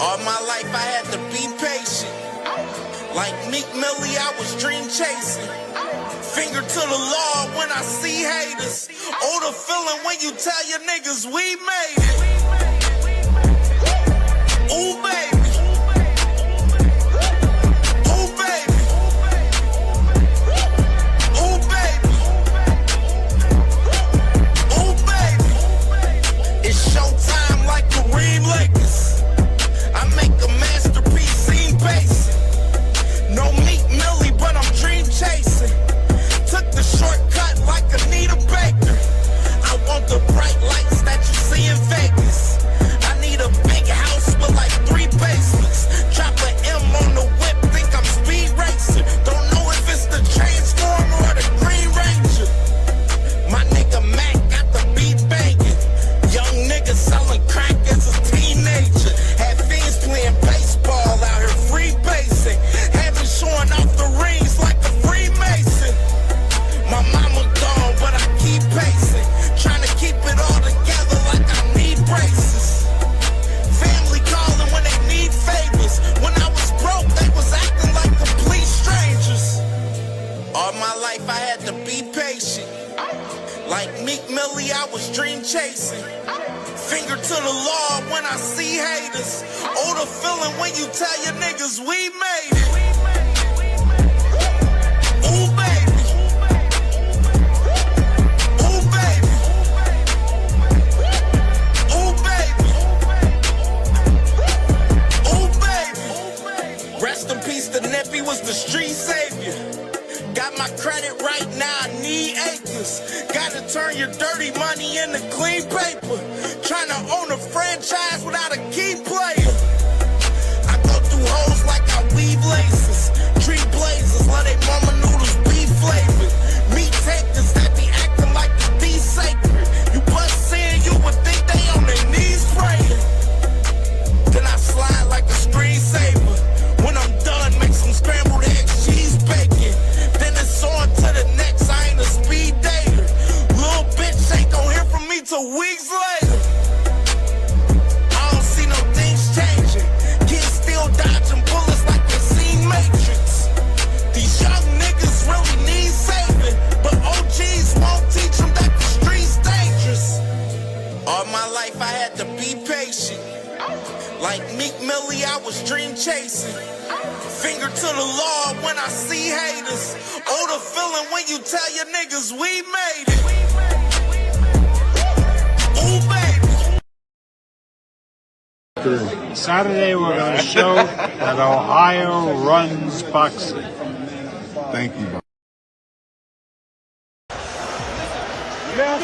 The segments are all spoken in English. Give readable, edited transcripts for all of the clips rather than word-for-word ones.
All my life I had to be patient. Like Meek Millie, I was dream chasing. Finger to the law when I see haters. Oh, the feeling when you tell your niggas we made it. Ooh, baby. Ooh, baby. Ooh, baby. Ooh, baby. It's showtime like Kareem Lakers. I make a masterpiece, scene basic. No Meek Millie, but I'm dream chasing. Took the shortcut like Anita Baker. I want the bright lights that you see in Vegas. I need a big house with like 3 basements. Drop an M on the whip, think I'm speed racing. Don't know if it's the Transformer or the Green Ranger. My nigga Mac got the beat banging. Young nigga selling crack as a teenager. Had fiends playing baseball out here free basing. Had me showing off the rings like a Freemason. My mama gone, but I keep pacing. Trying to keep it all together like I need braces. Family calling when they need favors. When I was broke, they was acting like complete strangers. All my life I had to be patient. Like Meek Millie, I was dream chasing. Finger to the law when I see haters. Oh, the feeling when you tell your niggas we made it. Ooh, baby. Ooh, baby. Ooh, baby. Ooh, baby. Rest in peace, the Neppy was the street savior. Got my credit right now, I need acres. Gotta turn your dirty money into clean paper. Trying to own a franchise without a key player. I go through hoes like I weave laces. Tree blazers, let they mama noodles be flavored. Meat takers that be acting like the D sacred. You bust in, you would think they on their knees praying. Then I slide like a screensaver. When I'm done, make some scrambled eggs, cheese bacon. Then it's on to the next, I ain't a speed dater. Little bitch ain't gon' hear from me till weeks later. I don't see no things changing. Kids still dodging bullets like they seen Matrix. These young niggas really need saving, but OGs won't teach them that the street's dangerous. All my life I had to be patient. Like Meek Millie, I was dream chasing. Finger to the law when I see haters. Oh, the feeling when you tell your niggas we made it. Ooh, baby. Saturday we're going to show that Ohio runs boxing. Thank you, bro. Yeah,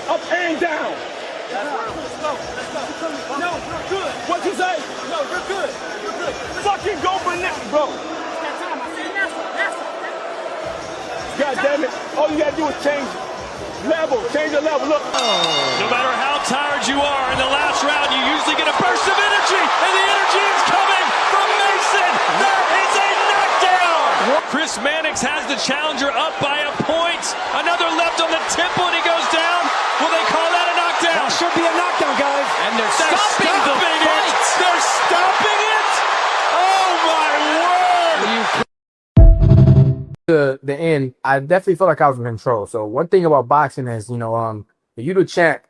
up and down. Let's go. No, you're good. What you say? No, you're good. You're good. Fucking go bananas, bro. God damn it. All you gotta do is change level. Change the level. Look. No matter how tired you are in the last round, you usually get a burst of energy, and the energy is coming from Mason. That is a knockdown. Chris Mannix has the challenger up by a point. Another left on the temple, and he goes down. Will they call that a knockdown? That should be a knockdown, guys. And they're stopping it. They're stopping it. Oh my word! To the end, I definitely felt like I was in control. So one thing about boxing is, if you the champ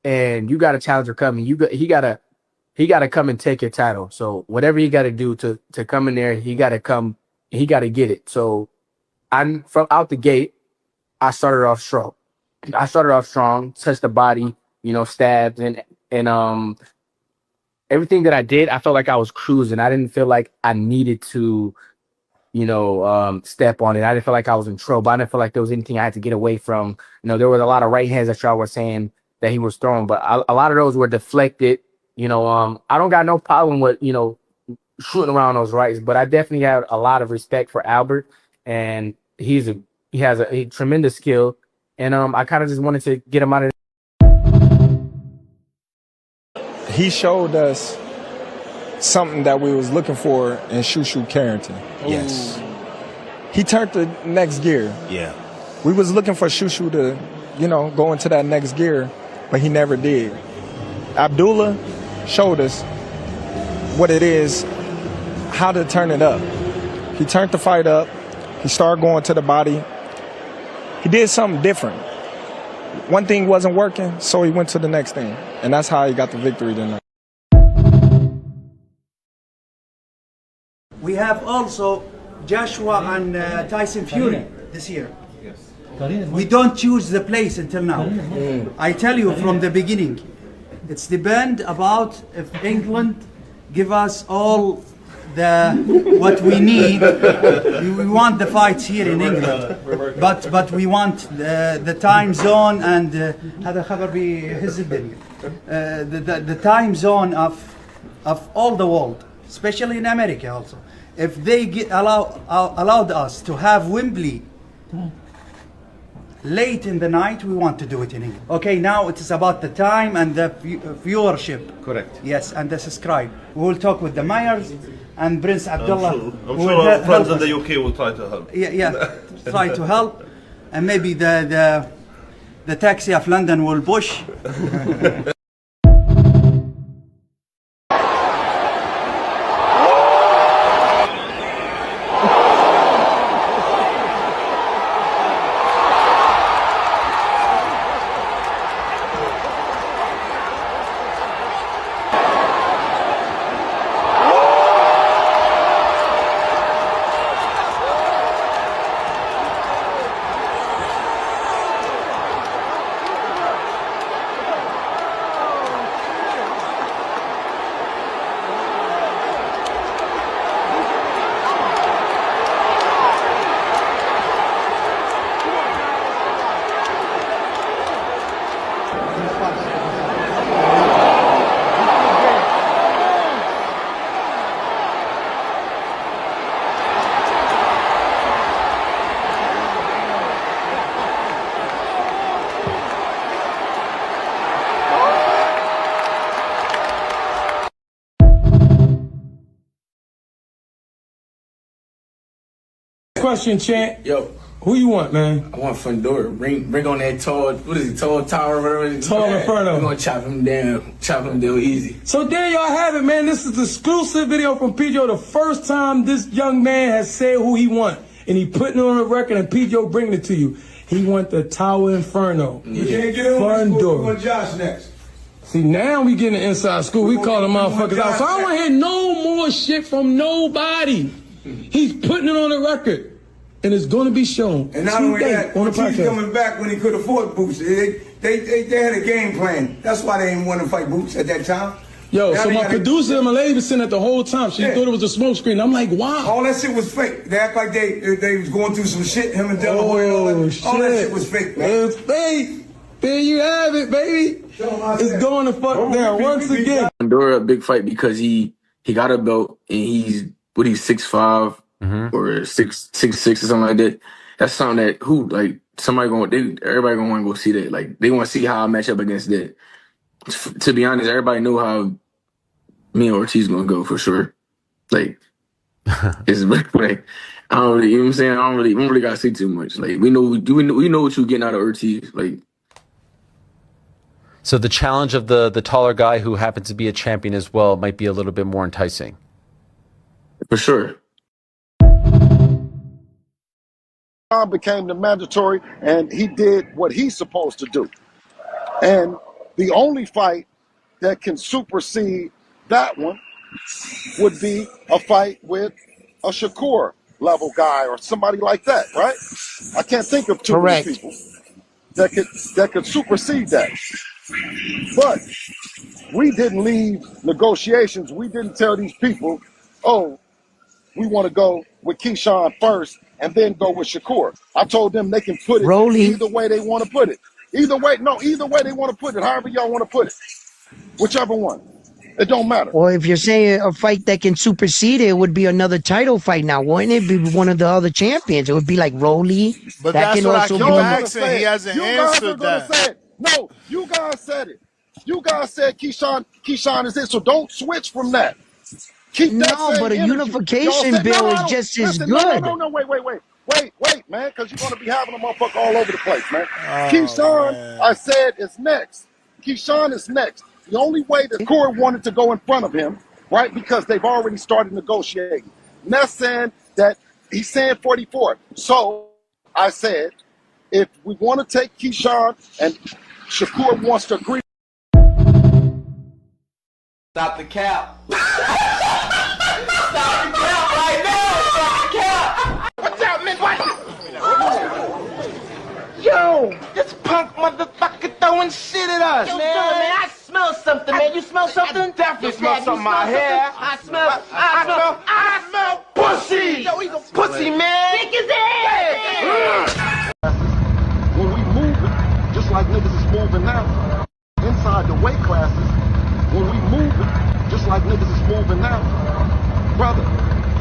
and you got a challenger coming, he gotta come and take your title. So whatever you gotta do to come in there, he gotta get it. So I'm from out the gate, I started off strong. Touched the body, stabbed and everything that I did, I felt like I was cruising. I didn't feel like I needed to, step on it. I didn't feel like I was in trouble. I didn't feel like there was anything I had to get away from. There was a lot of right hands that y'all were saying that he was throwing, but a lot of those were deflected. I don't got no problem with, shooting around those rights, but I definitely have a lot of respect for Albert, and he has a tremendous skill. And I kind of just wanted to get him out of there. He showed us something that we was looking for in Shushu Carrington. Yes. He turned the next gear. Yeah. We was looking for Shushu to, go into that next gear, but he never did. Abdullah showed us what it is, how to turn it up. He turned the fight up. He started going to the body. He did something different. One thing wasn't working, so he went to the next thing. And that's how he got the victory tonight. We have also Joshua and Tyson Fury this year. We don't choose the place until now. I tell you from the beginning, it's depend about if England give us all what we need. We want the fights here in England, but we want the time zone and هذا خبر بهز الدنيا. The time zone of all the world, especially in America also. If they allowed us to have Wembley late in the night, we want to do it in England. Okay, now it is about the time and the viewership. Correct. Yes, and the subscribe. We will talk with the mayors and Prince Abdullah. I'm sure our friends in the UK will try to help. Yeah, try to help, and maybe the taxi of London will push. Question, Chant. Yo, who you want, man? I want Fundora. Bring on that tall, what is it, tall tower, whatever it is. Tall Inferno. We're gonna chop him down easy. So there y'all have it, man. This is the exclusive video from Pedro. The first time this young man has said who he want, and he putting it on the record, and Pedro bringing it to you. He want the Tower Inferno. Yeah. You can't get him. Fundora. We want Josh next. See, now we getting the inside school. We calling motherfuckers out. So I don't want to hear no more shit from nobody. He's putting it on the record. And it's going to be shown. And not only that, he's coming back when he could afford Boots. They had a game plan. That's why they didn't want to fight Boots at that time. Yo, now so my producer and my lady was sitting at the whole time. She thought it was a smoke screen. I'm like, wow. All that shit was fake. They act like they was going through some shit, him and Delaware and all that. All that shit was fake, man. It's fake. There you have it, baby. It's going to fuck down once again. Fundora a big fight because he got a belt and he's 6'5". Or 6'6" or something like that. That's something that everybody gonna want to go see that. Like they want to see how I match up against that. To be honest, everybody knew how me and Ortiz gonna go for sure. Like it's like I don't really, you know what I'm saying? I don't really gotta say too much. Like we know what you're getting out of Ortiz. Like so the challenge of the taller guy who happens to be a champion as well might be a little bit more enticing. For sure. Became the mandatory, and he did what he's supposed to do. And the only fight that can supersede that one would be a fight with a Shakur level guy or somebody like that, right? I can't think of too many people that could supersede that. But we didn't leave negotiations. We didn't tell these people, oh, we want to go with Keyshawn first and then go with Shakur. I told them they can put it either way they want to put it. Either way they want to put it, however y'all want to put it. Whichever one. It don't matter. Well, if you're saying a fight that can supersede it, would be another title fight now, wouldn't it? Be one of the other champions. It would be like Rolly. But that that's can what also I keep asking. He hasn't you answered guys that. No, you guys said it. You guys said Keyshawn is it, so don't switch from that. Keep that same but a energy. unification bill is just as good. No, wait, man, because you're going to be having a motherfucker all over the place, man. Keyshawn, I said, is next. Keyshawn is next. The only way that Shakur wanted to go in front of him, right, because they've already started negotiating. Ness saying that he's saying 44. So I said, if we want to take Keyshawn and Shakur wants to agree. Stop the cap. Stop the cap right now. Stop the cap. What's up, man? What? Yo, this punk motherfucker throwing shit at us, man. Man, I smell something, man. You smell something? I definitely smell something in my hair. I smell pussy. Yo, he's a pussy, man. Stick his ass. When we move it, just like niggas is moving now, inside the weight classes, when we move it, just like niggas is moving now, brother,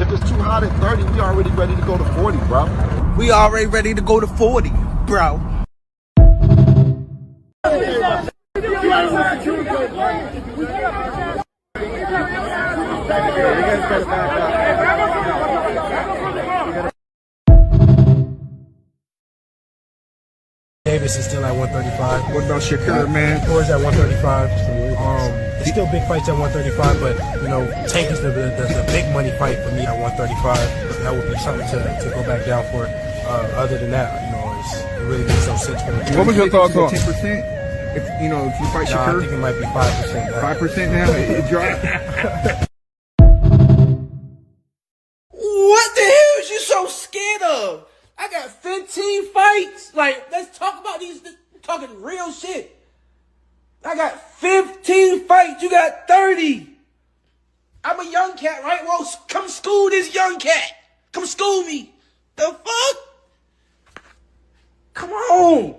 if it's too hot at 30, we already ready to go to 40, bro. We already ready to go to 40, bro. Davis is still at 135. What about Shakur, man? Shakur's at 135. It's still big fights at 135, but Tank is the big money fight for me at 135. That would be something to go back down for. Other than that, it really makes no sense for me. What was your thoughts on 10%? If you fight Shakur? I think it might be 5%. 5% now? It dropped. What the hell is you so scared of? I got 15 fights. Like, let's talk about these. Talking real shit. I got 15 fights. You got 30. I'm a young cat, right? Well, come school this young cat. Come school me. The fuck? Come on.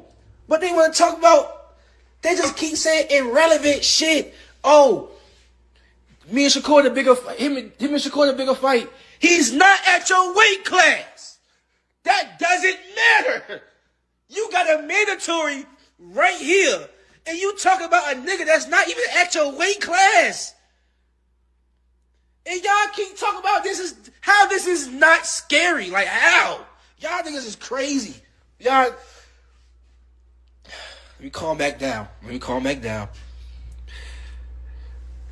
But they want to talk about, they just keep saying irrelevant shit. Oh, me and Shakur the bigger fight. Him and Shakur the bigger fight. He's not at your weight class. That doesn't matter. You got a mandatory right here. And you talk about a nigga that's not even at your weight class. And y'all keep talking about this is not scary. Like, how? Y'all niggas is crazy. Y'all. Let me calm back down.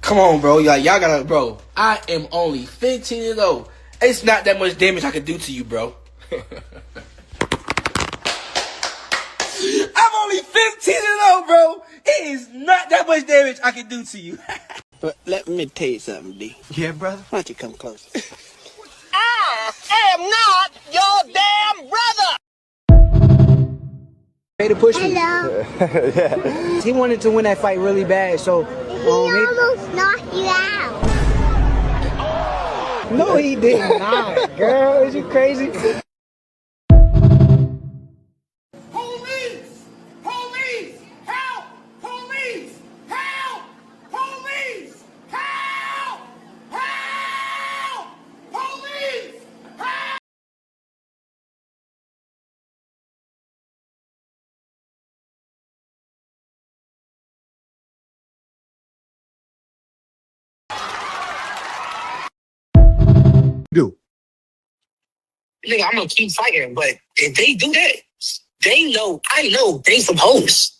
Come on, bro. Y'all gotta, bro. I am only 15 years old. It's not that much damage I can do to you, bro. I'm only 15 years old, bro. It is not that much damage I can do to you. But let me tell you something, D. Yeah, brother? Why don't you come closer? I am not your damn brother. Made to push me. Hello. Yeah. He wanted to win that fight really bad, so He almost knocked you out. no, he did not. Girl, is you crazy? Police! Police! Help! Police! Help! Police! Help! Help! Police! Help! Do. Nigga, I'm gonna keep fighting, but if they do that, they know, I know, they some hoes.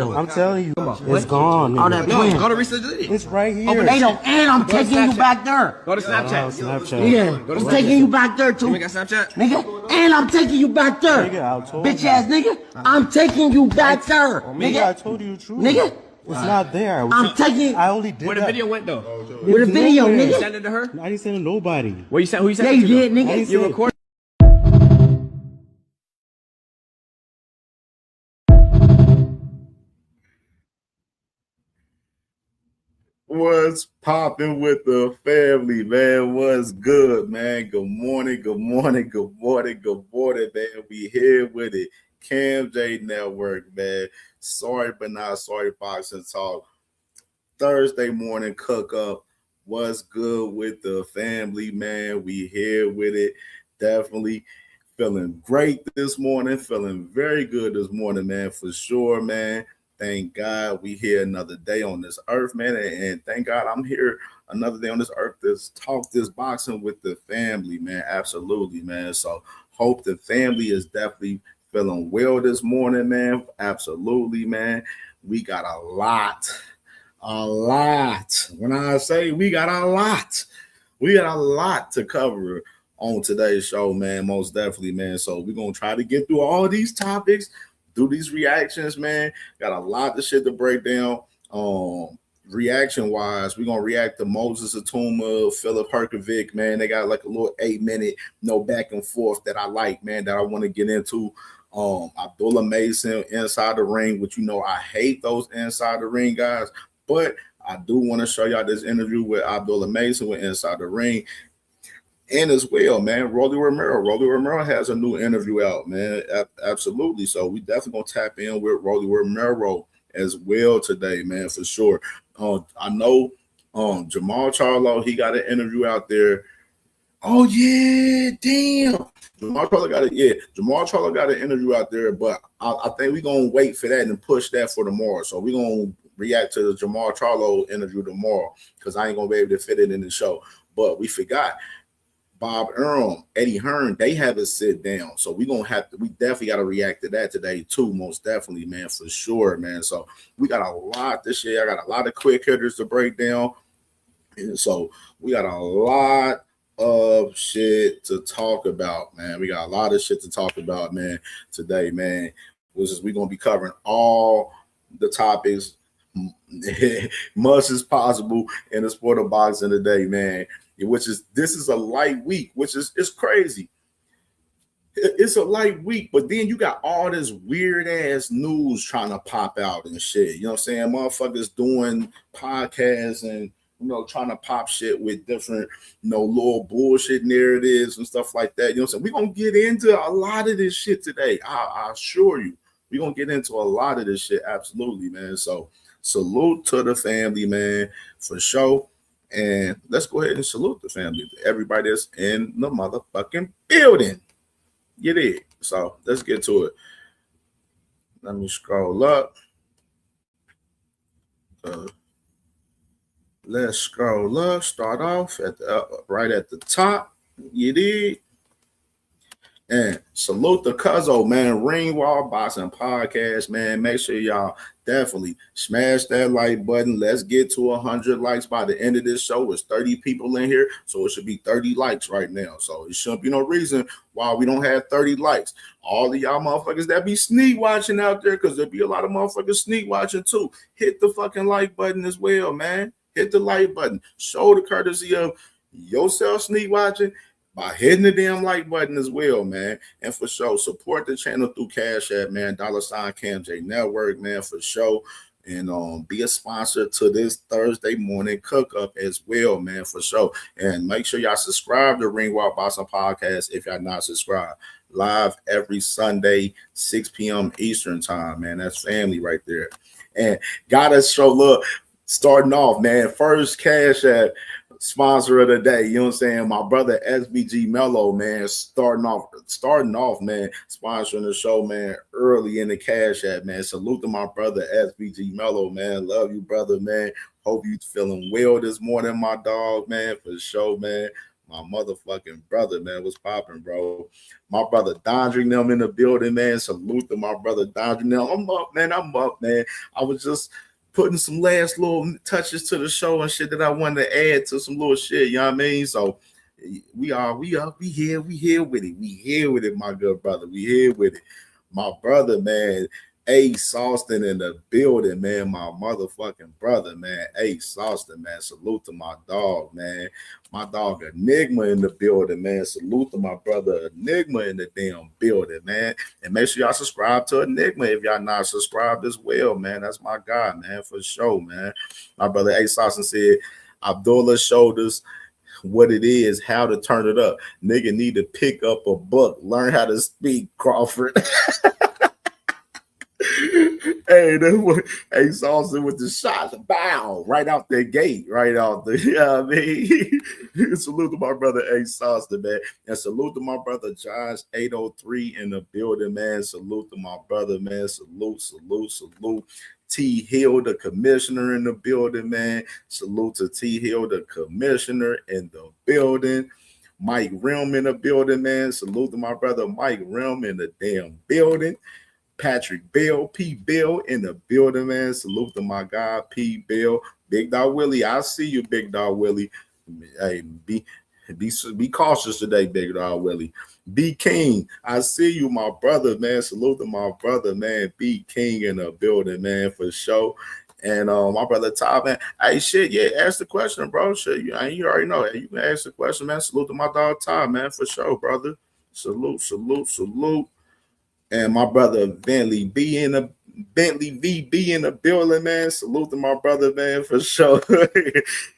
I'm telling you, it's gone. All that plan. Go to research it. It's right here. Open they don't, and I'm taking you back there. Go to Snapchat. Yeah, I'm taking you back there too. You got Snapchat? Nigga, and I'm taking you back there. Nigga, I told Bitch you. ass nigga, I'm taking you back there. Nigga, I told you the truth. Nigga, it's not there. I'm taking. I only did Where the that. video went though? Where the video, nowhere. nigga? You sent it to her? I didn't send it to nobody. Who you sent Yeah, it you to? did, I nigga. didn't You send- recorded? What's popping with the family, man? What's good, man? Good morning, man. We here with it. CamJNetwork, man. Sorry, but not sorry. Boxing Talk. Thursday morning cook up. What's good with the family, man? We here with it. Definitely feeling great this morning. Feeling very good this morning, man, for sure, man. Thank God we here another day on this earth, man. And thank God I'm here another day on this earth to talk this boxing with the family, man. Absolutely, man. So hope the family is definitely feeling well this morning, man. Absolutely, man. We got a lot. When I say we got a lot to cover on today's show, man. Most definitely, man. So we're gonna try to get through all these topics, do these reactions, man. Got a lot of shit to break down. Reaction wise, we're gonna react to Moses Atuma, Philip Herkovic, man. They got like a little 8-minute back and forth that I like, man, that I want to get into. Abdullah Mason inside the ring, which I hate those inside the ring guys, but I do want to show y'all this interview with Abdullah Mason with Inside the Ring. And as well, man, Rolly Romero has a new interview out, man. Absolutely. So we definitely gonna tap in with Rolly Romero as well today, man, for sure. I know Jamal Charlo, he got an interview out there. Oh yeah, damn. Jamal Charlo got an interview out there, but I think we're gonna wait for that and push that for tomorrow. So we're gonna react to the Jamal Charlo interview tomorrow because I ain't gonna be able to fit it in the show. But we forgot Bob Arum, Eddie Hearn, they have a sit down. So we definitely got to react to that today too, most definitely, man, for sure, man. So we got a lot this year. I got a lot of quick hitters to break down. And so we got a lot of shit to talk about, man. We got a lot of shit to talk about, man, today, man. We're going to be covering all the topics much as possible in the sport of boxing today, man. This is a light week, which is crazy. It's a light week, but then you got all this weird ass news trying to pop out and shit. You know what I'm saying? Motherfuckers doing podcasts and trying to pop shit with different, little bullshit narratives and stuff like that. You know what I'm saying? We're gonna get into a lot of this shit today. I assure you, we're gonna get into a lot of this shit. Absolutely, man. So salute to the family, man, for sure. And let's go ahead and salute the family. Everybody that's in the motherfucking building. You did. So let's get to it. Let me scroll up. Let's scroll up. Start off at right at the top. You did. And salute the Cuzzo, man. Ring Wall Boxing Podcast, man. Make sure y'all definitely smash that like button. Let's get to 100 likes by the end of this show. It's 30 people in here, so it should be 30 likes right now. So it shouldn't be no reason why we don't have 30 likes. All of y'all motherfuckers that be sneak watching out there, because there'll be a lot of motherfuckers sneak watching too. Hit the fucking like button as well, man. Hit the like button. Show the courtesy of yourself sneak watching by hitting the damn like button as well, man. And for sure, support the channel through Cash App, man. $ CamJNetwork, man, for sure. And be a sponsor to this Thursday morning cook up as well, man, for sure. And make sure y'all subscribe to Ringwalk Boxing Podcast if y'all not subscribed. Live every Sunday, 6 p.m. Eastern time, man. That's family right there. And gotta show love. Starting off, man. First Cash App sponsor of the day, you know what I'm saying? My brother SBG Mello, man, starting off, man, sponsoring the show, man, early in the Cash App, man. Salute to my brother SBG Mello, man. Love you, brother, man. Hope you feeling well this morning, my dog, man, for sure, man. My motherfucking brother, man, what's popping, bro? My brother Dazn them in the building, man. Salute to my brother Dazn them. I'm up, man. I was just putting some last little touches to the show and shit that I wanted to add to some little shit, you know what I mean? So we here with it. We here with it, my good brother. We here with it. My brother, man, Ace Austin in the building, man. My motherfucking brother, man. Ace Austin, man. Salute to my dog, man. My dog Enigma in the building, man. Salute to my brother Enigma in the damn building, man. And make sure y'all subscribe to Enigma if y'all not subscribed as well, man. That's my guy, man, for sure, man. My brother Ace Austin said Abdullah showed us what it is, how to turn it up. Nigga need to pick up a book, learn how to speak, Crawford. Hey, that's what, hey, Salsa with the shot, the bow, right out the gate, right out the, you know what I mean? Salute to my brother, A Salsa, man. And salute to my brother, Josh 803 in the building, man. Salute to my brother, man. Salute. T Hill, the commissioner in the building, man. Salute to T Hill, the commissioner in the building. Mike Rim in the building, man. Salute to my brother, Mike Rim in the damn building. Patrick Bill, P. Bill in the building, man. Salute to my guy, P. Bill. Big Dog Willie, I see you, Big Dog Willie. Hey, be cautious today, Big Dog Willie. B. King, I see you, my brother, man. Salute to my brother, man. B. King in the building, man, for sure. And my brother Todd, man. Hey, shit, yeah, ask the question, bro. Shit, you already know. You can ask the question, man. Salute to my dog Todd, man, for sure, brother. Salute. And my brother Bentley VB in the building, man. Salute to my brother, man, for sure.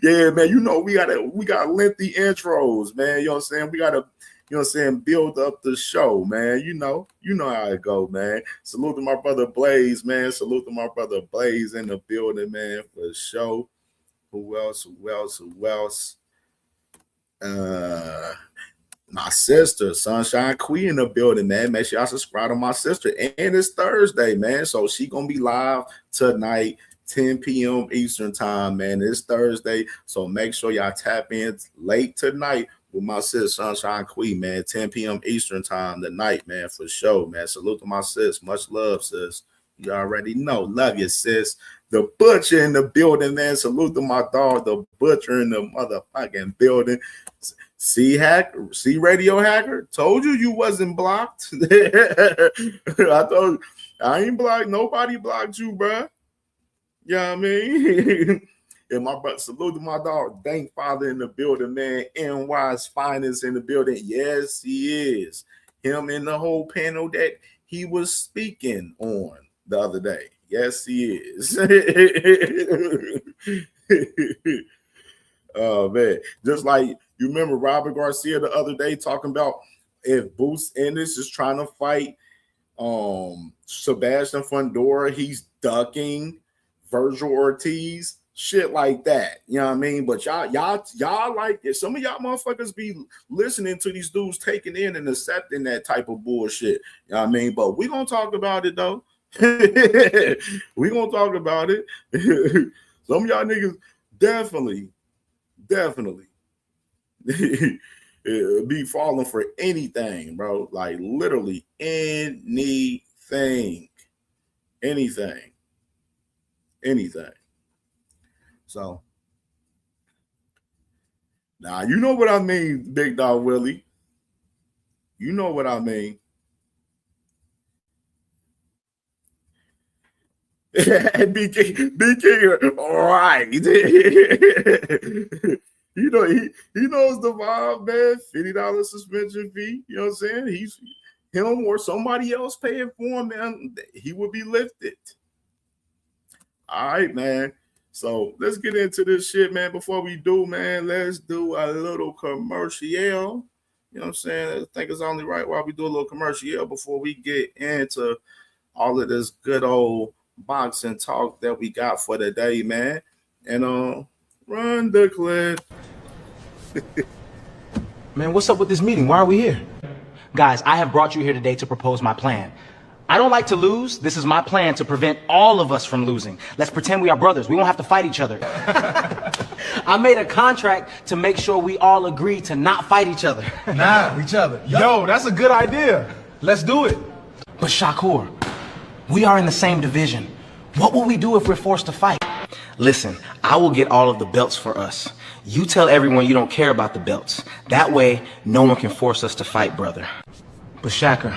Yeah, man. You know, we got lengthy intros, man. You know what I'm saying? We gotta, you know what I'm saying, build up the show, man. You know how it go, man. Salute to my brother Blaze, man. Salute to my brother Blaze in the building, man, for sure. Who else? My sister, Sunshine Queen in the building, man. Make sure y'all subscribe to my sister. And it's Thursday, man. So she gonna be live tonight, 10 p.m. Eastern time, man. It's Thursday. So make sure y'all tap in late tonight with my sis, Sunshine Queen, man. 10 p.m. Eastern time tonight, man, for sure, man. Salute to my sis. Much love, sis. You already know. Love you, sis. The Butcher in the building, man. Salute to my dog, the Butcher in the motherfucking building. See Radio Hacker, told you wasn't blocked. I told you, I ain't blocked. Nobody blocked you, bro. You know what I mean? And my brother, salute to my dog, Dank Father in the building, man. NY's finest in the building. Yes, he is. Him in the whole panel that he was speaking on the other day. Yes, he is. Oh, man. Just like you remember Robert Garcia the other day talking about if Boots Ennis is trying to fight Sebastian Fundora, he's ducking Virgil Ortiz, shit like that. You know what I mean? But y'all like it. Some of y'all motherfuckers be listening to these dudes taking in and accepting that type of bullshit. You know what I mean? But we gonna talk about it though. We gonna talk about it. Some of y'all niggas definitely be falling for anything, bro. Like literally anything. So now you know what I mean, Big Dog Willie. You know what I mean. BK, all right. You know, he knows the vibe, man. $50 suspension fee. You know what I'm saying? He's him or somebody else paying for him, man. He would be lifted. All right, man. So let's get into this shit, man. Before we do, man, let's do a little commercial. You know what I'm saying? I think it's only right while we do a little commercial before we get into all of this good old boxing talk that we got for the day, man. And run the clip. Man, what's up with this meeting? Why are we here? Guys, I have brought you here today to propose my plan. I don't like to lose. This is my plan to prevent all of us from losing. Let's pretend we are brothers. We won't have to fight each other. I made a contract to make sure we all agree to not fight each other. Each other. Yo, that's a good idea. Let's do it. But Shakur, we are in the same division. What will we do if we're forced to fight? Listen, I will get all of the belts for us. You tell everyone you don't care about the belts. That way, no one can force us to fight, brother. But Shakur,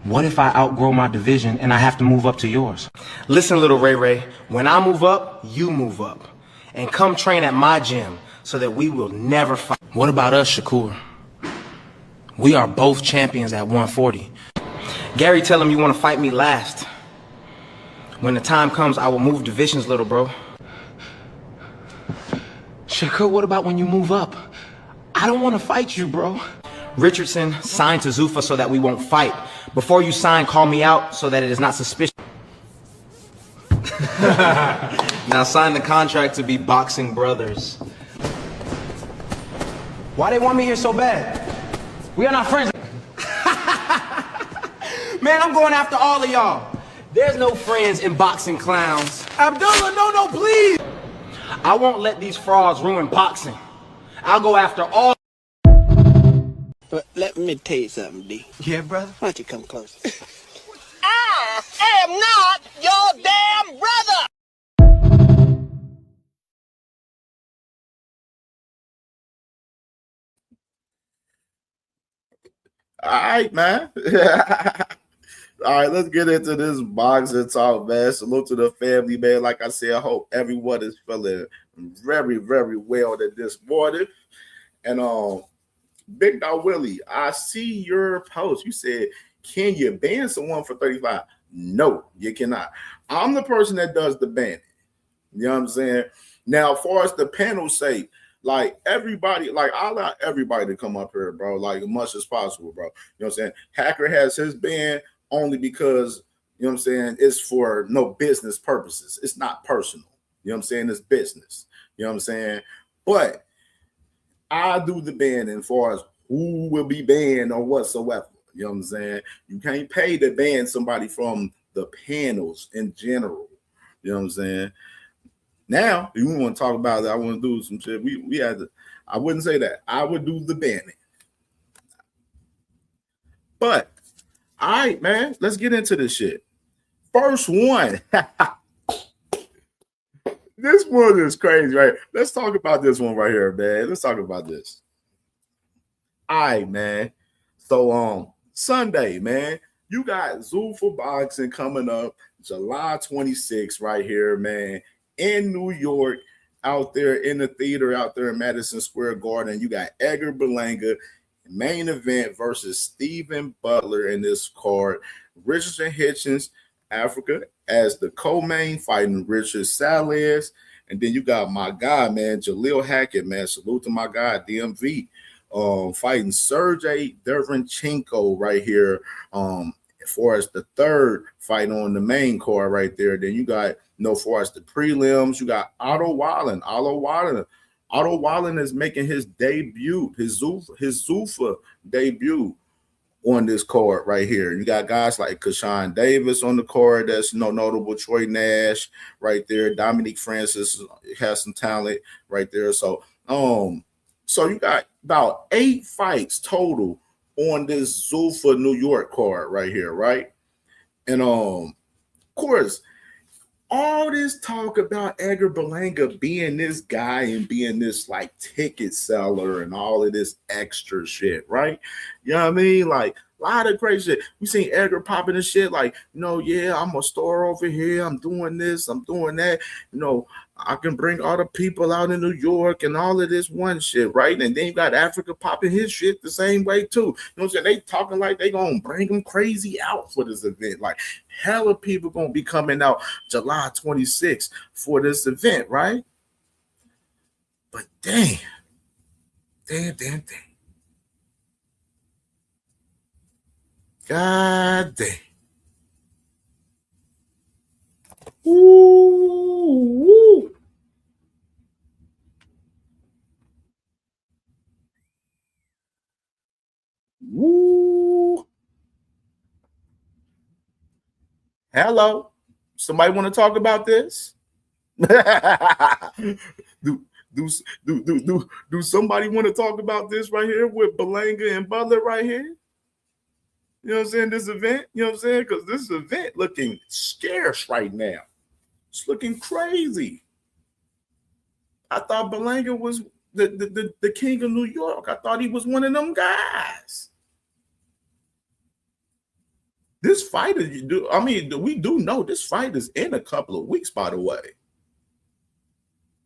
what if I outgrow my division and I have to move up to yours? Listen, little Ray Ray, when I move up, you move up. And come train at my gym so that we will never fight. What about us, Shakur? We are both champions at 140. Gary, tell him you want to fight me last. When the time comes, I will move divisions, little bro. Shakur, what about when you move up? I don't want to fight you, bro. Richardson, sign to Zuffa so that we won't fight. Before you sign, call me out so that it is not suspicious. Now sign the contract to be boxing brothers. Why they want me here so bad? We are not friends. Man, I'm going after all of y'all. There's no friends in boxing, clowns. Abdullah, no, please. I won't let these frauds ruin boxing. I'll go after all. But let me tell you something, D. Yeah, brother? Why don't you come closer? I am not your damn brother. All right, man. All right, let's get into this boxing talk, man. Salute to the family, man. Like I said, I hope everyone is feeling very, very well this morning. And Big Dog Willie, I see your post. You said, can you ban someone for 35? No, you cannot. I'm the person that does the banning. You know what I'm saying? Now, as far as the panel say, like everybody, like I allow everybody to come up here, bro, like as much as possible, bro. You know what I'm saying? Hacker has his ban only because, you know what I'm saying, it's for no business purposes. It's not personal. You know what I'm saying? It's business. You know what I'm saying? But I do the banning as far as who will be banned or whatsoever. You know what I'm saying? You can't pay to ban somebody from the panels in general. You know what I'm saying? Now, if you want to talk about it, I want to do some shit. We had to, I wouldn't say that. I would do the banning. But, all right, man, let's get into this shit. First one. This one is crazy, right? Let's talk about this one right here, man. Let's talk about this. All right, man. So, Sunday, man, you got Zuffa Boxing coming up July 26th right here, man, in New York, out there in the theater, out there in Madison Square Garden. You got Edgar Berlanga, main event versus Stephen Butler in this card. Richardson Hitchens, Africa, as the co-main, fighting Richard Salez. And then you got my guy, man, Jaleel Hackett, man. Salute to my guy, DMV, fighting Sergey Derevchenko right here. As far as the third fight on the main card right there, then you got, as far as the prelims, you got Otto Wallen. Otto Wallen is making his debut, his Zuffa debut on this card right here. You got guys like Kashawn Davis on the card. That's notable. Troy Nash right there. Dominique Francis has some talent right there. So, so you got about 8 fights total on this Zuffa New York card right here, right? And of course, all this talk about Edgar Berlanga being this guy and being this like ticket seller and all of this extra shit, right? You know what I mean? Like a lot of crazy shit. We seen Edgar popping and shit like, yeah, I'm a store over here. I'm doing this. I'm doing that. I can bring all the people out in New York and all of this one shit, right? And then you got Africa popping his shit the same way too. You know what I'm saying? They talking like they gonna bring them crazy out for this event. Like hella people gonna be coming out July 26th for this event, right? But damn. God damn. Ooh. Woo. Hello. Somebody want to talk about this? do somebody want to talk about this right here with Berlanga and Butler right here? You know what I'm saying? This event, you know what I'm saying? Because this event looking scarce right now. It's looking crazy. I thought Berlanga was the king of New York. I thought he was one of them guys. This fight is, we do know this fight is in a couple of weeks, by the way.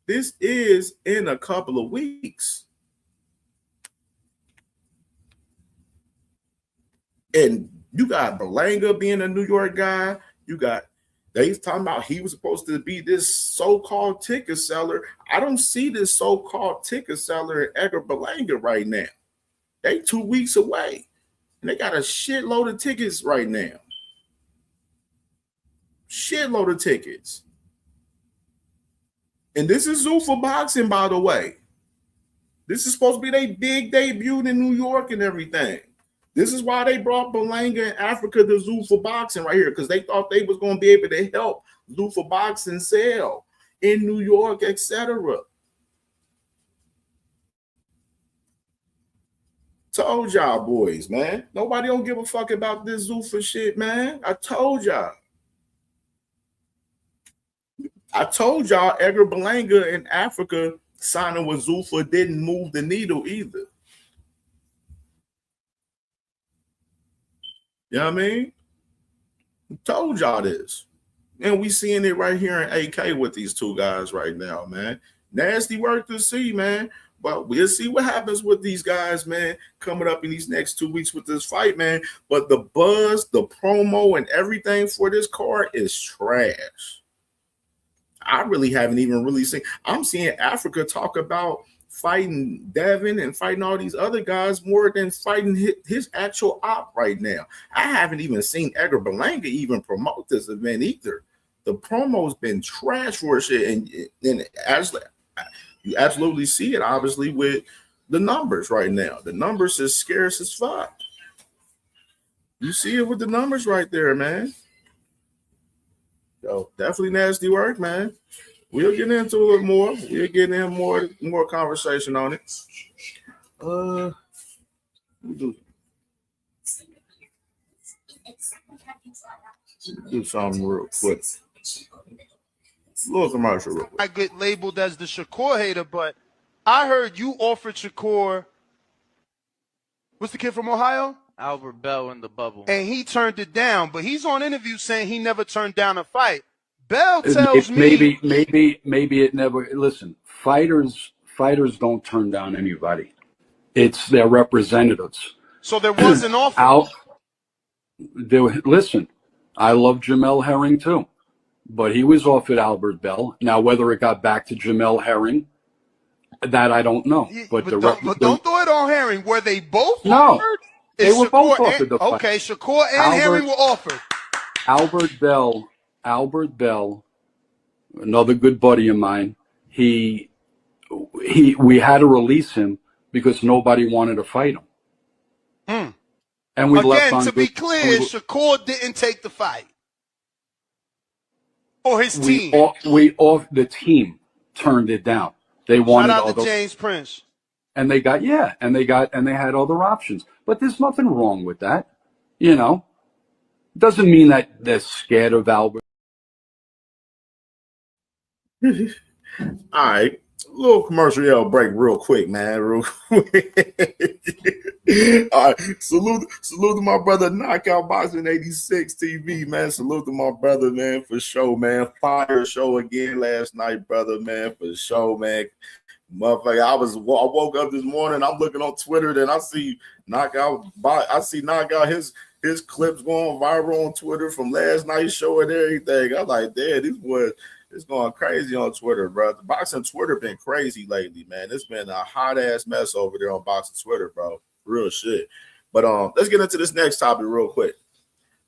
This is in a couple of weeks. And you got Berlanga being a New York guy. You got, they talking about he was supposed to be this so-called ticket seller. I don't see this so-called ticket seller in Edgar Berlanga right now. They 2 weeks away. And they got a shitload of tickets right now. Shitload of tickets. And this is Zuffa Boxing, by the way. This is supposed to be their big debut in New York and everything. This is why they brought Berlanga and Africa to Zuffa Boxing right here, because they thought they was going to be able to help Zuffa Boxing sell in New York, etc. Told y'all boys, man. Nobody don't give a fuck about this Zuffa shit, man. I told y'all. Edgar Berlanga in Africa signing with Zuffa didn't move the needle either. You know what I mean? I told y'all this. And we seeing it right here in AK with these two guys right now, man. Nasty work to see, man. But we'll see what happens with these guys, man, coming up in these next 2 weeks with this fight, man. But the buzz, the promo, and everything for this card is trash. I really haven't even really seen. I'm seeing Africa talk about fighting Devin and fighting all these other guys more than fighting his actual op right now. I haven't even seen Edgar Berlanga even promote this event either. The promo's been trash for shit, and actually, you absolutely see it obviously with the numbers right now. The numbers is scarce as fuck. You see it with the numbers right there, man. So definitely nasty work, man. We'll get into it more. We'll get in more conversation on it. Do something real quick. A little commercial real quick. I get labeled as the Shakur hater, but I heard you offered Shakur. What's the kid from Ohio? Albert Bell in the bubble. And he turned it down, but he's on interview saying he never turned down a fight. Bell tells me maybe it never. Listen, fighters don't turn down anybody. It's their representatives. So there was an offer. Listen, I love Jamel Herring too, but he was offered Albert Bell. Now whether it got back to Jamel Herring, that I don't know. But don't throw it on Herring. Were they both no, offered? They were both offered the fight. Okay, Shakur and Herring were offered. Albert Bell, another good buddy of mine, we had to release him because nobody wanted to fight him. And we left on to be clear, Shakur didn't take the fight. Or his team. The team turned it down. They wanted Shout out to James Prince. And they had other options. But there's nothing wrong with that. You know? Doesn't mean that they're scared of Albert. All right. A little commercial break real quick, man. Real quick. All right. Salute to my brother Knockout Boxing 86 TV, man. Salute to my brother, man, for show, man. Fire show again last night, brother, man, for show, man. Motherfucker, I woke up this morning, I'm looking on Twitter, then I see Knockout his clips going viral on Twitter from last night's show and everything. I'm like, damn, this was it's going crazy on Twitter, bro. The boxing Twitter been crazy lately, man. It's been a hot ass mess over there on boxing Twitter, bro. Real shit. But let's get into this next topic real quick.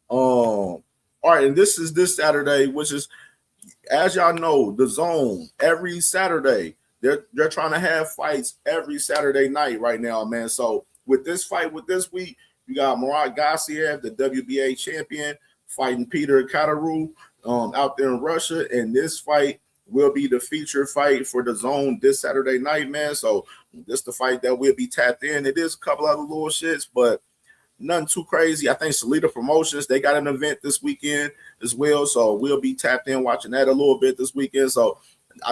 All right, and this is this Saturday, which is, as y'all know, the Zone every Saturday. They're trying to have fights every Saturday night right now, man. So with this fight with this week, you got Murat Gassiev, the WBA champion, fighting Peter Kataru out there in Russia. And this fight will be the feature fight for the Zone this Saturday night, man. So this the fight that will be tapped in. It is a couple other little shits, but nothing too crazy. I think Salida Promotions, they got an event this weekend as well. So we'll be tapped in watching that a little bit this weekend. So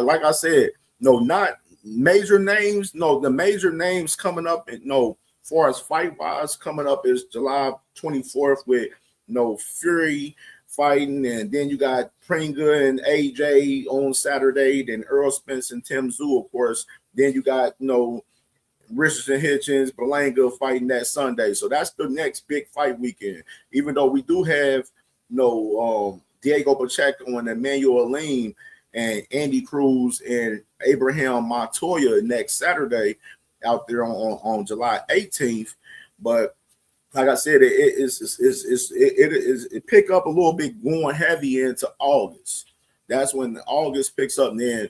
like I said, no, not major names. No, the major names coming up, and no, far as fight wise, coming up is July 24th with Fury fighting, and then you got Pringa and AJ on Saturday, then Earl Spence and Tim Tszyu, of course. Then you got Richardson Hitchens, Berlanga fighting that Sunday. So that's the next big fight weekend. Even though we do have Diego Pacheco and Emmanuel Aline and Andy Cruz and Abraham Montoya next Saturday out there on July 18th. But like I said, it pick up a little bit going heavy into August. That's when August picks up. And then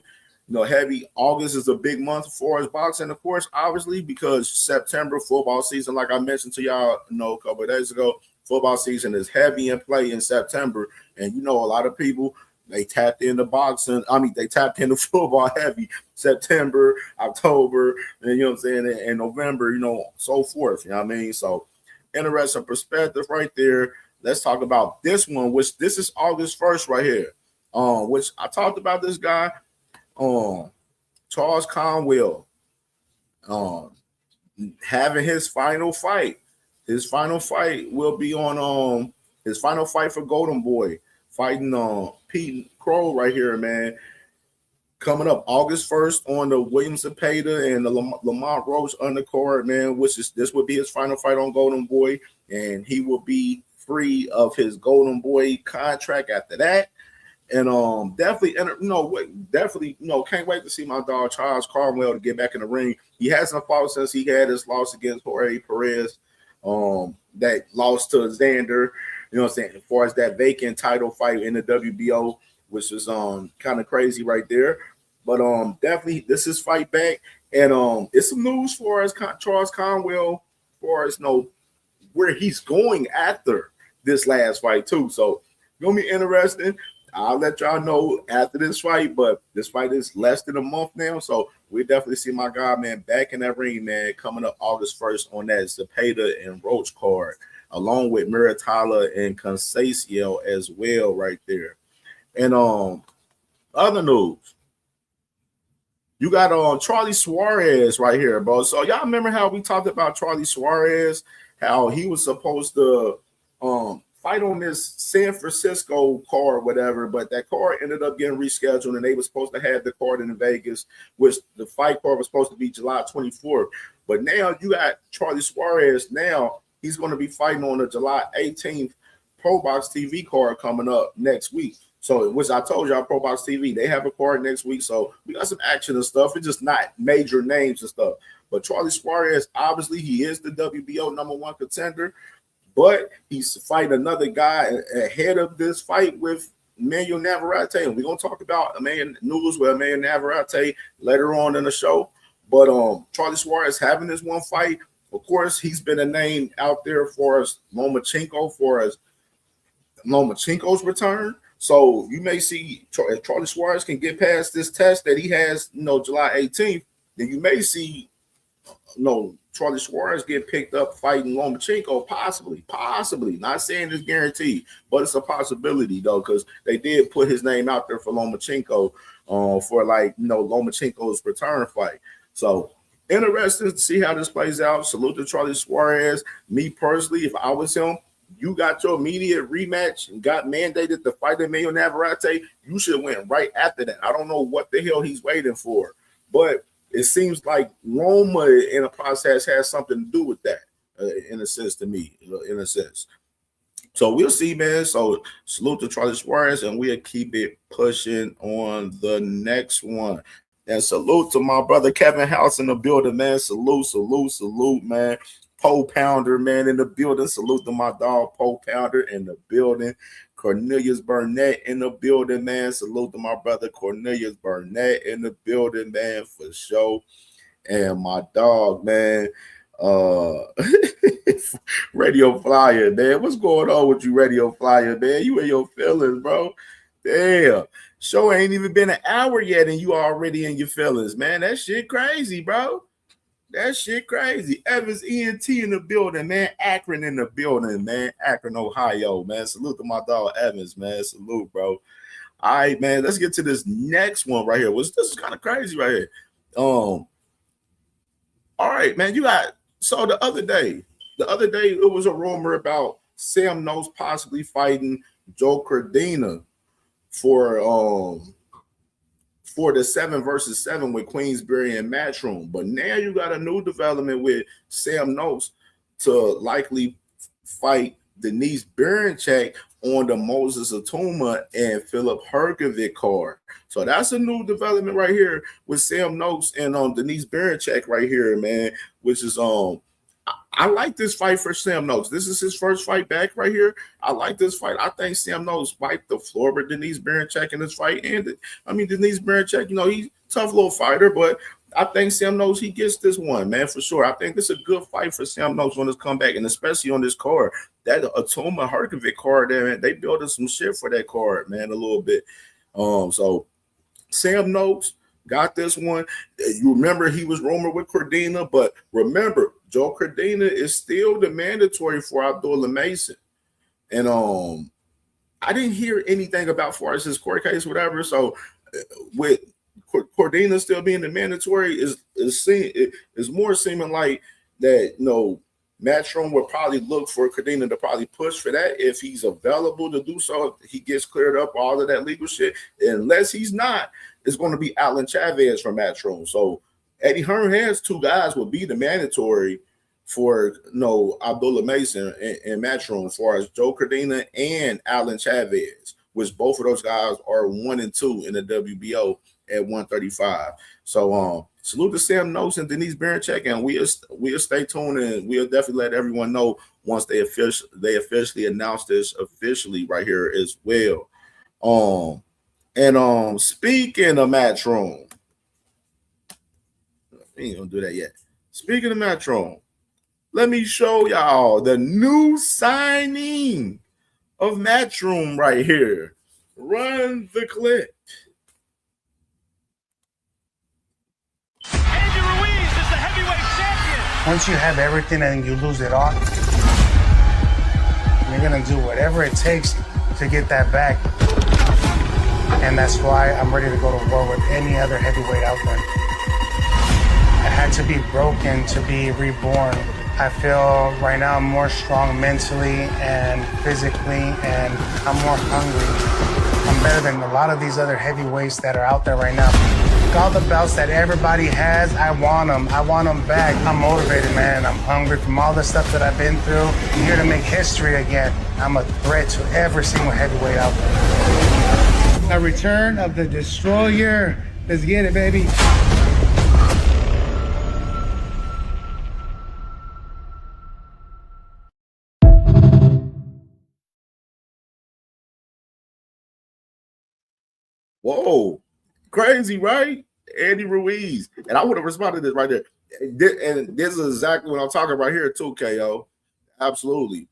heavy. August is a big month for us boxing, of course, obviously, because September football season, like I mentioned to y'all, a couple of days ago, football season is heavy in play in September. And, a lot of people, they tapped into boxing. They tapped into football heavy September, October, and, and November, so forth. You know what I mean? So interesting perspective right there. Let's talk about this one, which this is August 1st right here. Which I talked about this guy, Charles Conwell, having his final fight. His final fight will be on his final fight for Golden Boy, fighting Pete Crow right here, man. Coming up August 1st on the William Cepeda and the Lamont Roach undercard, man, this would be his final fight on Golden Boy, and he will be free of his Golden Boy contract after that. And definitely, can't wait to see my dog Charles Carmel to get back in the ring. He hasn't fought since he had his loss against Jorge Perez, that lost to Xander. As far as that vacant title fight in the WBO, which is kind of crazy right there. But definitely this is fight back, and it's some news for us, Charles Conwell, for us where he's going after this last fight too. So gonna be interesting. I'll let y'all know after this fight, but this fight is less than a month now, so we definitely see my guy, man, back in that ring, man, coming up August 1st on that Cepeda and Roach card, along with Muratalla and Conceição as well right there. And other news, you got Charlie Suarez right here, bro. So y'all remember how we talked about Charlie Suarez, how he was supposed to fight on this San Francisco card, whatever, but that card ended up getting rescheduled, and they were supposed to have the card in Vegas, which the fight card was supposed to be July 24th. But now you got Charlie Suarez. Now he's going to be fighting on the July 18th Pro Box TV card coming up next week. So, which I told y'all, Pro Box TV, they have a card next week. So we got some action and stuff. It's just not major names and stuff. But Charlie Suarez, obviously, he is the WBO #1 contender. But he's fighting another guy ahead of this fight with Emmanuel Navarrete. And we're going to talk about news with Emmanuel Navarrete later on in the show. But Charlie Suarez having this one fight. Of course, he's been a name out there for us, Lomachenko, for us, Lomachenko's return. So you may see if Charlie Suarez can get past this test that he has, July 18th, then you may see, Charlie Suarez get picked up fighting Lomachenko, possibly. Not saying it's guaranteed, but it's a possibility though, because they did put his name out there for Lomachenko, for Lomachenko's return fight. So interesting to see how this plays out. Salute to Charlie Suarez. Me personally, if I was him, you got your immediate rematch and got mandated to fight Emmanuel Navarrete, you should have went right after that. I don't know what the hell he's waiting for, but it seems like Roma in a process has something to do with that, in a sense to me, in a sense. So we'll see, man. So salute to Charlie Suarez, and we'll keep it pushing on the next one. And salute to my brother Kevin House in the building, man. Salute, man. Poe Pounder, man, in the building. Salute to my dog, Poe Pounder, in the building. Cornelius Burnett in the building, man. Salute to my brother Cornelius Burnett in the building, man, for sure. And my dog, man, Radio Flyer, man. What's going on with you, Radio Flyer, man? You in your feelings, bro. Damn. Show ain't even been an hour yet, and you already in your feelings, man. That shit crazy, bro. That shit crazy. Evans ENT in the building, man. Akron in the building, man. Akron, Ohio, man. Salute to my dog Evans, man. Salute, bro. All right, man. Let's get to this next one right here. This is kind of crazy right here. All right, man. So the other day, it was a rumor about Sam Nose possibly fighting Joe Cordina for the 7 versus 7 with Queensberry and Matchroom. But now you got a new development with Sam Noakes to likely fight Denise Berinchak on the Moses Atuma and Philip Herkovic card. So that's a new development right here with Sam Noakes and Denise Berinchak right here, man, which is I like this fight for Sam Noakes. This is his first fight back right here. I like this fight. I think Sam Noakes wiped the floor with Denise Berinchyk in this fight. And Denise Berinchyk, he's a tough little fighter, but I think Sam Noakes, he gets this one, man, for sure. I think this is a good fight for Sam Noakes on his comeback, and especially on this card. That Atoma Herkovic card there, man, they building some shit for that card, man, a little bit. So Sam Noakes got this one. You remember he was rumored with Cordina, but remember, Joe Cordina is still the mandatory for Abdullah Mason. And I didn't hear anything about far as his court case, whatever. So with Cordina still being the mandatory is more seeming like that, Matchroom would probably look for Cordina to probably push for that if he's available to do so. He gets cleared up all of that legal shit. Unless he's not, it's going to be Alan Chavez from Matchroom. So Eddie Hearn has two guys will be the mandatory for Abdullah Mason and Matchroom as far as Joe Cordina and Alan Chavez, which both of those guys are 1 and 2 in the WBO at 135. So salute to Sam Noakes and Denise Berinchyk, and we'll stay tuned, and we'll definitely let everyone know once they officially announce this officially right here as well. Speaking of Matchroom, we ain't gonna do that yet. Speaking of Matchroom, let me show y'all the new signing of Matchroom right here. Run the clip. Once you have everything and you lose it all, you're gonna do whatever it takes to get that back. And that's why I'm ready to go to war with any other heavyweight out there. I had to be broken to be reborn. I feel right now I'm more strong mentally and physically, and I'm more hungry. I'm better than a lot of these other heavyweights that are out there right now. All the belts that everybody has, I want them. I want them back. I'm motivated, man. I'm hungry from all the stuff that I've been through. I'm here to make history again. I'm a threat to every single heavyweight out there. The return of the Destroyer. Let's get it, baby. Whoa. Crazy, right? Andy Ruiz. And I would have responded to this right there. And this is exactly what I'm talking about here too, KO. Absolutely.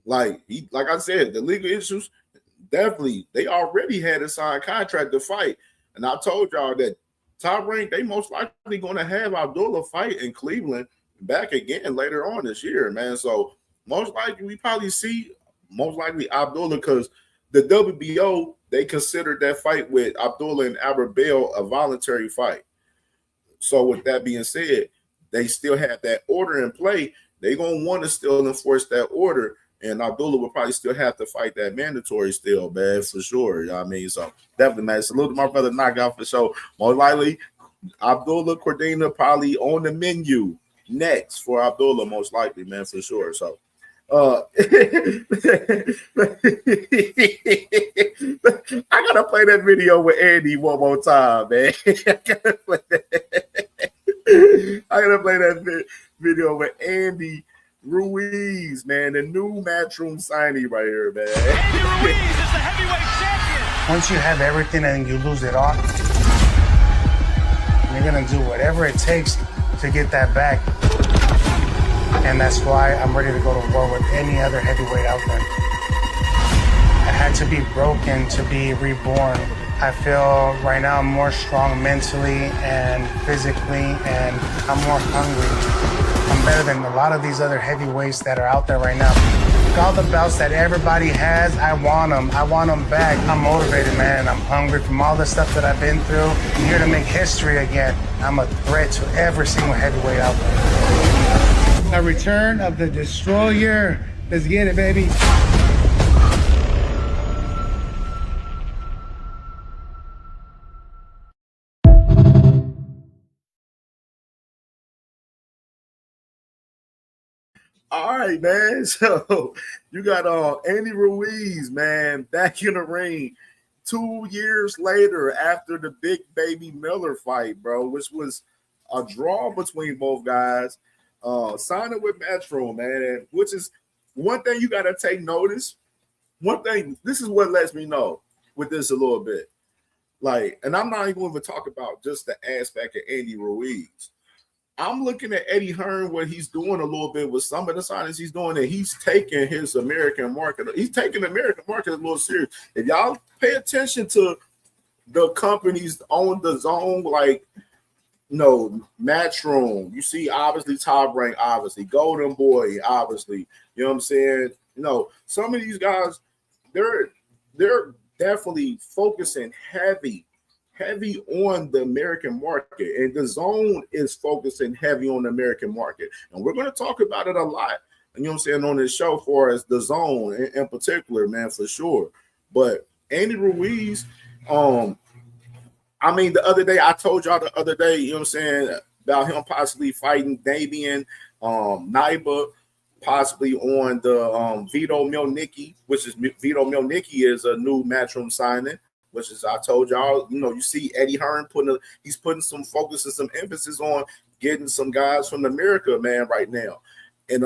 Like I said, the legal issues, definitely, they already had a signed contract to fight. And I told y'all that Top Rank, they most likely going to have Abdullah fight in Cleveland back again later on this year, man. So most likely we probably see Abdullah, because the WBO, they considered that fight with Abdullah and Albert Bell a voluntary fight. So with that being said, they still have that order in play. They're going to want to still enforce that order, and Abdullah will probably still have to fight that mandatory still, man, for sure. You know what I mean? So definitely, man, salute to my brother Knockout for sure. Most likely, Abdullah Cordina probably on the menu next for Abdullah, most likely, man, for sure. So I gotta play that video with Andy one more time, man. I gotta play that video with Andy Ruiz, man, the new Matchroom signing right here, man. Andy Ruiz is the heavyweight champion. Once you have everything and you lose it all, you're gonna do whatever it takes to get that back. And that's why I'm ready to go to war with any other heavyweight out there. I had to be broken to be reborn. I feel right now I'm more strong mentally and physically, and I'm more hungry. I'm better than a lot of these other heavyweights that are out there right now. All the belts that everybody has, I want them. I want them back. I'm motivated, man. I'm hungry from all the stuff that I've been through. I'm here to make history again. I'm a threat to every single heavyweight out there. The return of the Destroyer. Let's get it, baby. All right, man. So you got Andy Ruiz, man, back in the ring 2 years later after the Big Baby Miller fight, bro, which was a draw between both guys. signing with Metro, man, and which is one thing you got to take notice. One thing, this is what lets me know with this a little bit. Like, and I'm not even going to talk about just the aspect of Andy Ruiz. I'm looking at Eddie Hearn, what he's doing a little bit with some of the signings he's doing, and he's taking his American market. He's taking the American market a little serious. If y'all pay attention to the companies on the zone, like, Matchroom, you see obviously Top Rank, obviously Golden Boy, obviously, you know what I'm saying? Some of these guys, they're definitely focusing heavy on the American market, and the zone is focusing heavy on the American market, and we're going to talk about it a lot, you know what I'm saying, on this show, for as the zone in particular, man, for sure. But Andy Ruiz, the other day, I told y'all the other day, you know what I'm saying, about him possibly fighting Damian Naiba, possibly on the Vito Mielnicki, which is Vito Mielnicki is a new Matchroom signing, which is, I told y'all, you see Eddie Hearn he's putting some focus and some emphasis on getting some guys from America, man, right now. And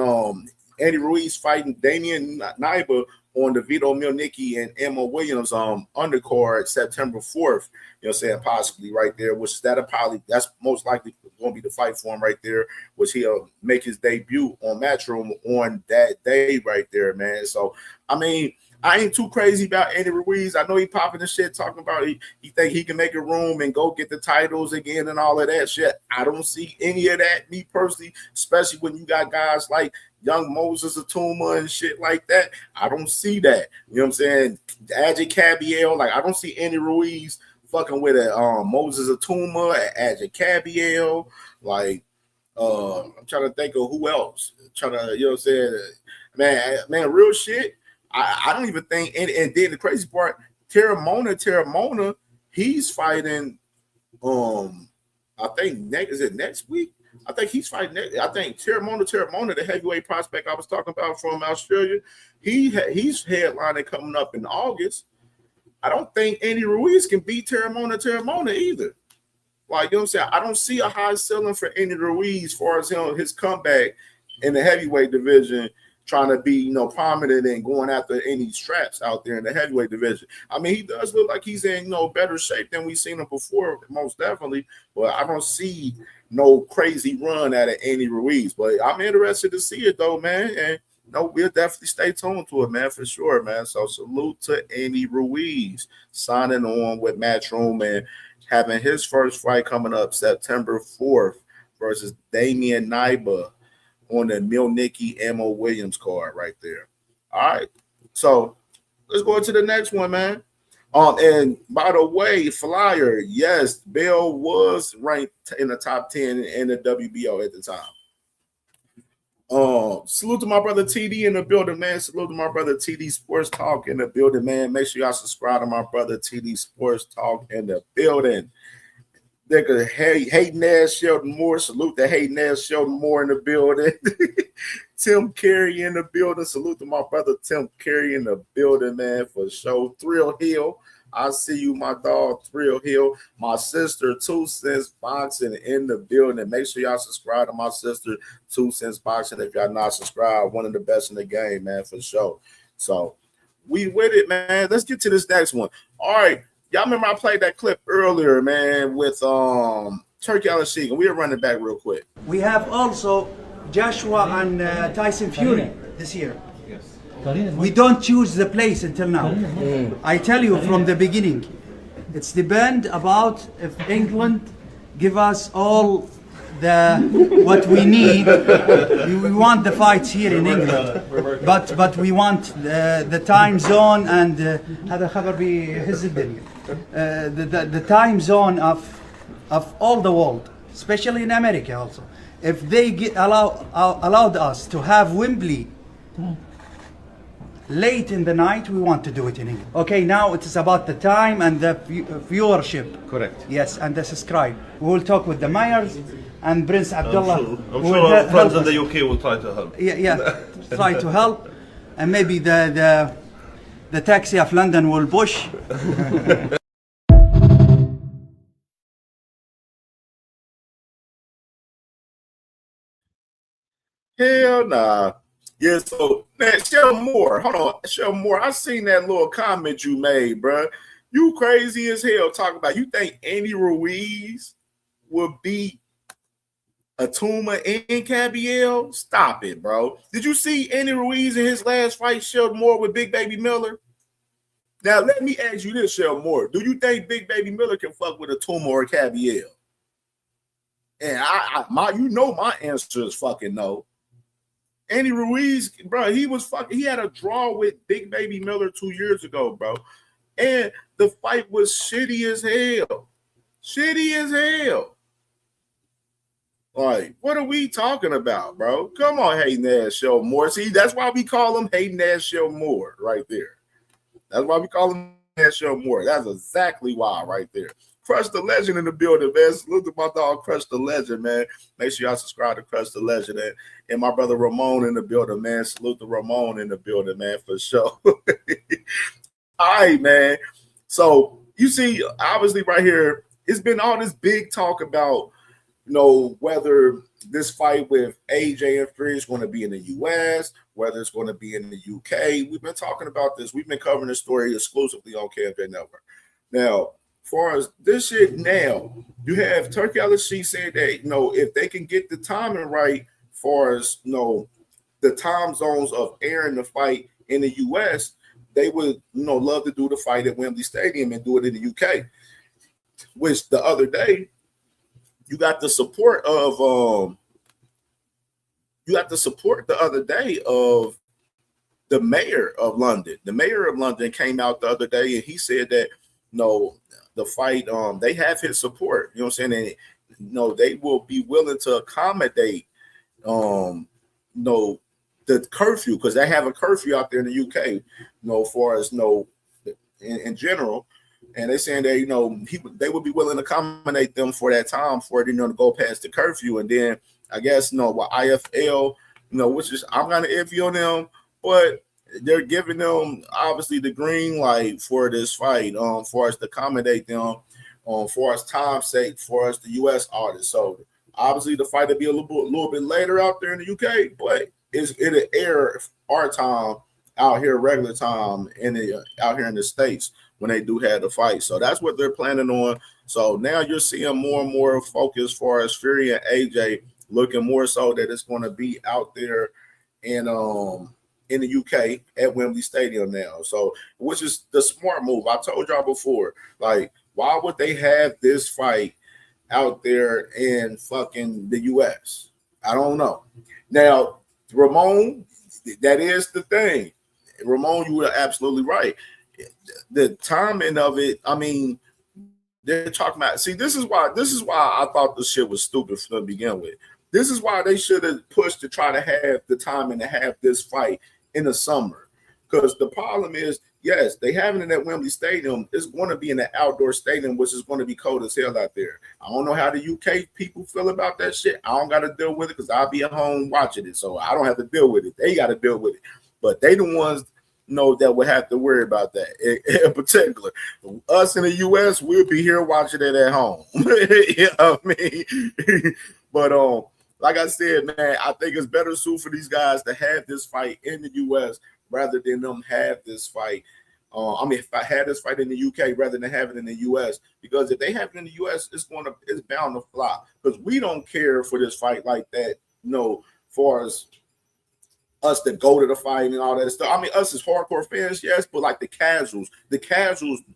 Andy Ruiz fighting Damian Naiba on the Vito Mielnicki and Emma Williams undercard September 4th, you know what I'm saying, possibly right there, which that's most likely going to be the fight for him right there, which he'll make his debut on Matchroom on that day right there, man. So, I ain't too crazy about Andy Ruiz. I know he popping the shit, talking about he think he can make a room and go get the titles again and all of that shit. I don't see any of that, me personally, especially when you got guys like young Moses Atuma and shit like that. I don't see that. You know what I'm saying? Ajay Cabiel, like, I don't see Andy Ruiz fucking with a Moses Atuma, Ajay Cabiel. Like, I'm trying to think of who else. You know what I'm saying? Man, real shit. I don't even think, and then the crazy part, Terramona, he's fighting. I think next week? I think he's fighting. I think Terramona, the heavyweight prospect I was talking about from Australia, he's headlining coming up in August. I don't think Andy Ruiz can beat Terramona either. Like, you know what I'm saying? I don't see a high ceiling for Andy Ruiz as far as his comeback in the heavyweight division, trying to be, prominent and going after any straps out there in the heavyweight division. He does look like he's in, better shape than we've seen him before, most definitely. But I don't see no crazy run out of Andy Ruiz. But I'm interested to see it, though, man. And, we'll definitely stay tuned to it, man, for sure, man. So salute to Andy Ruiz signing on with Matchroom and having his first fight coming up September 4th versus Damian Naiba on the Mielnicki Emma Williams card right there. All right. So let's go to the next one, man. And by the way, Flyer, yes, Bell was ranked in the top 10 in the WBO at the time. Salute to my brother TD in the building, man. Salute to my brother TD Sports Talk in the building, man. Make sure y'all subscribe to my brother TD Sports Talk in the building. Nigga, Hayden Ass Sheldon Moore. Salute to Hayden Ass Sheldon Moore in the building. Tim Carey in the building. Salute to my brother Tim Carey in the building, man, for sure. Thrill Hill. I see you, my dog, Thrill Hill. My sister, 2 Cents Boxing in the building. Make sure y'all subscribe to my sister, 2 Cents Boxing. If y'all not subscribed, one of the best in the game, man, for sure. So we with it, man. Let's get to this next one. All right. Y'all remember I played that clip earlier, man, with Turkey Al Sheik, and we'll run it back real quick. We have also Joshua and Tyson Fury this year. We don't choose the place until now. I tell you from the beginning, it's depend about if England give us all what we need. We want the fights here in England, but we want the time zone and هذا خبر بهز الدنيا. The time zone of all the world, especially in America also. If they allowed us to have Wembley late in the night, we want to do it in England. Okay, now it is about the time and the viewership. Correct. Yes, and the subscribe. We will talk with the mayors and Prince Abdullah. I'm sure our friends in the UK will try to help. Yeah, try to help, and maybe the taxi of London will push. Hell nah. Yeah, so man, Shell Moore, hold on, Shell Moore. I seen that little comment you made, bro. You crazy as hell talking about you think Andy Ruiz will beat Atuma and Cabiel? Stop it, bro. Did you see Andy Ruiz in his last fight, Shell Moore with Big Baby Miller? Now let me ask you this, Shell Moore. Do you think Big Baby Miller can fuck with Atuma or Cabiel? And my answer is fucking no. Andy Ruiz, bro, he had a draw with Big Baby Miller 2 years ago, bro. And the fight was shitty as hell. Shitty as hell. Like, what are we talking about, bro? Come on, Hayden Ash Shell Moore. See, that's why we call him Hayden Ash Shell Moore right there. That's why we call him Ash Shell Moore. That's exactly why right there. Crush the Legend in the building, man. Salute to my dog, Crush the Legend, man. Make sure y'all subscribe to Crush the Legend. And my brother Ramon in the building, man. Salute to Ramon in the building, man, for sure. All right, man. So you see, obviously right here, it's been all this big talk about, whether this fight with AJ and Fury is going to be in the U.S., whether it's going to be in the UK. We've been talking about this. We've been covering this story exclusively on CamJNetwork. Now, as far as this shit now, you have Turkey LSG saying that, if they can get the timing right, as far as, the time zones of airing the fight in the U.S., they would, love to do the fight at Wembley Stadium and do it in the UK. Which the other day, you got the support of the mayor of London. The mayor of London came out the other day and he said that the fight, they have his support. You know what I'm saying? And they will be willing to accommodate the curfew, because they have a curfew out there in the UK, as far as in general. And they're saying that, they would be willing to accommodate them for that time for it, to go past the curfew. And then I guess, what IFL, which is, I'm kind of iffy on them, but they're giving them obviously the green light for this fight, for us to accommodate them, for us time's sake, for us the U.S. artists. So obviously the fight will be a little bit later out there in the UK, but it'll air our time out here, regular time out here in the States when they do have the fight. So that's what they're planning on. So now you're seeing more and more focus as far as Fury and AJ looking more so that it's going to be out there in the UK at Wembley Stadium now. So, which is the smart move. I told y'all before, like, why would they have this fight out there in fucking the US? I don't know. Now, Ramon, that is the thing. Ramon, you were absolutely right. The timing of it, I mean, they're talking about, see, this is why I thought this shit was stupid to begin with. This is why they should have pushed to try to have the timing to have this fight in the summer. Because the problem is, yes, they having it at Wembley Stadium. It's going to be in an outdoor stadium, which is going to be cold as hell out there. I don't know how the UK people feel about that shit. I don't got to deal with it because I'll be at home watching it. So I don't have to deal with it. They got to deal with it. But they the ones that would have to worry about that in particular. Us in the US, we'll be here watching it at home. You know what I mean? But like I said, man, I think it's better suited for these guys to have this fight in the US rather than them have this fight. If I had this fight in the UK rather than have it in the US, because if they have it in the US, it's bound to flop. Because we don't care for this fight like that, far as us to go to the fight and all that stuff. I mean, us as hardcore fans, yes, but like the casuals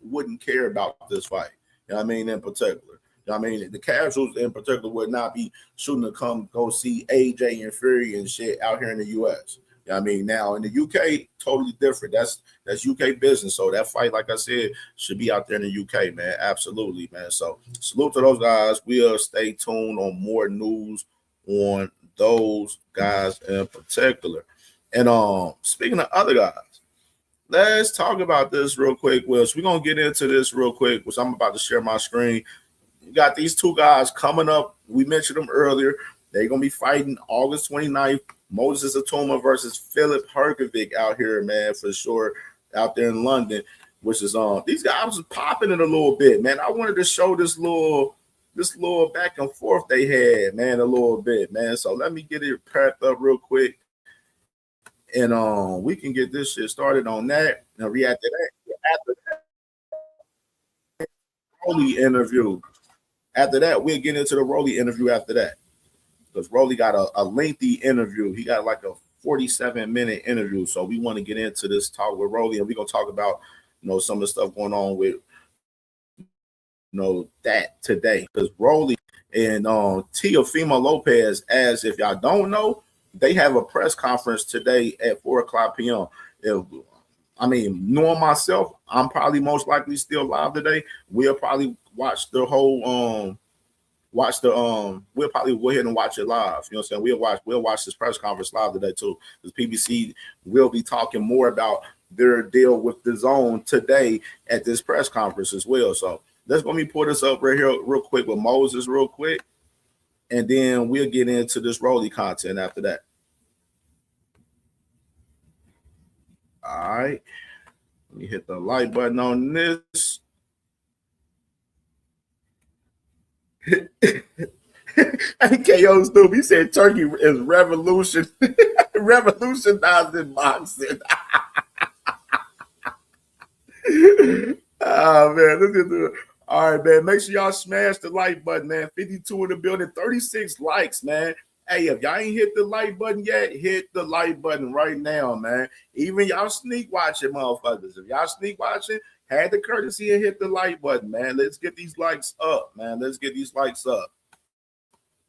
wouldn't care about this fight. You know what I mean? In particular. You know what I mean? The casuals in particular would not be shooting to come go see AJ and Fury and shit out here in the US. You know what I mean? Now in the UK, totally different. That's UK business. So that fight, like I said, should be out there in the UK, man. Absolutely, man. So salute to those guys. We'll stay tuned on more news on those guys in particular. And speaking of other guys, let's talk about this real quick, Wills. We're going to get into this real quick, which I'm about to share my screen. You got these two guys coming up. We mentioned them earlier. They're going to be fighting August 29th. Moses Atuma versus Philip Herkovic out here, man, for sure, out there in London, which is these guys was popping it a little bit, man. I wanted to show this little this little back and forth they had, man, a little bit, man. So let me get it prepped up real quick, and we can get this shit started on that and react to that. After that, Rolly interview. After that, we'll get into the Rolly interview after that, because Rolly got a lengthy interview. He got like a 47-minute interview. So we want to get into this talk with Rolly, and we're gonna talk about some of the stuff going on with that today. Because Rolly and Teofimo Lopez, as if y'all don't know, they have a press conference today at 4:00 p.m. Knowing myself, I'm probably most likely still live today. We'll probably watch the whole we'll probably go ahead and watch it live. You know what I'm saying? We'll watch this press conference live today too, because PBC will be talking more about their deal with Dazn today at this press conference as well. So let's let me pull this up right here real quick with Moses real quick, and then we'll get into this Rolly content after that. All right. Let me hit the like button on this. KO stupid. He said Turkey is revolutionizing boxing. Oh man, let's get to it. All right, man. Make sure y'all smash the like button, man. 52 in the building, 36 likes, man. Hey, if y'all ain't hit the like button yet, hit the like button right now, man. Even y'all sneak watching, motherfuckers. If y'all sneak watching, had the courtesy and hit the like button, man. Let's get these likes up, man. Let's get these likes up.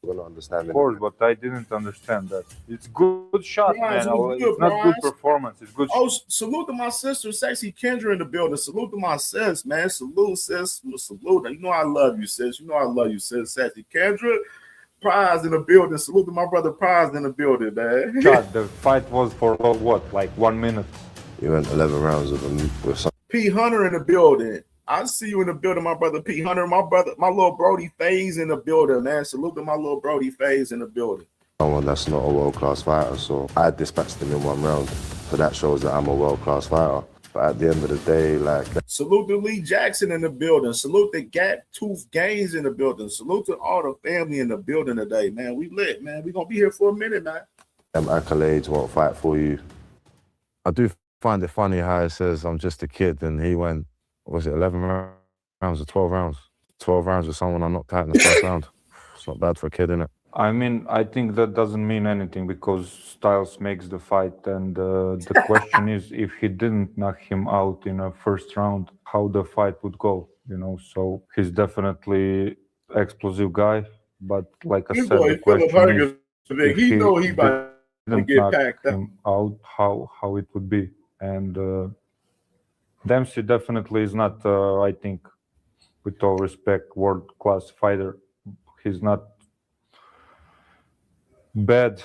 Of course, but I didn't understand that. It's good shot, Prize, man. It's not good performance. It's good. Oh, salute to my sister, Sexy Kendra, in the building. Salute to my sis, man. Salute, sis. Salute. You know I love you, sis. You know I love you, sis. Sexy Kendra. Prize in the building. Salute to my brother Prize in the building, man. Shot. The fight was for what? Like 1 minute. You went 11 rounds with some. P Hunter in the building. I see you in the building, my brother P Hunter. My little Brody Faze in the building, man. Salute to my little Brody Faze in the building. Someone that's not a world-class fighter, so I dispatched him in 1 round. So that shows that I'm a world-class fighter. But at the end of the day, salute to Lee Jackson in the building. Salute to Gap Tooth Gaines in the building. Salute to all the family in the building today, man. We lit, man. We gonna be here for a minute, man. Accolades won't fight for you. I do find it funny how it says I'm just a kid, and he went, was it 11 rounds or 12 rounds? 12 rounds with someone I knocked out in the first round. It's not bad for a kid, innit? I mean, I think that doesn't mean anything because Styles makes the fight, and the question is if he didn't knock him out in a first round, how the fight would go, So he's definitely explosive guy, but like I said, the question is if he didn't knock him out, how it would be. And Dempsey definitely is not, I think, with all respect, world-class fighter. He's not bad,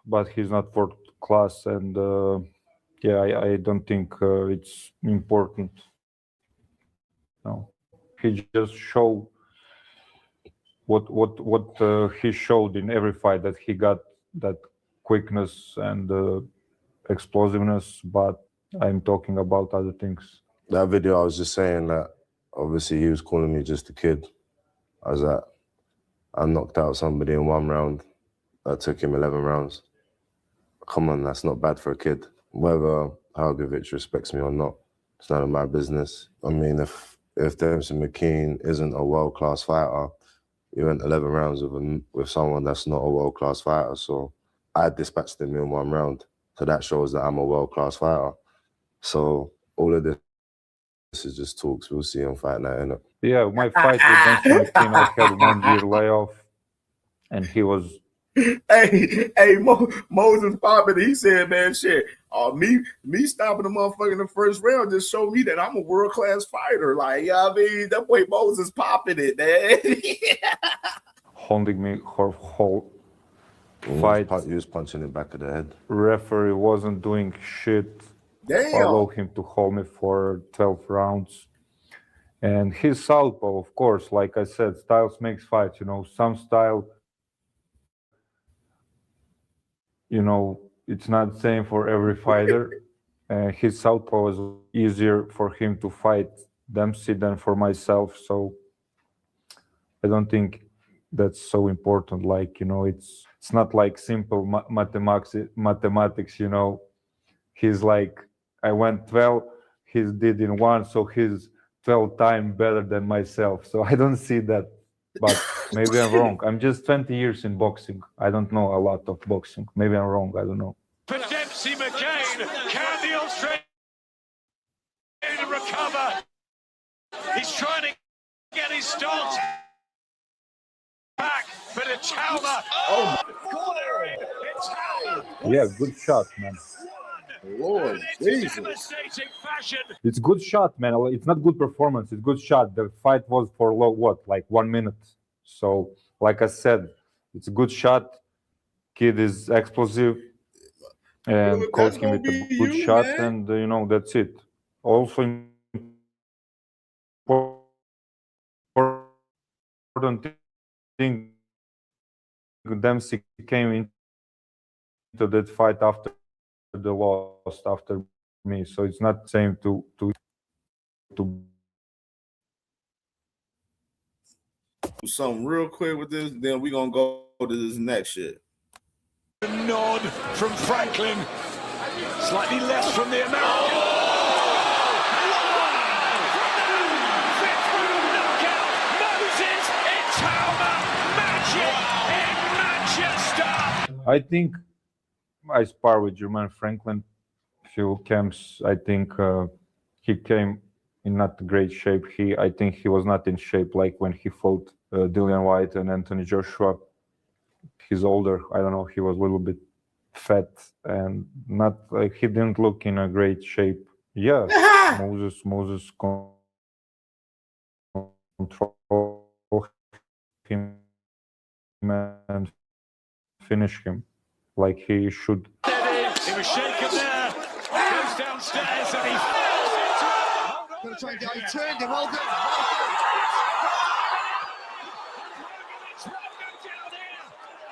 but he's not world class, and I don't think it's important. No, he just showed what he showed in every fight, that he got that quickness and explosiveness, but I'm talking about other things. That video, I was just saying that obviously he was calling me just a kid. I knocked out somebody in 1 round. That took him 11 rounds. Come on, that's not bad for a kid. Whether Halgovich respects me or not, it's none of my business. I mean, if Dempsey McKean isn't a world-class fighter, he went 11 rounds with someone that's not a world-class fighter. So I dispatched him in 1 round. So that shows that I'm a world-class fighter. So all of this is just talks. We'll see on Fight Night, innit? Yeah, my fight with Dempsey McKean, I had 1 year layoff, and he was. Hey, Moses popping. He said, "Man, shit. Me stopping the motherfucker in the first round just showed me that I'm a world class fighter." Like, that boy Moses popping it, man. Holding me her whole fight. He was punching it back of the head. Referee wasn't doing shit. Damn. Allow him to hold me for 12 rounds. And his southpaw, of course, like I said, Styles makes fights. Some style. It's not the same for every fighter. His southpaw was easier for him to fight Dempsey than for myself. So I don't think that's so important. Like, it's not like simple mathematics. He's like, I went 12, he did in one, so he's 12 times better than myself. So I don't see that, but maybe I'm wrong. I'm just 20 years in boxing. I don't know a lot of boxing. Maybe I'm wrong. I don't know. For Dempsey McCain, can the Australian recover? He's trying to get his stance back, but it's Halma. Oh, Yeah, good shot, man. Lord Jesus. It's good shot, man. It's not good performance. It's good shot. The fight was for like 1 minute. So, like I said, it's a good shot. Kid is explosive, and Philip, coach that's him gonna with a be good you, shot, man. and that's it. Also important thing, Dempsey came into that fight after the loss, after me. So it's not same to something real quick with this, then we're gonna go to this next shit. Nod from Franklin, slightly less from the American. I think I spar with Jermaine Franklin few camps. I think he came in not great shape. I think he was not in shape like when he fought Dillian White and Anthony Joshua. He's older. I don't know. He was a little bit fat and not like he didn't look in a great shape. Yeah, Moses control him and finish him like he should. He was shaken there. Goes downstairs and he falls into it. Gonna try and get. He turned him. Well done.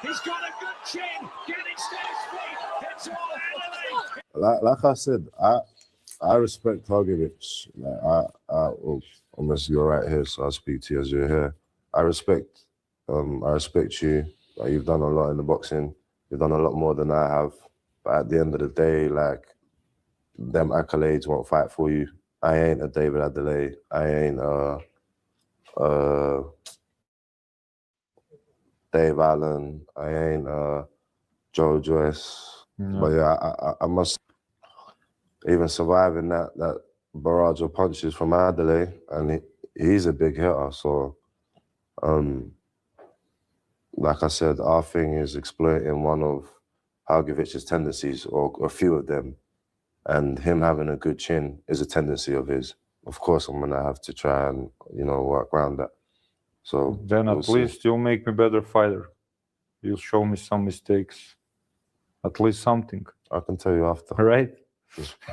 He's got a good chin. Getting to his feet. It's all enemy. Like I said, I respect Targovic. Like well, unless you're right here, so I'll speak to you as you're here. I respect you. Like, you've done a lot in the boxing. You've done a lot more than I have. But at the end of the day, like, them accolades won't fight for you. I ain't a David Adelaide. I ain't Dave Allen. I ain't Joe Joyce. No. But yeah, I must even surviving that barrage of punches from Adelaide, and he's a big hitter. So, like I said, our thing is exploiting one of Halgovic's tendencies, or a few of them, and him having a good chin is a tendency of his. Of course, I'm gonna have to try and work around that. So then at least you'll make me better fighter. You'll show me some mistakes. At least something. I can tell you after. Right?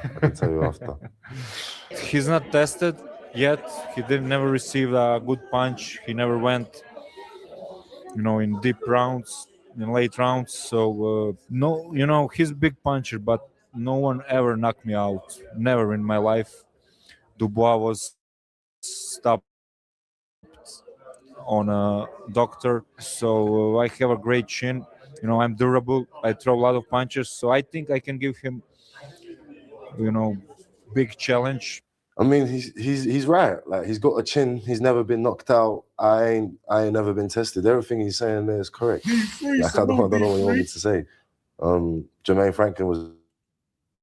I can tell you after. He's not tested yet. He never received a good punch. He never went, in deep rounds, in late rounds. So no, he's a big puncher, but no one ever knocked me out. Never in my life. Dubois was stopped on a doctor. So I have a great chin. I'm durable. I throw a lot of punches. So I think I can give him, big challenge. I mean, he's right. Like, he's got a chin. He's never been knocked out. I ain't never been tested. Everything he's saying there is correct. Like, I don't know what you want me to say. Jermaine Franklin was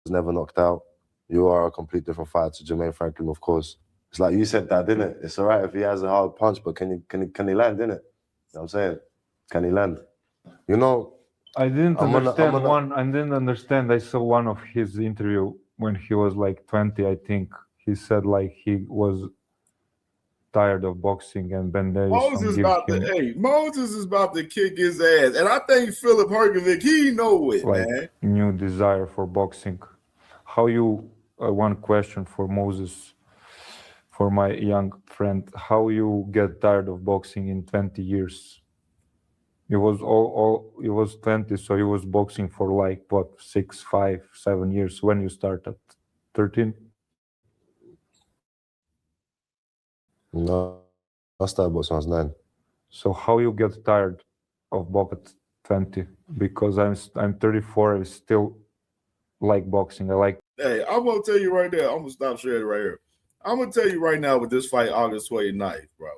never knocked out. You are a complete different fighter to Jermaine Franklin, of course. It's like you said that, didn't it? It's all right if he has a hard punch, but can he land, didn't it? You know what I'm saying? Can he land? I didn't understand. I saw one of his interview when he was like 20, I think. He said like he was tired of boxing, and Ben Davis. Moses is about to kick his ass, and I think Philip Herkovic, he know it, man. New desire for boxing. How you? One question for Moses, for my young friend. How you get tired of boxing in 20 years? It was it was 20, so he was boxing for like what, 6, 5, 7 years when you started? 13? No, I started boxing when I was 9. So how you get tired of box at 20? Because I'm 34, I still like boxing. I like. Hey, I'm gonna tell you right now. I'm gonna stop sharing right here. I'm gonna tell you right now with this fight, August 29th, bro.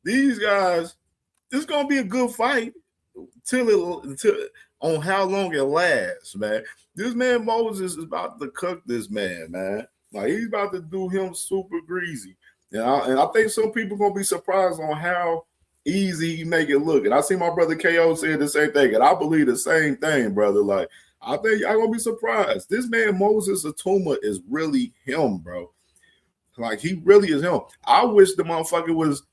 These guys, this is gonna be a good fight till on how long it lasts, man. This man Moses is about to cook this man, man. Like he's about to do him super greasy. And I think some people gonna be surprised on how easy he make it look. And I see my brother KO saying the same thing, and I believe the same thing, brother. Like I think y'all gonna be surprised. This man Moses Atuma is really him, bro. Like he really is him. I wish the motherfucker was.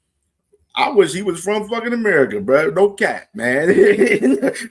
I wish he was from fucking America, bro. No cap, man.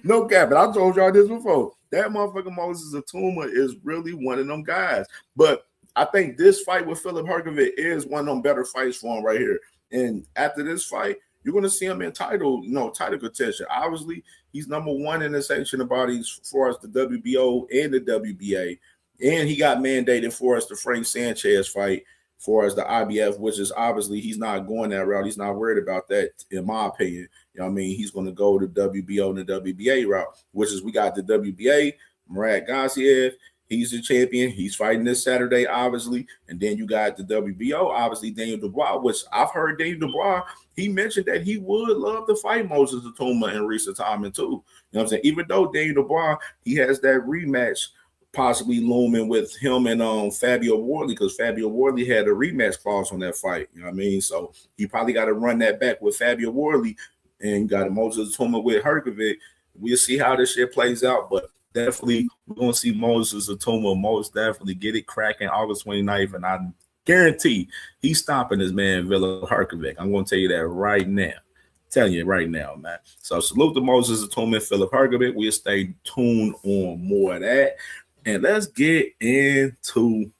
No cap. And I told y'all this before. That motherfucker Moses Atuma is really one of them guys. But I think this fight with Filip Hrgović is one of them better fights for him right here. And after this fight, you're going to see him in title contention. Obviously, he's number one in the sanctioned bodies for us, the WBO and the WBA. And he got mandated for us the Frank Sanchez fight for us, the IBF, which is obviously he's not going that route. He's not worried about that, in my opinion. You know what I mean? He's going to go the WBO and the WBA route, which is we got the WBA, Murat Gassiev. He's the champion. He's fighting this Saturday, obviously. And then you got the WBO, obviously, Daniel Dubois, which I've heard Daniel Dubois, he mentioned that he would love to fight Moses Atuma in recent time, too. You know what I'm saying? Even though Daniel Dubois, he has that rematch possibly looming with him and Fabio Wardley, because Fabio Wardley had a rematch clause on that fight. You know what I mean? So he probably got to run that back with Fabio Wardley, and got a Moses Atuma with Hrgović. We'll see how this shit plays out, but definitely we're going to see Moses Atuma most definitely get it cracking August 29th, and I guarantee he's stopping this man Filip Hrgović. I'm going to tell you that right now. Telling you right now, man. So salute to Moses Atuma and Filip Hrgović. We'll stay tuned on more of that. And let's get into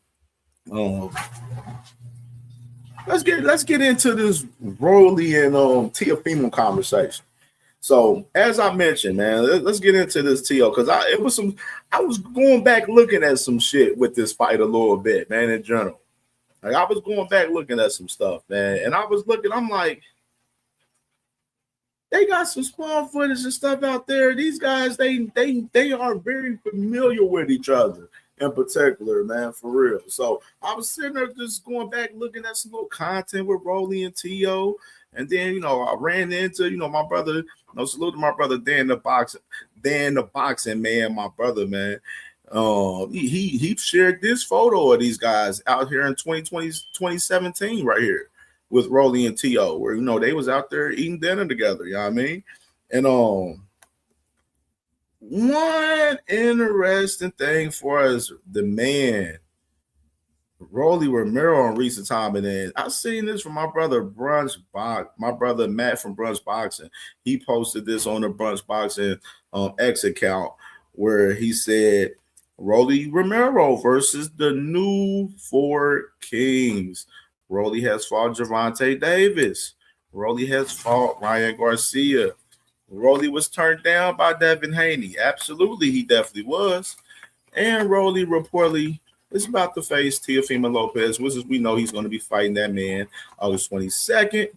let's get into this Rolly and Teofimo conversation. So as I mentioned, man, let's get into this Teo, because I was going back looking at some shit with this fight a little bit, man, in general. Like I was going back looking at some stuff, man, and I was looking, I'm like, they got some small footage and stuff out there. These guys, they are very familiar with each other in particular, man, for real. So I was sitting there just going back looking at some little content with Rolly and Teo. And then, I ran into, my brother, salute to my brother, Dan the boxing man, my brother, man. He shared this photo of these guys out here in 2017 right here with Rolly and Teo, where, they was out there eating dinner together, you know what I mean? And one interesting thing for us, the man, Rolly Romero in recent time, and then I seen this from my brother my brother Matt from Brunch Boxing. He posted this on the Brunch Boxing X account, where he said Rolly Romero versus the new four kings. Rolly has fought Gervonta Davis. Rolly has fought Ryan Garcia. Rolly was turned down by Devin Haney. Absolutely, he definitely was. And Rolly reportedly is about to face Teofimo Lopez, which is, we know he's going to be fighting that man August 22nd.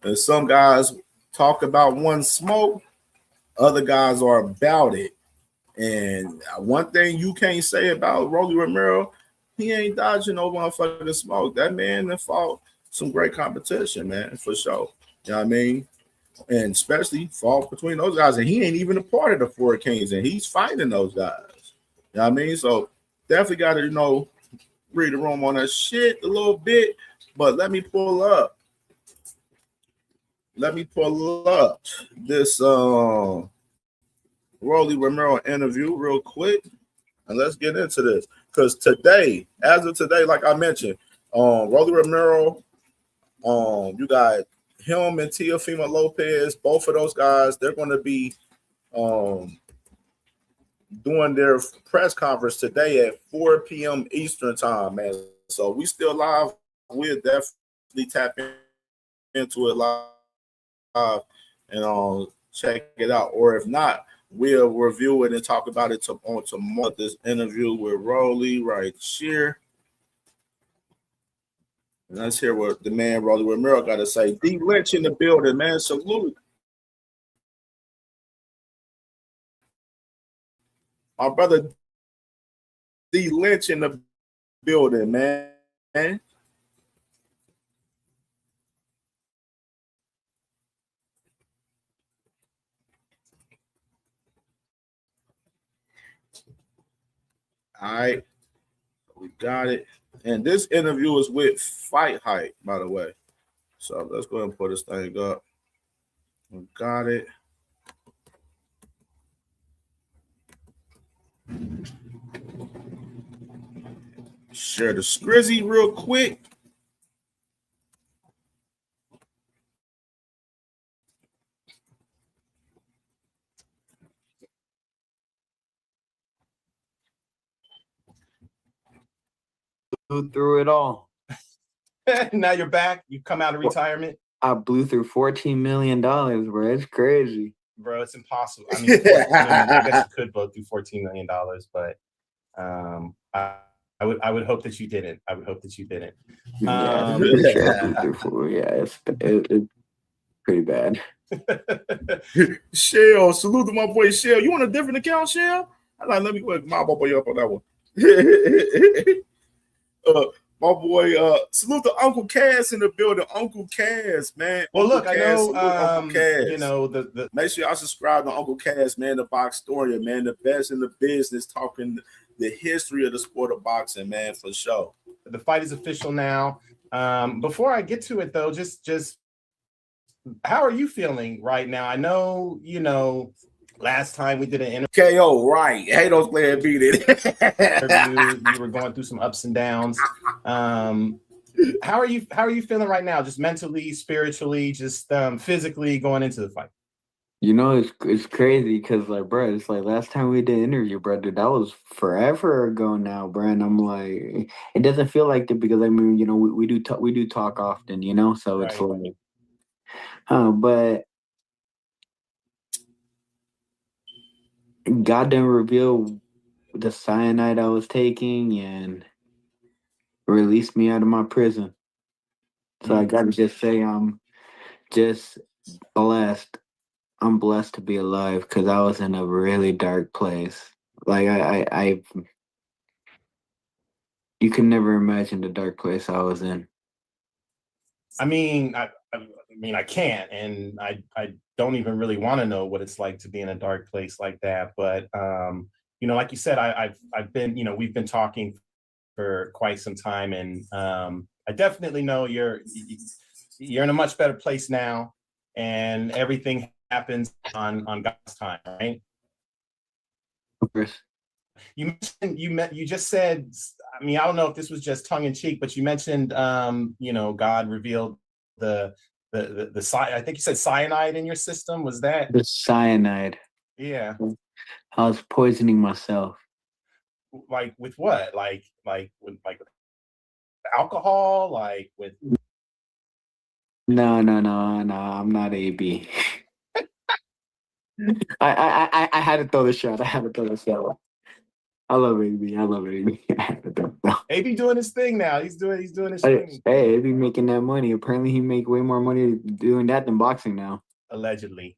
And some guys talk about one smoke. Other guys are about it. And one thing you can't say about Rolly Romero, he ain't dodging no motherfucking smoke. That man that fought some great competition, man, for sure. You know what I mean? And especially fought between those guys. And he ain't even a part of the Four Kings, and he's fighting those guys. You know what I mean? So definitely got to, read the room on that shit a little bit. But let me pull up this Rolly Romero interview real quick. And let's get into this. Because today, as of today, like I mentioned, Rolly Romero, you got him and Teofimo Lopez, both of those guys, they're going to be doing their press conference today at 4 p.m. Eastern time, man. So we still live. We'll definitely tap into it live and check it out. Or if not, we'll review it and talk about it on tomorrow. This interview with Rolly right here. And let's hear what the man Rolly Romero got to say. D Lynch in the building, man. Salute. My brother D Lynch in the building, man. All right, we got it. And this interview is with Fight Hype, by the way. So let's go ahead and put this thing up. We got it. Share the Scrizzy real quick. Blew through it all. Now you're back. You come out of retirement. I blew through $14 million, bro. It's crazy. Bro, it's impossible. I mean, I guess you could blow through $14 million, but I would hope that you didn't. I would hope that you didn't. Yeah, it's pretty bad. Shell, salute to my boy Shell. You on a different account, Shell? Let me go ahead and my boy up on that one. My boy, salute to Uncle Cass in the building. Uncle Cass, man. Well, Uncle look, I know, Uncle Cass. you know, the make sure y'all subscribe to Uncle Cass, man, the box story, man, the best in the business, talking the history of the sport of boxing, man, for sure. The fight is official now. Before I get to it, though, just how are you feeling right now? I know, you know, last time we did an interview, KO, right? Hey, those players beat it. you were going through some ups and downs. How are you feeling right now? Just mentally, spiritually, just physically going into the fight. You know, it's crazy because, like, bro, it's like last time we did an interview, bro, dude, that was forever ago now, bro. And I'm like, it doesn't feel like that because I mean, you know, we do talk often, you know, so it's like, but God didn't reveal the cyanide I was taking and released me out of my prison. So I gotta just say, I'm just blessed. I'm blessed to be alive because I was in a really dark place. Like I you can never imagine the dark place I was in. I mean, I can't, and I don't even really want to know what it's like to be in a dark place like that. But you know, like you said, I've been, you know, we've been talking for quite some time, and I definitely know you're in a much better place now, and everything happens on God's time, right? Of course. You just said, I mean, I don't know if this was just tongue in cheek, but you mentioned you know, God revealed the I think you said cyanide in your system. Was that The cyanide? Yeah. I was poisoning myself. Like with what? Like with alcohol? Like with No, I'm not AB. I had to throw the shot. I love AB. I had to throw it. AB doing his thing now. He's doing his Hey, thing. AB making that money. Apparently he make way more money doing that than boxing now. Allegedly.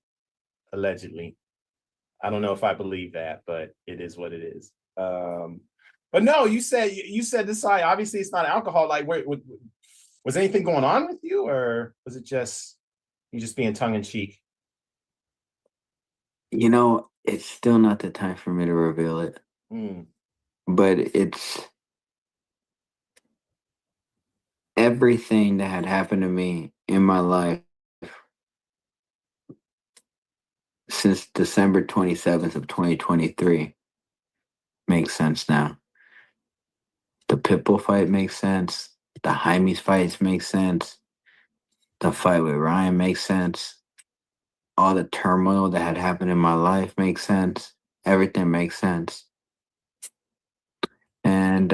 I don't know if I believe that, but it is what it is. But no, you said this side, obviously it's not alcohol. Like, was anything going on with you, or was it just you just being tongue in cheek? You know, it's still not the time for me to reveal it. But it's everything that had happened to me in my life since December 27th of 2023 makes sense now. The Pitbull fight makes sense. The Jaime's fights make sense. The fight with Ryan makes sense. All the turmoil that had happened in my life makes sense. Everything makes sense. And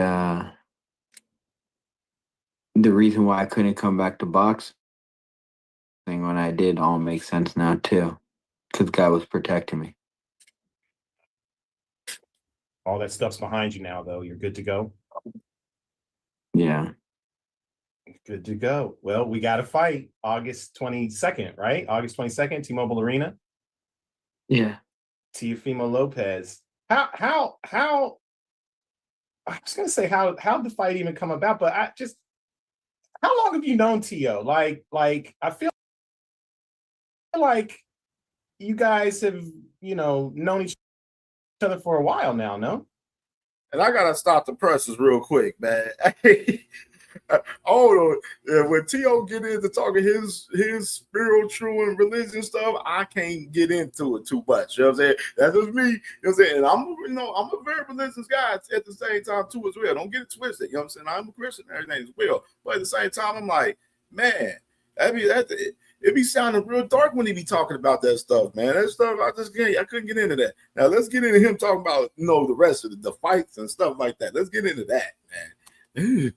the reason why I couldn't come back to boxing when I did all makes sense now too. Because God was protecting me. All that stuff's behind you now, though. You're good to go. Yeah. Good to go. Well, we got to fight August 22nd, right? August 22nd, T-Mobile Arena. Yeah. Teofimo Lopez. how I was gonna say how the fight even come about, but how long have you known T.O.? Like I feel like you guys have, known each other for a while now, no? And I gotta stop the presses real quick, man. Hold on. When T.O. get into talking his spiritual and religion stuff, I can't get into it too much. You know what I'm saying? That's just me. You know what I'm saying? And I'm a very religious guy at the same time too as well. Don't get it twisted. You know what I'm saying? I'm a Christian and everything as well. But at the same time, I'm like, man, it be sounding real dark when he be talking about that stuff, man. That stuff I couldn't get into that. Now let's get into him talking about the rest of the fights and stuff like that. Let's get into that, man.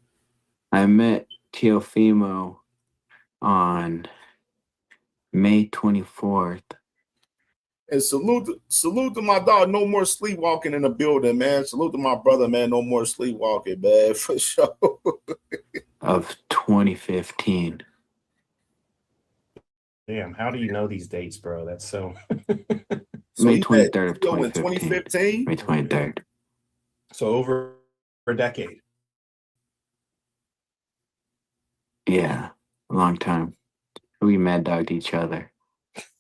I met Teofimo on May 24th. And salute to my dog. No more sleepwalking in the building, man. Salute to my brother, man. No more sleepwalking, man, for sure. Of 2015. Damn, how do you know these dates, bro? That's so. May 23rd of 2015. May 23rd. So over a decade. Yeah, a long time. We mad dogged each other.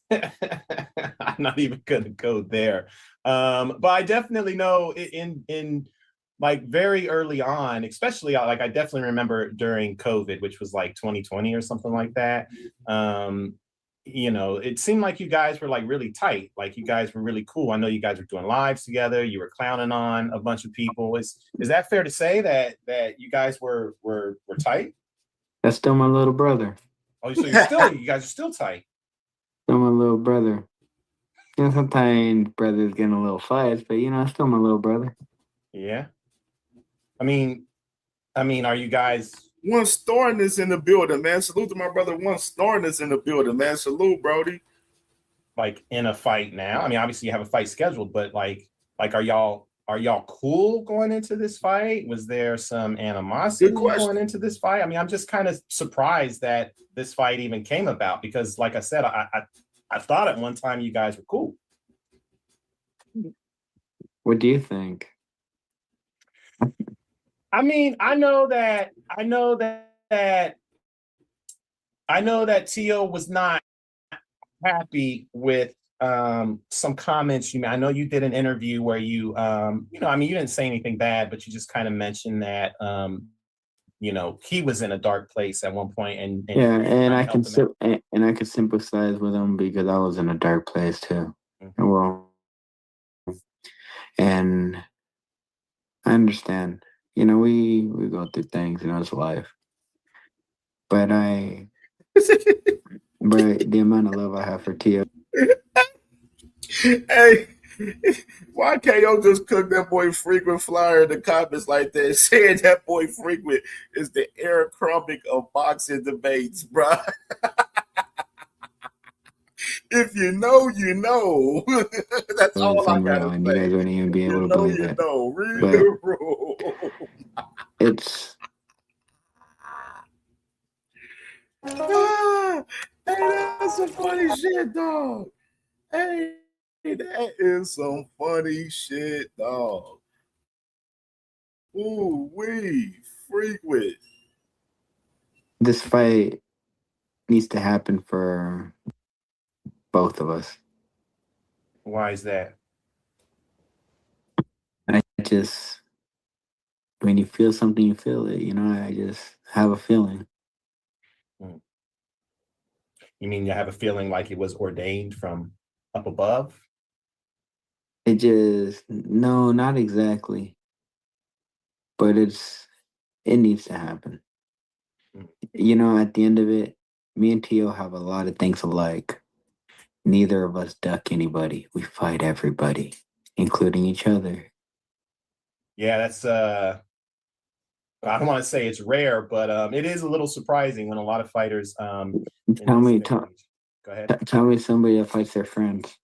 I'm not even gonna go there. But I definitely know in like very early on, especially I definitely remember during COVID, which was like 2020 or something like that. It seemed like you guys were like really tight. Like you guys were really cool. I know you guys were doing lives together. You were clowning on a bunch of people. Is that fair to say that you guys were tight? That's still my little brother. Oh, so you guys are still tight. Still my little brother. Sometimes brothers get in a little fights, but still my little brother. Yeah. I mean, are you guys? One Starness in the building, man. Salute to my brother. One Starness in the building, man. Salute, Brody. Like in a fight now? I mean, obviously you have a fight scheduled, but like are y'all cool going into this fight? Was there some animosity going into this fight? I mean, I'm just kind of surprised that this fight even came about because, like I said, I thought at one time you guys were cool. What do you think? I mean, I know that T.O. was not happy with some comments you made. I know you did an interview where you you didn't say anything bad, but you just kind of mentioned that he was in a dark place at one point and I can sympathize with him because I was in a dark place too. Mm-hmm. Well, and I understand. We go through things, it's life. But but the amount of love I have for Tio. Hey, why KO just cook that boy Frequent flyer in the comments like that, saying that boy Frequent is the Eric Krumbick of boxing debates, bro? If you know, you know. That's all I gotta say. You guys wouldn't even be able to believe it. Read the room. It's hey, that's some funny shit, dog. Hey, that is some funny shit, dog. Ooh, Frequent. This fight needs to happen for both of us. Why is that? When you feel something, you feel it. I just have a feeling. You mean you have a feeling like it was ordained from up above? No, not exactly. But it needs to happen. At the end of it, me and Tio have a lot of things alike. Neither of us duck anybody. We fight everybody, including each other. Yeah, that's I don't want to say it's rare, but it is a little surprising when a lot of fighters Go ahead. Tell me somebody that fights their friends.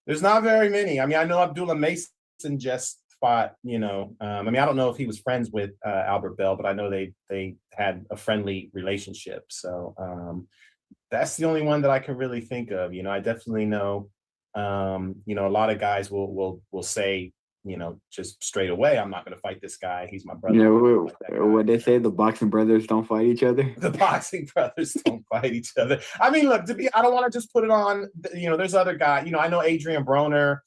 There's not very many. I mean, I know Abdullah Mason just fought, I don't know if he was friends with Albert Bell, but I know they had a friendly relationship. So that's the only one that I can really think of. I definitely know, a lot of guys will say, just straight away, I'm not going to fight this guy. He's my brother. You know what they say? The boxing brothers don't fight each other. The boxing brothers don't fight each other. I mean, look, I don't want to just put it on. There's other guys. I know Adrian Broner.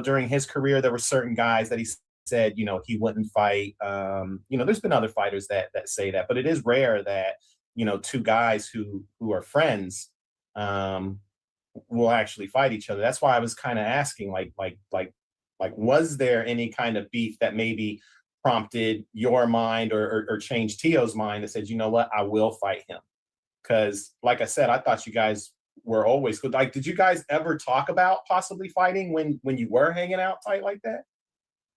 During his career, there were certain guys that he said, he wouldn't fight. There's been other fighters that say that, but it is rare that two guys who are friends will actually fight each other. That's why I was kind of asking, like, was there any kind of beef that maybe prompted your mind or changed Tio's mind that said, you know what, I will fight him? Because, like I said, I thought you guys were always good. Like, did you guys ever talk about possibly fighting when you were hanging out tight like that?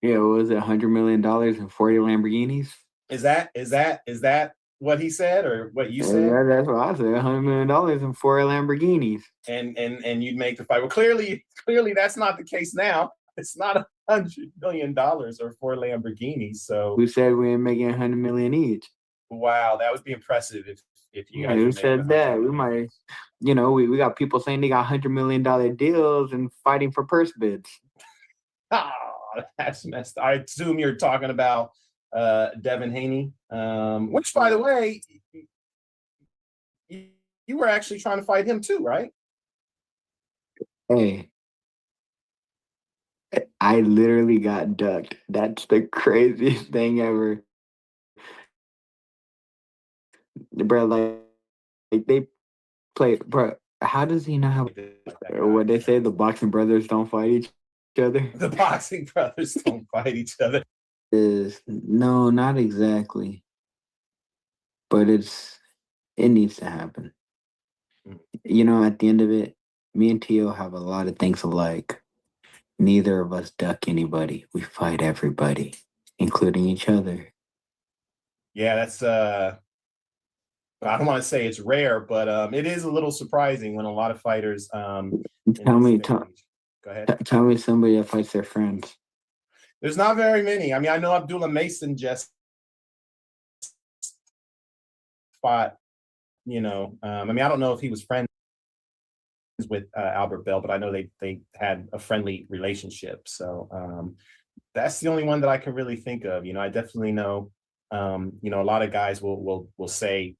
Yeah, what was it, $100 million and 40 Lamborghinis? Is that what he said or what you said? Yeah, that's what I said. $100 million and 4 Lamborghinis. And you'd make the fight. Well, clearly that's not the case now. It's not $100 million or 4 Lamborghinis. So who said we ain't making $100 million each? Wow, that would be impressive if you guys. Who said that? We might, we got people saying they got $100 million deals and fighting for purse bids. Oh, that's messed. I assume you're talking about Devin Haney, which, by the way, you were actually trying to fight him too, right? Hey, I literally got ducked. That's the craziest thing ever. Bro, like they play, bro. How does he not have what they say? The boxing brothers don't fight each other. The boxing brothers don't fight each other. No, not exactly. But it needs to happen. At the end of it, me and Tio have a lot of things alike. Neither of us duck anybody. We fight everybody, including each other. Yeah, that's I don't want to say it's rare, but it is a little surprising when a lot of fighters Go ahead. Tell me somebody that fights their friends. There's not very many. I mean, I know Abdullah Mason just fought, I don't know if he was friends with Albert Bell, but I know they had a friendly relationship. So that's the only one that I can really think of. I definitely know, a lot of guys will say,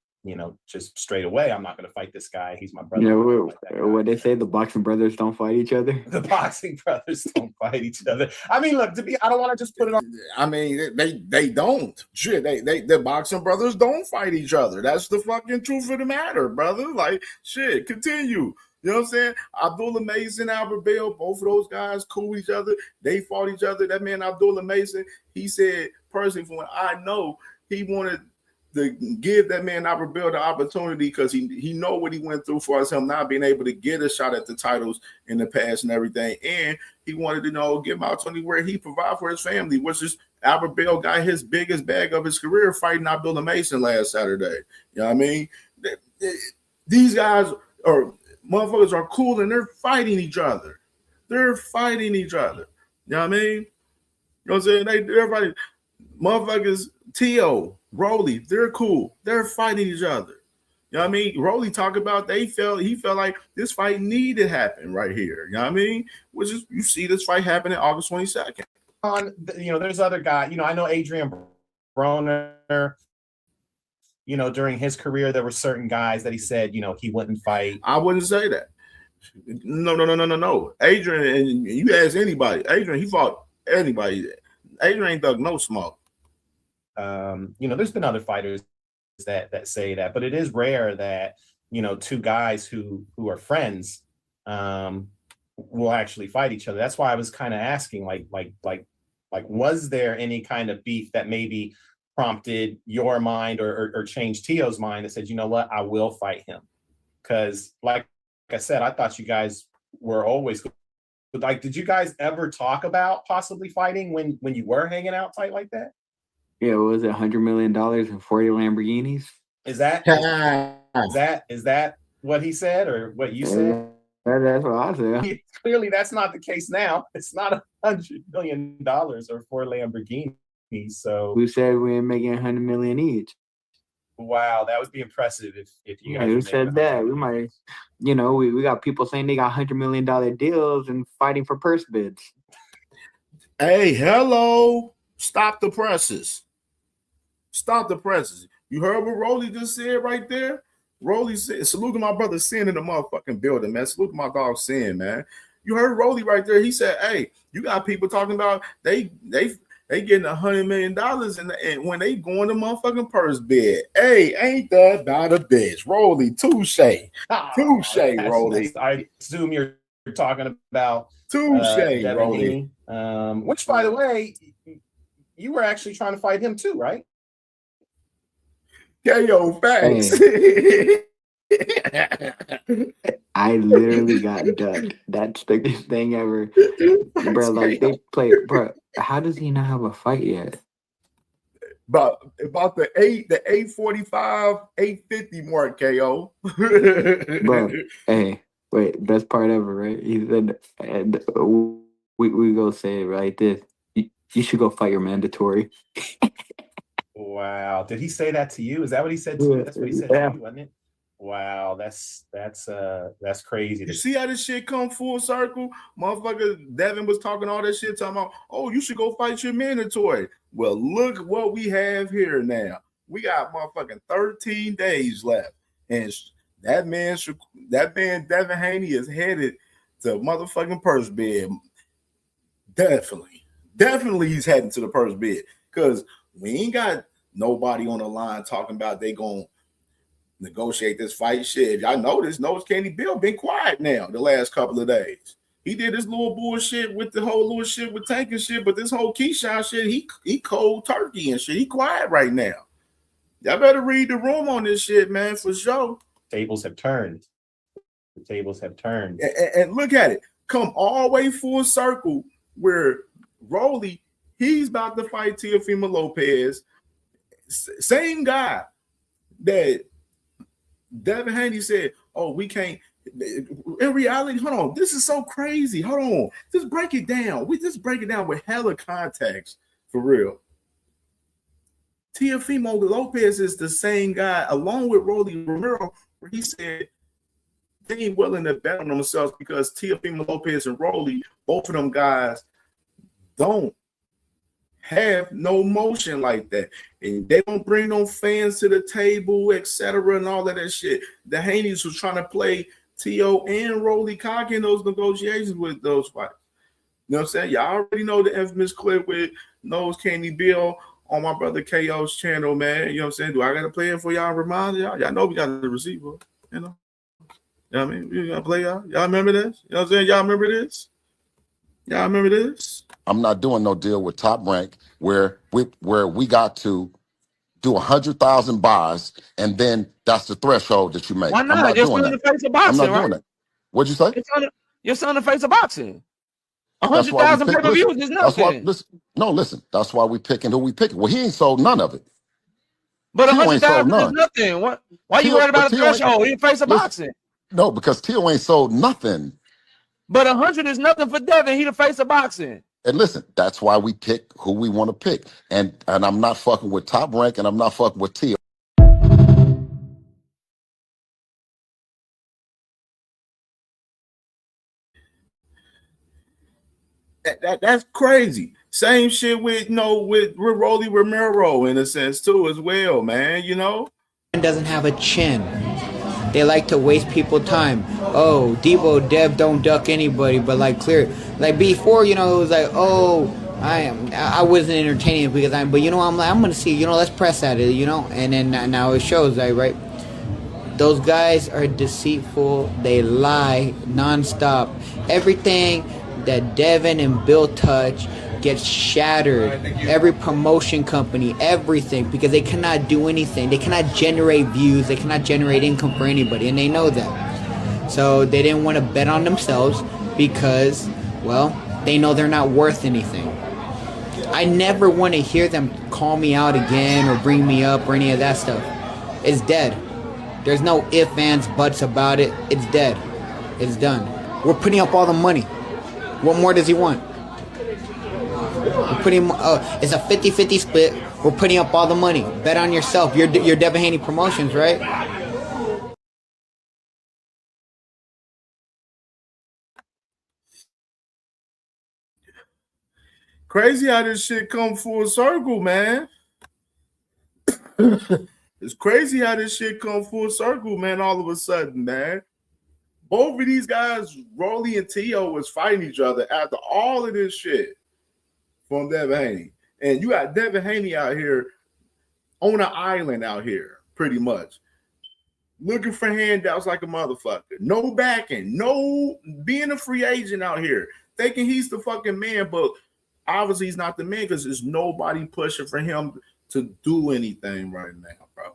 just straight away, I'm not going to fight this guy. He's my brother. What they say, the boxing brothers don't fight each other. The boxing brothers don't fight each other. I mean, look, I don't want to just put it on. I mean, they don't. Shit, the boxing brothers don't fight each other. That's the fucking truth of the matter, brother. Like, shit, continue. You know what I'm saying? Abdullah Mason, Albert Bell, both of those guys cool with each other. They fought each other. That man, Abdullah Mason, he said, personally, from what I know, he wanted to give that man Albert Bell the opportunity because he know what he went through for us, him not being able to get a shot at the titles in the past and everything. And he wanted to, give him opportunity where he provide for his family, which is Albert Bell got his biggest bag of his career fighting Abdullah Mason last Saturday. You know what I mean? These guys motherfuckers are cool and they're fighting each other. They're fighting each other. You know what I mean? You know what I'm saying? They're fighting. Motherfuckers, Tio, Rolly, they're cool. They're fighting each other. You know what I mean? Rolly talked about he felt like this fight needed to happen right here. You know what I mean? Which is, you see this fight happening August 22nd. There's other guys. I know Adrian Broner. During his career, there were certain guys that he said, he wouldn't fight. I wouldn't say that. No. Adrian, and you ask anybody, Adrian, he fought anybody. Adrian ain't dug no smoke. There's been other fighters that say that, but it is rare that, two guys who are friends will actually fight each other. That's why I was kind of asking, like, was there any kind of beef that maybe prompted your mind or changed Tio's mind that said, you know what, I will fight him? Because like I said, I thought you guys were always good. Like, did you guys ever talk about possibly fighting when you were hanging out tight like that? Yeah, what was it, $100 million and 40 Lamborghinis? Is that what he said or what you said? That's what I said. Clearly, that's not the case now. It's not $100 million or 4 Lamborghinis. So who said we ain't making $100 million each? Wow, that would be impressive if you guys. Who said that? We might, we got people saying they got $100 million deals and fighting for purse bids. Hey, hello. Stop the presses. Stop the presses. You heard what Rolly just said right there? Rolly said, salute to my brother Sin in the motherfucking building, man. Salute to my dog Sin, man. You heard Rolly right there. He said, hey, you got people talking about they getting $100 million and when they go in the motherfucking purse bid. Hey, ain't that about a bitch? Rolly, touche. Touche, Rolly. I assume you're talking about Touche, Devin Rolly. Haney, which, by the way, you were actually trying to fight him too, right? KO facts. I literally got ducked. That's the biggest thing ever, bro. Like they play, bro. How does he not have a fight yet? About the 845, 850 mark, KO. Bro, hey, wait, best part ever, right? He said, and we go say it like this. You should go fight your mandatory. Wow. Did he say that to you? Is that what he said to you? That's what he said to you, wasn't it? Wow, that's crazy. You see how this shit come full circle? Motherfucker, Devin was talking all that shit, talking about, oh, you should go fight your mandatory. Well, look what we have here now. We got motherfucking 13 days left. And that man Devin Haney is headed to motherfucking purse bid. Definitely he's heading to the purse bid. Because we ain't got nobody on the line talking about they gonna negotiate this fight. Shit, if y'all notice, Nose Candy Bill been quiet now the last couple of days. He did his little bullshit with the whole little shit with Tank and shit, but this whole Keyshawn shit, he cold turkey and shit. He quiet right now. Y'all better read the room on this shit, man, for sure. Tables have turned. The tables have turned. And look at it. Come all the way full circle where Rolly, he's about to fight Teofimo Lopez. Same guy that Devin Haney said, oh, we can't. In reality, hold on. This is so crazy. Hold on. Just break it down. We just break it down with hella context for real. Teofimo Lopez is the same guy, along with Rolly Romero, where he said they ain't willing to bet on themselves because Teofimo Lopez and Rolly, both of them guys, don't have no motion like that. And they don't bring no fans to the table, etc., and all of that shit. The Haneys was trying to play T.O. and Rolly cock in those negotiations with those fights. You know what I'm saying? Y'all already know the infamous clip with Nose Candy Bill on my brother KO's channel, man. You know what I'm saying? Do I got to play it for y'all? Remind y'all? Y'all know we got the receiver, you know? You know what I mean? We got to play y'all. Y'all remember this? You know what I'm saying? Y'all remember this? Y'all remember this? I'm not doing no deal with Top Rank where we got to do 100,000 buys and then that's the threshold that you make. Why I'm not? not You're doing still in that. the face of I'm boxing, not doing right? that. What'd you say? You're still in the face of boxing. That's why we 100,000 pick. pay-per-views is nothing. Listen. That's why we picking who we picking. Well, he ain't sold none of it. But Tio ain't sold 100,000 is none. nothing. Why you Tio, worried but about a Tio ain't, threshold? He face of listen, boxing. no, because Tio ain't sold nothing. But 100 is nothing for Devin. He the face of boxing. And listen, that's why we pick who we want to pick. And I'm not fucking with Top Rank and I'm not fucking with Tio. That's crazy. Same shit with with Rolly Romero in a sense too as well, man. You know, doesn't have a chin. They like to waste people time. Oh, Debo, Dev don't duck anybody, but like clear, like before, it was like, oh, I wasn't entertaining because but I'm gonna see, let's press at it, and then now it shows, like, right. Those guys are deceitful. They lie nonstop. Everything that Devin and Bill touch gets shattered. Every promotion company, everything, because they cannot do anything. They cannot generate views. They cannot generate income for anybody, and they know that. So they didn't want to bet on themselves because, well, they know they're not worth anything. I never want to hear them call me out again or bring me up or any of that stuff. It's dead. There's no ifs, ands, buts about it. It's dead. It's done. We're putting up all the money. What more does he want? We're putting. It's a 50-50 split. We're putting up all the money. Bet on yourself. You're Devin Haney Promotions, right? Crazy how this shit come full circle, man. It's crazy how this shit come full circle, man, all of a sudden, man. Both of these guys, Rolly and T.O., was fighting each other after all of this shit from Devin Haney. And you got Devin Haney out here on an island out here, pretty much. Looking for handouts like a motherfucker. No backing. No being a free agent out here. Thinking he's the fucking man, but obviously he's not the man because there's nobody pushing for him to do anything right now, bro.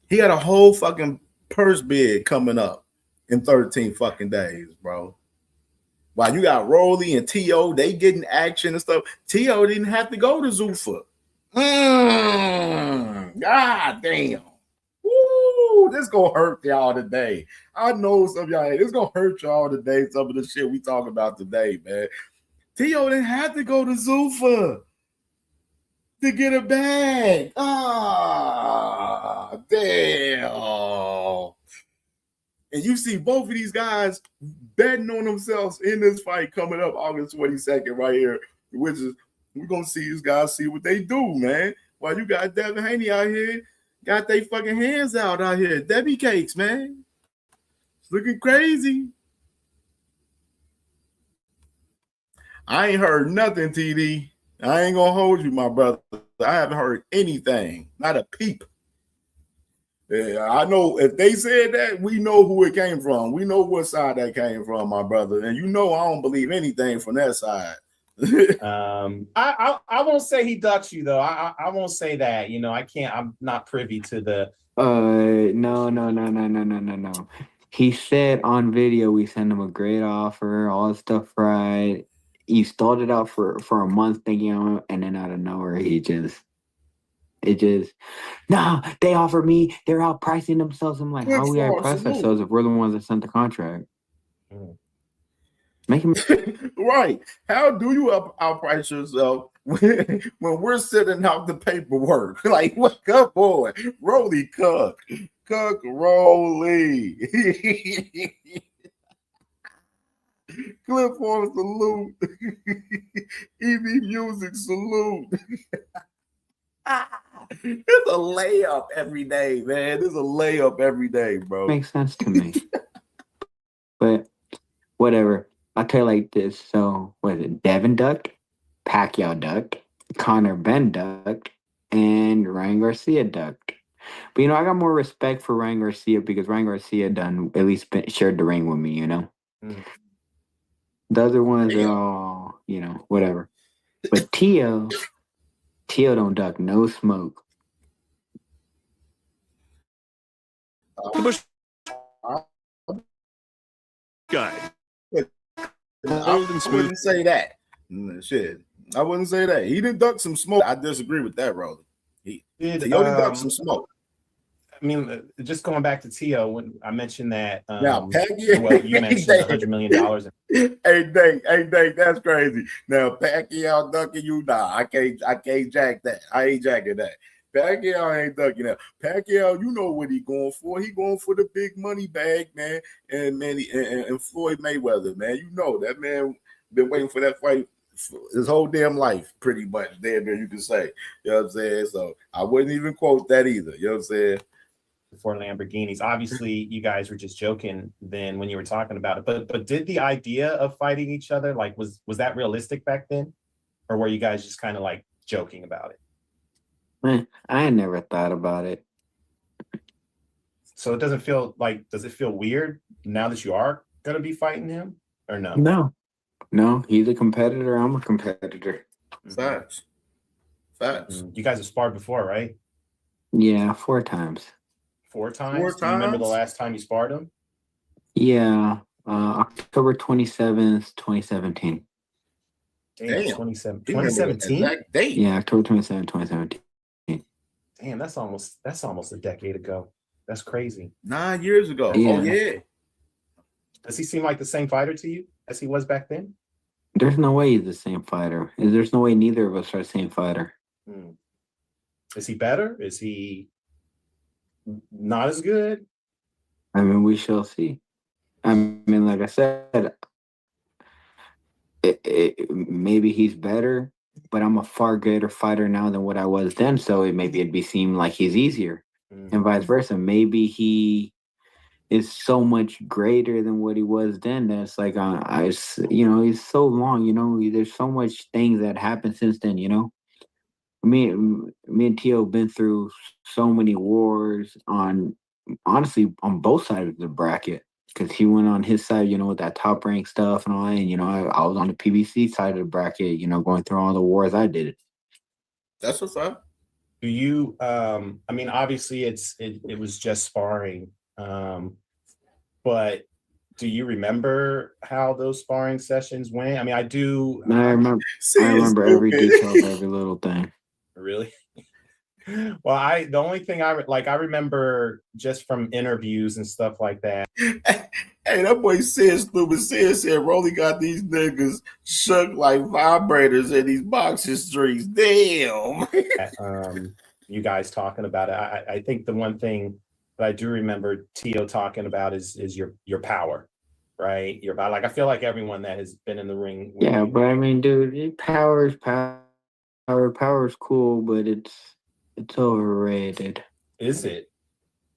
He got a whole fucking purse bid coming up in 13 fucking days, bro. While you got Rolly and T.O., they getting action and stuff. T.O. didn't have to go to Zuffa. God damn. Woo, this gonna hurt y'all today. I know some of y'all, this gonna hurt y'all today, some of the shit we talk about today, man. T.O. didn't have to go to Zuffa to get a bag. Damn. And you see both of these guys betting on themselves in this fight coming up August 22nd right here, which is we're gonna see these guys see what they do, man. While you got Devin Haney out here, got they fucking hands out here. Debbie cakes, man. It's looking crazy. I ain't heard nothing, TD. I ain't gonna hold you, my brother. I haven't heard anything, not a peep. Yeah, I know if they said that, we know who it came from. We know what side that came from, my brother. And you know I don't believe anything from that side. I won't say he ducks you though. I won't say that. You know, I can't. I'm not privy to the. No. He said on video we sent him a great offer, all the stuff right. You stalled it out for a month thinking, and then out of nowhere no, they offered me, they're outpricing themselves. I'm like, how we outprice ourselves if we're the ones that sent the contract? Make him right. How do you outprice yourself when we're sending out the paperwork? Like, what? Good boy, Rolly Cook Rolly. Clip on salute. EV Music salute. It's a layup every day, man. It's a layup every day, bro. Makes sense to me. But whatever. I'll tell you like this. So, what is it? Devin ducked, Pacquiao ducked, Conor Ben ducked, and Ryan Garcia ducked. But, I got more respect for Ryan Garcia because Ryan Garcia at least shared the ring with me, The other ones are all, whatever. But Tio don't duck no smoke. Guy. I wouldn't say that. Shit. I wouldn't say that. He didn't duck some smoke. I disagree with that, Rolly. He only ducked some smoke. I mean, just going back to T.O., when I mentioned that, now, well, you mentioned $100 million. Hey, Dave, that's crazy. Now, Pacquiao ducking you, nah, I can't jack that. I ain't jacking that. Pacquiao ain't ducking that. Pacquiao, you know what he going for. He going for the big money bag, man. And Floyd Mayweather, man. You know that man been waiting for that fight his whole damn life, pretty much. There, you can say. You know what I'm saying? So I wouldn't even quote that either. You know what I'm saying? For Lamborghinis. Obviously, you guys were just joking then when you were talking about it. But did the idea of fighting each other, like, was that realistic back then? Or were you guys just kind of like joking about it? I never thought about it. So it doesn't feel like, does it feel weird now that you are going to be fighting him or no? No, he's a competitor. I'm a competitor. Facts. You guys have sparred before, right? Yeah, 4 times. 4 times? Do you remember the last time you sparred him? Yeah, October 27th, 2017. Damn, 2017? Yeah, October 27th, 2017. Damn, that's almost a decade ago. That's crazy. 9 years ago. Yeah. Oh, yeah. Does he seem like the same fighter to you as he was back then? There's no way he's the same fighter. There's no way neither of us are the same fighter. Is he better? Is he not as good? I mean, we shall see. I mean, like I said, maybe he's better, but I'm a far greater fighter now than what I was then. So it'd be seem like he's easier, and vice versa. Maybe he is so much greater than what he was then. That's like it's so long. There's so much things that happened since then. Me and Tio been through so many wars on honestly on both sides of the bracket because he went on his side, with that top rank stuff and all that. And I was on the PBC side of the bracket, going through all the wars I did. That's what's up. Do you? I mean, obviously, it was just sparring, but do you remember how those sparring sessions went? I mean, I do. I remember every detail of every little thing. Really? Well, the only thing I remember just from interviews and stuff like that. Hey, that boy said stupid. Said Rolly got these niggas shook like vibrators in these boxing streets. Damn. You guys talking about it. I think the one thing that I do remember Tio talking about is your power, right? I feel like everyone that has been in the ring. Yeah, but I mean, dude, power is power. Power is cool, but it's overrated. Is it?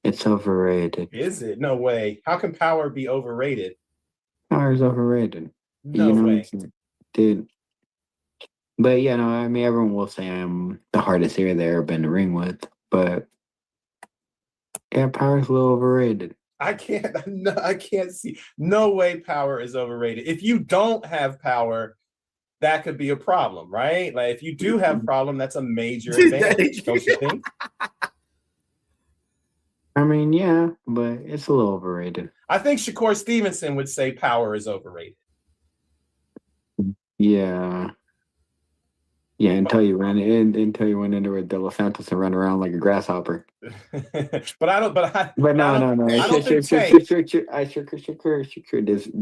It's overrated. Is it? No way. How can power be overrated? Power is overrated. No way. Dude. But yeah, no, I mean, everyone will say I'm the hardest hitter they ever been in the ring with, but yeah, power's a little overrated. I can't see. No way power is overrated. If you don't have power, that could be a problem, right? Like if you do have a problem, that's a major advantage, don't you think? I mean, yeah, but it's a little overrated. I think Shakur Stevenson would say power is overrated. Yeah. Yeah, until you went into with De Los Santos and run around like a grasshopper. But no. Shakur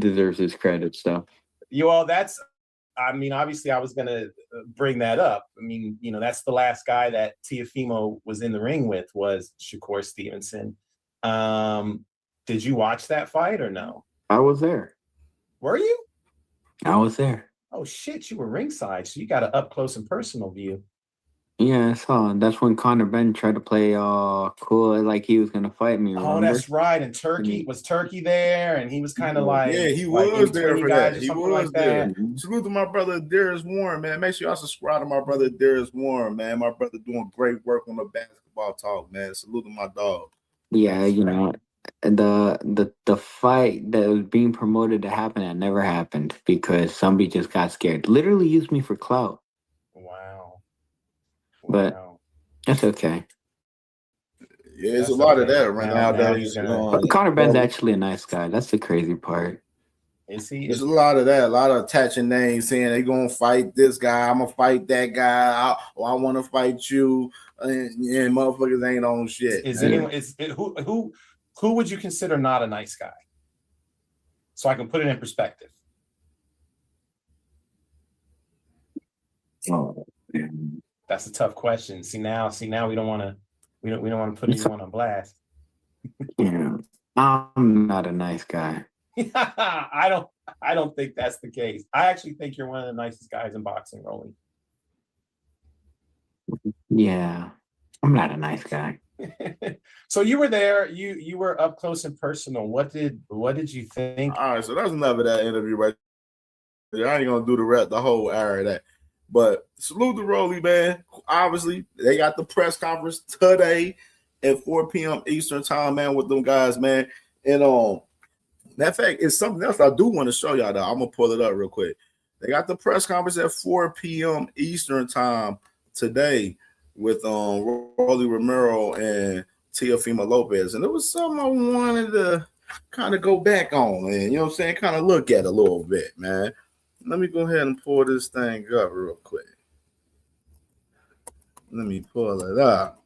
deserves his credit stuff. I mean, obviously, I was going to bring that up. I mean, that's the last guy that Teofimo was in the ring with was Shakur Stevenson. Did you watch that fight or no? I was there. Were you? I was there. Oh, shit, you were ringside, so you got an up-close and personal view. Yeah, I saw. That's when Conor Ben tried to play cool, like he was going to fight me. Oh, that's right. And was Turkey there? And he was kind of like... Yeah, he was there for that. He was there. Salute to my brother, Darius Warren, man. Make sure y'all subscribe to my brother, Darius Warren, man. My brother doing great work on the basketball talk, man. Salute to my dog. Yeah, the fight that was being promoted to happen, that never happened because somebody just got scared. Literally used me for clout. Wow. But that's okay. Yeah, there's a lot of that right nowadays. Conor Ben's actually a nice guy. That's the crazy part. Is he? There's a lot of that. A lot of attaching names saying they gonna fight this guy. I'm gonna fight that guy. I want to fight you. And motherfuckers ain't on shit. Who would you consider not a nice guy? So I can put it in perspective. Oh, that's a tough question. See now we don't want to put anyone on blast. Yeah, I'm not a nice guy. I don't think that's the case. I actually think you're one of the nicest guys in boxing, Rolly. Yeah, I'm not a nice guy. So you were there. You were up close and personal. What did you think? All right, so that's enough of that interview right there. I ain't gonna do the whole hour of that. But salute to Rolly, man. Obviously, they got the press conference today at 4 p.m. Eastern time, man, with them guys, man. And that fact is something else I do want to show y'all, though. I'm gonna pull it up real quick. They got the press conference at 4 p.m. Eastern time today with Rolly Romero and Teofimo Lopez. And it was something I wanted to kind of go back on and, kind of look at a little bit, man. Let me go ahead and pull this thing up real quick. Let me pull it up.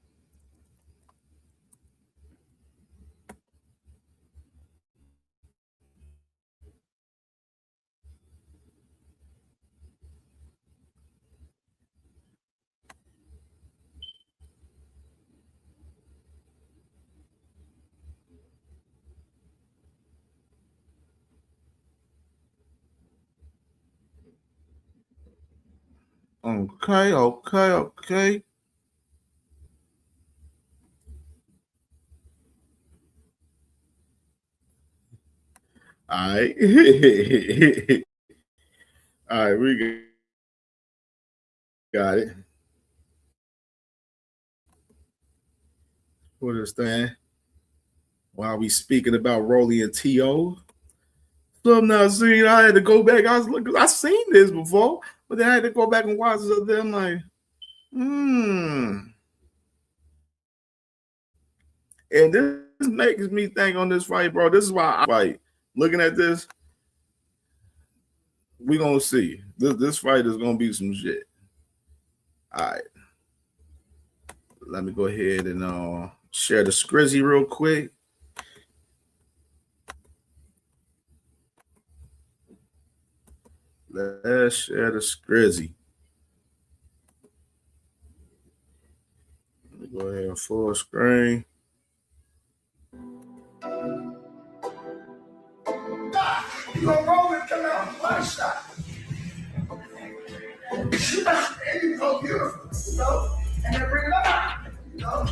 Okay. All right. All right, we got it. What is that? While we speaking about Rolly and T.O. So I'm not seeing. I had to go back. I was looking. I seen this before, but then I had to go back and watch it. Then I'm like, And this makes me think on this fight, bro. This is why I fight. Looking at this, we gonna see. This fight is gonna be some shit. All right. Let me go ahead and share the Scrizzy real quick. Let's share the Scrizzy. Let me go ahead and full screen. You gonna roll and come out one shot. And you go beautiful, you know, and then bring it up, you know.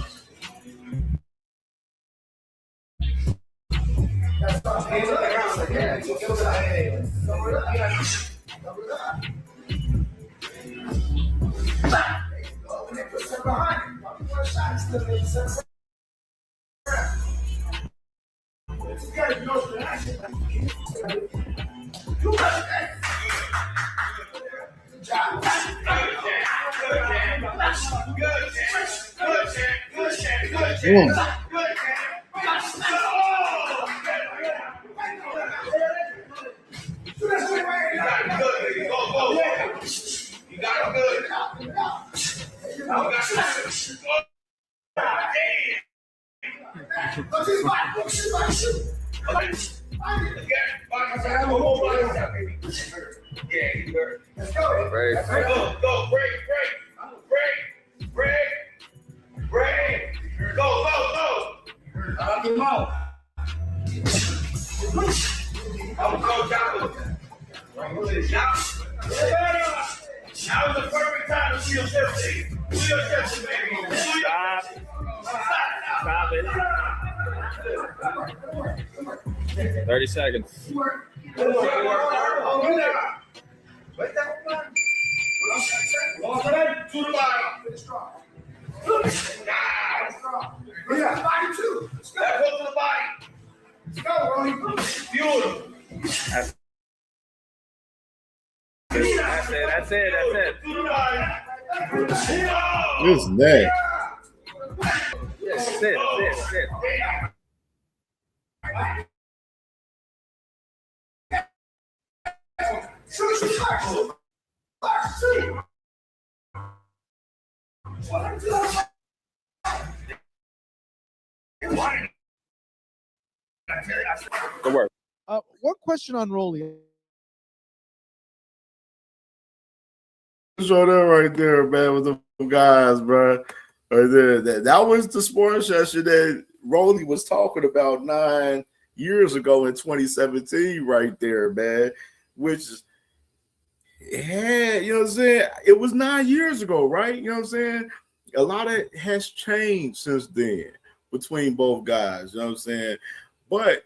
That's all. Hands up around, yeah. You go to the hands. Cover it up. Cover it up. There you go. And then put some behind it. One shot, still make sense. It's good, you know, the action. You got it. Good job. You got it good. Let's go. Break. Go. Break. Go. Knock him out. Go, Chopper. Now is the perfect time to see your shifting. See your shifting, baby. Stop it. 30 seconds. That's it. This neck. Sit. Good work. One question on Rolly. Show that right there, man, with the guys, bro. Right there. That was the sports session that Rolly was talking about 9 years ago in 2017, right there, man. Which, yeah, you know what I'm saying? It was 9 years ago, right? You know what I'm saying? A lot of it has changed since then between both guys, you know what I'm saying? But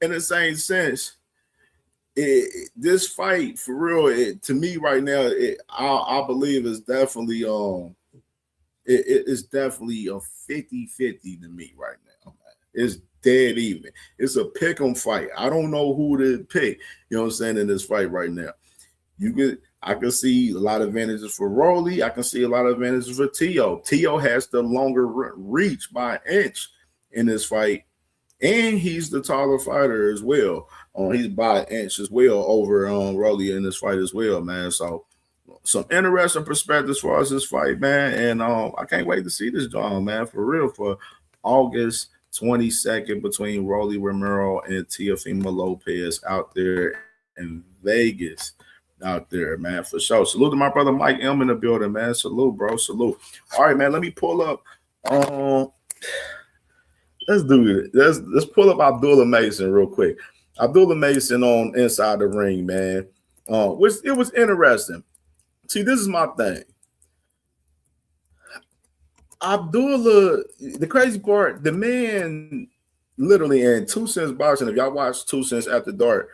in the same sense, this fight for real, to me right now, I believe is definitely it's definitely a 50-50 to me right now, man. It's dead even. It's a pick 'em fight. I don't know who to pick, you know what I'm saying, in this fight right now. I can see a lot of advantages for Rolly. I can see a lot of advantages for T.O. T.O. has the longer reach by an inch in this fight, and he's the taller fighter as well. He's by an inch as well over Rolly in this fight as well, man. So some interesting perspectives for us this fight, man. And I can't wait to see this John, man, for real, for August 22nd between Rolly Romero and Teofimo Lopez out there in Vegas. Out there, man, for sure. Salute to my brother Mike M in the building, man. Salute, bro. Salute. All right, man. Let me pull up. Let's do it. Let's pull up Abdullah Mason real quick. Abdullah Mason on Inside the Ring, man. Which it was interesting. See, this is my thing. Abdullah, the crazy part, the man literally in 2 Cents Boxing, if y'all watch 2 Cents After Dark,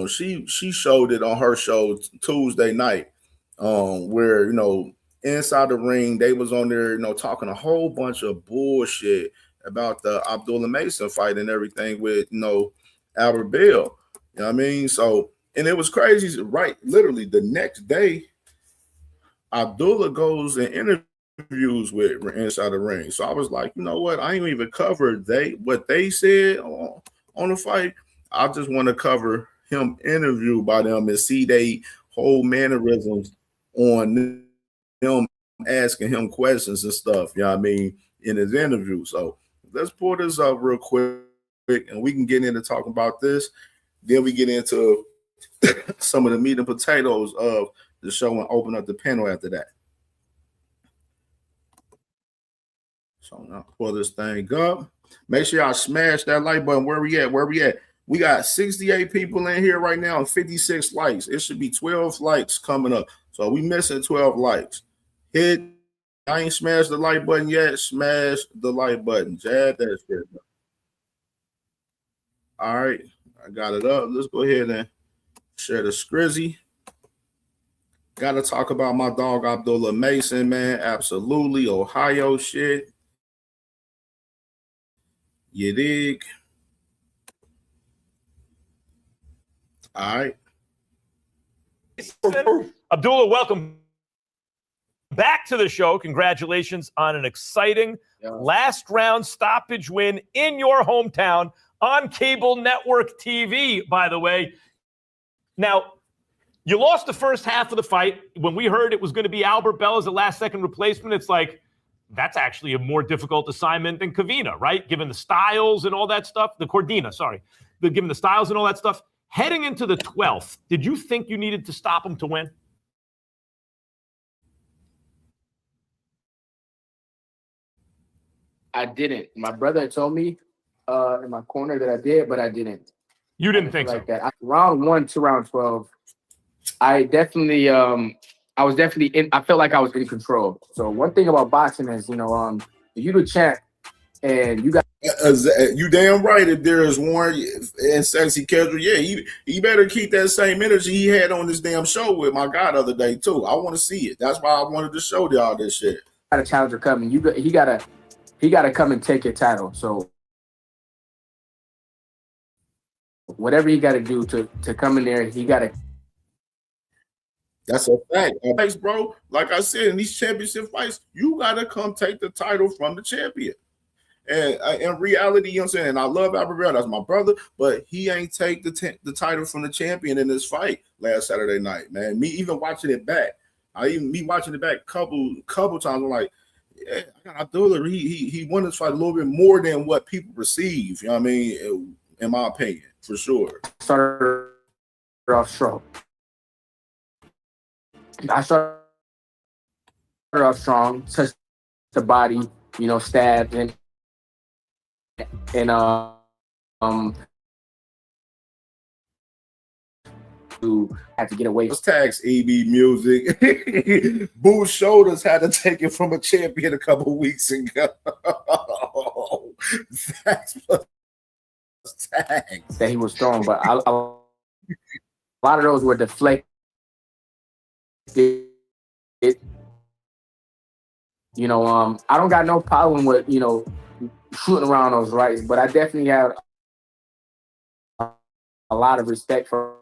she showed it on her show Tuesday night, where, you know, inside the ring, they was on there, you know, talking a whole bunch of bullshit about the Abdullah Mason fight and everything with, you know, Albert Bell. You know what I mean? So, and it was crazy, right? Literally the next day, Abdullah goes and interviews with inside the ring. So I was like, you know what? I ain't even covered what they said on the fight. I just want to cover him interviewed by them and see they whole mannerisms on them asking him questions and stuff. You know what I mean? In his interview. So let's pull this up real quick and we can get into talking about this. Then we get into some of the meat and potatoes of the show and open up the panel after that. So now pull this thing up. Make sure y'all smash that like button. Where we at? We got 68 people in here right now and 56 likes. It should be 12 likes coming up. So we missing 12 likes. I ain't smashed the like button yet. Smash the like button. Jab that shit. All right. I got it up. Let's go ahead and share the scrizzy. Got to talk about my dog Abdullah Mason, man. Absolutely. Ohio shit. You dig? All right. Abdullah, welcome back to the show. Congratulations on an exciting last round stoppage win in your hometown on cable network TV, by the way. Now, you lost the first half of the fight. When we heard it was going to be Albert Bell as a last-second replacement, it's like, that's actually a more difficult assignment than Kavina, right? Given the styles and all that stuff. The Cordina, sorry. Given the styles and all that stuff. Heading into the 12th, did you think you needed to stop him to win? I didn't. My brother told me in my corner that I did, but I didn't. You didn't think like so? That. Round 1 to round 12, I definitely, I was definitely in. I felt like I was in control. So one thing about boxing is, you the champ, and you got. You damn right. If there is Warren and Sexy Casual, yeah, he better keep that same energy he had on this damn show with my guy the other day too. I want to see it. That's why I wanted to show y'all this shit. Got a challenger coming. He gotta come and take your title. So whatever he got to do to come in there, he got to. That's a fact. Thanks, bro. Like I said, in these championship fights, you got to come take the title from the champion. And in reality, you know what I'm saying? And I love Albert Bell. That's my brother. But he ain't take the title from the champion in this fight last Saturday night, man. Me even watching it back. Me watching it back couple times, I'm like, yeah, I got Abdullah. He won this fight a little bit more than what people perceive. You know what I mean? In my opinion, for sure. Started off strong. I started off strong, touched the body, stabbed and to have to get away. Tax EB music. Boo's shoulders had to take it from a champion a couple weeks ago. Tax that he was throwing, but a lot of those were deflected. I don't got no problem with shooting around those rights, but I definitely have a lot of respect for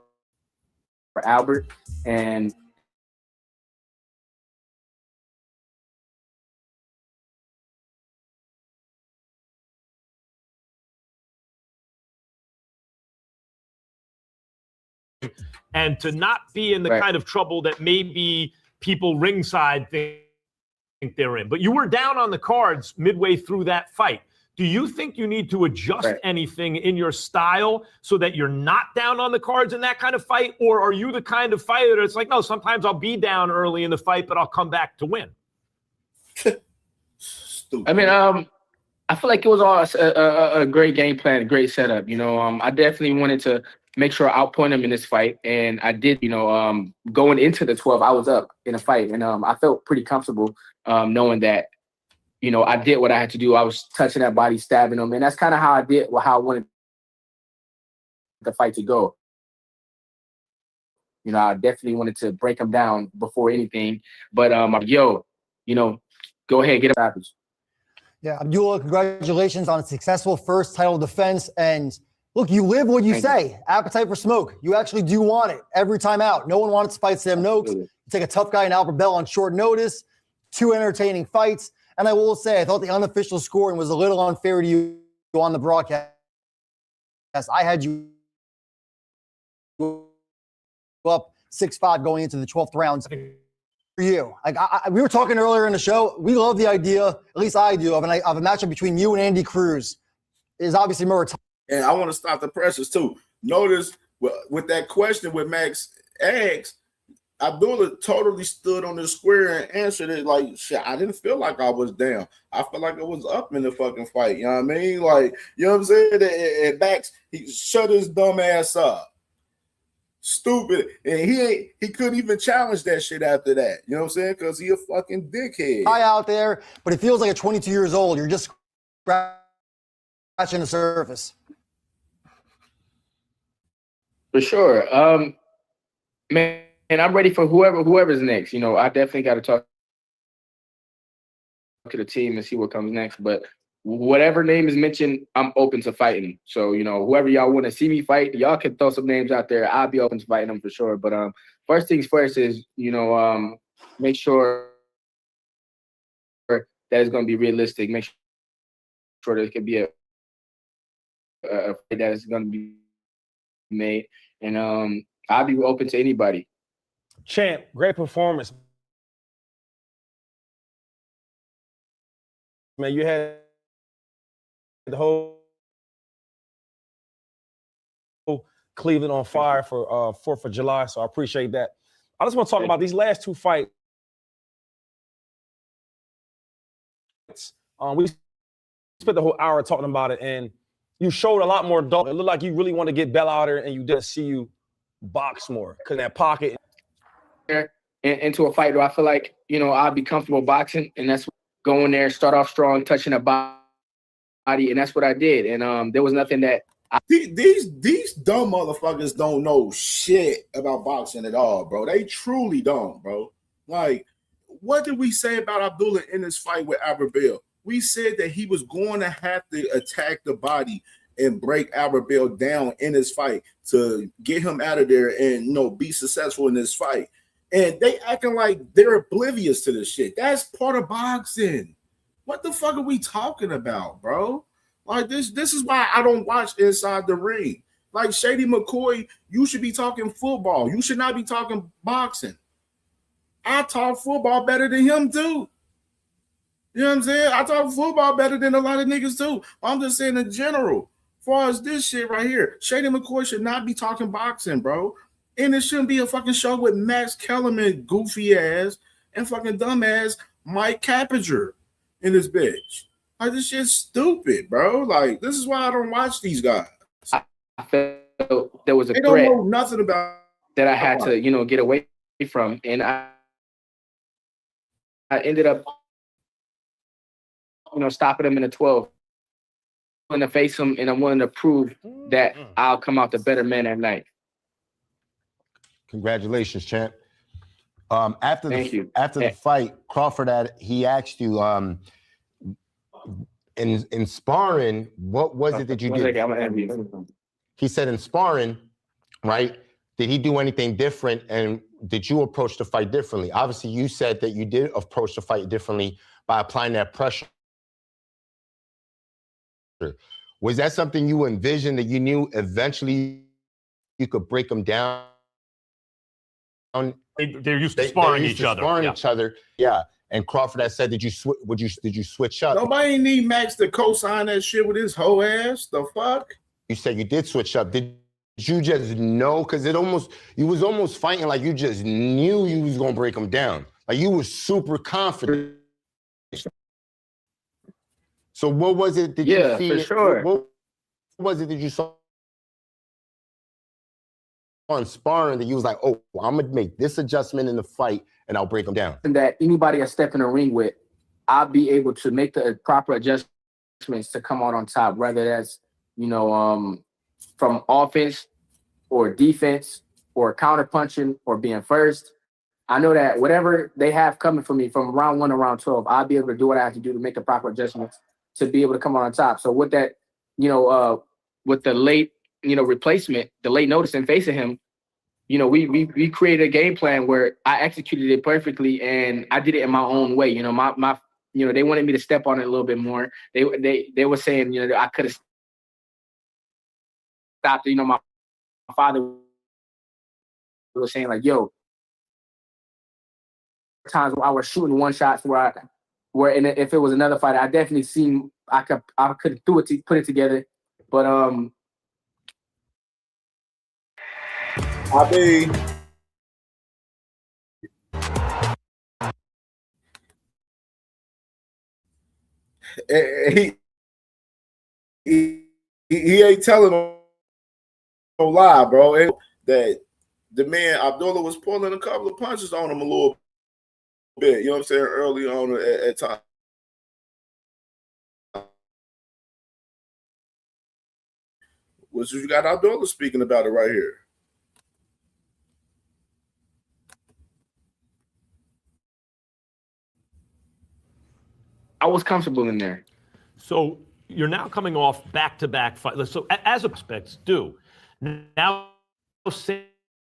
Albert and to not be in the kind of trouble that maybe people ringside think they're in. But you were down on the cards midway through that fight. Do you think you need to adjust anything in your style so that you're not down on the cards in that kind of fight? Or are you the kind of fighter that's like, no, sometimes I'll be down early in the fight, but I'll come back to win? I mean, I feel like it was all a great game plan, a great setup. I definitely wanted to make sure I outpoint him in this fight. And I did, going into the 12, I was up in a fight. And I felt pretty comfortable knowing that, I did what I had to do. I was touching that body, stabbing him. And that's kind of how I did, how I wanted the fight to go. I definitely wanted to break him down before anything. But, go ahead, get a package. Yeah, Abdullah, congratulations on a successful first title defense. And look, you live what you say. Appetite for smoke. You actually do want it every time out. No one wanted to fight Sam Noakes. You take a tough guy in Albert Bell on short notice. 2 entertaining fights. And I will say, I thought the unofficial scoring was a little unfair to you on the broadcast. I had you up 6-5 going into the 12th round. For you, we were talking earlier in the show. We love the idea, at least I do, of a matchup between you and Andy Cruz. It is obviously more. And I want to stop the pressures too. Notice with that question with Max asked, Abdullah totally stood on the square and answered it like, shit, I didn't feel like I was down. I felt like I was up in the fucking fight. You know what I mean? Like, you know what I'm saying? And Max, he shut his dumb ass up. Stupid. And he couldn't even challenge that shit after that. You know what I'm saying? Because he a fucking dickhead. High out there, but it feels like at 22 years old, you're just scratching the surface. For sure. Man, I'm ready for whoever's next. I definitely got to talk to the team and see what comes next. But whatever name is mentioned, I'm open to fighting. So, whoever y'all want to see me fight, y'all can throw some names out there. I'll be open to fighting them for sure. But first things first is, make sure that it's going to be realistic. Make sure there can be a fight that is going to be made. And I'll be open to anybody. Champ, great performance. Man, you had the whole Cleveland on fire for 4th of July, so I appreciate that. I just want to talk about these last 2 fights. We spent the whole hour talking about it, and you showed a lot more dog. It looked like you really want to get Bell out there, and you didn't see you box more because that pocket. Into a fight where I feel like, I'll be comfortable boxing, and that's going there, start off strong, touching a body, and that's what I did. And there was nothing that these dumb motherfuckers don't know shit about boxing at all, bro. They truly don't, bro. Like, what did we say about Abdullah in this fight with Albert Bell? We said that he was going to have to attack the body and break Albert Bell down in this fight to get him out of there and be successful in this fight. And they acting like they're oblivious to this shit. That's part of boxing. What the fuck are we talking about, bro? Like this is why I don't watch Inside the Ring. Like Shady McCoy, you should be talking football. You should not be talking boxing. I talk football better than him too. You know what I'm saying? I talk football better than a lot of niggas too. I'm just saying in general. As far as this shit right here, Shady McCoy should not be talking boxing, bro. And it shouldn't be a fucking show with Max Kellerman, goofy ass, and fucking dumbass Mike Cappinger in this bitch. Like, this shit's stupid, bro. Like, this is why I don't watch these guys. I felt there was a they threat don't know nothing about that I had to, get away from. And I ended up, stopping him in the 12. I'm going to face him, and I'm willing to prove that I'll come out the better man at night. Congratulations, champ. After the fight, Crawford he asked you in sparring, what was it that you did? He said in sparring, right? Did he do anything different, and did you approach the fight differently? Obviously, you said that you did approach the fight differently by applying that pressure. Was that something you envisioned, that you knew eventually you could break them down? They're used to sparring each other. Yeah. And Crawford had said, did you switch up? Nobody need Max to co-sign that shit with his whole ass. The fuck? You said you did switch up. Did you just know? Because you was almost fighting like you just knew you was gonna break him down. Like you were super confident. So what was it that you see? For sure. What was it that you saw on sparring that you was like, oh, I'm gonna make this adjustment in the fight and I'll break them down? And that anybody I step in the ring with, I'll be able to make the proper adjustments to come out on top, whether that's, from offense or defense or counter punching or being first. I know that whatever they have coming for me from round 1 to round 12, I'll be able to do what I have to do to make the proper adjustments to be able to come out on top. So with that, with the late, replacement, the late notice and facing him, we created a game plan where I executed it perfectly and I did it in my own way. My they wanted me to step on it a little bit more. They were saying, I could have stopped it. My father was saying like, yo, times where I was shooting one shots if it was another fight, I definitely seen I could put it together. But I mean, he ain't telling no lie, bro. That the man Abdullah was pulling a couple of punches on him a little bit, you know what I'm saying, early on at time. Which you got Abdullah speaking about it right here. I was comfortable in there. So you're now coming off back-to-back fights. So as prospects do. Now Sam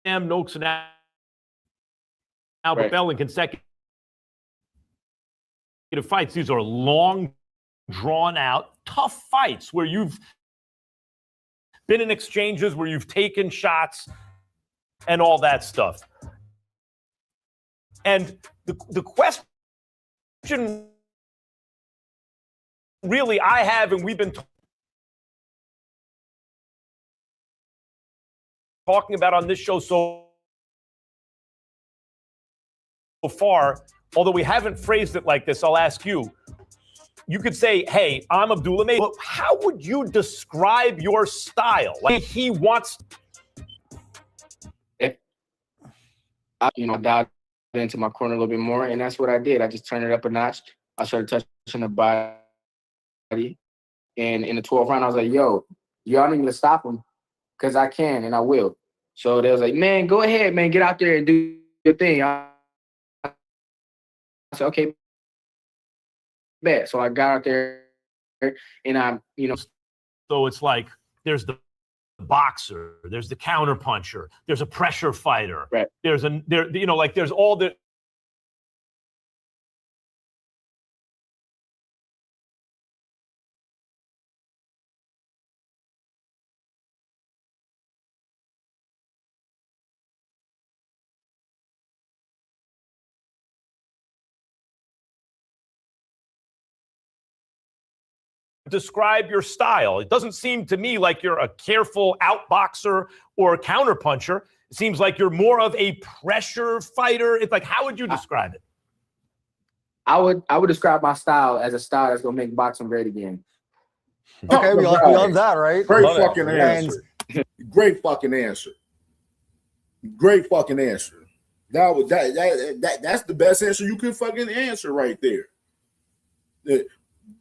Noakes and Albert Bell in consecutive fights. These are long, drawn-out, tough fights where you've been in exchanges, where you've taken shots and all that stuff. And the question really I have, and we've been talking about on this show so far, although we haven't phrased it like this, I'll ask you. You could say, hey, I'm Abdullah May. But how would you describe your style? Like he wants. I dialed into my corner a little bit more, and that's what I did. I just turned it up a notch. I started touching the body. And in the 12th round, I was like, yo, y'all need me to stop him because I can and I will. So they was like, man, go ahead, man. Get out there and do your thing. I said, okay, bet. So I got out there and So it's like there's the boxer, there's the counter puncher, there's a pressure fighter. Right. There's all the describe your style. It doesn't seem to me like you're a careful outboxer or a counterpuncher. It seems like you're more of a pressure fighter. It's like, how would you describe it? I would describe my style as a style that's gonna make boxing great again. Okay, we love that, right? Great fucking answer. Great fucking answer. Great fucking answer. That's the best answer you can fucking answer right there.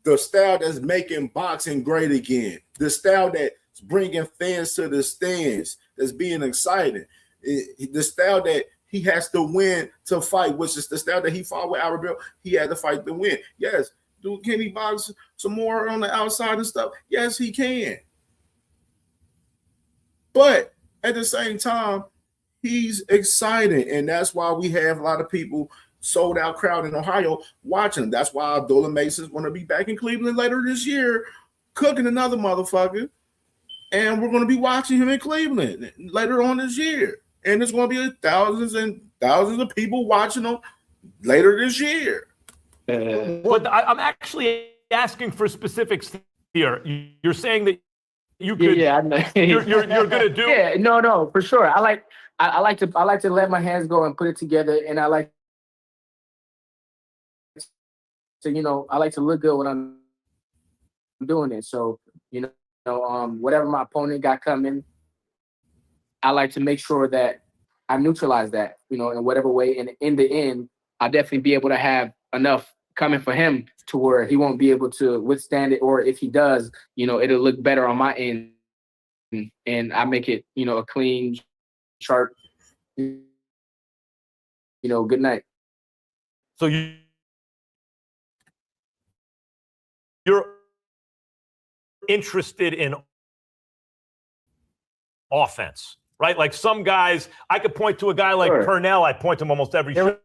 The style that's making boxing great again. The style that's bringing fans to the stands, that's being exciting. The style that he has to win to fight, which is the style that he fought with Albert Bell. He had to fight to win. Yes. Can he box some more on the outside and stuff? Yes, he can. But at the same time, he's exciting. And that's why we have a lot of people, sold out crowd in Ohio watching him. That's why Abdullah Mason's going to be back in Cleveland later this year, cooking another motherfucker. And we're going to be watching him in Cleveland later on this year. And there's going to be thousands and thousands of people watching him later this year. But I'm actually asking for specifics here. You're saying that you could. Yeah, I know. You're gonna do. Yeah, no, for sure. I like to let my hands go and put it together, and I like to I like to look good when I'm doing it. So whatever my opponent got coming, I like to make sure that I neutralize that, you know, in whatever way. And in the end, I'll definitely be able to have enough coming for him to where he won't be able to withstand it. Or if he does, you know, it'll look better on my end. And I make it, you know, a clean, sharp, you know, good night. So you're interested in offense, right? Like some guys, I could point to a guy like Purnell. I point to him almost every show.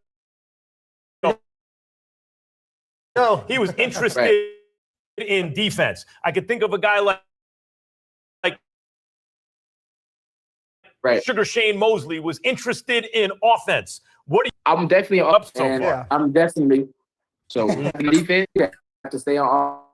No. He was interested in defense. I could think of a guy like Sugar Shane Mosley was interested in offense. What are you? I'm definitely up so far? I'm definitely so defense. You have to stay on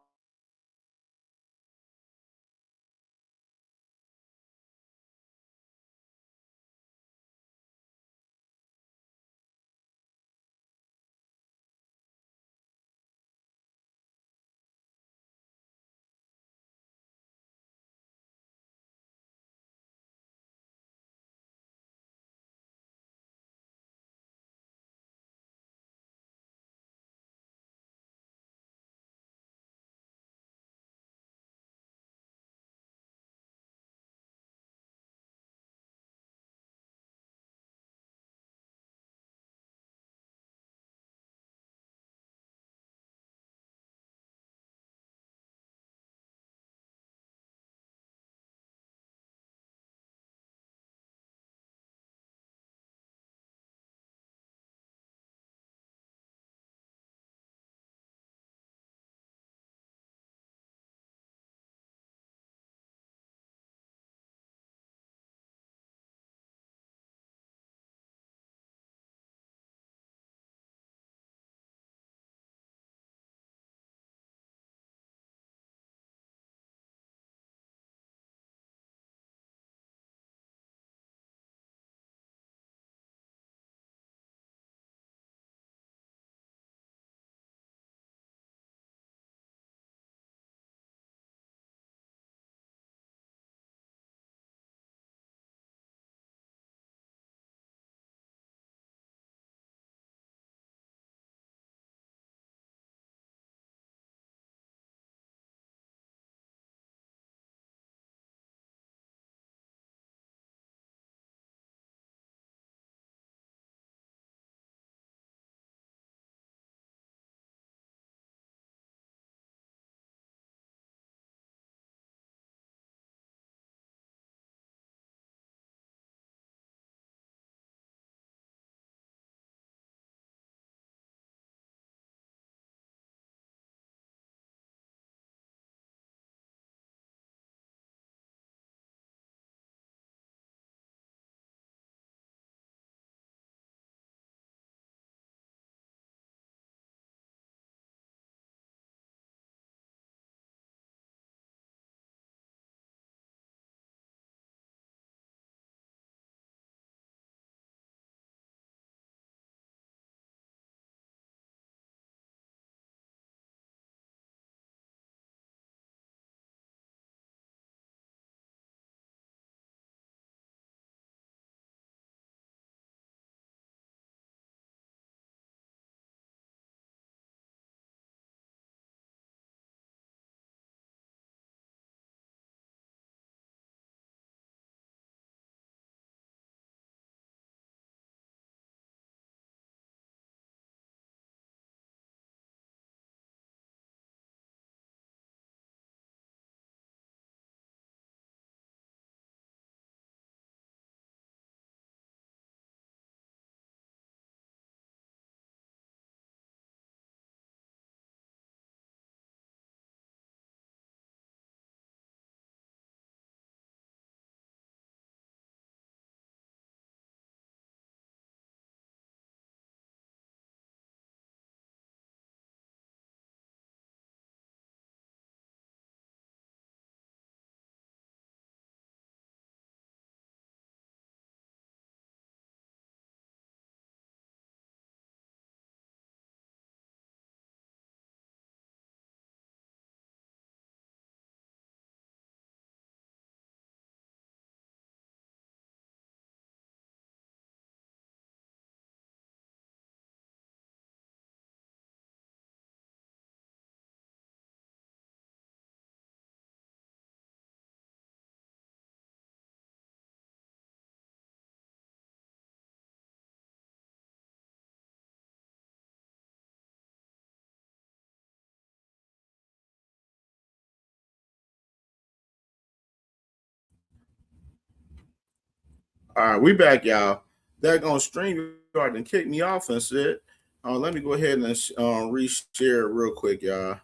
All right, we back, y'all. They're gonna stream yard and kick me off and shit. Let me go ahead and reshare real quick, y'all.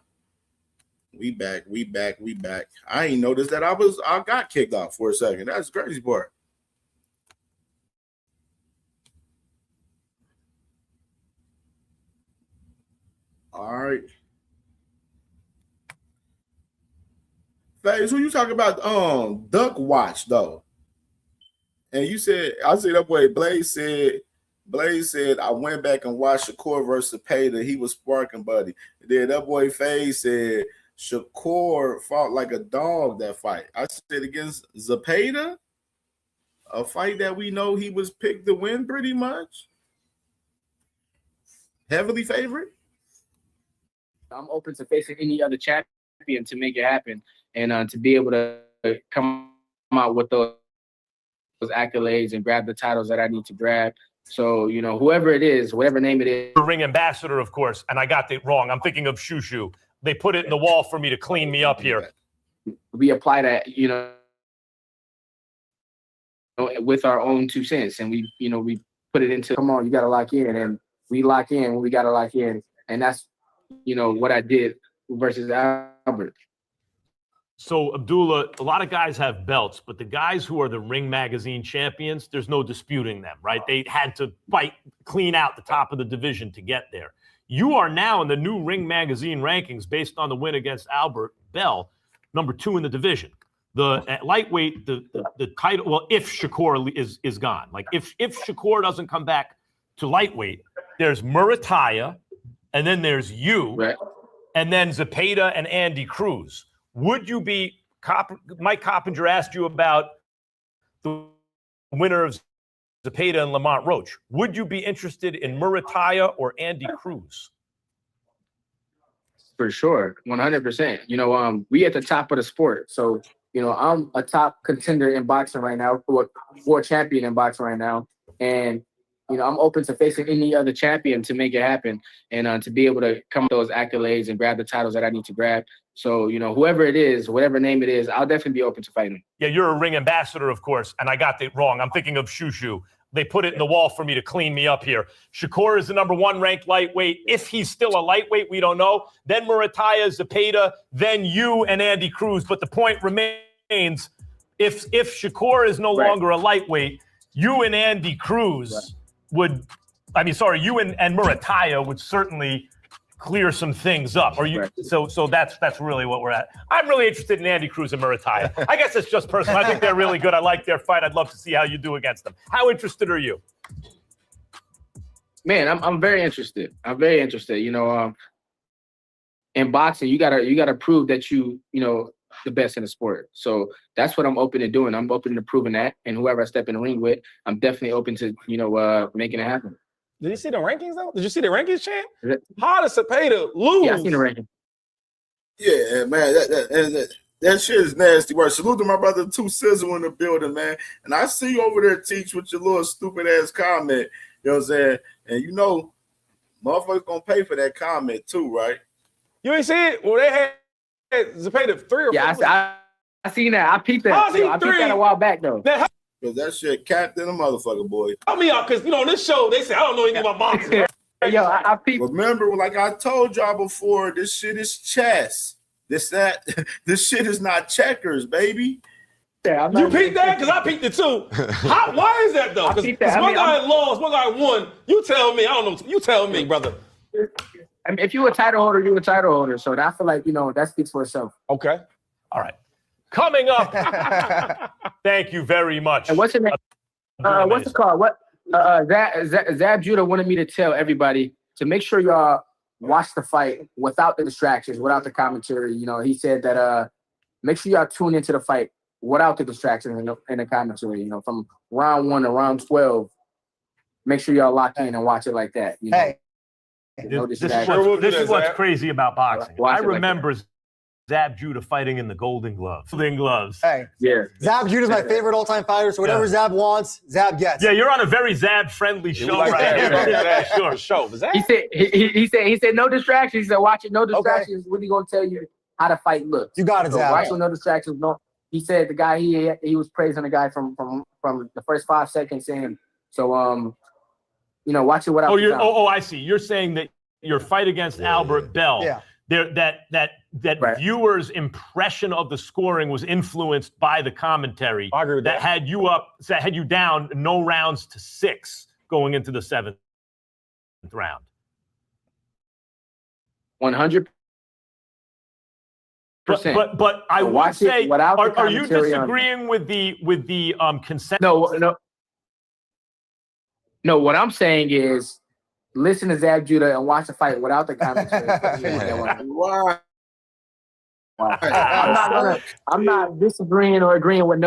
We back. I ain't noticed that I got kicked off for a second. That's crazy, boy. All right. FaZe, who you talking about? Duck Watch though. And you said, I see that boy Blaze said, I went back and watched Shakur versus Zapata. He was sparking, buddy. Then that boy FaZe said Shakur fought like a dog that fight. I said against Zapata, a fight that we know he was picked to win pretty much. Heavily favored. I'm open to facing any other champion to make it happen, and to be able to come out with those accolades and grab the titles that I need to grab. So, you know, whoever it is, whatever name it is. Ring ambassador, of course, and I got it wrong. I'm thinking of Shushu. They put it in the wall for me to clean me up here. We apply that, you know, with our own 2 cents, and we put it into, come on, you got to lock in, and we lock in when we got to lock in. And that's, you know, what I did versus Albert. So, Abdullah, a lot of guys have belts, but the guys who are the Ring Magazine champions, there's no disputing them, right? They had to fight clean out the top of the division to get there. You are now in the new Ring Magazine rankings based on the win against Albert Bell, number 2 in the division. At lightweight, the title, well, if Shakur is gone. Like, if Shakur doesn't come back to lightweight, there's Murataya, and then there's you, right, and then Zapata and Andy Cruz. Would you be, Mike Coppinger asked you about the winner of Zapata and Lamont Roach. Would you be interested in Murataya or Andy Cruz? For sure, 100%. You know, we at the top of the sport. So, you know, I'm a top contender in boxing right now, for champion in boxing right now. And, you know, I'm open to facing any other champion to make it happen, and to be able to come with those accolades and grab the titles that I need to grab. So, you know, whoever it is, whatever name it is, I'll definitely be open to fighting. Yeah, you're a Ring ambassador, of course, and I got it wrong. I'm thinking of Shushu. They put it in the wall for me to clean me up here. Shakur is the number 1 ranked lightweight. If he's still a lightweight, we don't know. Then Murataya, Zapata, then you and Andy Cruz. But the point remains, if Shakur is no longer a lightweight, you and Andy Cruz you and Murataya would certainly clear some things up. Or you, so that's really what we're at. I'm really interested in Andy Cruz and Murataya. I guess it's just personal. I think they're really good. I like their fight. I'd love to see how you do against them. How interested are you? Man, I'm very interested. I'm very interested. You know, in boxing, you gotta prove that you know the best in the sport. So that's what I'm open to doing. I'm open to proving that, and whoever I step in the ring with, I'm definitely open to, you know, making it happen. Did you see the rankings though? Did you see the rankings, champ? How does Zapata lose? Yeah, I seen the rankings. Yeah, man, that shit is nasty work. Salute to my brother, 2 Sizzle in the building, man. And I see you over there, Teach, with your little stupid ass comment. You know what I'm saying? And you know, motherfuckers gonna pay for that comment too, right? You ain't see it? Well, they had Zapata 3 or 4. Yeah, I seen that. I peeped that. I peeped that a while back though. Because that shit capped in a motherfucker, boy. Help me out, because, you know, on this show, they say, I don't know anything about boxing. Yo, I peeped. Remember, like I told y'all before, this shit is chess. This shit is not checkers, baby. Yeah, you peeped that? Because I peeped it too. Why is that, though? Because one guy lost, one guy won. You tell me. I don't know. You tell me, brother. I mean, if you're a title holder, you're a title holder. So I feel like, you know, that speaks for itself. Okay. All right. Coming up. Thank you very much. And what's your name? What's the call? Zab Judah wanted me to tell everybody to make sure y'all watch the fight without the distractions, without the commentary. You know, he said that make sure y'all tune into the fight without the distractions in the commentary. You know, from round 1 to round 12. Make sure y'all lock in and watch it like that. You know? Hey. This is what's crazy about boxing. I remember Zab Judah fighting in the Golden Gloves. Hey, yeah. Zab Judah's my favorite all-time fighter, so whatever Zab wants, Zab gets. Yeah, you're on a very Zab-friendly show right here. Yeah, sure. He said no distractions. He said watch it, no distractions. Okay. What he gonna tell you how the fight looks? You got it, Zab. Watch with no distractions. he said the guy he was praising the guy from the first 5 seconds in. So watch it without. I see. You're saying that your fight against Albert Bell, that viewers' impression of the scoring was influenced by the commentary. I agree with that. Had you down no rounds to 6 going into the 7th round. 100%. But I would say, are you disagreeing with the consent? No. What I'm saying is, listen to Zab Judah and watch the fight without the commentary. I'm not disagreeing or agreeing with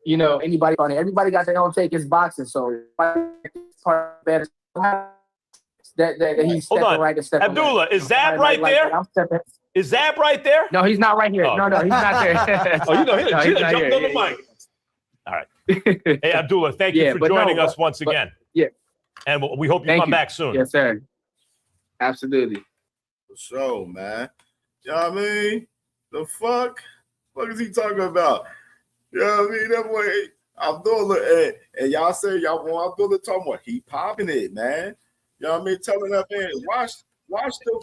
anybody on it. Everybody got their own take. It's boxing, so part better. That he's stepping right and stepping Abdullah, left. is Zab right there? Is Zab right there? No, he's not right here. No, he's not there. He jumped on the mic. All right. Hey, Abdullah, thank you for joining us once again. Yeah. And we hope you come back soon. Yes, sir. Absolutely. For sure, man. You know what I mean? The fuck? What is he talking about? You know what I mean? That boy, Abdullah, and y'all say y'all want Abdullah talking about, he popping it, man. You know what I mean? Telling that man, watch the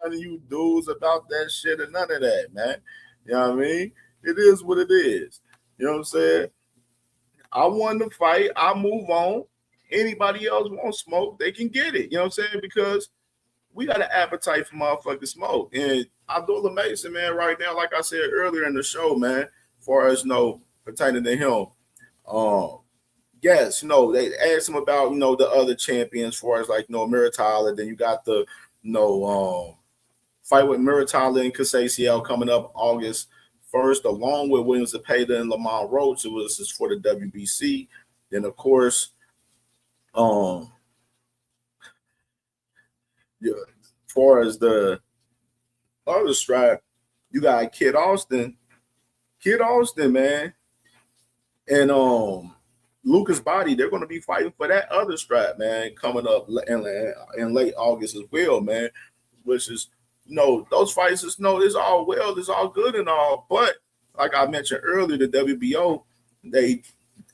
none of you dudes about that shit or none of that, man. You know what I mean? It is what it is. You know what I'm saying? I won the fight. I move on. Anybody else want smoke, they can get it. You know what I'm saying? Because we got an appetite for motherfucking smoke. And Abdullah Mason, man, right now, like I said earlier in the show, man, as far as pertaining to him, yes, they asked him about, the other champions, as far as Muratalla. Then you got the, fight with Muratalla and Kasaciel coming up August 1st, along with Williams Zepeda and Lamont Roach. It was for the WBC. Then, of course, as far as the other strap, you got Kid Austin, man, and Lucas Body. They're going to be fighting for that other strap, man, coming up in late August as well, man. Which is, those fights is it's all well, it's all good and all, but like I mentioned earlier, the WBO, they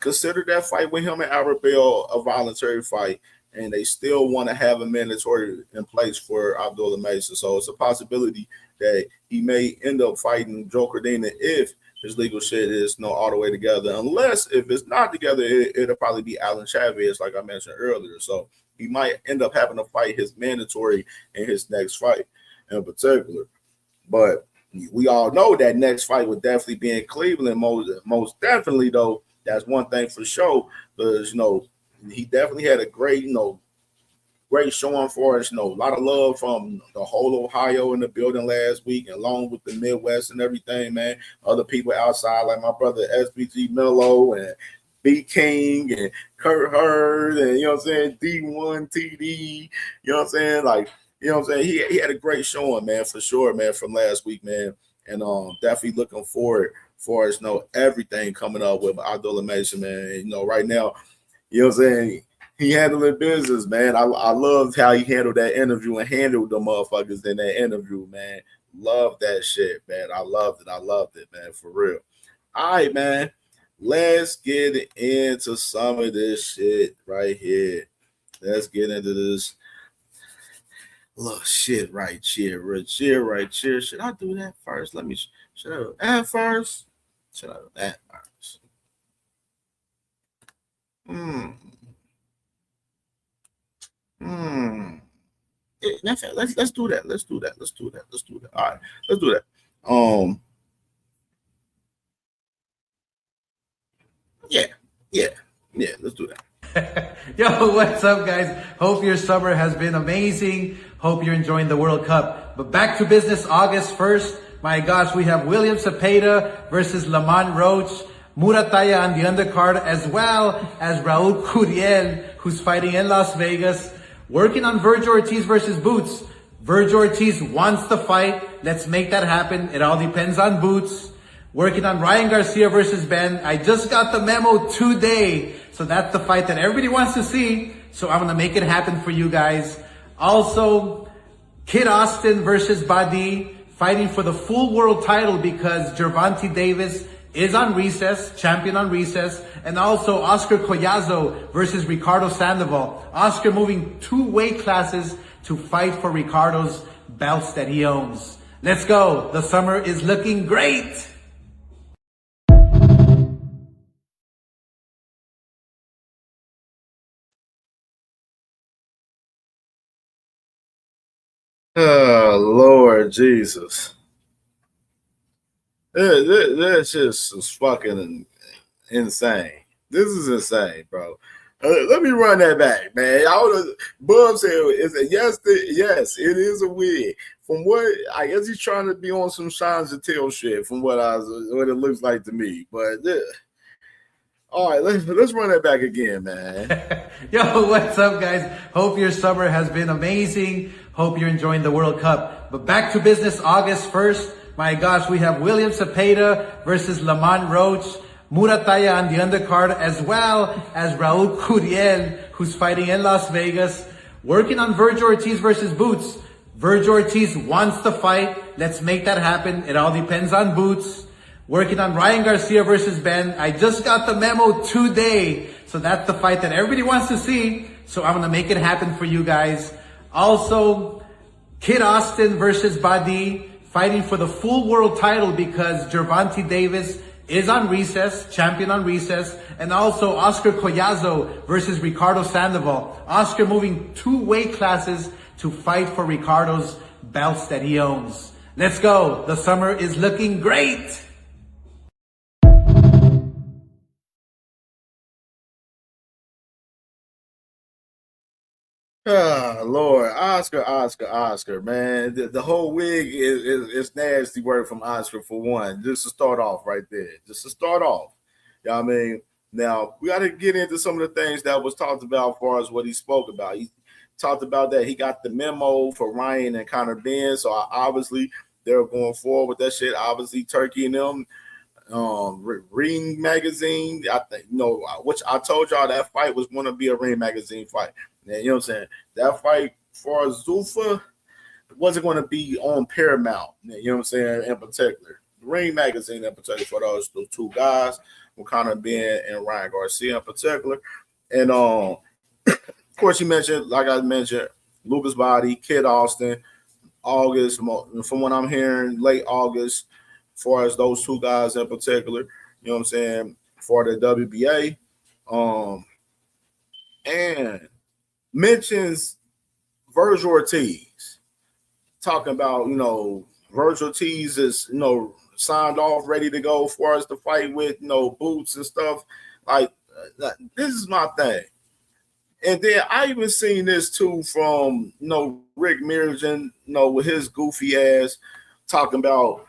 considered that fight with him and Albert Bell a voluntary fight, and they still want to have a mandatory in place for Abdullah Mason. So it's a possibility that he may end up fighting Joe Cordina if his legal shit is all the way together. Unless if it's not together, it'll probably be Alan Chavez, like I mentioned earlier. So he might end up having to fight his mandatory in his next fight in particular. But we all know that next fight would definitely be in Cleveland. Most definitely, though, that's one thing for sure. Because, he definitely had a great, great showing for us. A lot of love from the whole Ohio in the building last week, along with the Midwest and everything, man. Other people outside, like my brother SBG Mello and B King and Kurt Hurd and, D1 TD, he had a great showing, man, for sure, man, from last week, man. And definitely looking forward for us, everything coming up with Abdullah Mason, man. And, right now, he handling business, man. I loved how he handled that interview and handled the motherfuckers in that interview, man. Love that shit, man. I loved it, man, for real. All right, man. Let's get into some of this shit right here. Let's get into this little shit right here. Should I do that first? Should I do that first? Let's do that. All right, let's do that. Yeah, let's do that. Yo, what's up, guys? Hope your summer has been amazing. Hope you're enjoying the World Cup. But back to business, August 1st. My gosh, we have William Zepeda versus Lamont Roach, Muratalla on the undercard, as well as Raul Curiel, who's fighting in Las Vegas, working on Vergil Ortiz versus Boots. Vergil Ortiz wants the fight. Let's make that happen. It all depends on Boots. Working on Ryan Garcia versus Ben. I just got the memo today. So that's the fight that everybody wants to see. So I'm going to make it happen for you guys. Also, Kid Austin versus Badi, fighting for the full world title because Gervonta Davis is on recess, champion on recess, and also Oscar Collazo versus Ricardo Sandoval. Oscar moving 2 weight classes to fight for Ricardo's belts that he owns. Let's go. The summer is looking great. Oh, Lord Jesus. That just is fucking insane. This is insane, bro. Let me run that back, man. Bub said, yes, it is a wig. From what I guess he's trying to be on some shines and tell shit from what it looks like to me. But all right, let's run that back again, man. Yo, what's up, guys? Hope your summer has been amazing. Hope you're enjoying the World Cup. But back to business August 1st. My gosh, we have William Cepeda versus Lamont Roach, Murataya on the undercard, as well as Raul Curiel, who's fighting in Las Vegas, working on Vergil Ortiz versus Boots. Vergil Ortiz wants to fight. Let's make that happen. It all depends on Boots. Working on Ryan Garcia versus Ben. I just got the memo today. So that's the fight that everybody wants to see. So I'm going to make it happen for you guys. Also, Kid Austin versus Badi, fighting for the full world title because Gervonta Davis is on recess, champion on recess, and also Oscar Collazo versus Ricardo Sandoval. Oscar moving 2 weight classes to fight for Ricardo's belts that he owns. Let's go. The summer is looking great. Oh, Lord, Oscar, man. The whole wig is nasty word from Oscar for one. Just to start off right there. Just to start off. You know what I mean? Now, we got to get into some of the things that was talked about as far as what he spoke about. He talked about that he got the memo for Ryan and Conor Ben, so obviously they're going forward with that shit. Obviously, Turkey and them. Ring Magazine, I think, which I told y'all that fight was going to be a Ring Magazine fight. And, you know what I'm saying? That fight for Zuffa wasn't going to be on Paramount, you know what I'm saying, in particular. Ring Magazine in particular for those 2 guys, Conor Ben and Ryan Garcia in particular. And, of course, he mentioned, like I mentioned, Lucas Body, Kid Austin, August, from what I'm hearing, late August, as far as those 2 guys in particular, you know what I'm saying, for the WBA. And mentions Vergil Ortiz, talking about, Vergil Ortiz is, signed off, ready to go as far as the fight with, Boots and stuff. Like, this is my thing. And then I even seen this too from, Rick Mirjan, with his goofy ass talking about,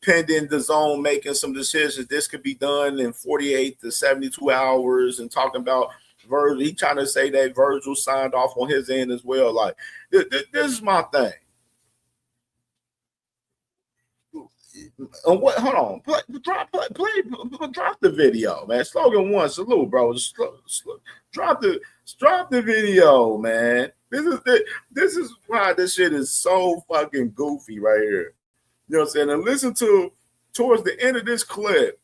pending Dazn making some decisions. This could be done in 48 to 72 hours, and talking about Vergil. He trying to say that Vergil signed off on his end as well. Like, this is my thing. What? Hold on. Drop the video, man. Slogan 1, salute, bro. Drop the video, man. This is why this shit is so fucking goofy right here. You know what I'm saying? And listen to, towards the end of this clip,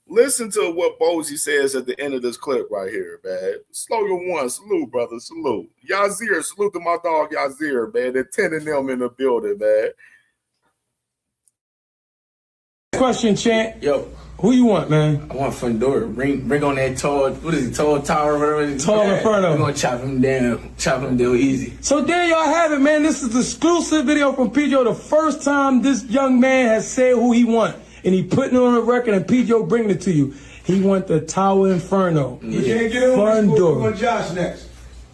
listen to what Bozy says at the end of this clip right here, man. Slogan 1, salute, brother, salute. Yazir, salute to my dog Yazir, man. They're 10 of them in the building, man. Question, Chant. Yo, who you want, man? I want Fundora. Bring on that tall. What is it? Tall tower, whatever. Tall Inferno. We're gonna chop him down easy. So there y'all have it, man. This is the exclusive video from Pedro. The first time this young man has said who he want, and he putting it on the record, and Pedro bringing it to you. He want the Tower Inferno. Yeah. You can't get him. Fundora. We want Josh next.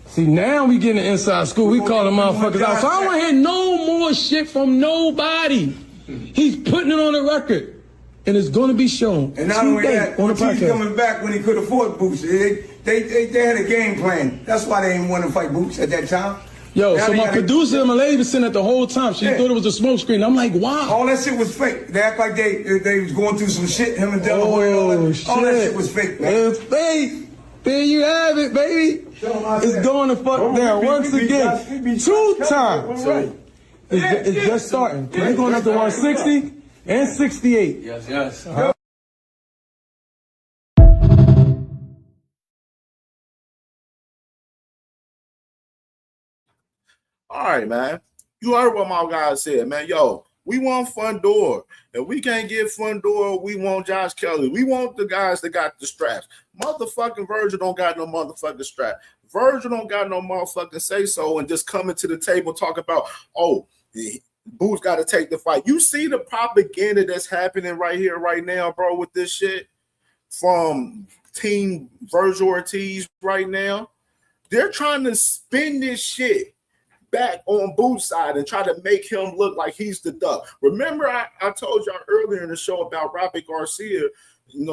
See, now we getting the inside school. We calling motherfuckers out. So I don't want to hear no more shit from nobody. He's putting it on the record, and it's going to be shown. And not only that, on the he's podcast. coming back when he could afford Boots. They had a game plan. That's why they didn't want to fight Boots at that time. Yo, Now so they my gotta- producer and my lady was sitting at the whole time. She thought it was a smoke screen. I'm like, wow. All that shit was fake. They act like they was going through some shit. Him and Delaware and all that. All that shit was fake, man. It's fake. There you have it, baby. It's going to fuck down once again. 2 times. It's just starting. We're going up to 160 and 68. Yes. All right, man. You heard what my guy said, man. Yo, we want Fundora. If we can't get Fundora, we want Josh Kelly. We want the guys that got the straps. Motherfucking Virgil don't got no motherfucking strap. Virgil don't got no motherfucking say so and just coming to the table talk about, oh, Boo's got to take the fight. You see the propaganda that's happening right here, right now, bro, with this shit from Team Virgil Ortiz right now. They're trying to spin this shit back on Boo's side and try to make him look like he's the duck. Remember, I told y'all earlier in the show about Robert Garcia,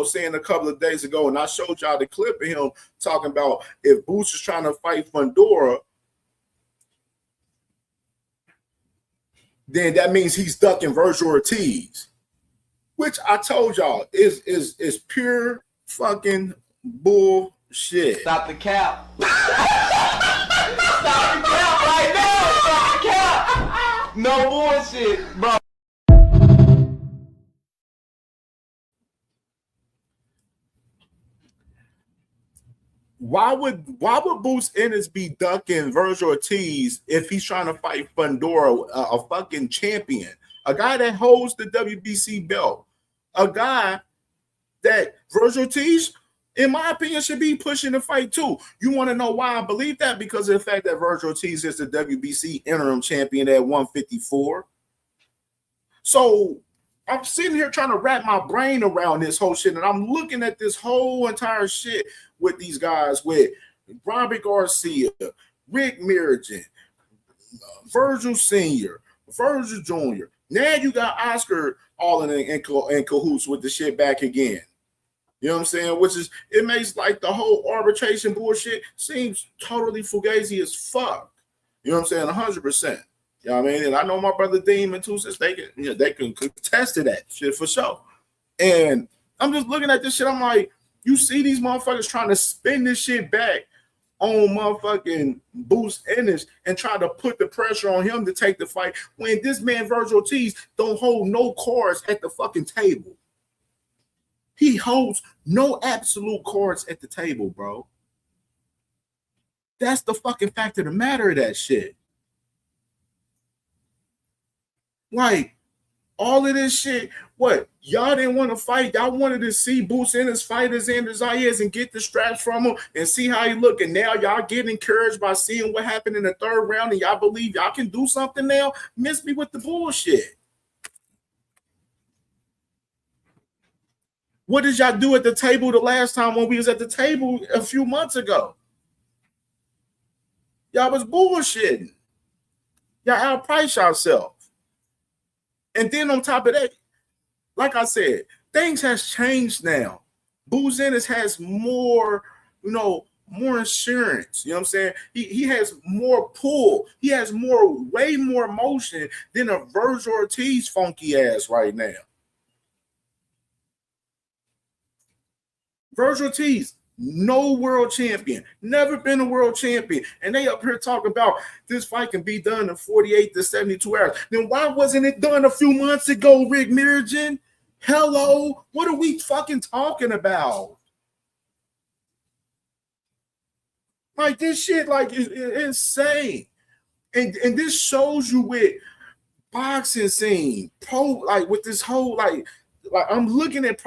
saying a couple of days ago, and I showed y'all the clip of him talking about if Boots is trying to fight Fundora, then that means he's ducking Virgil Ortiz, which I told y'all is pure fucking bullshit. Stop the cap. Stop the cap right now. Stop the cap. No bullshit, bro. Why would Boots Ennis be ducking Virgil Ortiz if he's trying to fight Fundora, a fucking champion, a guy that holds the WBC belt, a guy that Virgil Ortiz, in my opinion, should be pushing the fight too. You want to know why I believe that? Because of the fact that Virgil Ortiz is the WBC interim champion at 154. So I'm sitting here trying to wrap my brain around this whole shit, and I'm looking at this whole entire shit with these guys, with Robert Garcia, Rick Mirigen, Virgil Sr., Virgil Jr. Now you got Oscar all in cahoots with the shit back again. You know what I'm saying? Which is, it makes like the whole arbitration bullshit seems totally fugazi as fuck. You know what I'm saying? 100%. You know what I mean? And I know my brother Demon too, since they can contest to that shit for sure. And I'm just looking at this shit. I'm like, you see these motherfuckers trying to spin this shit back on motherfucking Boots Ennis and try to put the pressure on him to take the fight when this man Virgil Ortiz don't hold no cards at the fucking table. He holds no absolute cards at the table, bro. That's the fucking fact of the matter of that shit. Like, all of this shit, what? Y'all didn't want to fight. Y'all wanted to see Boots Ennis fight Xander Zayas and get the straps from him and see how he look. And now y'all getting encouraged by seeing what happened in the third round and y'all believe y'all can do something now? Miss me with the bullshit. What did y'all do at the table the last time when we was at the table a few months ago? Y'all was bullshitting. Y'all outpriced yourself. And then on top of that, like I said, things has changed now. Boots Ennis has more, more insurance. You know what I'm saying? He has more pull. He has way more motion than a Virgil Ortiz funky ass right now. Virgil Ortiz, no world champion, never been a world champion. And they up here talking about this fight can be done in 48 to 72 hours. Then why wasn't it done a few months ago, Rick Mirigen? Hello, what are we fucking talking about? Like, this shit, like, is insane. And this shows you with boxing scene, with this whole, like I'm looking at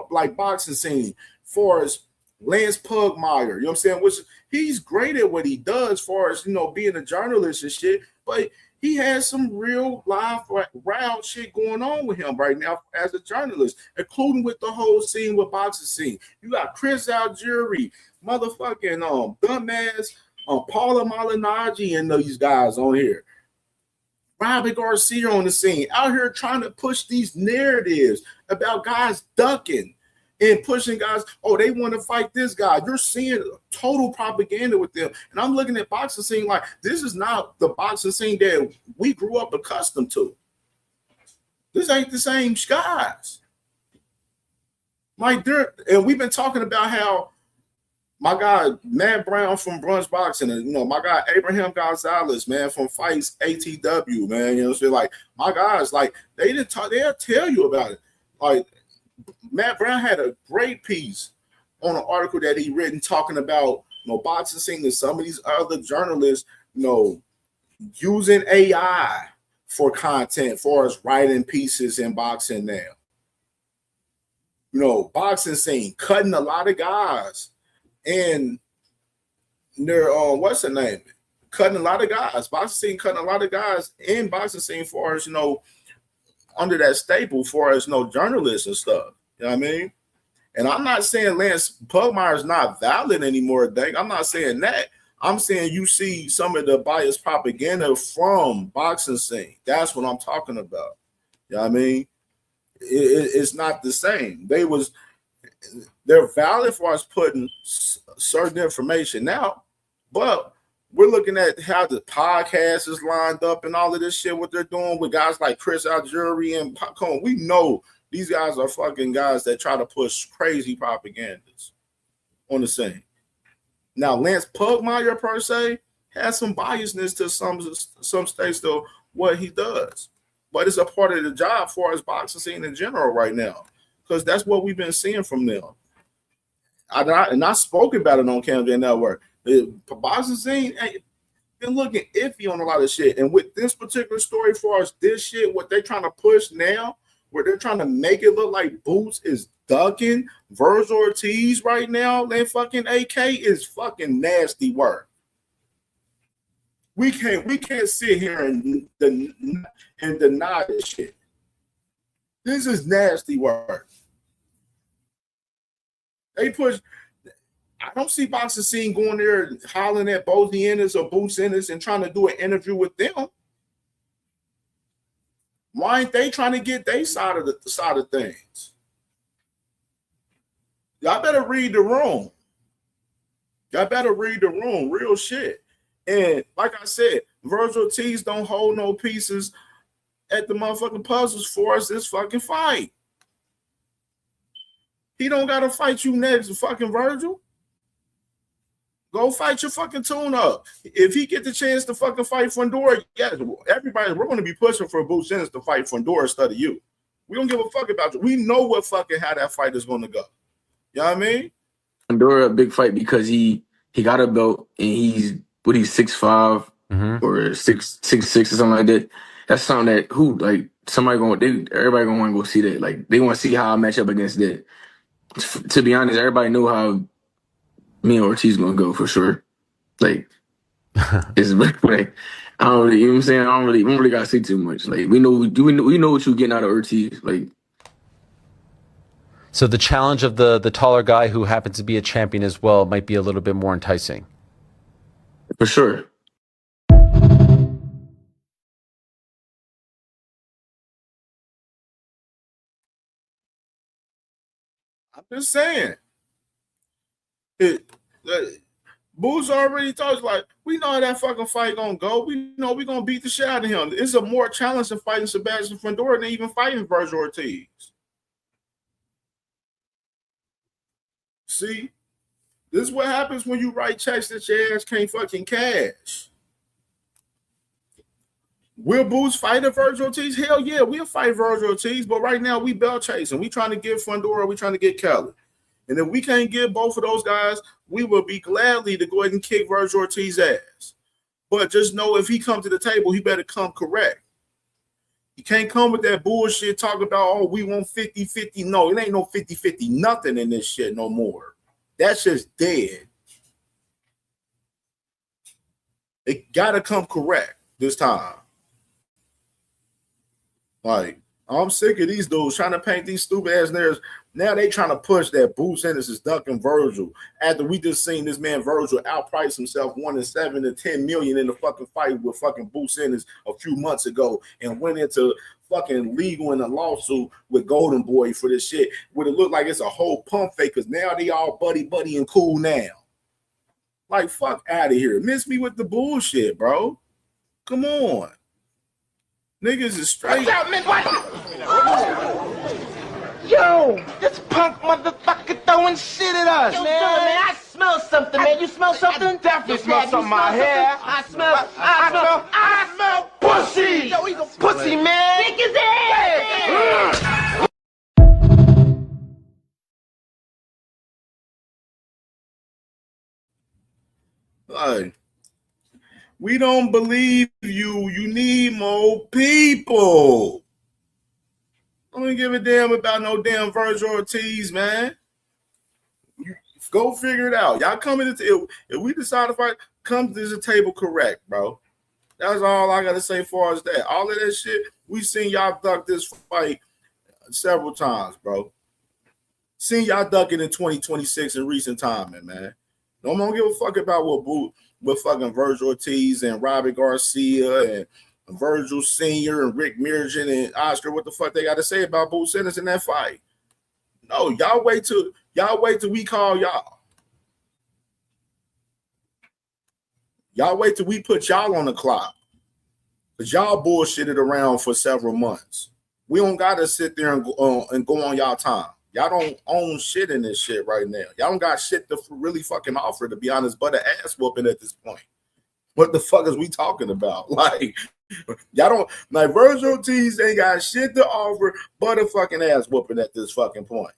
like boxing scene for as Lance Pugmire, you know what I'm saying? Which he's great at what he does as far as, being a journalist and shit, but he has some real live round shit going on with him right now as a journalist, including with the whole scene with boxing scene. You got Chris Algieri, motherfucking dumbass Paula Malignaggi and these guys on here. Robert Garcia on the scene, out here trying to push these narratives about guys ducking and pushing guys, oh, they want to fight this guy. You're seeing total propaganda with them. And I'm looking at boxing scene like, this is not the boxing scene that we grew up accustomed to. This ain't the same guys. Like, and we've been talking about how My guy Matt Brown from Brunch Boxing, and my guy Abraham Gonzalez, man, from Fights ATW, man. You know what I'm saying? Like my guys, like they'll tell you about it. Like Matt Brown had a great piece on an article that he written talking about boxing scene and some of these other journalists, using AI for content for us writing pieces in boxing now. Boxing scene cutting a lot of guys. And they're what's the name? Cutting a lot of guys. Boxing scene cutting a lot of guys in boxing scene for us, under that staple for us, journalists and stuff. You know what I mean? And I'm not saying Lance Pugmire is not valid anymore, Dang. I'm not saying that. I'm saying you see some of the biased propaganda from boxing scene. That's what I'm talking about. You know what I mean? It's not the same. They're valid for us putting certain information out, but we're looking at how the podcast is lined up and all of this shit, what they're doing with guys like Chris Algieri and Popcorn. We know these guys are fucking guys that try to push crazy propagandas on the scene. Now, Lance Pugmire, per se, has some biasness to some states to what he does, but it's a part of the job for us boxing scene in general right now, because that's what we've been seeing from them. I spoke about it on CamJNetwork. The boxing scene been looking iffy on a lot of shit. And with this particular story, for us, this shit, what they're trying to push now, where they're trying to make it look like Boots is ducking Virgil Ortiz right now, that fucking AK is fucking nasty work. We can't sit here and deny this shit. This is nasty work. They push. I don't see boxing scene going there hollering at Bozy Ennis or Boots Ennis and trying to do an interview with them. Why ain't they trying to get their side of things? Y'all better read the room. Y'all better read the room, real shit. And like I said, Virgil Ortiz don't hold no pieces at the motherfucking puzzles for us this fucking fight. He don't gotta fight you next, fucking Virgil. Go fight your fucking tune up. If he get the chance to fucking fight Fundora, yes, everybody, we're gonna be pushing for Boots Ennis to fight Fundora instead of you. We don't give a fuck about you. We know what fucking how that fight is gonna go. You know what I mean? Fundora a big fight because he got a belt and he's 6'5" or 6'6" or something like that. That's something that everybody gonna want to go see that. Like they want to see how I match up against that. To be honest, everybody knew how me and Ortiz gonna go for sure. Like it's like I don't really, you know what I'm saying? I don't really gotta say too much. Like we know what you're getting out of Ortiz. Like so the challenge of the taller guy who happens to be a champion as well might be a little bit more enticing. For sure. I'm just saying. Boots already told us, like, we know how that fucking fight gonna go. We know we gonna beat the shit out of him. It's a more challenge than fighting Sebastian Fundora than even fighting Virgil Ortiz. See, this is what happens when you write checks that your ass can't fucking cash. Will Boots fight a Virgil Ortiz? Hell yeah, we'll fight Virgil Ortiz, but right now we belt chasing. We trying to get Fundora, we trying to get Kelly. And if we can't get both of those guys, we will be gladly to go ahead and kick Virgil Ortiz's ass. But just know if he comes to the table, he better come correct. You can't come with that bullshit talking about, oh, we want 50-50. No, it ain't no 50-50 nothing in this shit no more. That's just dead. It got to come correct this time. Like, I'm sick of these dudes trying to paint these stupid ass narratives. Now they trying to push that Boots Ennis is ducking Virgil. After we just seen this man Virgil outprice himself 1-7 to 10 million in the fucking fight with fucking Boots Ennis a few months ago and went into fucking legal in a lawsuit with Golden Boy for this shit. Would it look like it's a whole pump fake because now they all buddy and cool now. Like, fuck out of here. Miss me with the bullshit, bro. Come on. Niggas is straight. Watch out, man. Yo, this punk motherfucker throwing shit at us, Yo, man. I smell something, man. You smell something? I definitely smell something in my hair. I smell pussy. Yo, he's a pussy, man. Stick his ass. Like, we don't believe you. You need more people. I don't give a damn about no damn Virgil Ortiz, man. You go figure it out. Y'all come into if we decide to fight, come to the table correct, bro. That's all I gotta say as far as that. All of that shit, we seen y'all duck this fight several times, bro. Seen y'all duck it in 2026 in recent time, man. No one give a fuck about what fucking Virgil Ortiz and Robert Garcia and Virgil Sr. and Rick Mirjan and Oscar, what the fuck they got to say about Boots Ennis in that fight? No, y'all wait till we call y'all. Y'all wait till we put y'all on the clock. Because y'all bullshitted around for several months. We don't got to sit there and go on y'all time. Y'all don't own shit in this shit right now. Y'all don't got shit to really fucking offer, to be honest, but an ass whooping at this point. What the fuck is we talking about? Like, y'all don't, like, Virgil Ortiz ain't got shit to offer but a fucking ass whooping at this fucking point.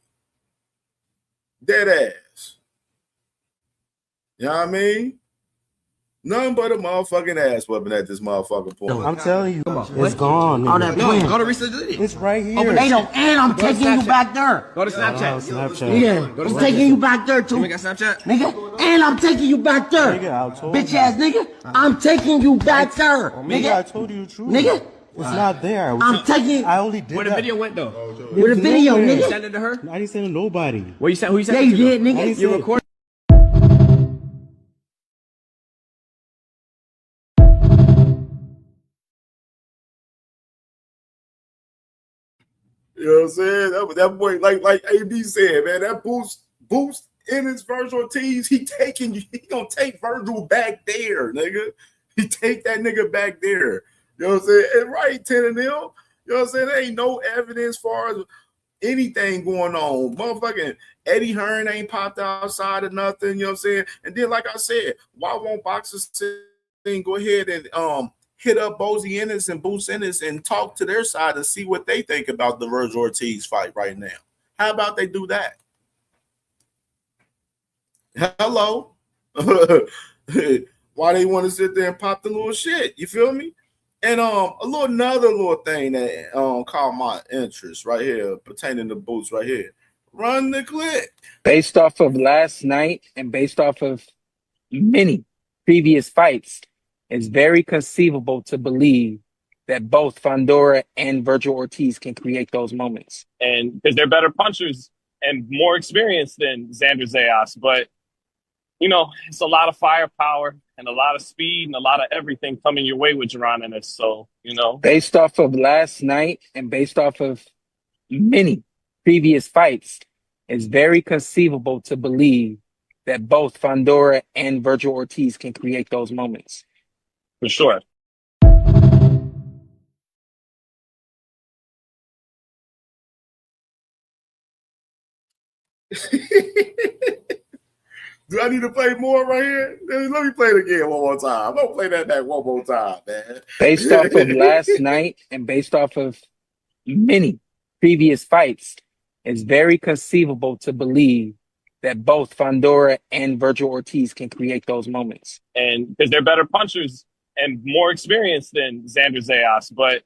Dead ass. You know what I mean? Nothing but a motherfucking ass whooping at this motherfucking point. I'm telling you, it's gone. All that plan. Go to research it. It's right here. Open and I'm taking you back there. Go to Snapchat. Yeah, I'm taking you back there too. You got Snapchat? Nigga, and I'm taking you back there. Nigga, I told Bitch you. ass nigga, I'm taking you back there. Nigga, I told you the truth. Nigga, it's not there. I'm taking. I only did Where the that. video went though? Where the video, You nigga? sent it to her? I didn't send it to nobody. Where you sent? Who you sent Yeah, it you to? did, nigga. You recorded. You know what I'm saying? That boy, like AB said, man, that boost in his Virgil Ortiz, he gonna take Virgil back there, nigga. He take that nigga back there. You know what I'm saying? And right, 10 and them. You know what I'm saying? There ain't no evidence as far as anything going on. Motherfucking Eddie Hearn ain't popped outside of nothing, you know what I'm saying? And then, like I said, why won't boxers go ahead and hit up Bozy Ennis and Boots Ennis and talk to their side and see what they think about the Virgil Ortiz fight right now? How about they do that? Hello? Why they want to sit there and pop the little shit? You feel me? And another little thing that caught my interest right here pertaining to Boots right here. Run the clip. Based off of last night and based off of many previous fights, it's very conceivable to believe that both Fondora and Virgil Ortiz can create those moments. And because they're better punchers and more experienced than Xander Zayas. But, you know, it's a lot of firepower and a lot of speed and a lot of everything coming your way with Jaron Ennis. So, you know. Based off of last night and based off of many previous fights, it's very conceivable to believe that both Fondora and Virgil Ortiz can create those moments. For sure. Do I need to play more right here? Let me play it again one more time. I'm gonna play that back one more time, man. Based off of last night and based off of many previous fights, it's very conceivable to believe that both Fondora and Virgil Ortiz can create those moments. And because they're better punchers and more experienced than Xander Zayas. But,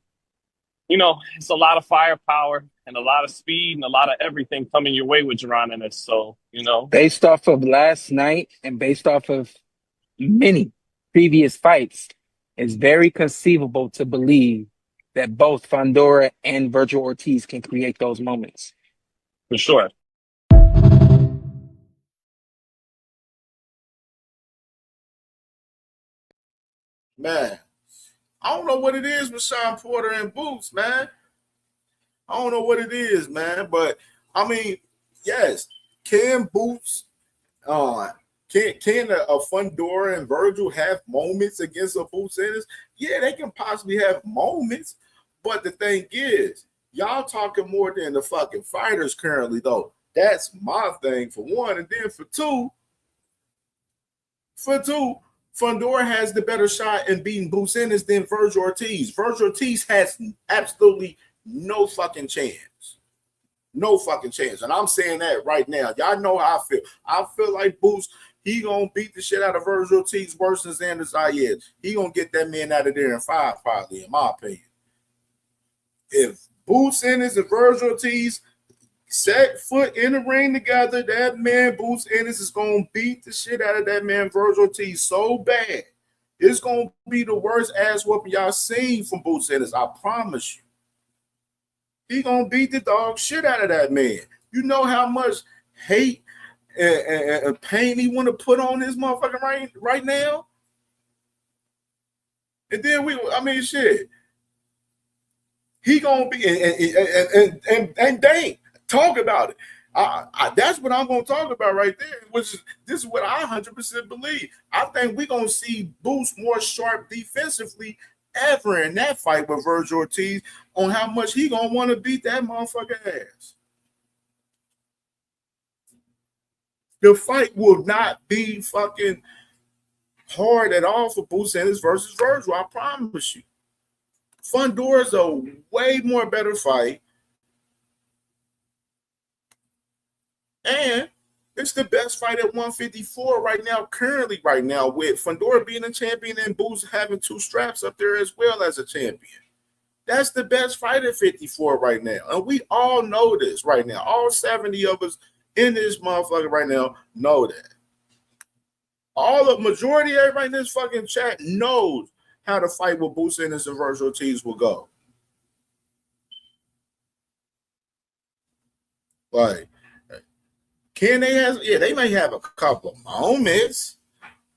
you know, it's a lot of firepower and a lot of speed and a lot of everything coming your way with Jaron Ennis. So, you know. Based off of last night and based off of many previous fights, it's very conceivable to believe that both Fondora and Virgil Ortiz can create those moments. For sure. Man, I don't know what it is with Sean Porter and Boots, man. I don't know what it is, man. But I mean, yes, can Boots, can a Fondora and Virgil have moments against a Boots Ennis? Yeah, they can possibly have moments. But the thing is, y'all talking more than the fucking fighters currently, though. That's my thing for one, and then for two, For two, Fundora has the better shot in beating Boots Ennis than Virgil Ortiz. Virgil Ortiz has absolutely no fucking chance. No fucking chance. And I'm saying that right now. Y'all know how I feel. I feel like Boots, he gonna beat the shit out of Virgil Ortiz worse than Xander Zayed. He gonna get that man out of there in 5, probably, in my opinion. If Boots Ennis and Virgil Ortiz set foot in the ring together, that man Boots Ennis is gonna beat the shit out of that man Virgil Ortiz so bad. It's gonna be the worst ass whooping y'all seen from Boots Ennis. I promise you. He gonna beat the dog shit out of that man. You know how much hate and pain he want to put on this motherfucker right now. And then shit. He gonna be and dang, talk about it. That's what I'm gonna talk about right there. This is what I 100% believe. I think we're gonna see Boots more sharp defensively ever in that fight with Virgil Ortiz on how much he gonna want to beat that motherfucker ass. The fight will not be fucking hard at all for Boots Ennis versus Virgil. I promise you. Fundora's a way more better fight. And it's the best fight at 154 currently right now, with Fundora being a champion and Boots having 2 straps up there as well as a champion. That's the best fight at 54 right now. And we all know this right now. All 70 of us in this motherfucker right now know that. Majority of everybody in this fucking chat knows how the fight with Boots Ennis and Virgil Ortiz will go. Like, can they have? Yeah, they may have a couple of moments,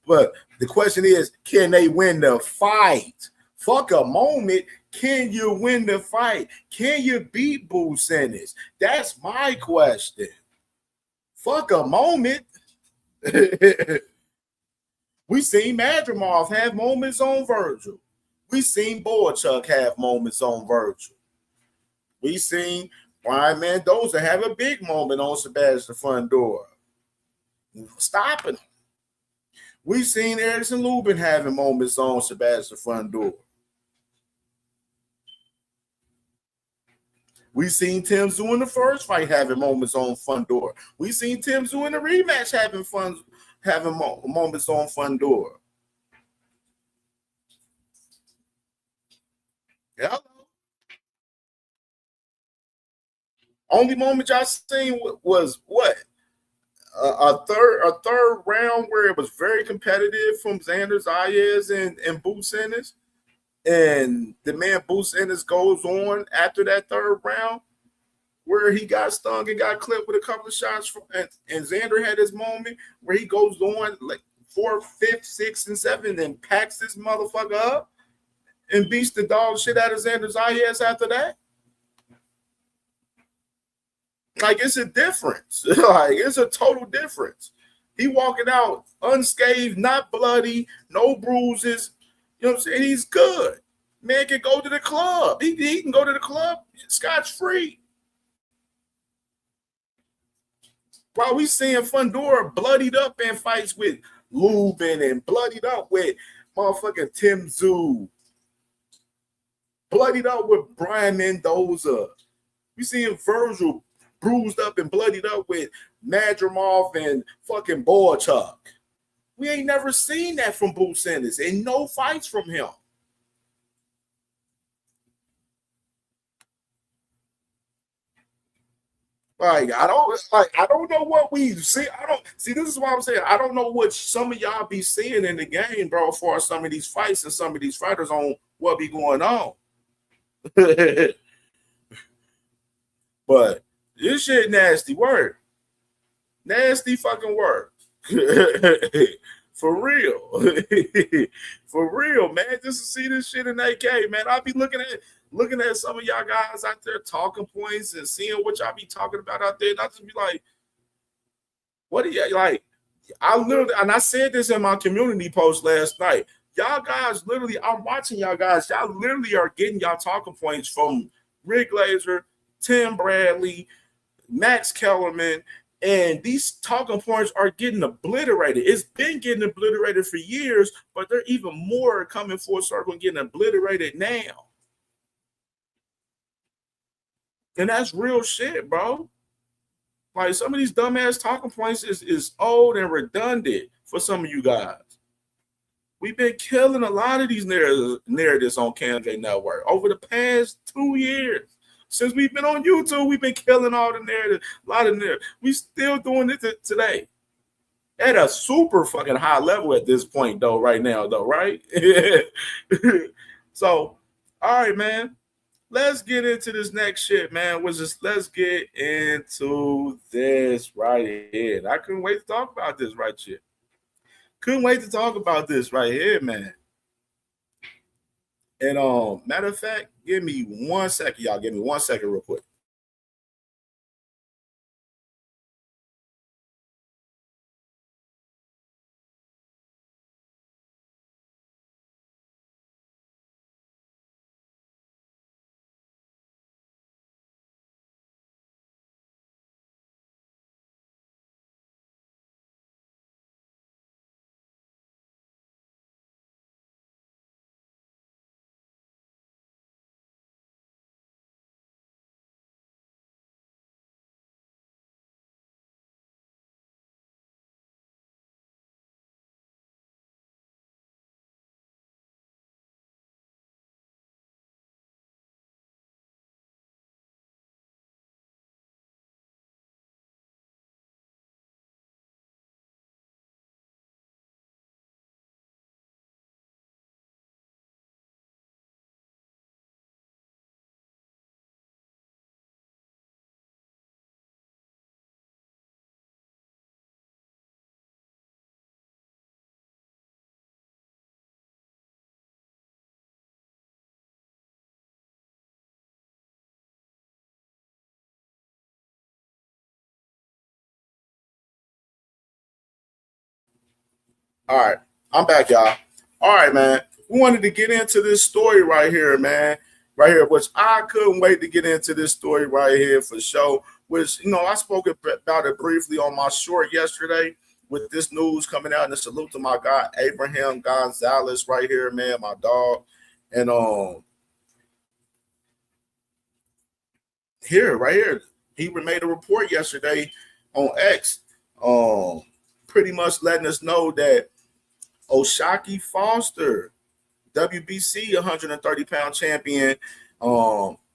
but the question is, can they win the fight? Fuck a moment. Can you win the fight? Can you beat Boots Ennis? That's my question. Fuck a moment. We seen Madrimov have moments on Virgil. We seen Boychuk have moments on Virgil. We seen Brian Mendoza have a big moment on Sebastian Fundora. Stopping him. We seen Erickson Lubin having moments on Sebastian Fundora. We seen Tim Tszyu in the first fight having moments on Fundora. We seen Tim Tszyu in the rematch having moments on Fundora. Yeah. Only moment y'all seen was what? A third round where it was very competitive from Xander Zayed and Boots Ennis. And the man Boots Ennis goes on after that third round where he got stung and got clipped with a couple of shots and Xander had his moment where he goes on like 4th, 5th, 6th, and 7th and packs this motherfucker up and beats the dog shit out of Xander Zayed after that. Like, it's a difference. Like, it's a total difference. He walking out unscathed, not bloody, no bruises. You know what I'm saying? He's good. Man can go to the club. He can go to the club scotch-free. While we seeing Fundora bloodied up in fights with Lubin and bloodied up with motherfucking Tim Tszyu. Bloodied up with Brian Mendoza. We seeing Virgil bruised up and bloodied up with Madrimov and fucking Boychuk. We ain't never seen that from Boots Ennis and no fights from him. Like, I don't know what we see. This is why I'm saying I don't know what some of y'all be seeing in the game, bro, for some of these fights and some of these fighters on what be going on. But this shit nasty work. Nasty fucking work. For real. For real, man. Just to see this shit in AK, man. I'll be looking at some of y'all guys out there talking points and seeing what y'all be talking about out there. And I just be like, what are you like? I literally, and I said this in my community post last night. Y'all guys literally, I'm watching y'all guys. Y'all literally are getting y'all talking points from Rick Glazer, Tim Bradley, Max Kellerman, And these talking points are getting obliterated. It's been getting obliterated for years, but they're even more coming full circle and getting obliterated now. And that's real shit, bro. Like, some of these dumbass talking points is old and redundant for some of you guys. We've been killing a lot of these narratives on CamJNetwork over the past 2 years. Since we've been on YouTube, we've been killing all the narratives, a lot of narratives. We still doing it today at a super fucking high level at this point, though, right now, though, right? So, all right, man. Let's get into this next shit, man. Let's get into this right here. I couldn't wait to talk about this right here. Couldn't wait to talk about this right here, man. And matter of fact, give me 1 second, y'all. Give me 1 second real quick. All right, I'm back, y'all. All right, man. We wanted to get into this story right here, man. Right here, which I couldn't wait to get into this story right here for sure. Which, I spoke about it briefly on my short yesterday with this news coming out. And a salute to my guy, Abraham Gonzalez, right here, man, my dog. And right here, he made a report yesterday on X, pretty much letting us know that Shakur Foster, WBC 130-pound champion,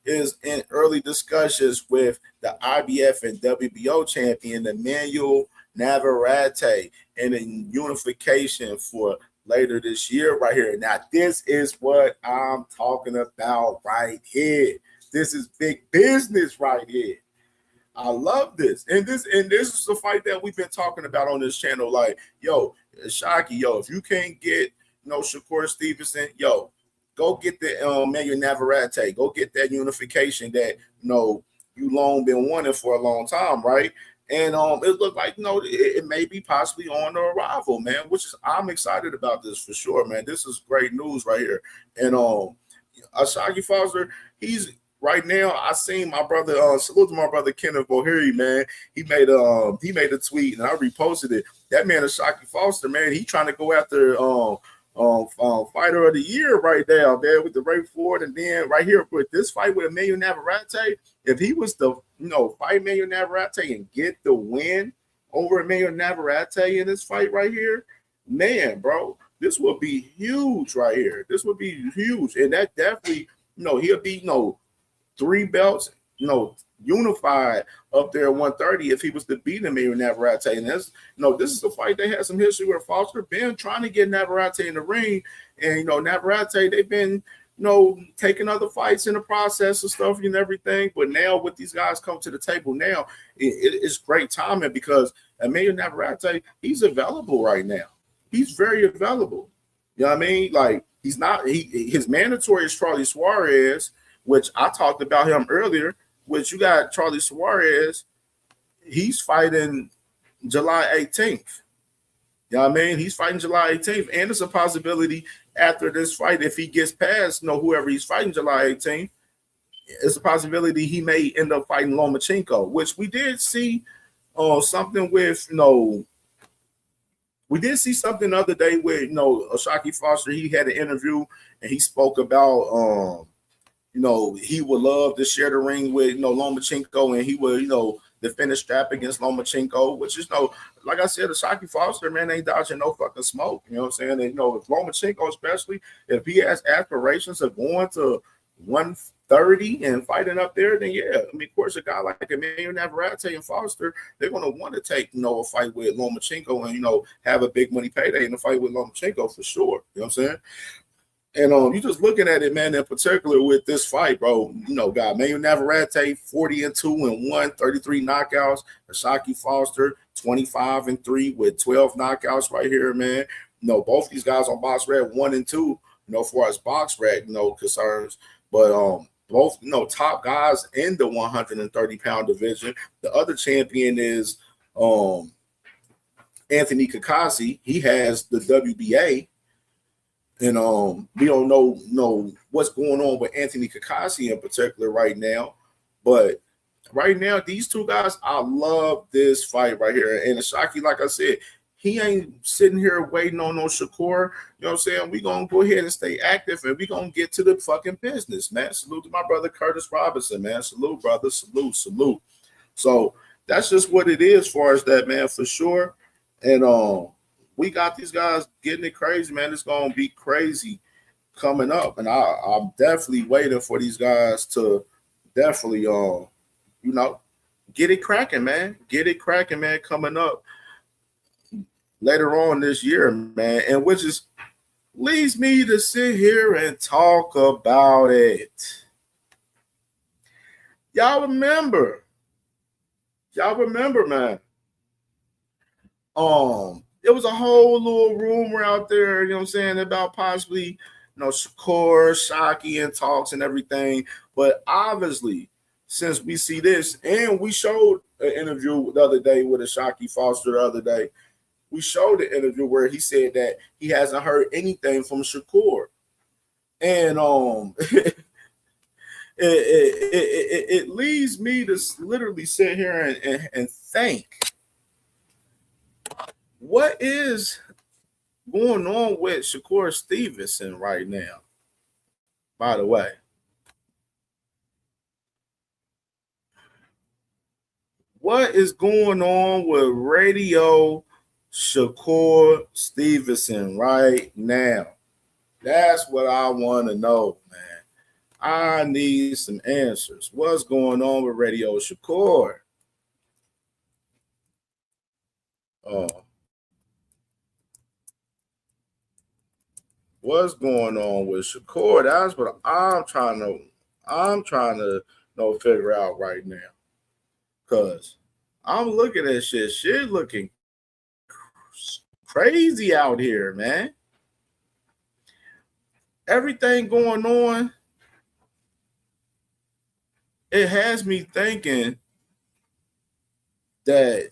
is in early discussions with the IBF and WBO champion, Emmanuel Navarrete, in a unification for later this year right here. Now, this is what I'm talking about right here. This is big business right here. I love this. And this is a fight that we've been talking about on this channel. Like, yo, Shocky, if you can't get Shakur Stevenson, go get the Emmanuel Navarrete. Go get that unification that you long been wanting for a long time, right? And it looked like it may be possibly on the arrival, man. I'm excited about this for sure, man. This is great news right here. And Shakur Foster, he's right now. I seen my brother. Salute to my brother Kenneth Bohiri, man. He made a tweet and I reposted it. That man is Shakur Foster, man. He trying to go after fighter of the year right now, man, with the Ray Ford. And then right here with this fight with Emmanuel Navarrete, if he was to fight Emmanuel Navarrete and get the win over Emmanuel Navarrete in this fight right here, man, bro, this would be huge right here. This would be huge, and that definitely he'll be 3 belts, unified up there at 130 if he was to beat Emmanuel Navarrete. And that's, this is a fight that has some history where Foster been trying to get Navarrete in the ring. And, Navarrete, they've been, taking other fights in the process and stuff and everything. But now with these guys come to the table now, it's great timing because Emmanuel Navarrete, he's available right now. He's very available. You know what I mean? Like, he's not, his mandatory is Charlie Suarez, which I talked about him earlier, which you got Charlie Suarez. He's fighting July 18th. You know what I mean? He's fighting July 18th. And it's a possibility after this fight, if he gets past whoever he's fighting July 18th, it's a possibility he may end up fighting Lomachenko, which we did see something with we did see something the other day with Shakur Foster. He had an interview and he spoke about he would love to share the ring with Lomachenko, and he would defend the strap against Lomachenko, which is like I said, the Shakur Foster man ain't dodging no fucking smoke. You know what I'm saying? And if Lomachenko, especially if he has aspirations of going to 130 and fighting up there, then yeah, I mean, of course, a guy like Emmanuel Navarrete and Foster, they're gonna want to take a fight with Lomachenko and have a big money payday in the fight with Lomachenko for sure. You know what I'm saying? And you just looking at it, man, in particular with this fight, bro, got Emmanuel Navarrete 40-2-1, 33 knockouts. Shakur Foster 25-3 with 12 knockouts right here, man. Both these guys on Box Rec 1-2, as far as Box Rec, concerns. But both, top guys in the 130-pound division. The other champion is Anthony Kakashi. He has the WBA. And we don't know what's going on with Anthony Kakashi in particular right now. But right now, these two guys, I love this fight right here. And Shakur, like I said, he ain't sitting here waiting on no Shakur. You know what I'm saying? We're going to go ahead and stay active, and we're going to get to the fucking business, man. Salute to my brother Curtis Robinson, man. Salute, brother. Salute, salute. So that's just what it is as far as that, man, for sure. And we got these guys getting it crazy, man. It's going to be crazy coming up. And I'm definitely waiting for these guys to definitely, get it cracking, man. Get it cracking, man, coming up later on this year, man. And which is leads me to sit here and talk about it. Y'all remember, man. There was a whole little rumor out there, you know what I'm saying, about possibly, Shakur, Shakur, and talks and everything. But obviously, since we see this, and we showed an interview the other day with a Shakur Foster the other day, we showed the interview where he said that he hasn't heard anything from Shakur. And it leads me to literally sit here and think, what is going on with Shakur Stevenson right now, by the way? What is going on with Radio Shakur Stevenson right now? That's what I want to know, man. I need some answers. What's going on with Radio Shakur? What's going on with Shakur? That's what I'm trying to figure out right now. Cause I'm looking at shit looking crazy out here, man. Everything going on, it has me thinking that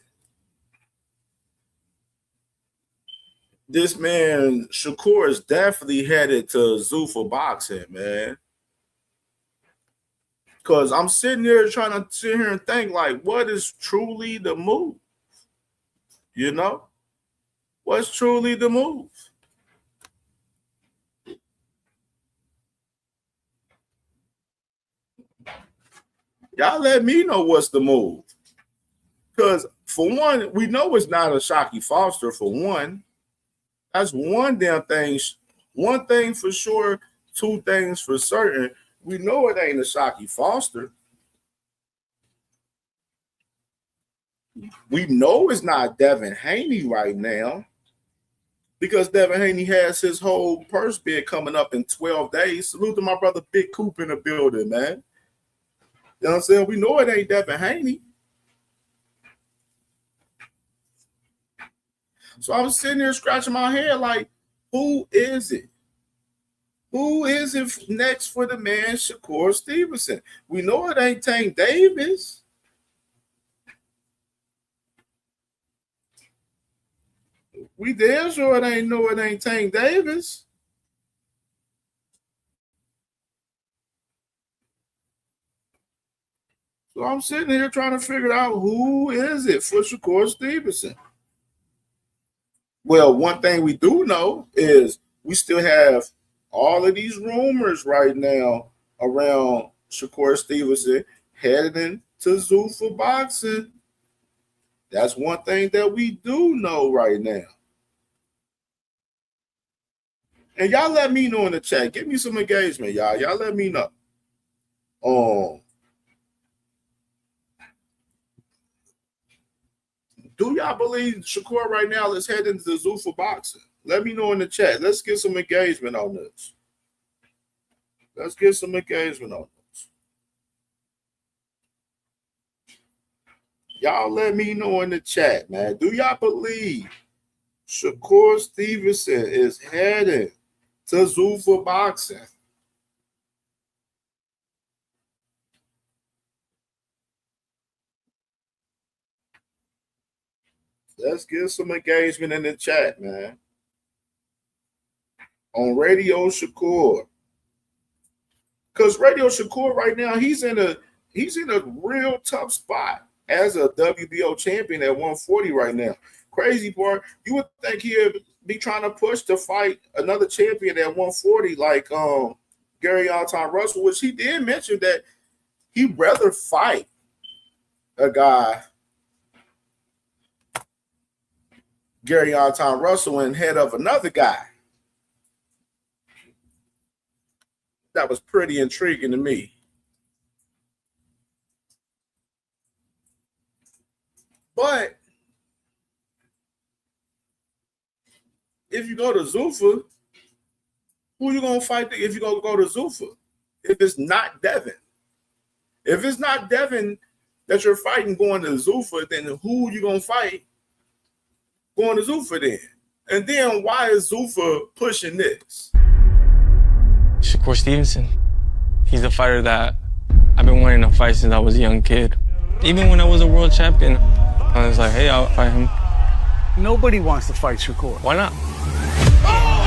this man Shakur is definitely headed to Zuffa boxing, man. Because I'm sitting here trying to sit here and think, like, what is truly the move? What's truly the move? Y'all let me know what's the move. Because, for one, we know it's not a Shakur Foster, for one. That's one damn thing. One thing for sure, two things for certain. We know it ain't a Shakur Foster. We know it's not Devin Haney right now, because Devin Haney has his whole purse bid coming up in 12 days. Salute to my brother Big Coop in the building, man. You know what I'm saying? We know it ain't Devin Haney. So I was sitting there scratching my head like, who is it? Who is it next for the man Shakur Stevenson? We know it ain't Tank Davis. We damn sure it ain't Tank Davis. So I'm sitting here trying to figure out who is it for Shakur Stevenson. Well, one thing we do know is we still have all of these rumors right now around Shakur Stevenson heading into Zuffa boxing. That's one thing that we do know right now. And y'all let me know in the chat. Give me some engagement, y'all. Y'all let me know. Do y'all believe Shakur right now is heading to Zuffa boxing? Let me know in the chat. Let's get some engagement on this. Let's get some engagement on this. Y'all let me know in the chat, man. Do y'all believe Shakur Stevenson is heading to Zuffa boxing? Let's get some engagement in the chat, man. On Radio Shakur. Because Radio Shakur right now, he's in a real tough spot as a WBO champion at 140 right now. Crazy part, you would think he'd be trying to push to fight another champion at 140 like Gary Alton Russell, which he did mention that he'd rather fight a guy, Gary Alton Russell, and head of another guy. That was pretty intriguing to me. But if you go to Zuffa, who you gonna fight if you gonna go to Zuffa? If it's not Devin. If it's not Devin that you're fighting going to Zuffa, then who you gonna fight going to Zuffa then? And then why is Zuffa pushing this? Shakur Stevenson. He's a fighter that I've been wanting to fight since I was a young kid. Even when I was a world champion, I was like, hey, I'll fight him. Nobody wants to fight Shakur. Why not?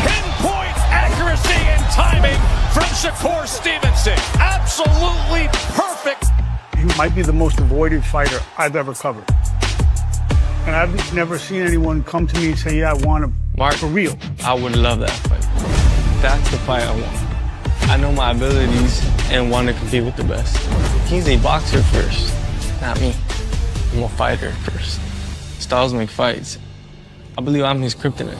Pinpoint accuracy and timing from Shakur Stevenson. Absolutely perfect. He might be the most avoided fighter I've ever covered. And I've never seen anyone come to me and say, yeah, I want him. Mark, for real. I would love that fight. That's the fight I want. I know my abilities and want to compete with the best. He's a boxer first, not me. I'm a fighter first. Styles make fights. I believe I'm his kryptonite.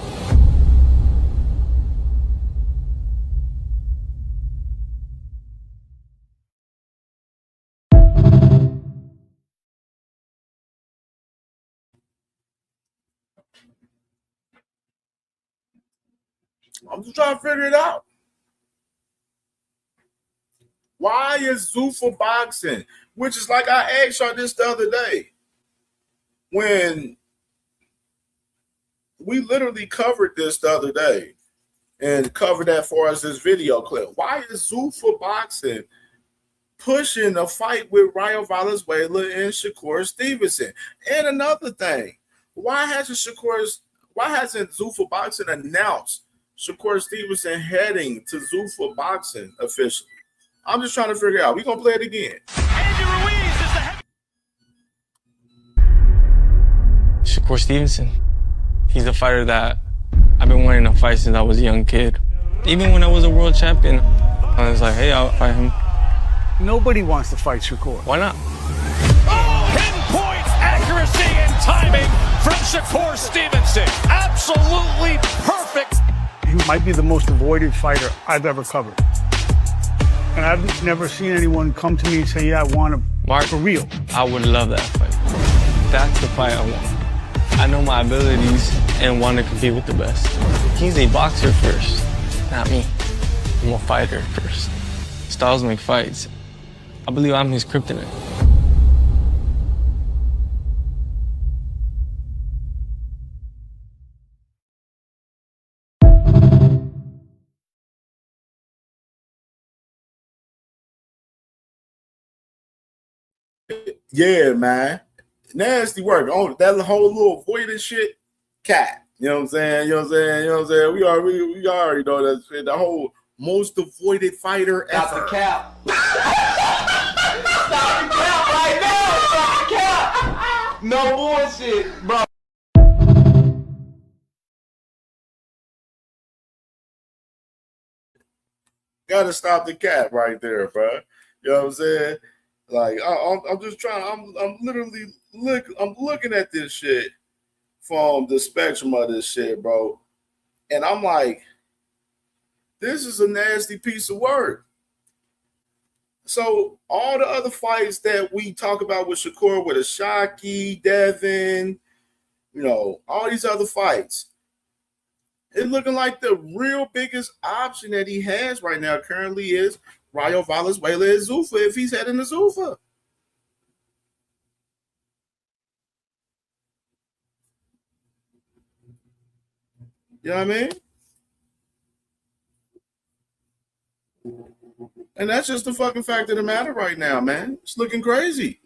I'm just trying to figure it out. Why is Zuffa boxing? Which is like I asked y'all this the other day. When we literally covered this the other day and covered that for us this video clip. Why is Zuffa boxing pushing a fight with Rayo Valenzuela and Shakur Stevenson? And another thing, why hasn't Zuffa boxing announced Shakur Stevenson heading to Zuffa boxing officially? I'm just trying to figure out. We're going to play it again. Shakur Stevenson. He's a fighter that I've been wanting to fight since I was a young kid. Even when I was a world champion, I was like, hey, I'll fight him. Nobody wants to fight Shakur. Why not? Pinpoint accuracy and timing from Shakur Stevenson. Absolutely perfect. He might be the most avoided fighter I've ever covered. And I've never seen anyone come to me and say, yeah, I want him. Mark, for real. I would love that fight. That's the fight I want. I know my abilities and want to compete with the best. He's a boxer first, not me. I'm a fighter first. Styles make fights. I believe I'm his kryptonite. Yeah, man. Nasty work. Oh, that whole little avoidance shit, cat. You know what I'm saying? You know what I'm saying? You know what I'm saying? We already know that shit. The whole most avoided fighter ever. Got the cap. Stop the cap right now. Stop the cap. No bullshit, bro. Gotta stop the cap right there, bro. You know what I'm saying? Like I'm just trying. I'm literally I'm looking at this shit from the spectrum of this shit, bro, and I'm like, this is a nasty piece of work. So all the other fights that we talk about with Shakur, with Ashaki, Devin, you know, all these other fights, it's looking like the real biggest option that he has right now currently is Rayo Valenzuela and Zuffa if he's heading to Zuffa. You know what I mean? And that's just the fucking fact of the matter right now, man. It's looking crazy.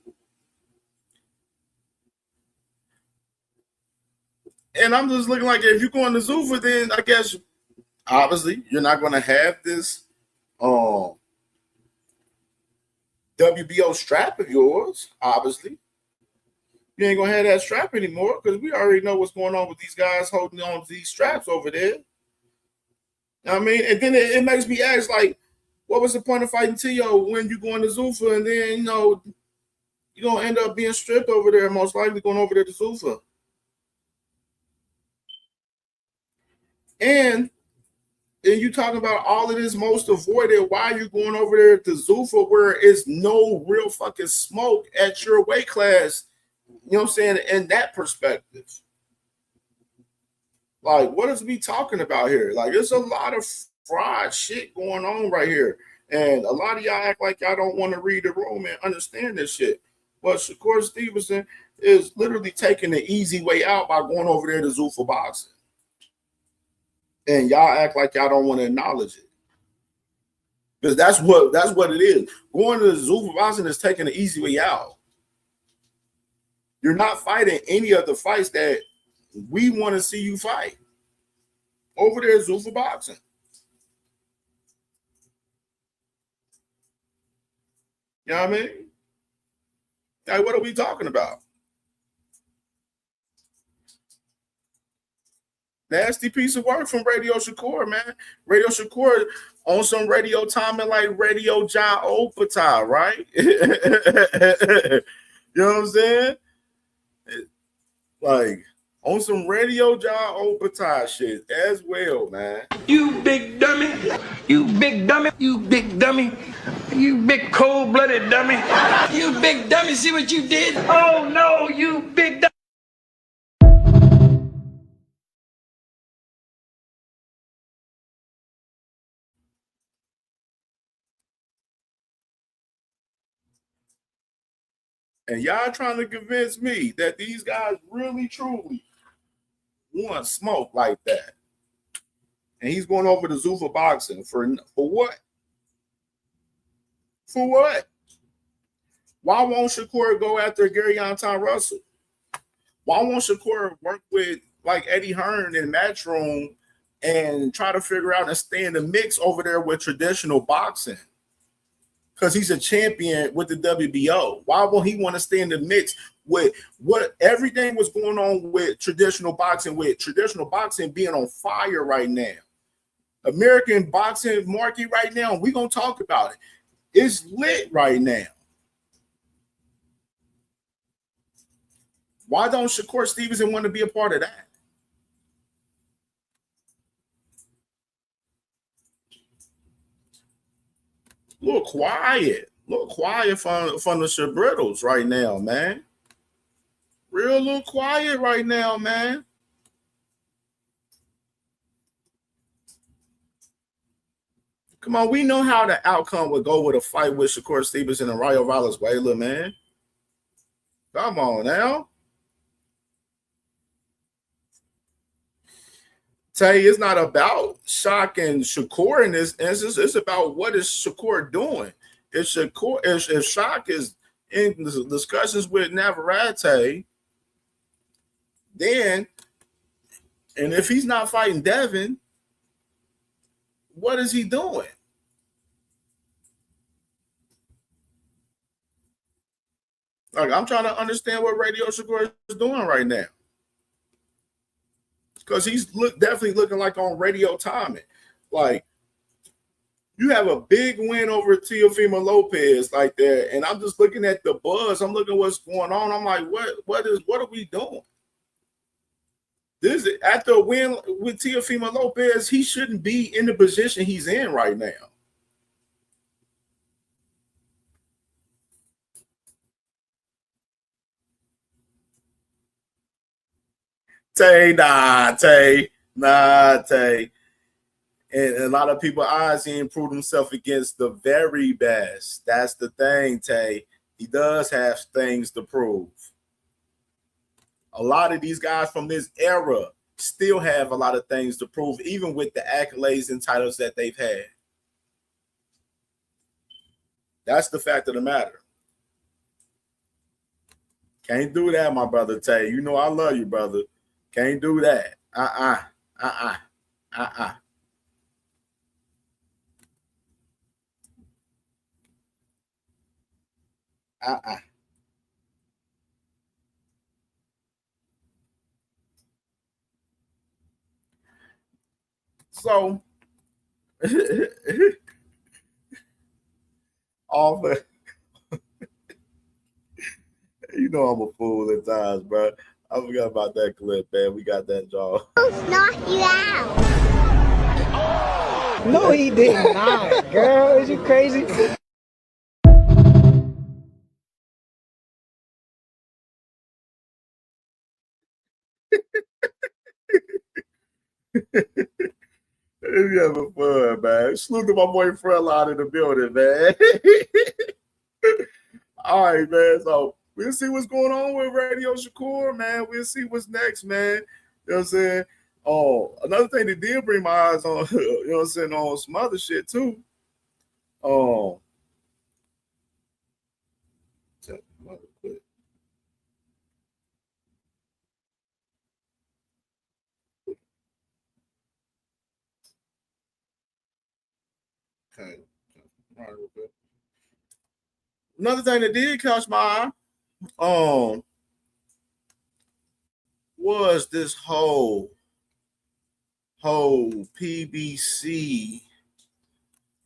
And I'm just looking like if you're going to Zuffa, then I guess obviously you're not going to have this WBO strap of yours, obviously. You ain't going to have that strap anymore because we already know what's going on with these guys holding on to these straps over there. You know what I mean? And then it makes me ask, like, what was the point of fighting Tio when you going to Zuffa and then, you know, you're going to end up being stripped over there, most likely going over there to Zuffa. And you talking about all of this most avoided, why you going over there to Zuffa where it's no real fucking smoke at your weight class, you know what I'm saying, in that perspective. Like, what is we talking about here? Like, there's a lot of fried shit going on right here. And a lot of y'all act like y'all don't want to read the room and understand this shit. But Shakur Stevenson is literally taking the easy way out by going over there to Zuffa boxing. And y'all act like y'all don't want to acknowledge it. Because that's what it is. Going to the Zuffa boxing is taking the easy way out. You're not fighting any of the fights that we want to see you fight. Over there at Zuffa boxing. You know what I mean? Like, what are we talking about? Nasty piece of work from Radio Shakur, man. Radio Shakur on some radio timing like Radio Ja Opata, right? You know what I'm saying? Like, on some Radio Ja Opata shit as well, man. You big dummy. You big dummy. You big dummy. You big cold-blooded dummy. You big dummy. See what you did? Oh, no, you big dummy. And y'all trying to convince me that these guys really, truly want smoke like that. And he's going over to Zuffa boxing for what? For what? Why won't Shakur go after Gary Anton Russell? Why won't Shakur work with like Eddie Hearn in Matchroom and try to figure out and stay in the mix over there with traditional boxing? Because he's a champion with the WBO. Why won't he want to stay in the mix with what everything was going on with traditional boxing being on fire right now? American boxing market right now, we're going to talk about it. It's lit right now. Why don't Shakur Stevenson want to be a part of that? A little quiet from the Shabrittles right now, man. Real little quiet right now, man. Come on, we know how the outcome would go with a fight with Shakur Stevenson and Rayo Valenzuela, man. Come on now. Tay, it's not about Shock and Shakur in this instance. It's about what is Shakur doing. If Shock is in the discussions with Navarrete, then, and if he's not fighting Devin, what is he doing? Like, I'm trying to understand what Radio Shakur is doing right now. Because he's definitely looking like on radio timing. Like, you have a big win over Teofimo Lopez like that, and I'm just looking at the buzz. I'm looking at what's going on. I'm like, what are we doing? This after a win with Teofimo Lopez, he shouldn't be in the position he's in right now. Tay. And a lot of people eyes, he improved himself against the very best. That's the thing, Tay. He does have things to prove. A lot of these guys from this era still have a lot of things to prove, even with the accolades and titles that they've had. That's the fact of the matter. Can't do that, my brother Tay. You know I love you, brother. Can't do that. So, all the, you know I'm a fool at times, bro. I forgot about that clip, man. We got that, y'all. Knock you out. No, he did not, girl. Is you crazy? You having fun, man. Salute to my boy Frontline in the building, man. All right, man. So we'll see what's going on with Radio Shakur, man. We'll see what's next, man. You know what I'm saying? Oh, another thing that did bring my eyes on, you know what I'm saying, on some other shit too. Oh. Okay. Another thing that did catch my eye, was this whole PBC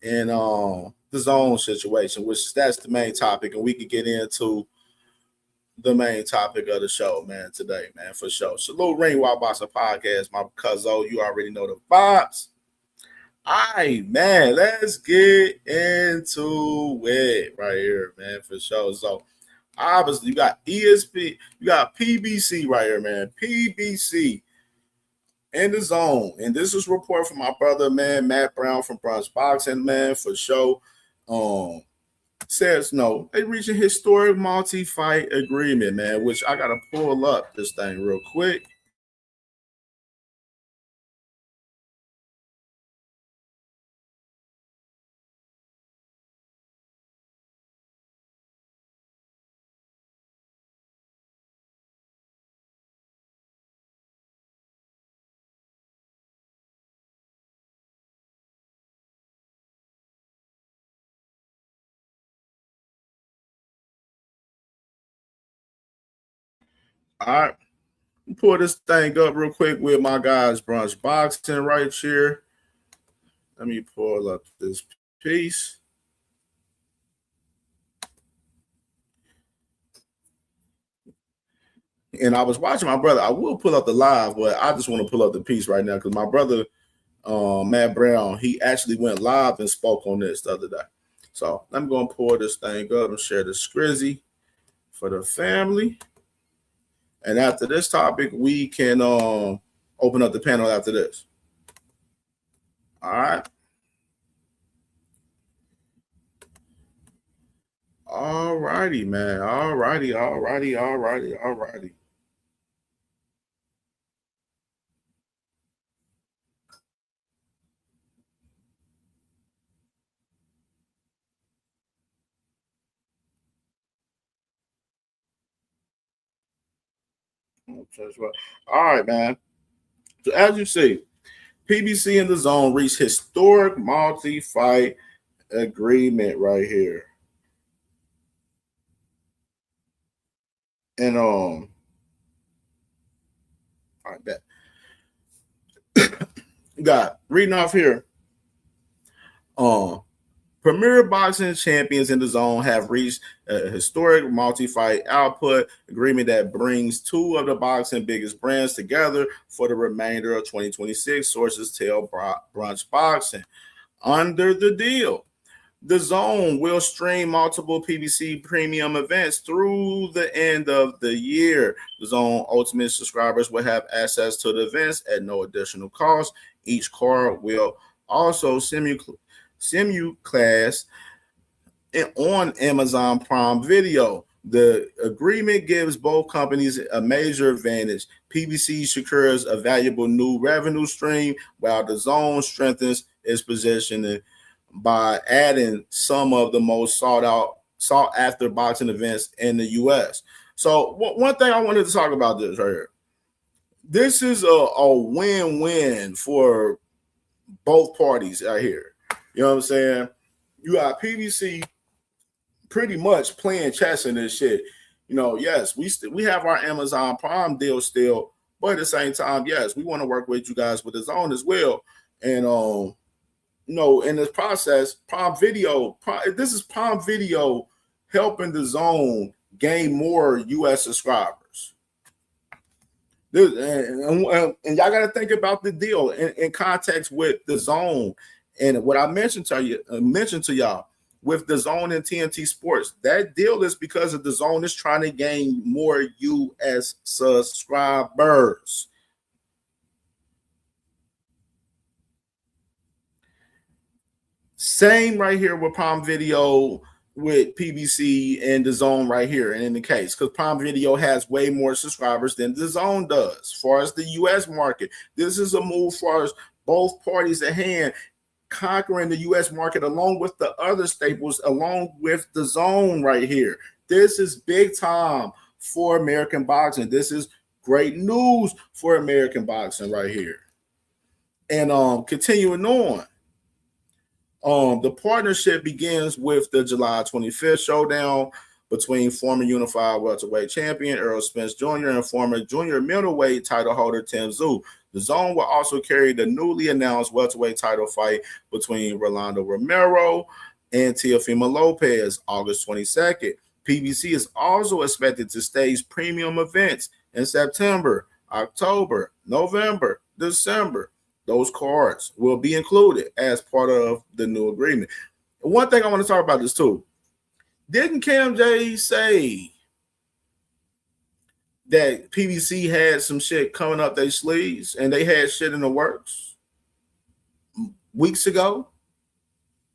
and the zone situation, which that's the main topic, and we could get into the main topic of the show, man, today, man, for sure. Salute Ring Wild Boxing Podcast, my cousin. You already know the vibes. All right, man, let's get into it right here, man, for sure. So, obviously, you got ESP, you got PBC right here, man. PBC in the zone. And this is a report from my brother, man, Matt Brown from Bronx Boxing, man, for sure. Says no, they reached a historic multi-fight agreement, man, which I gotta pull up this thing real quick. All right, pull this thing up real quick with my guys, Brunch Boxing, right here. Let me pull up this piece. And I was watching my brother. I will pull up the live, but I just want to pull up the piece right now because my brother, Matt Brown, he actually went live and spoke on this the other day. So I'm going to pull this thing up and share the scrizzy for the family. And after this topic, we can open up the panel after this. All right. All righty, man. All righty. All right, man. So as you see, PBC in the zone reached historic multi-fight agreement right here. And all right, bet. Got reading off here. Premier boxing champions in the zone have reached a historic multi-fight output agreement that brings two of the boxing biggest brands together for the remainder of 2026. Sources tell Brunch Boxing. Under the deal, the zone will stream multiple PBC premium events through the end of the year. The zone ultimate subscribers will have access to the events at no additional cost. Each card will also simulcast on Amazon Prime Video. The agreement gives both companies a major advantage. PBC secures a valuable new revenue stream, while the zone strengthens its position by adding some of the most sought after boxing events in the U.S. So one thing I wanted to talk about this right here. This is a win-win for both parties out here. You know what I'm saying? You got PBC pretty much playing chess in this shit. You know, yes, we have our Amazon Prime deal still, but at the same time, yes, we want to work with you guys with the zone as well. And you know, in this process, this is Prime Video helping the zone gain more U.S. subscribers. And y'all got to think about the deal in context with the zone and what I mentioned to y'all with the zone and TNT Sports. That deal is because of the zone is trying to gain more U.S. subscribers. Same right here with Prime Video with PBC and the zone right here, and in the case, because Prime Video has way more subscribers than the zone does. As far as the U.S. market, this is a move for both parties at hand, conquering the U.S. market along with the other staples, along with the zone right here. This is big time for American boxing. This is great news for American boxing right here. And continuing on. The partnership begins with the July 25th showdown between former unified welterweight champion Errol Spence Jr. and former junior middleweight title holder Tim Tszyu. The zone will also carry the newly announced welterweight title fight between Rolando Romero and Teofimo Lopez, August 22nd. PBC is also expected to stage premium events in September, October, November, December. Those cards will be included as part of the new agreement. One thing I want to talk about this too. Didn't CamJ say that PBC had some shit coming up their sleeves and they had shit in the works weeks ago?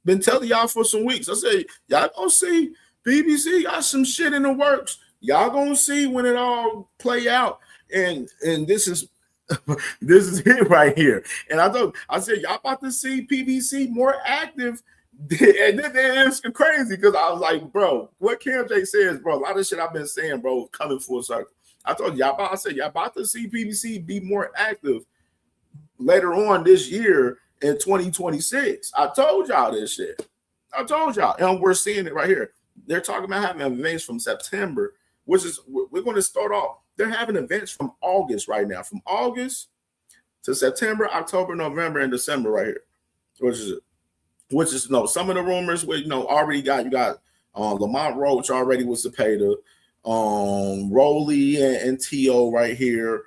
Been telling y'all for some weeks. I said, y'all gonna see PBC got some shit in the works. Y'all gonna see when it all play out. And this is this is it right here. And I said, y'all about to see PBC more active. And then it's crazy because I was like, bro, what CamJ says, bro, a lot of shit I've been saying, bro, coming full circle. I told y'all about to see PBC be more active later on this year in 2026. I told y'all this shit. I told y'all. And we're seeing it right here. They're talking about having events from September, which is, we're going to start off. They're having events from August right now, from August to September, October, November, and December right here, which is some of the rumors where already you got Lamont Roach already with Cepeda, Rolly and T.O. right here,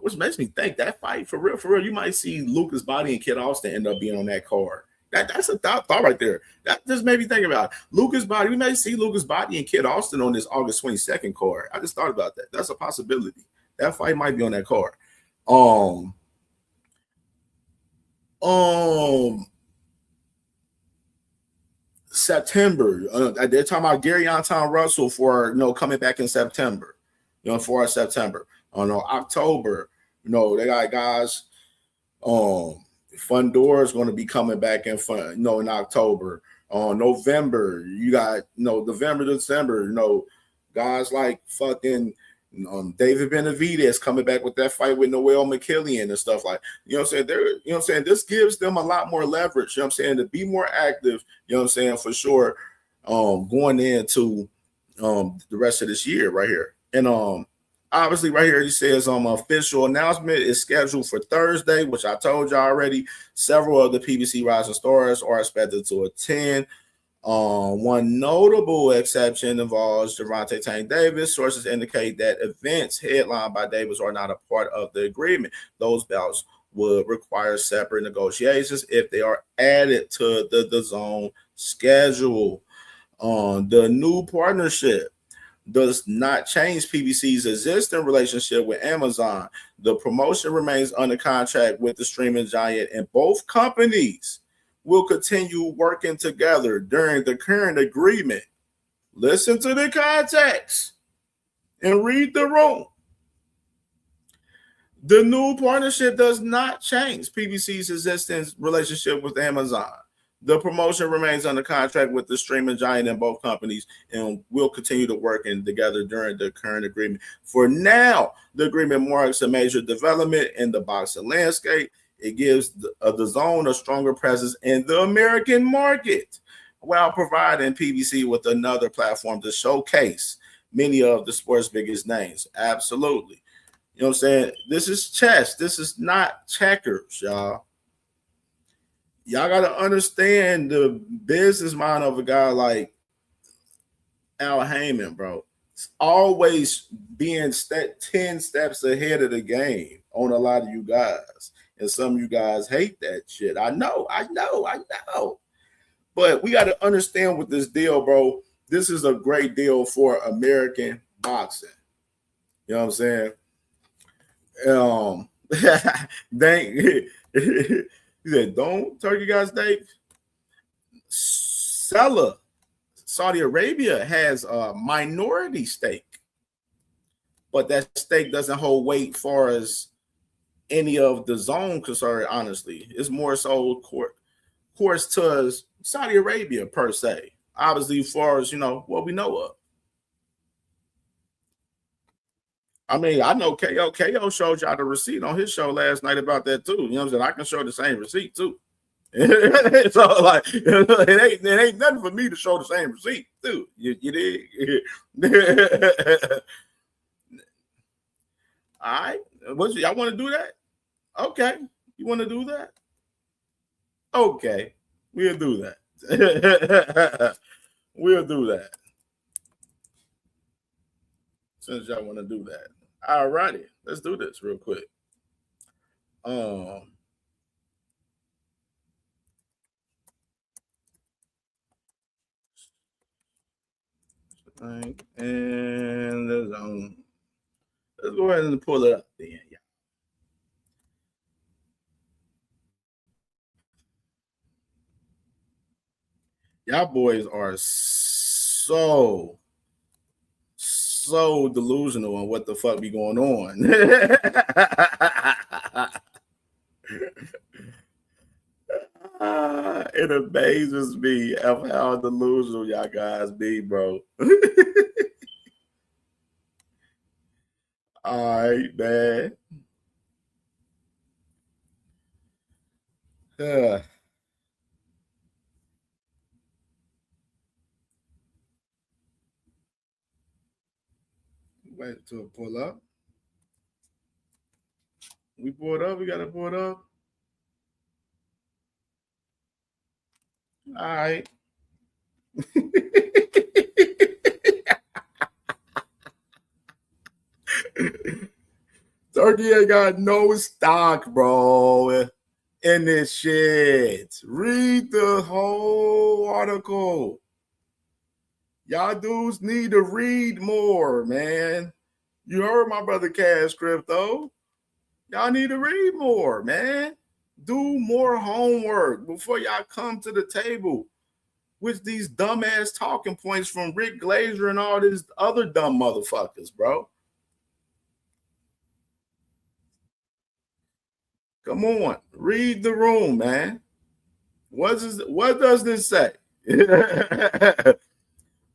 which makes me think that fight for real, you might see Lucas Body and Kid Austin end up being on that card. That's a thought right there. That just made me think about it. Lucas Body. We may see Lucas Body and Kid Austin on this August 22nd card. I just thought about that. That's a possibility. That fight might be on that card. September. They're talking about Gary Anton Russell for coming back in September. For September. October. They got guys. Fundora is going to be coming back in October. November, you got November, December, guys like fucking David Benavidez coming back with that fight with Noel McKillian and stuff like, this gives them a lot more leverage, to be more active, for sure, going into the rest of this year right here. And obviously right here he says official announcement is scheduled for Thursday, which I told you already. Several of the PBC rising stars are expected to attend. One notable exception involves Gervonta Tank Davis. Sources indicate that events headlined by Davis are not a part of the agreement. Those bouts would require separate negotiations if they are added to the Dazn schedule. The new partnership does not change PBC's existing relationship with Amazon. The promotion remains under contract with the streaming giant, and both companies will continue working together during the current agreement. Listen to the context and read the room. The new partnership does not change PBC's existing relationship with Amazon. The promotion remains under contract with the streaming giant in both companies and will continue to work together during the current agreement. For now, the agreement marks a major development in the boxing landscape. It gives the zone a stronger presence in the American market while providing PBC with another platform to showcase many of the sport's biggest names. Absolutely. You know what I'm saying? This is chess. This is not checkers, y'all. Y'all got to understand the business mind of a guy like Al Heyman, bro. It's always being 10 steps ahead of the game on a lot of you guys. And some of you guys hate that shit. I know. But we got to understand with this deal, bro. This is a great deal for American boxing. You know what I'm saying? He said, don't turkey guys steak. Seller, Saudi Arabia has a minority stake, but that stake doesn't hold weight far as any of the zone concerned, honestly. It's more so course to Saudi Arabia per se. Obviously, as far as what we know of. I mean, I know KO showed y'all the receipt on his show last night about that too. You know what I'm saying? I can show the same receipt too. So like it ain't nothing for me to show the same receipt too. You dig? All right. Y'all want to do that? Okay. You want to do that? Okay. We'll do that. We'll do that. Since y'all want to do that. All righty. Let's do this real quick. And let's go ahead and pull it up then. Yeah. Y'all boys are so delusional on what the fuck be going on. It amazes me of how delusional y'all guys be, bro. All right, man. Wait to pull up. We pulled up. We got to pull it up. All right. Turkey ain't got no stock, bro, in this shit. Read the whole article. Y'all dudes need to read more, man. You heard my brother Cash Crypto. Y'all need to read more, man. Do more homework before y'all come to the table with these dumbass talking points from Rick Glazer and all these other dumb motherfuckers, bro. Come on, read the room, man. What does this say?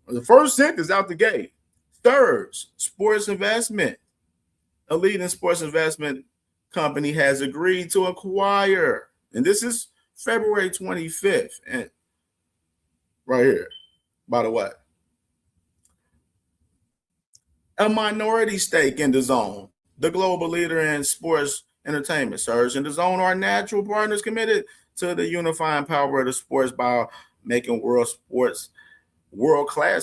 The first sentence out the gate. Thirds, sports investment. A leading sports investment company has agreed to acquire, and this is February 25th, and right here, by the way. a minority stake in Dazn, the global leader in sports entertainment. Surge and Dazn are natural partners committed to the unifying power of the sports by making world-class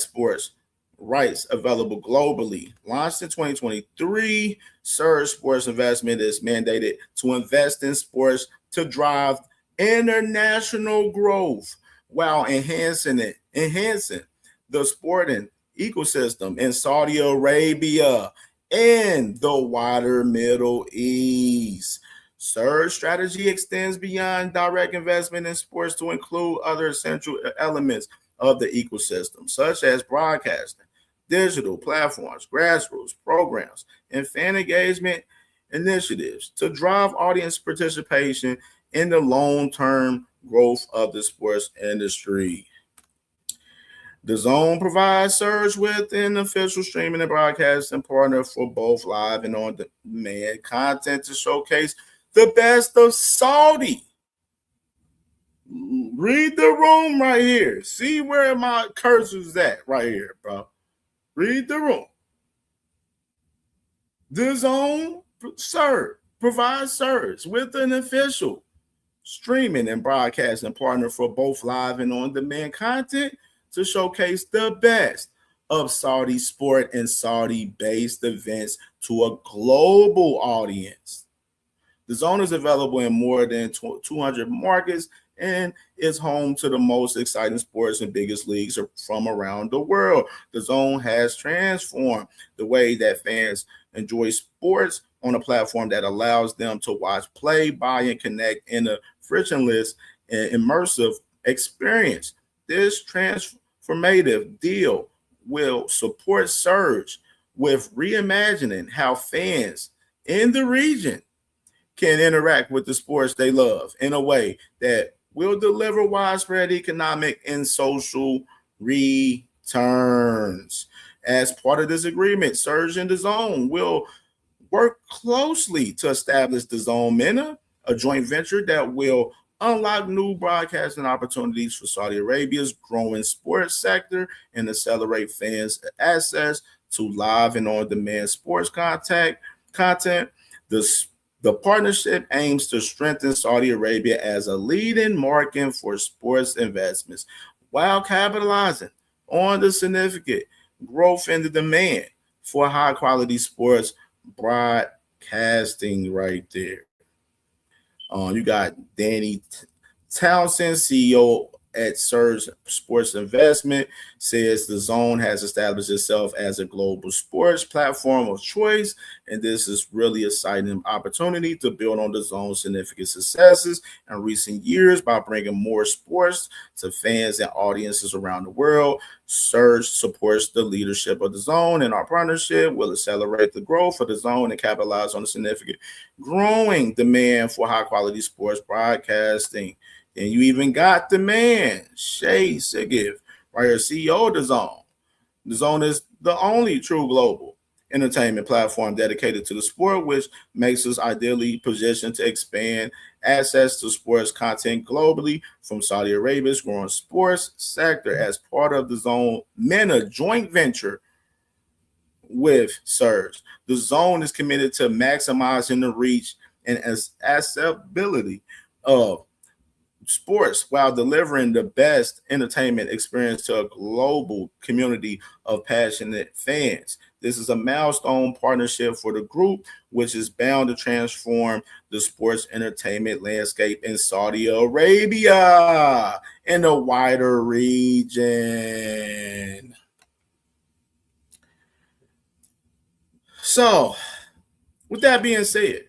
sports rights available globally. Launched in 2023, Surge Sports Investment is mandated to invest in sports to drive international growth while enhancing the sporting ecosystem in Saudi Arabia and the wider Middle East. Surge strategy extends beyond direct investment in sports to include other essential elements of the ecosystem, such as broadcasting, digital platforms, grassroots programs, and fan engagement initiatives to drive audience participation in the long-term growth of the sports industry. Dazn provides Surge with an official streaming and broadcasting partner for both live and on-demand content to showcase the best of Saudi. Read the room right here. See where my cursor's at right here, bro. Read the room. Dazn provides Surge with an official streaming and broadcasting partner for both live and on-demand content to showcase the best of Saudi sport and Saudi-based events to a global audience. Dazn is available in more than 200 markets and is home to the most exciting sports and biggest leagues from around the world. Dazn has transformed the way that fans enjoy sports on a platform that allows them to watch, play, buy, and connect in a frictionless and immersive experience. This transformative deal will support Surge with reimagining how fans in the region can interact with the sports they love in a way that will deliver widespread economic and social returns. As part of this agreement, Surge and Dazn will work closely to establish Dazn MENA, a joint venture that will unlock new broadcasting opportunities for Saudi Arabia's growing sports sector and accelerate fans' access to live and on-demand sports content. The partnership aims to strengthen Saudi Arabia as a leading market for sports investments while capitalizing on the significant growth in the demand for high-quality sports broadcasting right there. You got Danny Townsend, CEO at Surge Sports Investment, says Dazn has established itself as a global sports platform of choice, and this is really an exciting opportunity to build on Dazn's significant successes in recent years by bringing more sports to fans and audiences around the world. Surge supports the leadership of Dazn, and our partnership will accelerate the growth of Dazn and capitalize on the significant growing demand for high-quality sports broadcasting. And you even got the man, Shay Sigiv, right here, CEO of Dazn. Dazn is the only true global entertainment platform dedicated to the sport, which makes us ideally positioned to expand access to sports content globally from Saudi Arabia's growing sports sector as part of the Dazn MENA joint venture with Surge. Dazn is committed to maximizing the reach and accessibility of sports while delivering the best entertainment experience to a global community of passionate fans. This is a milestone partnership for the group, which is bound to transform the sports entertainment landscape in Saudi Arabia and the wider region. So, with that being said,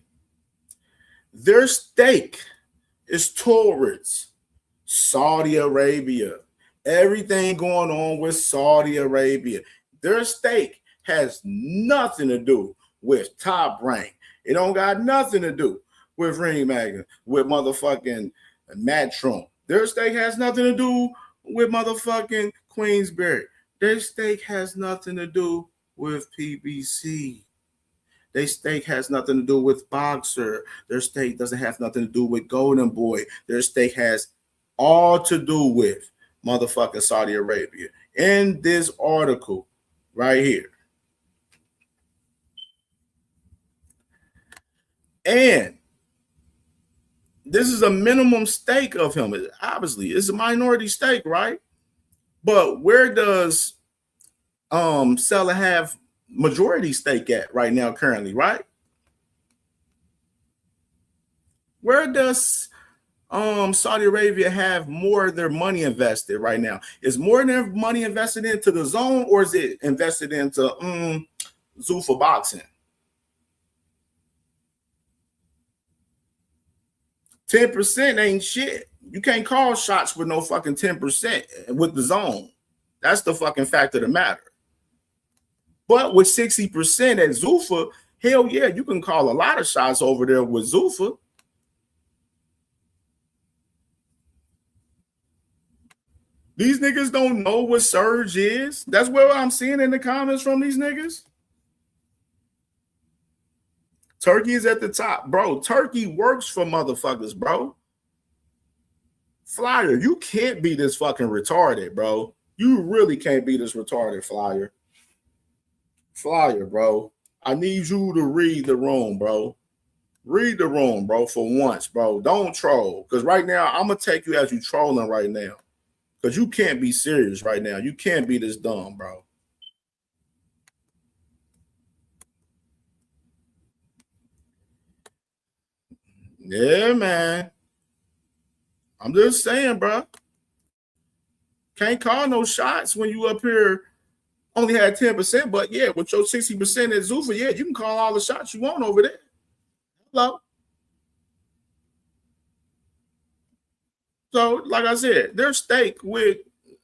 their stake is towards Saudi Arabia. Everything going on with Saudi Arabia. Their stake has nothing to do with Top Rank. It don't got nothing to do with Ring Magazine, with motherfucking Matron. Their stake has nothing to do with motherfucking Queensberry. Their stake has nothing to do with PBC. Their stake has nothing to do with Boxer. Their stake doesn't have nothing to do with Golden Boy. Their stake has all to do with motherfucking Saudi Arabia. In this article right here, And this is a minimum stake of him. Obviously, it's a minority stake, right? But where does Salah have majority stake at right now currently, right? Where does Saudi Arabia have more of their money invested right now? Is more of their money invested into the zone, or is it invested into Zuffa boxing? 10% ain't shit. You can't call shots with no fucking 10% with the zone. That's the fucking fact of the matter. But with 60% at Zuffa, hell yeah, you can call a lot of shots over there with Zuffa. These niggas don't know what surge is. That's what I'm seeing in the comments from these niggas. Turkey is at the top. Bro, Turkey works for motherfuckers, bro. Flyer, you can't be this fucking retarded, bro. You really can't be this retarded, Flyer. Flyer, bro. I need you to read the room, bro. Read the room, bro, for once, bro. Don't troll. Because right now, I'm going to take you as you trolling right now. Because you can't be serious right now. You can't be this dumb, bro. Yeah, man. I'm just saying, bro. Can't call no shots when you up here only had 10%. But, yeah, with your 60% at Zuffa, yeah, you can call all the shots you want over there. Hello. So, like I said, their stake with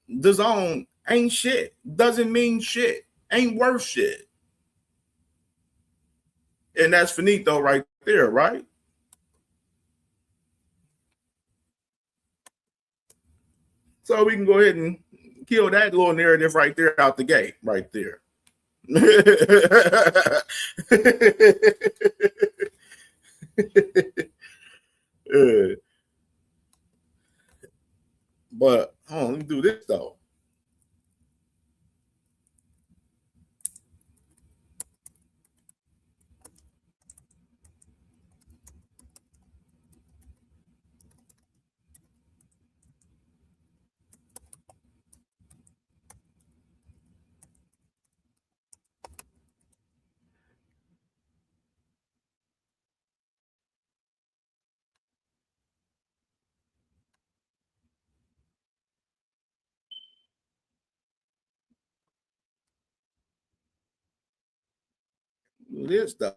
the zone ain't shit. Doesn't mean shit. Ain't worth shit. And that's finito right there, right? So we can go ahead and kill that little narrative right there out the gate, right there. But hold on, let me do this though. Do this though.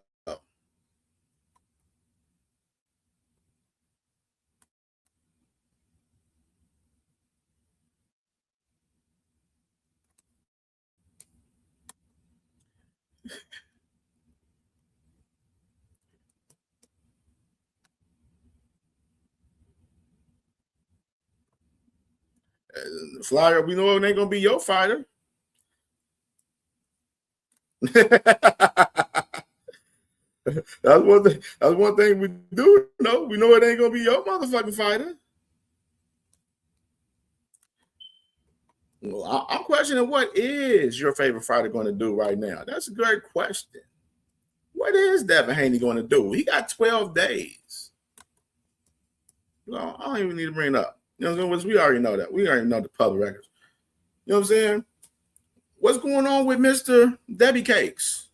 Flyer, we know it ain't gonna be your fighter. That's one thing we do know. We know it ain't gonna be your motherfucking fighter. Well, I'm questioning what is your favorite fighter going to do right now? That's a great question. What is Devin Haney going to do? He got 12 days. I don't even need to bring it up. You know what I'm saying? We already know that. We already know the public records. You know what I'm saying? What's going on with Mr. Debbie Cakes?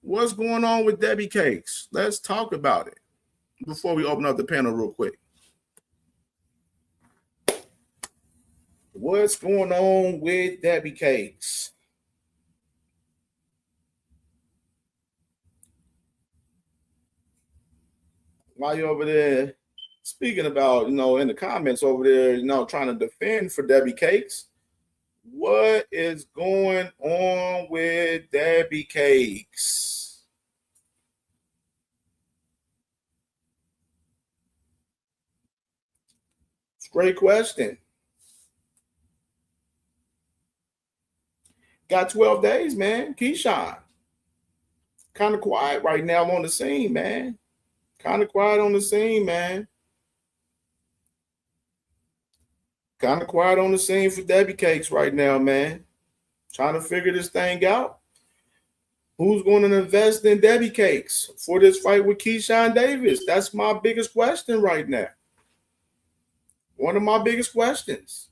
What's going on with Debbie Cakes? Let's talk about it before we open up the panel real quick. What's going on with Debbie Cakes? While you're over there speaking about, in the comments over there, trying to defend for Debbie Cakes, what is going on with Debbie Cakes? It's a great question. Got 12 days, man. Keyshawn. Kind of quiet right now on the scene, man. Kind of quiet on the scene, man. Kind of quiet on the scene for Debbie Cakes right now, man. Trying to figure this thing out. Who's going to invest in Debbie Cakes for this fight with Keyshawn Davis? That's my biggest question right now. One of my biggest questions.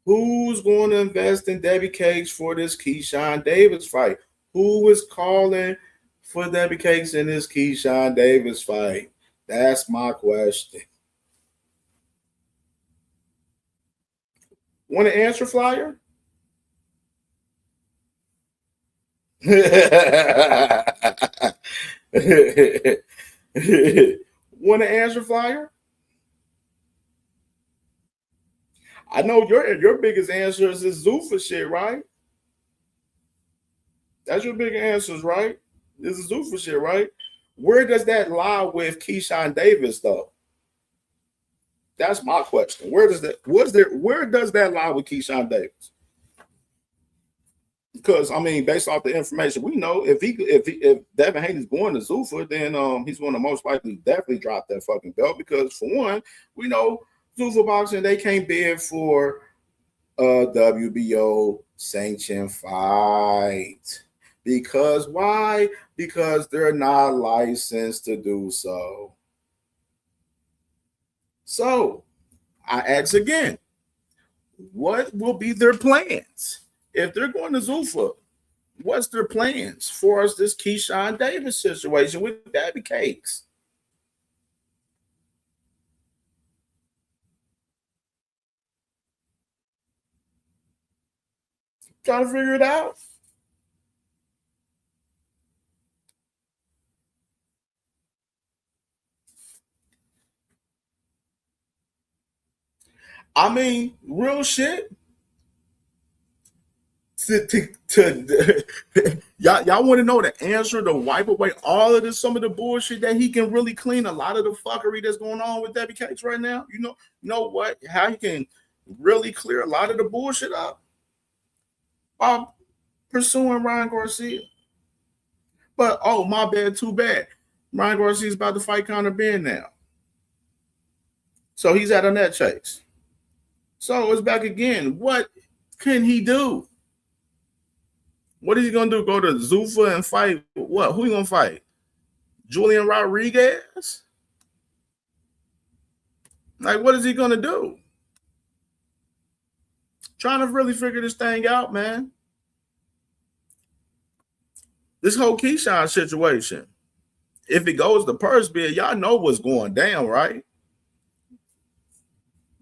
Who's going to invest in Debbie Cakes for this Keyshawn Davis fight? Who is calling for Debbie Cakes in this Keyshawn Davis fight? That's my question. Want to answer, Flyer? Want to answer, Flyer? I know your biggest answer is this Zuffa shit, right? That's your big answers, right? This is Zuffa shit, right? Where does that lie with Keyshawn Davis, though? That's my question. Where does that lie with Keyshawn Davis? Because I mean, based off the information we know, if Devin Haney's going to Zuffa, then he's going to most likely definitely drop that fucking belt. Because for one, we know Zuffa boxing, they can't bid for a WBO sanctioned fight. Because why? Because they're not licensed to do so. So I ask again, what will be their plans? If they're going to Zuffa, what's their plans for us this Keyshawn Davis situation with Debbie Cakes? Trying to figure it out. I mean, real shit. Y'all want to know the answer to wipe away all of this, some of the bullshit that he can really clean a lot of the fuckery that's going on with Debbie Cakes right now? You know what? How he can really clear a lot of the bullshit up by pursuing Ryan Garcia. But oh, my bad, too bad. Ryan Garcia's about to fight Conor Ben now. So he's at a net chase. So it's back again. What can he do? What is he gonna do? Go to Zuffa and fight what? Who he gonna fight? Julian Rodriguez? Like, what is he gonna do? Trying to really figure this thing out, man. This whole Keyshawn situation. If it goes to purse bid, y'all know what's going down, right?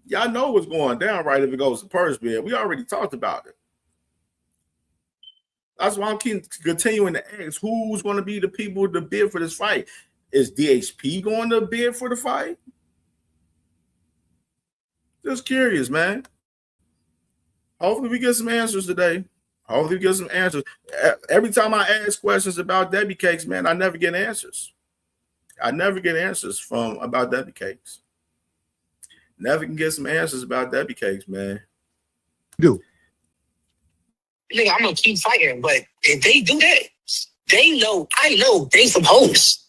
Y'all know what's going down, right? If it goes to purse bid, we already talked about it. That's why I'm continuing to ask who's going to be the people to bid for this fight. Is DHP going to bid for the fight? Just curious, man. Hopefully we get some answers today. Hopefully we get some answers. Every time I ask questions about Debbie Cakes, man, I never get answers. I never get answers about Debbie Cakes. Never can get some answers about Debbie Cakes, man. Do. Nigga, I'm gonna keep fighting, but if they do that, they know, I know they some hoes.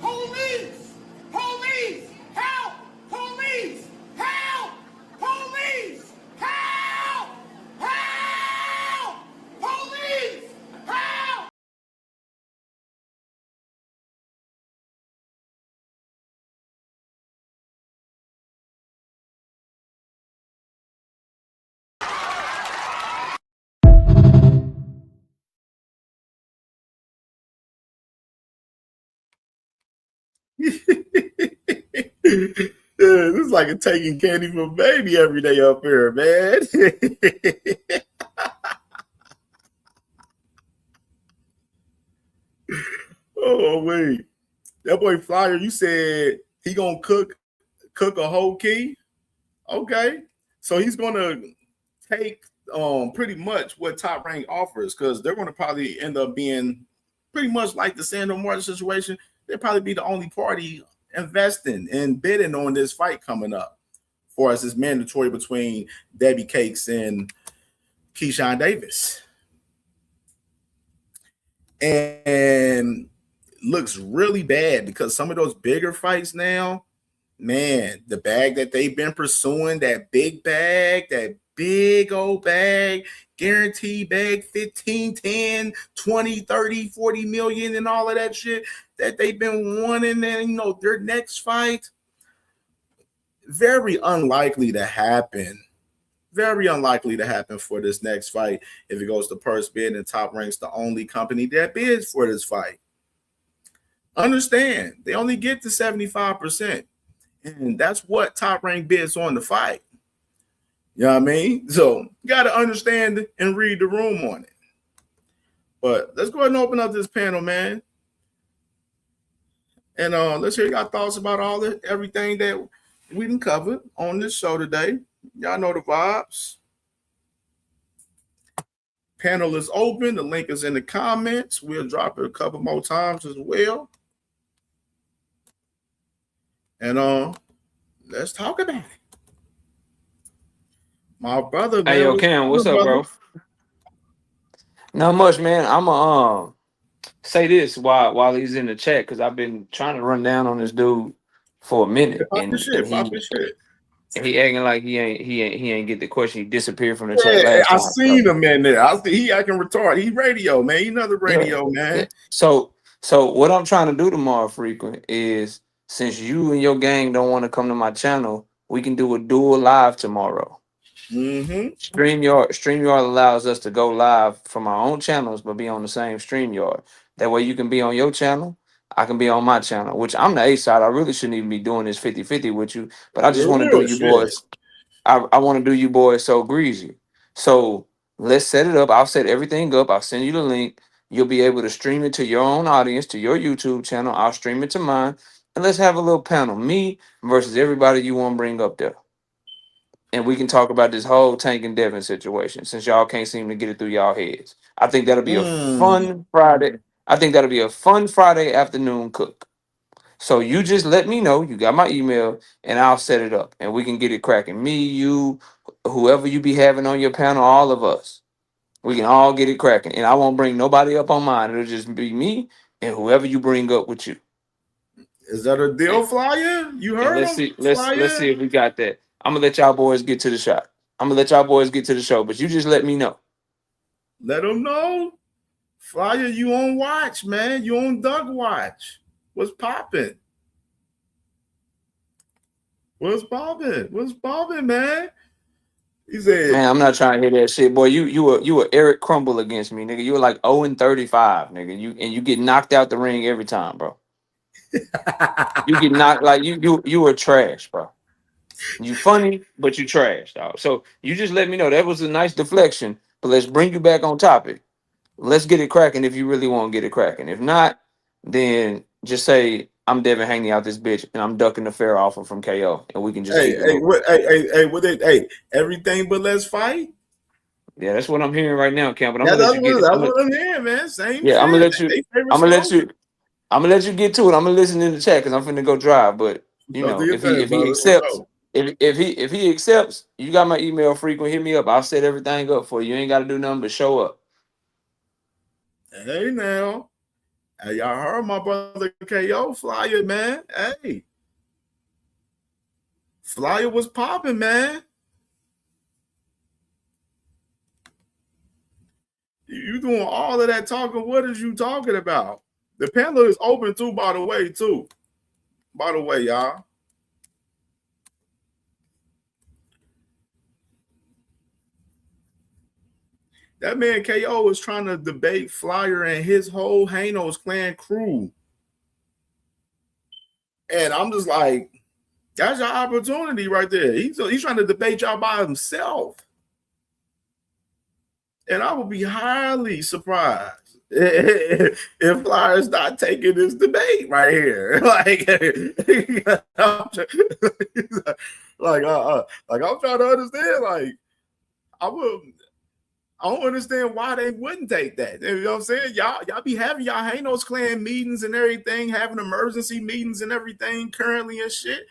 Police! Police! Help! Police! Help! Police! Help! Help! Police! Help! This is like a taking candy from a baby every day up here, man. Oh, wait. That boy Flyer, you said he gonna cook a whole key? Okay. So he's gonna take pretty much what Top Rank offers, because they're gonna probably end up being pretty much like the Sandor Martin situation. they'd probably be the only party investing and bidding on this fight coming up for us. It's mandatory between Debbie Cakes and Keyshawn Davis. And looks really bad because some of those bigger fights now, man, the bag that they've been pursuing, that big bag, that big old bag, guaranteed bag, 15, 10, 20, 30, 40 million and all of that shit that they've been wanting. And, you know, their next fight, very unlikely to happen. Very unlikely to happen for this next fight if it goes to purse bid and Top Rank's the only company that bids for this fight. Understand, they only get to 75%. And that's what Top Rank bids on the fight. You know what I mean? So you got to understand and read the room on it. But let's go ahead and open up this panel, man. And let's hear your thoughts about everything that we done covered on this show today. Y'all know the vibes. Panel is open. The link is in the comments. We'll drop it a couple more times as well. And let's talk about it. My brother, man. Hey, yo, Cam, what's up, bro? Not much, man. I'm say this while he's in the chat because I've been trying to run down on this dude for a minute, and he acting like he ain't get the question. He disappeared from the chat. I seen him in there. He acting retarded. He radio, man. He another radio, man. Yeah. So what I'm trying to do tomorrow, Frequent, is since you and your gang don't want to come to my channel, we can do a dual live tomorrow. StreamYard allows us to go live from our own channels, but be on the same StreamYard. That way you can be on your channel, I can be on my channel, which I'm the A side. I really shouldn't even be doing this 50-50 with you, but I just want to do you boys. I want to do you boys so greasy. So let's set it up. I'll set everything up. I'll send you the link. You'll be able to stream it to your own audience, to your YouTube channel. I'll stream it to mine. And let's have a little panel, me versus everybody you want to bring up there. And we can talk about this whole Tank and Devin situation since y'all can't seem to get it through y'all heads. I think that'll be a fun Friday. I think that'll be a fun Friday afternoon cook. So you just let me know. You got my email and I'll set it up and we can get it cracking. Me, you, whoever you be having on your panel, all of us. We can all get it cracking. And I won't bring nobody up on mine. It'll just be me and whoever you bring up with you. Is that a deal, Flyer? You heard let's him? Let's see if we got that. I'm gonna let y'all boys get to the shot. I'm gonna let y'all boys get to the show, but you just let me know. Let them know. Flyer, you on watch, man. You on Doug watch. What's popping? What's popping, man? He said, man, I'm not trying to hear that shit, boy. You were Eric Crumble against me, nigga. You were like 0-35, nigga. You get knocked out the ring every time, bro. You get knocked like you were trash, bro. You funny, but you trash, dog. So you just let me know. That was a nice deflection, but let's bring you back on topic. Let's get it cracking if you really want to get it cracking. If not, then just say I'm Devin Haney out this bitch and I'm ducking the fair offer from KO and we can just everything but let's fight. Yeah, that's what I'm hearing right now, Cam. But that's what I'm hearing, man. Same. Yeah, I'm gonna let you get to it. I'm gonna listen in the chat because I'm finna go drive. But you know, if he accepts, you got my email. Frequent, hit me up. I'll set everything up for you. You ain't got to do nothing but show up. Hey now, y'all heard my brother KO Flyer, man. Hey, Flyer was popping, man. You doing all of that talking? What is you talking about? The panel is open too, by the way, y'all. That man KO is trying to debate Flyer and his whole Hanos clan crew. And I'm just like, that's your opportunity right there. He's trying to debate y'all by himself. And I would be highly surprised if Flyer's not taking this debate right here. I'm trying to understand. Like, I don't understand why they wouldn't take that. You know what I'm saying? Y'all be having y'all Hanos clan meetings and everything, having emergency meetings and everything currently and shit.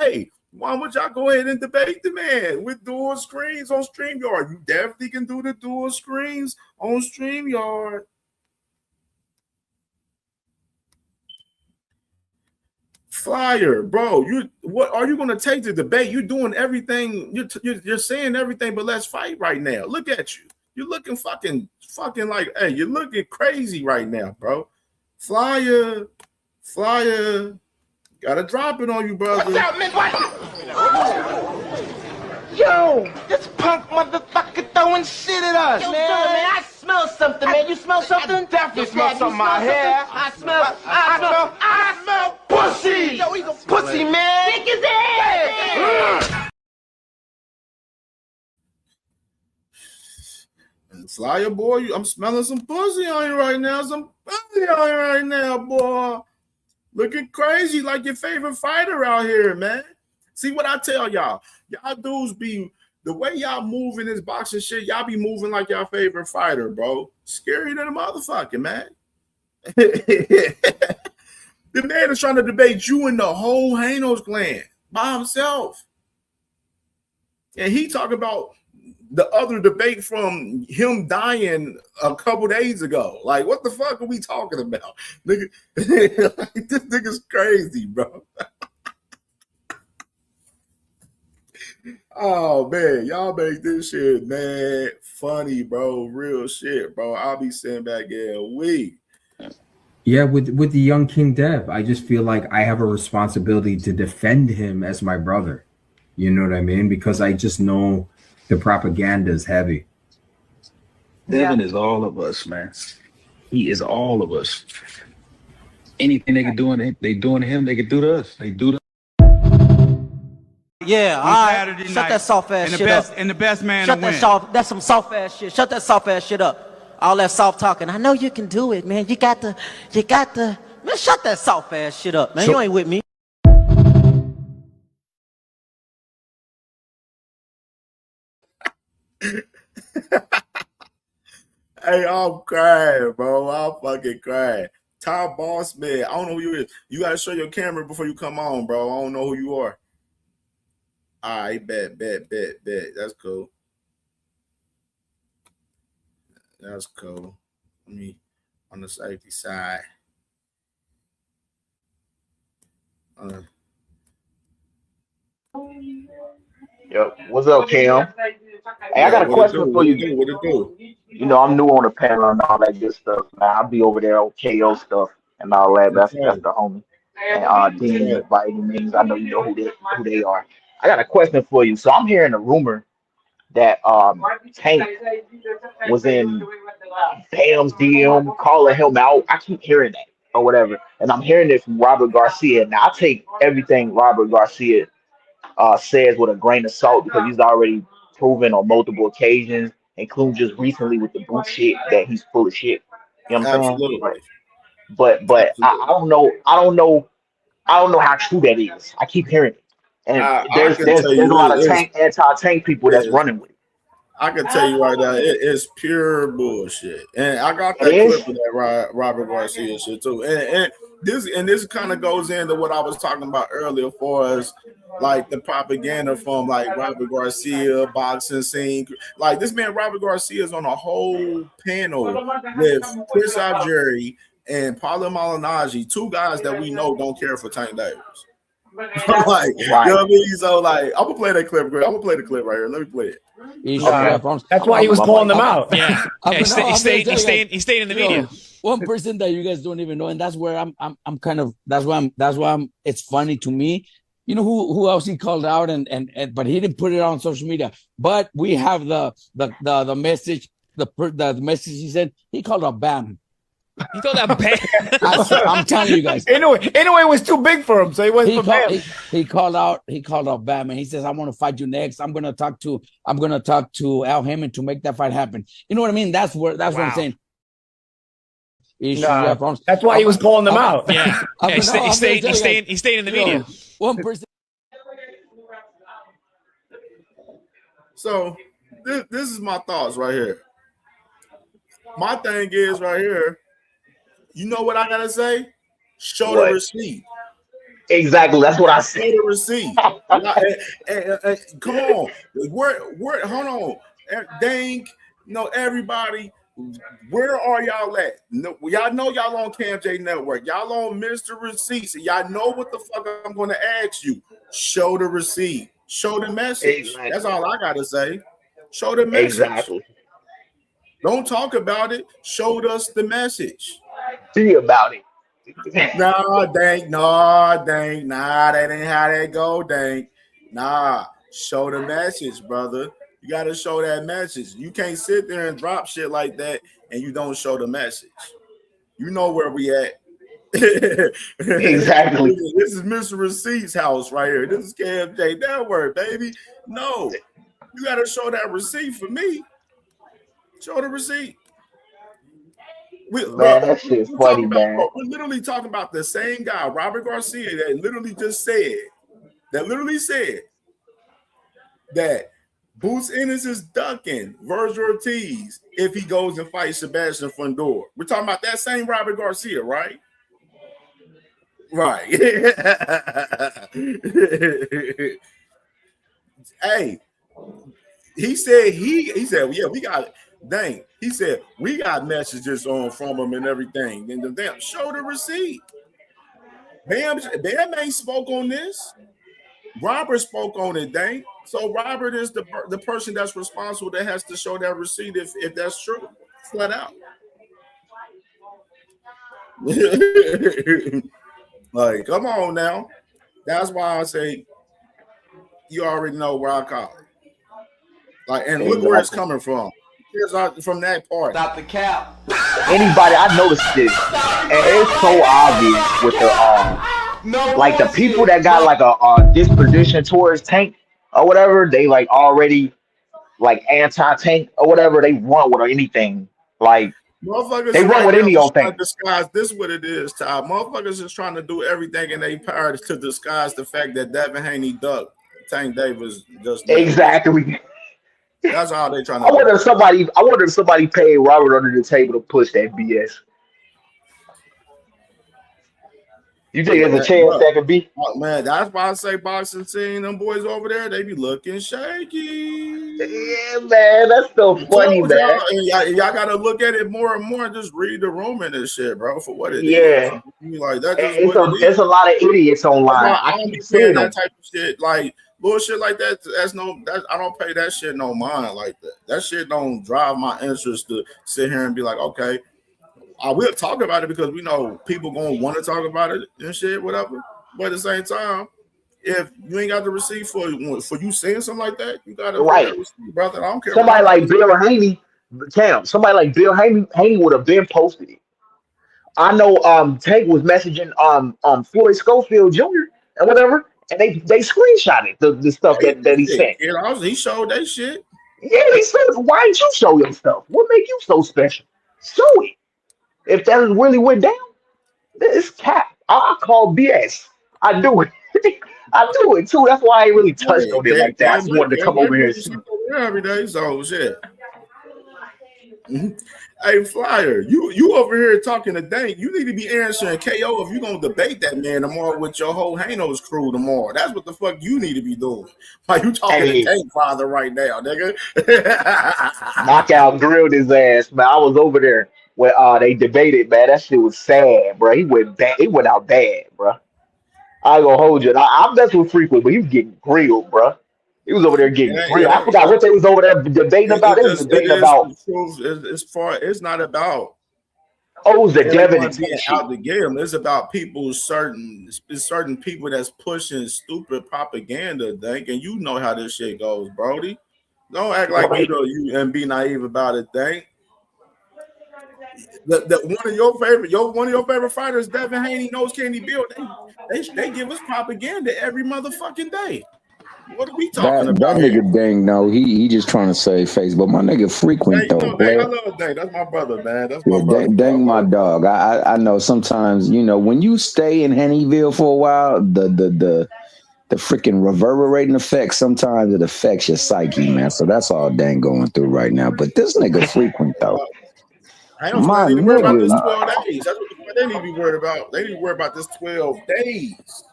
Hey, why would y'all go ahead and debate the man with dual screens on StreamYard? You definitely can do the dual screens on StreamYard. Flyer, bro. What are you going to take the debate? You're doing everything. You're saying everything, but let's fight right now. Look at you. You're looking fucking like, hey, you're looking crazy right now, bro. Flyer, gotta drop it on you, brother. What's up, man? What? Yo, this punk motherfucker throwing shit at us, man. I smell something, man. You smell something? I definitely smell something in my hair. I smell pussy. Yo, he's a pussy, man. Kick his ass. Flyer boy, I'm smelling some pussy on you right now. Some pussy on you right now, boy. Looking crazy like your favorite fighter out here, man. See what I tell y'all? Y'all dudes be, the way y'all move in this boxing shit, y'all be moving like y'all favorite fighter, bro. Scary than a motherfucker, man. The man is trying to debate you and the whole Hanos clan by himself. And he talk about the other debate from him dying a couple days ago. Like, what the fuck are we talking about? Nigga, like, this nigga's crazy, bro. Oh, man. Y'all make this shit, man, funny, bro. Real shit, bro. I'll be sitting back here a week. Yeah, with the young King Dev, I just feel like I have a responsibility to defend him as my brother. You know what I mean? Because I just know the propaganda is heavy. Devin is all of us, man. He is all of us. Anything they can do, they doing to him, they can do to us. They do to. Yeah, all right. Shut that soft ass shit up. And the best man Shut to that win. soft. That's some soft ass shit. Shut that soft ass shit up. All that soft talking. I know you can do it, man. You got to. Man, shut that soft ass shit up, man. You ain't with me. Hey, I'm crying, bro. I'm fucking crying. Top Boss Man. I don't know who you is. You gotta show your camera before you come on, bro. I don't know who you are. All right, bet. That's cool. That's cool. Let me on the safety side. Yep. What's up, Cam? Hey, I got a question for you. What it do? You know, I'm new on the panel and all that good stuff. Man, I'll be over there on KO stuff and all that. That's the homie. And Dean by any means, I know you know who they are. I got a question for you. So I'm hearing a rumor that Tank was in Bam's DM calling him out. I keep hearing that or whatever, and I'm hearing it from Robert Garcia. Now I take everything Robert Garcia says with a grain of salt because he's already proven on multiple occasions, including just recently with the boot shit, that he's full of shit. You know what I'm saying? Absolutely. But I don't know how true that is. I keep hearing it, and there's a lot of anti-tank people that's running with it. I can tell you right now, it is pure bullshit, and I got that clip of that Robert Garcia shit too. And this kind of goes into what I was talking about earlier, for us, like the propaganda from like Robert Garcia, boxing scene. Like this man Robert Garcia is on a whole panel with Chris Algieri and Paulo Malignaggi, two guys that we know don't care for Tank Davis. Like, you know what I mean? So like, I'm gonna play that clip. I'm gonna play the clip right here. Let me play it. That's why he was calling them out. Yeah, he stayed in the media. One person that you guys don't even know, and that's where I'm kind of that's why I'm. It's funny to me. You know who else he called out, and but he didn't put it on social media. But we have the message, the message he said. He called out Bam. He called out Bam. I'm telling you guys. Anyway, it was too big for him, so he went for Bam. He called out Bam, and he says, "I want to fight you next. I'm gonna talk to Al Hammond to make that fight happen." You know what I mean? That's what I'm saying. That's why he was calling them out. Yeah, he stayed in the media. One person. So this is my thoughts right here. My thing is right here. You know what I gotta say? Show the What? receipt. Exactly. That's what I said. Show the receipt. Come on. Where hold on. Dang, everybody. Where are y'all at? No, y'all know y'all on CamJNetwork. Y'all on Mr. Receipts. Y'all know what the fuck I'm gonna ask you. Show the receipt. Show the message. Exactly. That's all I gotta say. Show the message. Exactly. Don't talk about it. Show us the message. See about it. Nah, dang, that ain't how that go, dang. Nah, show the message, brother. You gotta show that message. You can't sit there and drop shit like that and you don't show the message. You know where we at. Exactly. This is Mr. Receipt's house right here. This is CamJNetwork, baby. No, you gotta show that receipt for me. Show the receipt. That shit's funny, man. We're literally talking about the same guy, Robert Garcia, that literally said that Boots Ennis is ducking Virgil Ortiz if he goes and fights Sebastian Fundora. We're talking about that same Robert Garcia, right? Right. Hey, he said, yeah, we got it. Dang, he said we got messages on from him and everything. And the damn show the receipt. Bam ain't spoke on this. Robert spoke on it, dang. So Robert is the person that's responsible that has to show that receipt if that's true, flat out. Like, come on now. That's why I say you already know where I call it. Like, and look where it's coming from. Here's from that part. Stop the cap. Anybody, I noticed this, and it's so obvious with the like the people that got like a disposition towards Tank or whatever, they like already like anti-Tank or whatever. They run with anything. Like motherfuckers they run with any old thing. Disguise this is what it is, Ty. Motherfuckers is trying to do everything in their power to disguise the fact that Devin Haney ducked Tank Davis just exactly. That's how they trying to. I wonder if somebody paid Robert under the table to push that BS. You think there's a chance that could be? Oh, man, that's why I say boxing scene. Them boys over there, they be looking shaky. Yeah, man, that's so funny, man. Y'all gotta look at it more and more. And just read the room in this shit, bro, for what it is. Yeah, like that. It's a lot of idiots online. I keep seeing that type of shit, like bullshit like that. I don't pay that shit no mind like that. That shit don't drive my interest to sit here and be like, okay. I will talk about it because we know people gonna want to talk about it and shit, whatever. But at the same time, if you ain't got the receipt for you saying something like that, you gotta receipt, brother. I don't care. Somebody like Bill Haney, somebody like Bill Haney would have been posted it. I know Tank was messaging Floyd Schofield Jr. and whatever, and they screenshotted the stuff that he sent. He showed that shit. Yeah, they said, why didn't you show your stuff? What make you so special? Show it. If that really went down, it's cap. I call BS. I do it. I do it too. That's why I ain't really touched on it like that. I just wanted to come over here and see. Every day, so shit. Hey, Flyer, you over here talking to Dank. You need to be answering KO if you're gonna debate that man tomorrow with your whole Hanos crew tomorrow. That's what the fuck you need to be doing. Like you talking to Dank Father right now, nigga. Knockout grilled his ass, man. I was over there when they debated, man. That shit was sad, bro. He went bad. He went out bad, bro. I ain't gonna hold you. I'm messing with Frequent, but he was getting grilled, bro. He was over there getting grilled. I forgot what they was over there debating about. It was debating about. It's not about. Oh, it was the Devin out to get him. It's about people certain people that's pushing stupid propaganda, Dank, and you know how this shit goes, Brody. Don't act like you and be naive about it, Dank. One of your favorite fighters, Devin Haney, knows Candy Bill. They give us propaganda every motherfucking day. What are we talking about? That nigga Dang, no, he just trying to save face. But my nigga Frequent though, Dang, I love Dang. That's my brother, man. That's my brother. Dang, my dog. I know sometimes, when you stay in Hennyville for a while, the freaking reverberating effect, sometimes it affects your psyche, man. So that's all Dang going through right now. But this nigga Frequent though. I don't My they need to worry about this nigga, 12 days. That's what they need to be worried about. They need to worry about this 12 days.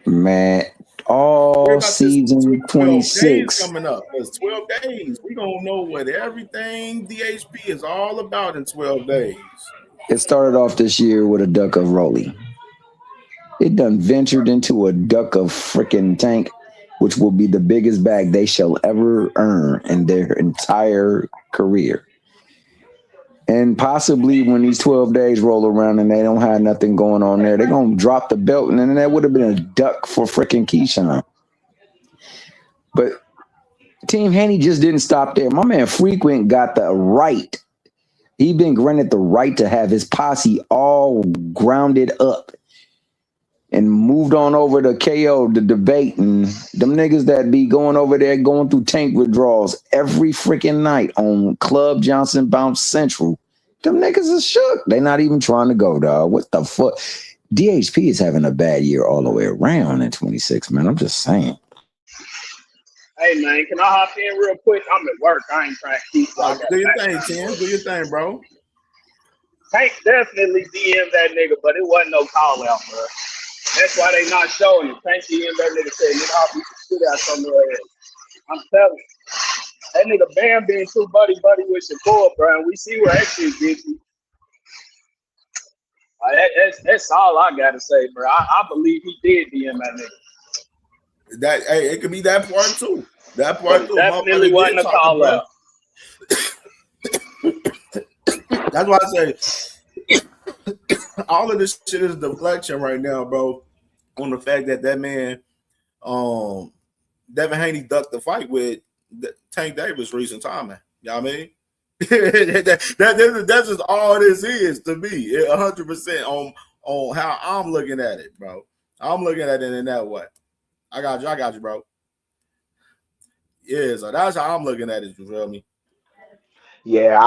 man, Worry all about this season 12 days 26. coming up. Because 12 days, we gonna know what everything DHP is all about in 12 days. It started off this year with a duck of Rolly. It done ventured into a duck of freaking Tank, which will be the biggest bag they shall ever earn in their entire career. And possibly when these 12 days roll around and they don't have nothing going on there, they're going to drop the belt. And then that would have been a duck for freaking Keyshawn. But Team Haney just didn't stop there. My man Frequent got the right. He been granted the right to have his posse all grounded up and moved on over to KO to debate. And them niggas that be going over there going through tank withdrawals every freaking night on Club Johnson Bounce Central. Them niggas is shook. They not even trying to go, dog. What the fuck? DHP is having a bad year all the way around in 26, man. I'm just saying. Hey, man, can I hop in real quick? I'm at work. I ain't trying to keep you. Do your thing, Tim. Do your thing, bro. Tank definitely DM'd that nigga, but it wasn't no call out, bro. That's why they not showing it. Tank DM'd that nigga said, nigga, I'll beat the shit out somewhere else. I'm telling you. That nigga Bam being too buddy with Shakur, bro, and we see where that shit gets you. That's all I gotta say, bro. I believe he did DM that nigga. That it could be that part too. That part too. Definitely wasn't a call out. That's why I say all of this shit is deflection right now, bro. On the fact that man, Devin Haney ducked the fight with Tank Davis recent timing. You know what I mean? That's just all this is to me. 100% on how I'm looking at it, bro. I'm looking at it in that way. I got you, bro. Yeah, so that's how I'm looking at it. You feel me? Yeah,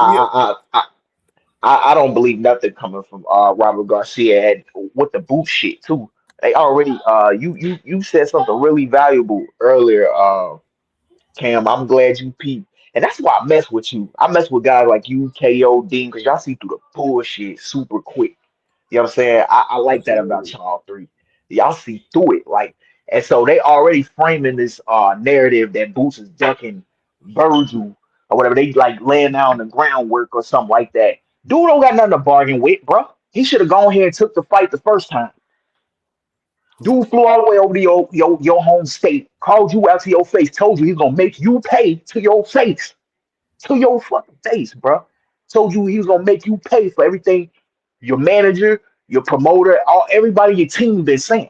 I don't believe nothing coming from Robert Garcia and with the boot shit too. They already you said something really valuable earlier, Cam. I'm glad you peeped. And that's why I mess with you. I mess with guys like you, KO, Dean, because y'all see through the bullshit super quick. You know what I'm saying? I like that about y'all three. Y'all see through it. Like, and so they already framing this narrative that Boots is ducking Virgil or whatever. They like laying down the groundwork or something like that. Dude don't got nothing to bargain with, bro. He should have gone here and took the fight the first time. Dude flew all the way over to your home state, called you out to your face, told you he's gonna make you pay to your face. To your fucking face, bro. Told you he was gonna make you pay for everything your manager, your promoter, everybody your team been saying.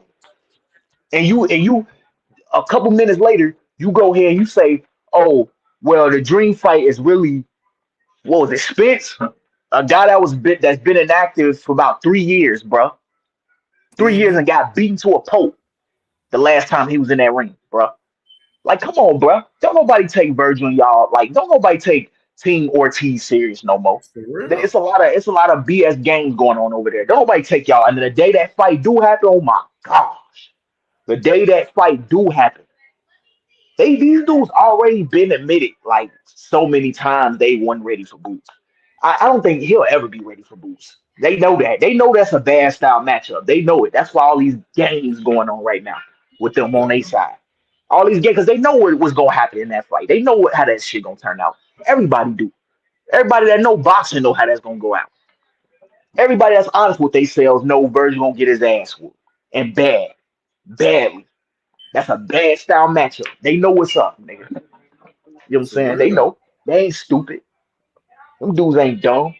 And you a couple minutes later, you go here and you say, oh, well, the dream fight is really what was it, Spence? A guy that's been inactive for about 3 years, bro. 3 years and got beaten to a pulp the last time he was in that ring, bro. Like, come on, bro. Don't nobody take Virgil and y'all. Like, don't nobody take Team Ortiz serious no more. It's a lot of BS games going on over there. Don't nobody take y'all. And the day that fight do happen, oh my gosh, the day that fight do happen, these dudes already been admitted like so many times they weren't ready for Boots. I don't think he'll ever be ready for Boots. They know that. They know that's a bad style matchup. They know it. That's why all these games going on right now with them on their side. All these games, because they know what's going to happen in that fight. They know how that shit going to turn out. Everybody do. Everybody that know boxing know how that's going to go out. Everybody that's honest with themselves know Virgil going to get his ass whooped. And badly. That's a bad style matchup. They know what's up, nigga. You know what I'm saying? They know. They ain't stupid. Them dudes ain't dumb.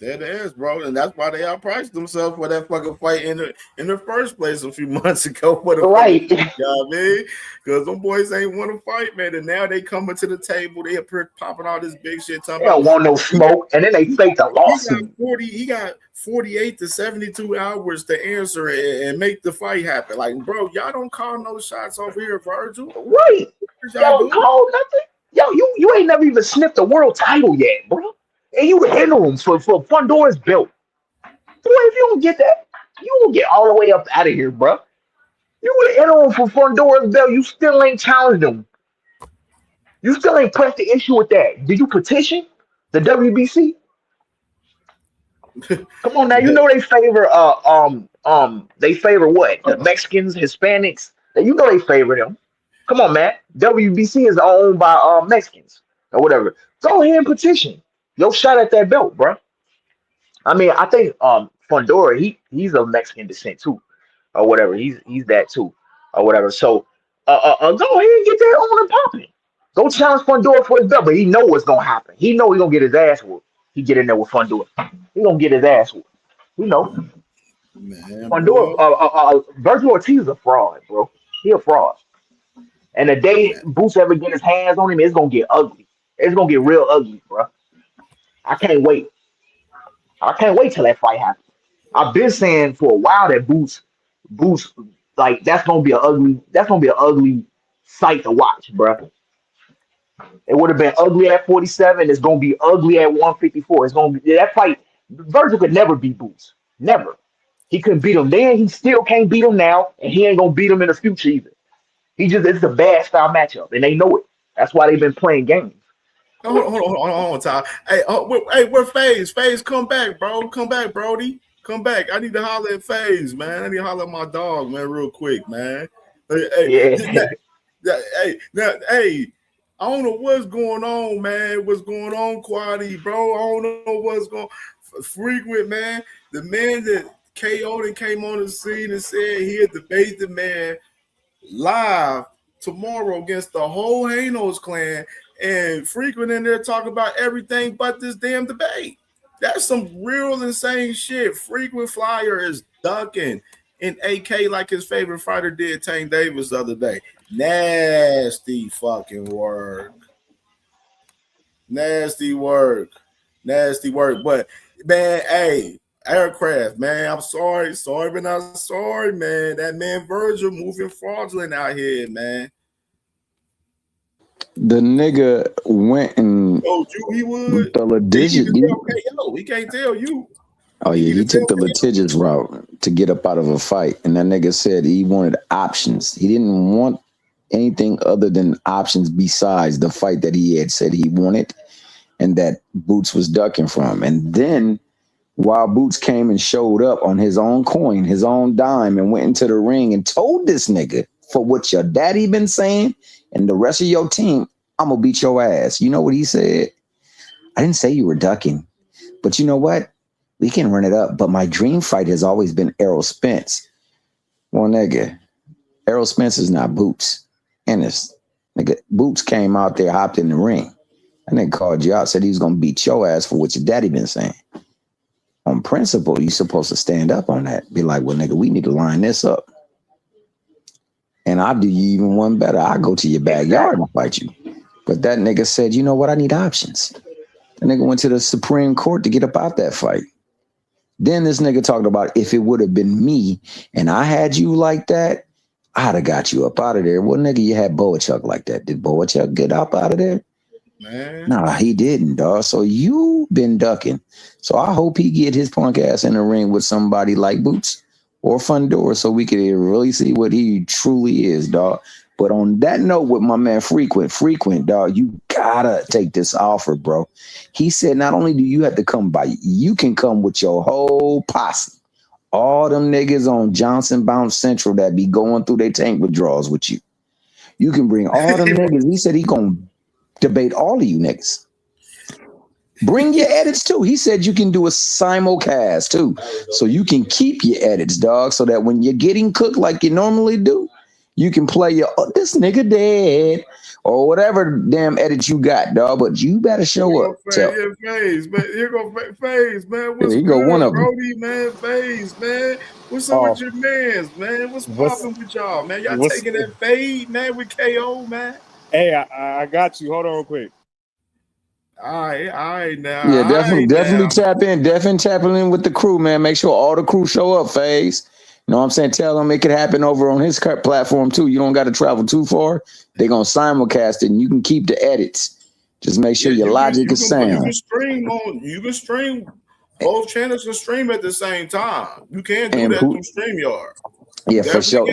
That is, bro, and that's why they outpriced themselves for that fucking fight in the first place a few months ago. For the right, you know what I mean? Because them boys ain't want to fight, man, and now they coming to the table. They up here popping all this big shit. They don't want no smoke, and then they fake the lawsuit. He got 48 to 72 hours to answer it and make the fight happen. Like, bro, y'all don't call no shots over here, Virgil. Right? Y'all don't call nothing. Yo, you ain't never even sniffed the world title yet, bro. And you were interim for Fundora's belt. Boy, if you don't get that, you will get all the way up out of here, bro. You were interim for Fundora's belt. You still ain't challenged him. You still ain't pressed the issue with that. Did you petition? The WBC. Come on now, you know they favor what? The Mexicans, Hispanics. You know they favor them. Come on, man. WBC is owned by Mexicans or whatever. Go ahead and petition. Yo, shot at that belt, bro. I mean, I think Fundora, he's of Mexican descent too, or whatever. He's that too, or whatever. So go ahead and get that on and popping. Go challenge Fundora for his belt, but he know what's gonna happen. He know he gonna get his ass whooped. He get in there with Fundora. He gonna get his ass whooped. You know, Man, Fundora, boy. Virgil Ortiz is a fraud, bro. He a fraud. And the day Boots ever get his hands on him, it's gonna get ugly. It's gonna get real ugly, bro. I can't wait. I can't wait till that fight happens. I've been saying for a while that Boots, like that's gonna be an ugly sight to watch, bro. It would have been ugly at 47. It's gonna be ugly at 154. It's gonna be that fight. Virgil could never beat Boots. Never. He couldn't beat him then. He still can't beat him now, and he ain't gonna beat him in the future either. It's a bad style matchup, and they know it. That's why they've been playing games. Hold on, Ty. Hey, where FaZe? FaZe, come back, bro. Come back, Brody. Come back. I need to holler at FaZe, man. I need to holler at my dog, man, real quick, man. Hey, I don't know what's going on, man. What's going on, Quaddy, bro? I don't know what's going on. Frequent, man. The man that KO'd and came on the scene and said he'd debate the man live tomorrow against the whole Hanos clan, and Frequent in there talking about everything but this damn debate. That's some real insane shit. Frequent Flyer is ducking in AK like his favorite fighter did Tank Davis the other day. Nasty fucking work. Nasty work. But man, hey, Aircraft, man, I'm sorry, but not sorry, man. That man Virgil moving fraudulent out here, man. The nigga went and told you he would. the litigious. He can't tell you. Oh yeah, he took the litigious route to get up out of a fight, and that nigga said he wanted options. He didn't want anything other than options besides the fight that he had said he wanted, and that Boots was ducking from. And then, while Boots came and showed up on his own coin, his own dime, and went into the ring and told this nigga, for what your daddy been saying and the rest of your team, I'm gonna beat your ass. You know what he said? I didn't say you were ducking, but you know what? We can run it up. But my dream fight has always been Errol Spence. Well, nigga, Errol Spence is not Boots. And this nigga, Boots came out there, hopped in the ring. And then called you out, said he was gonna beat your ass for what your daddy been saying. On principle, you're supposed to stand up on that. Be like, well, nigga, we need to line this up. And I'll do you even one better. I'll go to your backyard and fight you. But that nigga said, you know what? I need options. The nigga went to the Supreme Court to get up out that fight. Then this nigga talked about if it would have been me and I had you like that, I'd have got you up out of there. Well, nigga, you had Boachuk like that. Did Boachuk get up out of there? Man. Nah, he didn't, dog. So you been ducking. So I hope he get his punk ass in the ring with somebody like Boots or Fundora so we can really see what he truly is, dog. But on that note, with my man Frequent, dog, you gotta take this offer, bro. He said not only do you have to come by, you can come with your whole posse. All them niggas on Johnson Bounce Central that be going through their tank withdrawals with you. You can bring all them niggas. He said he gonna debate all of you niggas. Bring your edits too. He said you can do a simulcast too. So you can keep your edits, dog, so that when you're getting cooked like you normally do, you can play your this nigga dead or whatever damn edit you got, dog. But you better show up. FaZe, man. Here go FaZe, man. What's Here you good, go, one of them. Brody, man? FaZe, man. What's up with your mans, man? What's popping with y'all, man? Y'all taking that fade, man, with KO, man? Hey, I got you. Hold on real quick. All right now. Yeah, definitely tap in. Definitely tapping in with the crew, man. Make sure all the crew show up, FaZe. You know what I'm saying? Tell them it could happen over on his platform too. You don't got to travel too far. They're going to simulcast it and you can keep the edits. Just make sure your logic is sound. You can stream both channels and stream at the same time. You can't do that through StreamYard. Yeah, for sure.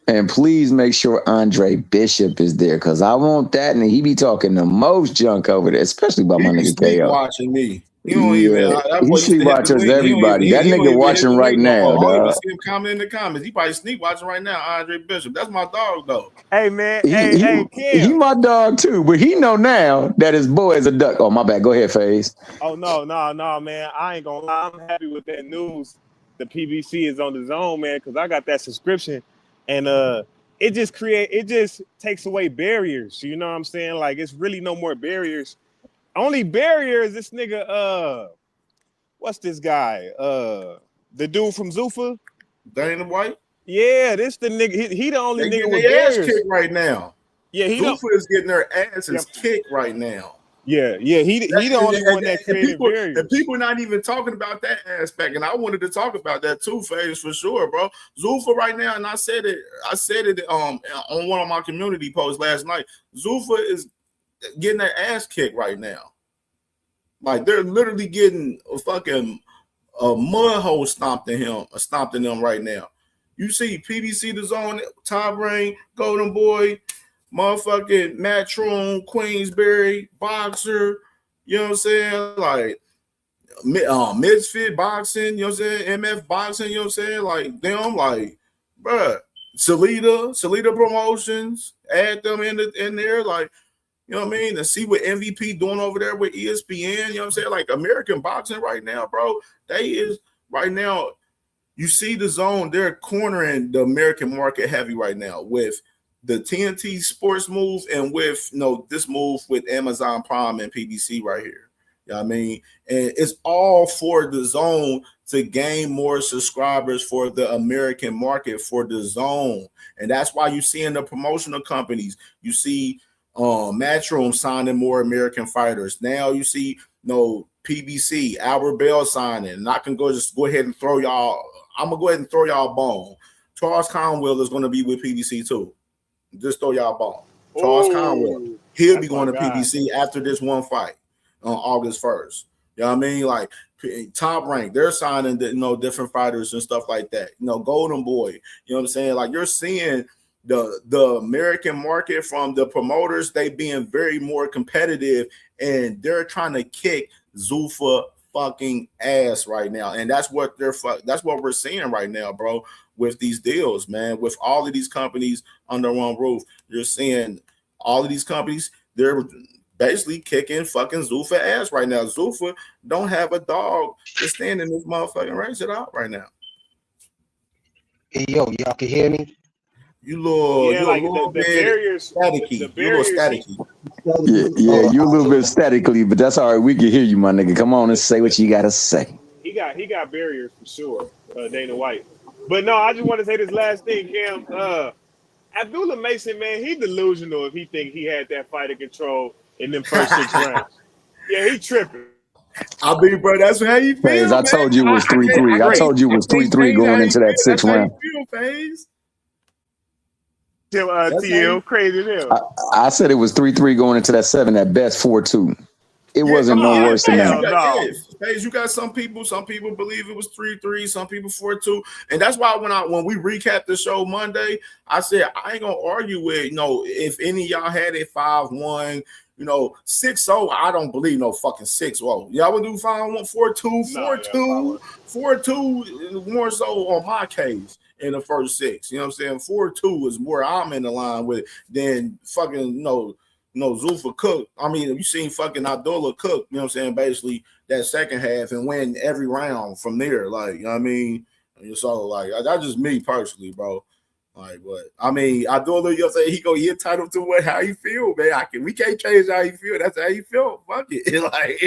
And please make sure Andre Bishop is there because I want that. And he be talking the most junk over there, especially about my He be nigga sleep KO. watching me. He don't even. Yeah, That he boy used sleep to hit the watches link. everybody. That He don't nigga even hit watching the right link no now, more. I don't even dog. see him commenting in the comments. He probably sleep watching right now. Andre Bishop. That's my dog though. Hey man, He Kim. my dog too, but he know now that his boy is a duck. Oh, my bad. Go ahead, FaZe. Oh no, man. I ain't gonna lie. I'm happy with that news. The PBC is on the zone, man, because I got that subscription, and it just takes away barriers. You know what I'm saying? Like it's really no more barriers. Only barrier is this nigga. What's this guy? The dude from Zuffa. Dana White. Yeah, this the nigga. He the only They nigga getting with their ass barriers kicked right now. Yeah, he Zuffa is getting their asses kicked right now. Yeah, he the only one that created barriers. And people not even talking about that aspect. And I wanted to talk about that too, FaZe, for sure, bro. Zuffa right now, and I said it on one of my community posts last night. Zuffa is getting their ass kicked right now. Like they're literally getting a fucking mud hole stomped in them right now. You see PBC the zone, Top Rain, Golden Boy, motherfucking Matron, Queensberry, Boxer, you know what I'm saying? Like Misfit Boxing, you know what I'm saying? MF Boxing, you know what I'm saying? Like them, like, bruh, Salida Promotions, add them in there, like, you know what I mean? To see what MVP doing over there with ESPN, you know what I'm saying? Like American boxing right now, bro, they is right now. You see the zone, they're cornering the American market heavy right now with the TNT sports move and with this move with Amazon Prime and PBC right here. You know what I mean? And it's all for the zone to gain more subscribers for the American market for the zone. And that's why you see in the promotional companies, you see Matchroom signing more American fighters. Now you see PBC, Albert Bell signing. And I can go ahead and throw y'all. I'm gonna go ahead and throw y'all a bone. Charles Conwell is gonna be with PBC too. Just throw y'all a bone. Charles Conwell, he'll be going to PBC after this one fight on August 1st. You know what I mean? Like Top Rank, they're signing different fighters and stuff like that. Golden Boy, you know what I'm saying? Like you're seeing the American market from the promoters, they being very more competitive, and they're trying to kick Zuffa fucking ass right now. And that's what we're seeing right now, bro, with these deals, man. With all of these companies under one roof, you're seeing all of these companies, they're basically kicking fucking Zuffa ass right now. Zuffa don't have a dog to stand in this motherfucking race it out right now. Hey, yo, y'all can hear me? You little bit staticky. You're a little staticky. Yeah, you a little bit statically, but that's all right. We can hear you, my nigga. Come on and say what you gotta say. He got barriers for sure, Dana White. But no, I just want to say this last thing, Cam. Abdullah Mason, man, he delusional if he think he had that fight in control in them first 6 rounds. Yeah, he tripping. I mean, bro, that's how you feel. I told you it was 3-3. I told you it was 3-3 going into that 6th round. TL, crazy hell. I said it was 3-3 going into that 7 at best 4-2. It wasn't no worse than that. You got some people believe it was 3-3, some people 4-2. And that's why when we recapped the show Monday, I said I ain't gonna argue with if any of y'all had it 5-1, 6-0. I don't believe no fucking 6-0. Y'all would do 5-1, 4-2, 4-2 more so on my case. In the first 6, you know what I'm saying? 4-2 is where I'm in the line with than fucking Zuffa cook. I mean, you seen fucking Abdullah cook, you know what I'm saying? Basically that second half and win every round from there. Like, you know what I mean? So like that's just me personally, bro. Like, but I mean, Abdullah, you know what I'm saying? He entitled to how you feel, man. We can't change how you feel. That's how you feel. Fuck it. Like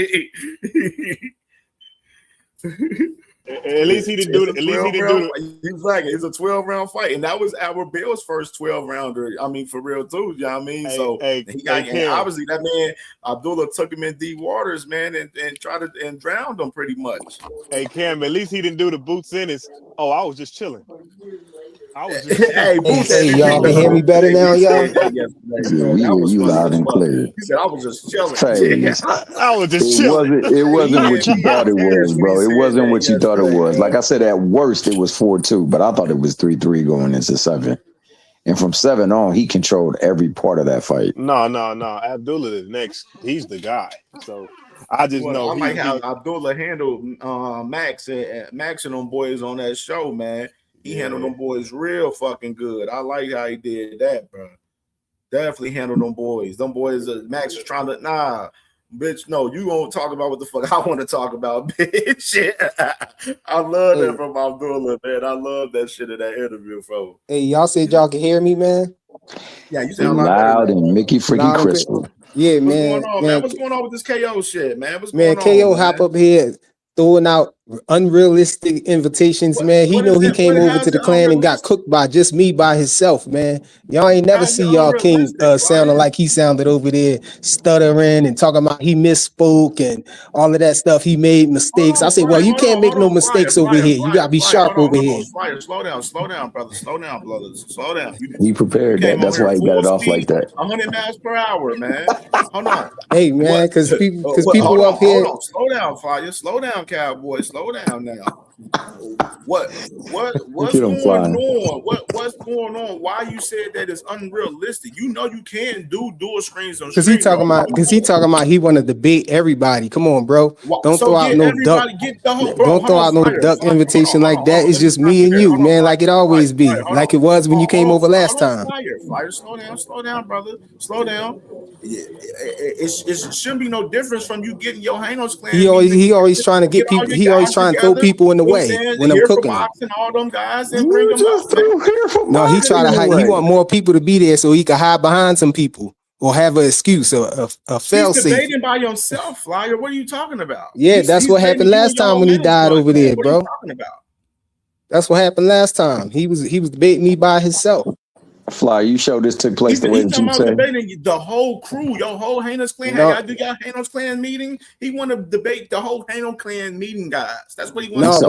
at least he didn't do it. At least he didn't do it. Exactly. It's a 12-round fight. And that was Albert Bell's first 12-rounder. I mean, for real, too. You know what I mean? And obviously that man, Abdullah took him in deep waters, man, and tried to drowned him pretty much. Hey, Cam, at least he didn't do the boots in his. Oh, I was just chilling. Hey, y'all can hear me better now, y'all? You loud and clear. He said, I was just chilling. I was just chilling. It wasn't what you thought it was, bro. It wasn't what you thought it was. Like I said, at worst, it was 4-2, but I thought it was 3-3 going into 7. And from 7 on, he controlled every part of that fight. No. Abdullah is next. He's the guy. So I just know I like how he Abdullah handled Max and them boys on that show, man. He handled them boys real fucking good. I like how he did that, bro. Definitely handled them boys. Them boys, Max was trying to, bitch, no, you won't talk about what the fuck I want to talk about, bitch. I love that from Abdullah, man. I love that shit in that interview, bro. Hey, y'all said y'all can hear me, man? Yeah, you sound loud and Mickey freaking Loud and crystal. Yeah, What's man. going on, man? What's going on with this KO shit, man? What's Man, going KO on, hop man? up here throwing out unrealistic invitations, man. He know he came over to the clan and got cooked by just me by himself, man. Y'all ain't never see y'all King sounding like he sounded over there, stuttering and talking about he misspoke and all of that stuff. He made mistakes. I say, well, you can't make no mistakes over here. You gotta be sharp over here. Flyer, slow down, brother. Slow down, brother. Slow down. He prepared that. That's why he got it off like that. 100 miles per hour, man. Hold on. Hey, man, because people up here. Hold on. Slow down, Flyer. Slow down, cowboy. Slow down now. What's going on? What's going on? Why you said that it's unrealistic? You know you can do dual screens on Because he talking about he want to debate everybody. Come on, bro. Don't throw out no duck. Don't throw out no duck invitation like that. It's just me and you, man. Like it always be. Like it was when you came over last time. Flyer, slow down, brother. Slow down. It shouldn't be no difference from you getting your Hanos clan. He always trying to get people. He always trying to throw people in the way when I'm cooking them. All them guys and bring them up. No, he try to hide. He want more people to be there so he can hide behind some people or have an excuse, a fail safe. He's debating by himself, Flyer. What are you talking about? Yeah, that's what happened last time when he died over there, bro. What are you talking about? That's what happened last time. He was debating me by himself. Fly, you showed this took place the way that you said. Debating the whole crew, your whole Hanos clan. No. Y'all do y'all Hanos clan meeting. He want to debate the whole Hanos clan meeting, guys. That's what he wants.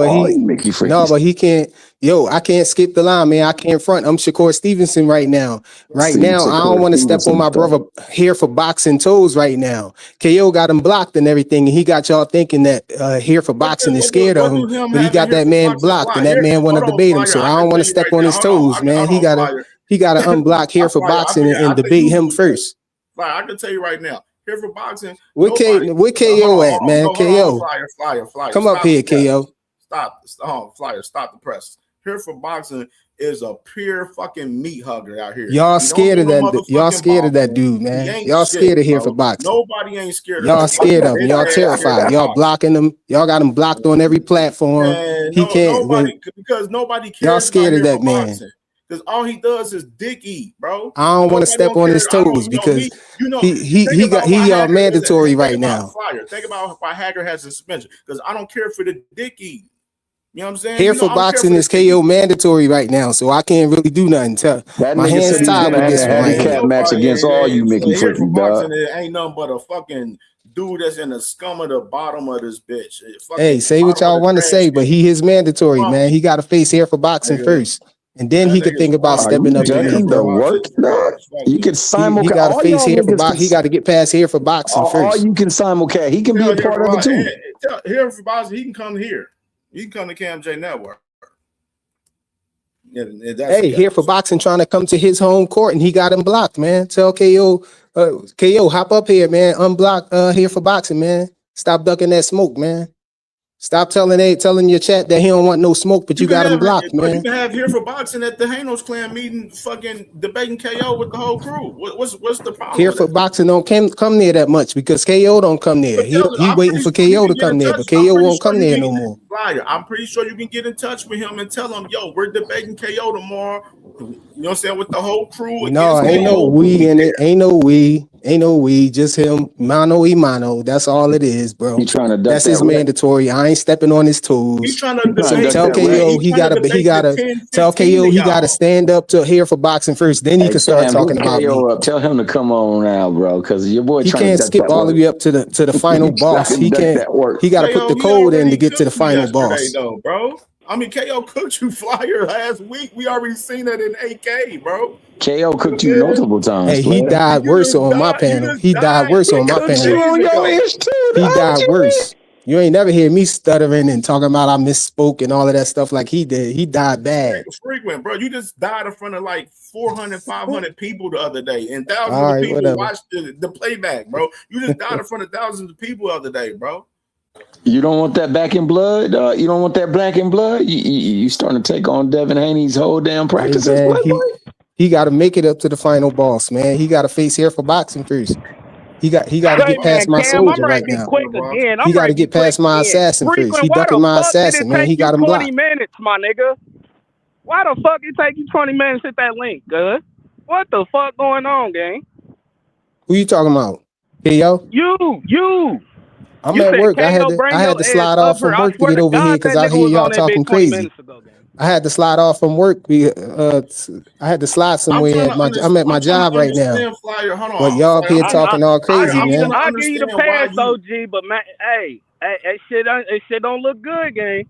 But he can't. Yo, I can't skip the line, man. I can't front. I'm Shakur Stevenson right now. I don't want to step on my brother here for boxing toes right now. KO got him blocked and everything, and he got y'all thinking that here for boxing is scared of him, but he got that man blocked, and that man want to debate him. So I don't want to step on his toes, man. He got to unblock here for boxing and debate him first. I can tell you right now, here for boxing. Where KO at, man? KO. Flyer. Come up here, KO. Stop. Flyer. Stop the press. Here for boxing is a pure fucking meat hugger out here. Y'all scared of that. Y'all scared of that dude, man. Y'all scared of here for boxing. Nobody ain't scared. Y'all scared of him. Y'all terrified. Y'all blocking him. Y'all got him blocked on every platform. He can't. Because nobody cares. Y'all scared of that man. Because all he does is dick eat, bro. I don't want to step on his toes because he mandatory right now. Think about why Hager has a suspension. Because I don't care for the dick eat. You know what I'm saying? Here for boxing is KO mandatory right now, so I can't really do nothing. My hands tied with this one. Handicap match against all you Mickey freaking dog. It ain't nothing but a fucking dude that's in the scum of the bottom of this bitch. Hey, say what y'all want to say, but he is mandatory, man. He got to face here for boxing first. And then he could think about stepping up to the work. You can simulcast. He got to face here for boxing. He got to get past here for boxing first. Or you can simulcast. He can be a part of it too. Here for boxing, he can come here. You can come to CamJNetwork. Hey, here for boxing trying to come to his home court and he got him blocked, man. Tell KO, hop up here, man. Unblock here for boxing, man. Stop ducking that smoke, man. Stop telling your chat that he don't want no smoke, but you got him blocked, man. You can have here for boxing at the Hanos clan meeting, fucking debating KO with the whole crew. What's the problem? Here for boxing don't come near that much because KO don't come there. He waiting for KO to come there, but KO won't come there no more. Flyer, I'm pretty sure you can get in touch with him and tell him, yo, we're debating KO tomorrow. You know what I'm saying? With the whole crew. No, ain't no we in it. Ain't no we. Just him. Mano y mano. That's all it is, bro. He trying to duck That's his mandatory. I ain't stepping on his toes. He's trying to so tell KO he gotta stand up to here for boxing first. Then you can start talking about me. Tell him to come on now, bro, because your boy. He can't skip all the way up to the final boss. He can't. He got to put the code in to get to the final boss. Though, bro. I mean, KO cooked you Flyer last week. We already seen that in 8K, bro. KO cooked you multiple times. Hey, he died worse on my panel. He died worse on my panel. He died worse. You ain't never hear me stuttering and talking about I misspoke and all of that stuff like he did. He died bad. Frequent, bro. You just died in front of like 400, 500 people the other day, and thousands All of right, people whatever. watched the playback, bro. You just died in front of thousands of people the other day, bro. You don't want that back in blood? You don't want that black in blood? You starting to take on Devin Haney's whole damn practices? Hey, man, he got to make it up to the final boss, man. He got to face here for boxing first. He got to get past my Cam, I'm soldier ready right to be now. quick again. He I'm got ready to get past my assassin first. Frequent, He why ducking the my fuck did assassin, it man. take He got you him 20 blocked. minutes, my nigga? Why the fuck it take you 20 minutes to hit that link, good? What the fuck going on, gang? Who you talking about? KO? You. I'm You at said, work. I KO, had your to ass slide up off here. from I work to swear get to over here God, because that I nigga hear was y'all on that talking bitch 20 crazy. minutes ago, gang. I had to slide off from work. I had to slide somewhere. I'm at my job right now. Flyer. Hold on, But y'all up here talking all crazy, man. I'll give you the pass, OG, but man, hey, that shit don't look good, gang.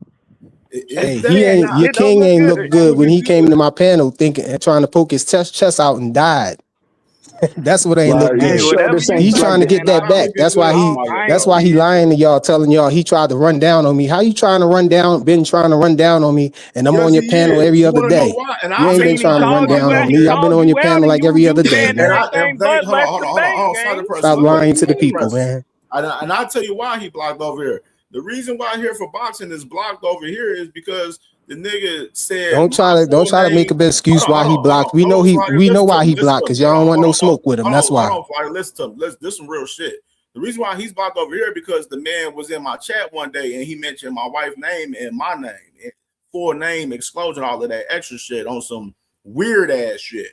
Hey, your king ain't look good when he came into my panel thinking and trying to poke his chest out and died. That's what ain't look good. He trying to get that back. That's why he lying to y'all, telling y'all he tried to run down on me. How you trying to run down? Been trying to run down on me, and I'm on your panel every other day. You ain't been trying to run down on me. I've been on your panel like every other day, man. Hold on. Stop lying to the people, man. And I'll tell you why he blocked over here. The reason why Here for Boxing is blocked over here is because the nigga said Don't try to make a big excuse why he blocked. We know why he blocked because y'all don't want no smoke with him. That's why. Hold on, Flyer. Listen to him. This some real shit. The reason why he's blocked over here because the man was in my chat one day and he mentioned my wife's name and my name, and full name, explosion, all of that extra shit on some weird ass shit.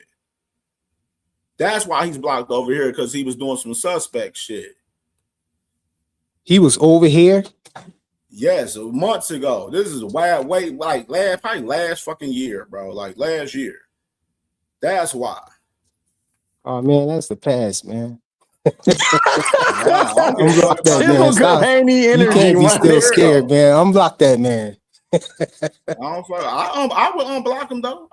That's why he's blocked over here because he was doing some suspect shit. He was over here. Yes, months ago. This is probably last fucking year, bro. Like last year. That's why. Oh man, that's the past, man. Unblock that man. You can't be still scared, man. Unblock that man. I will unblock him though.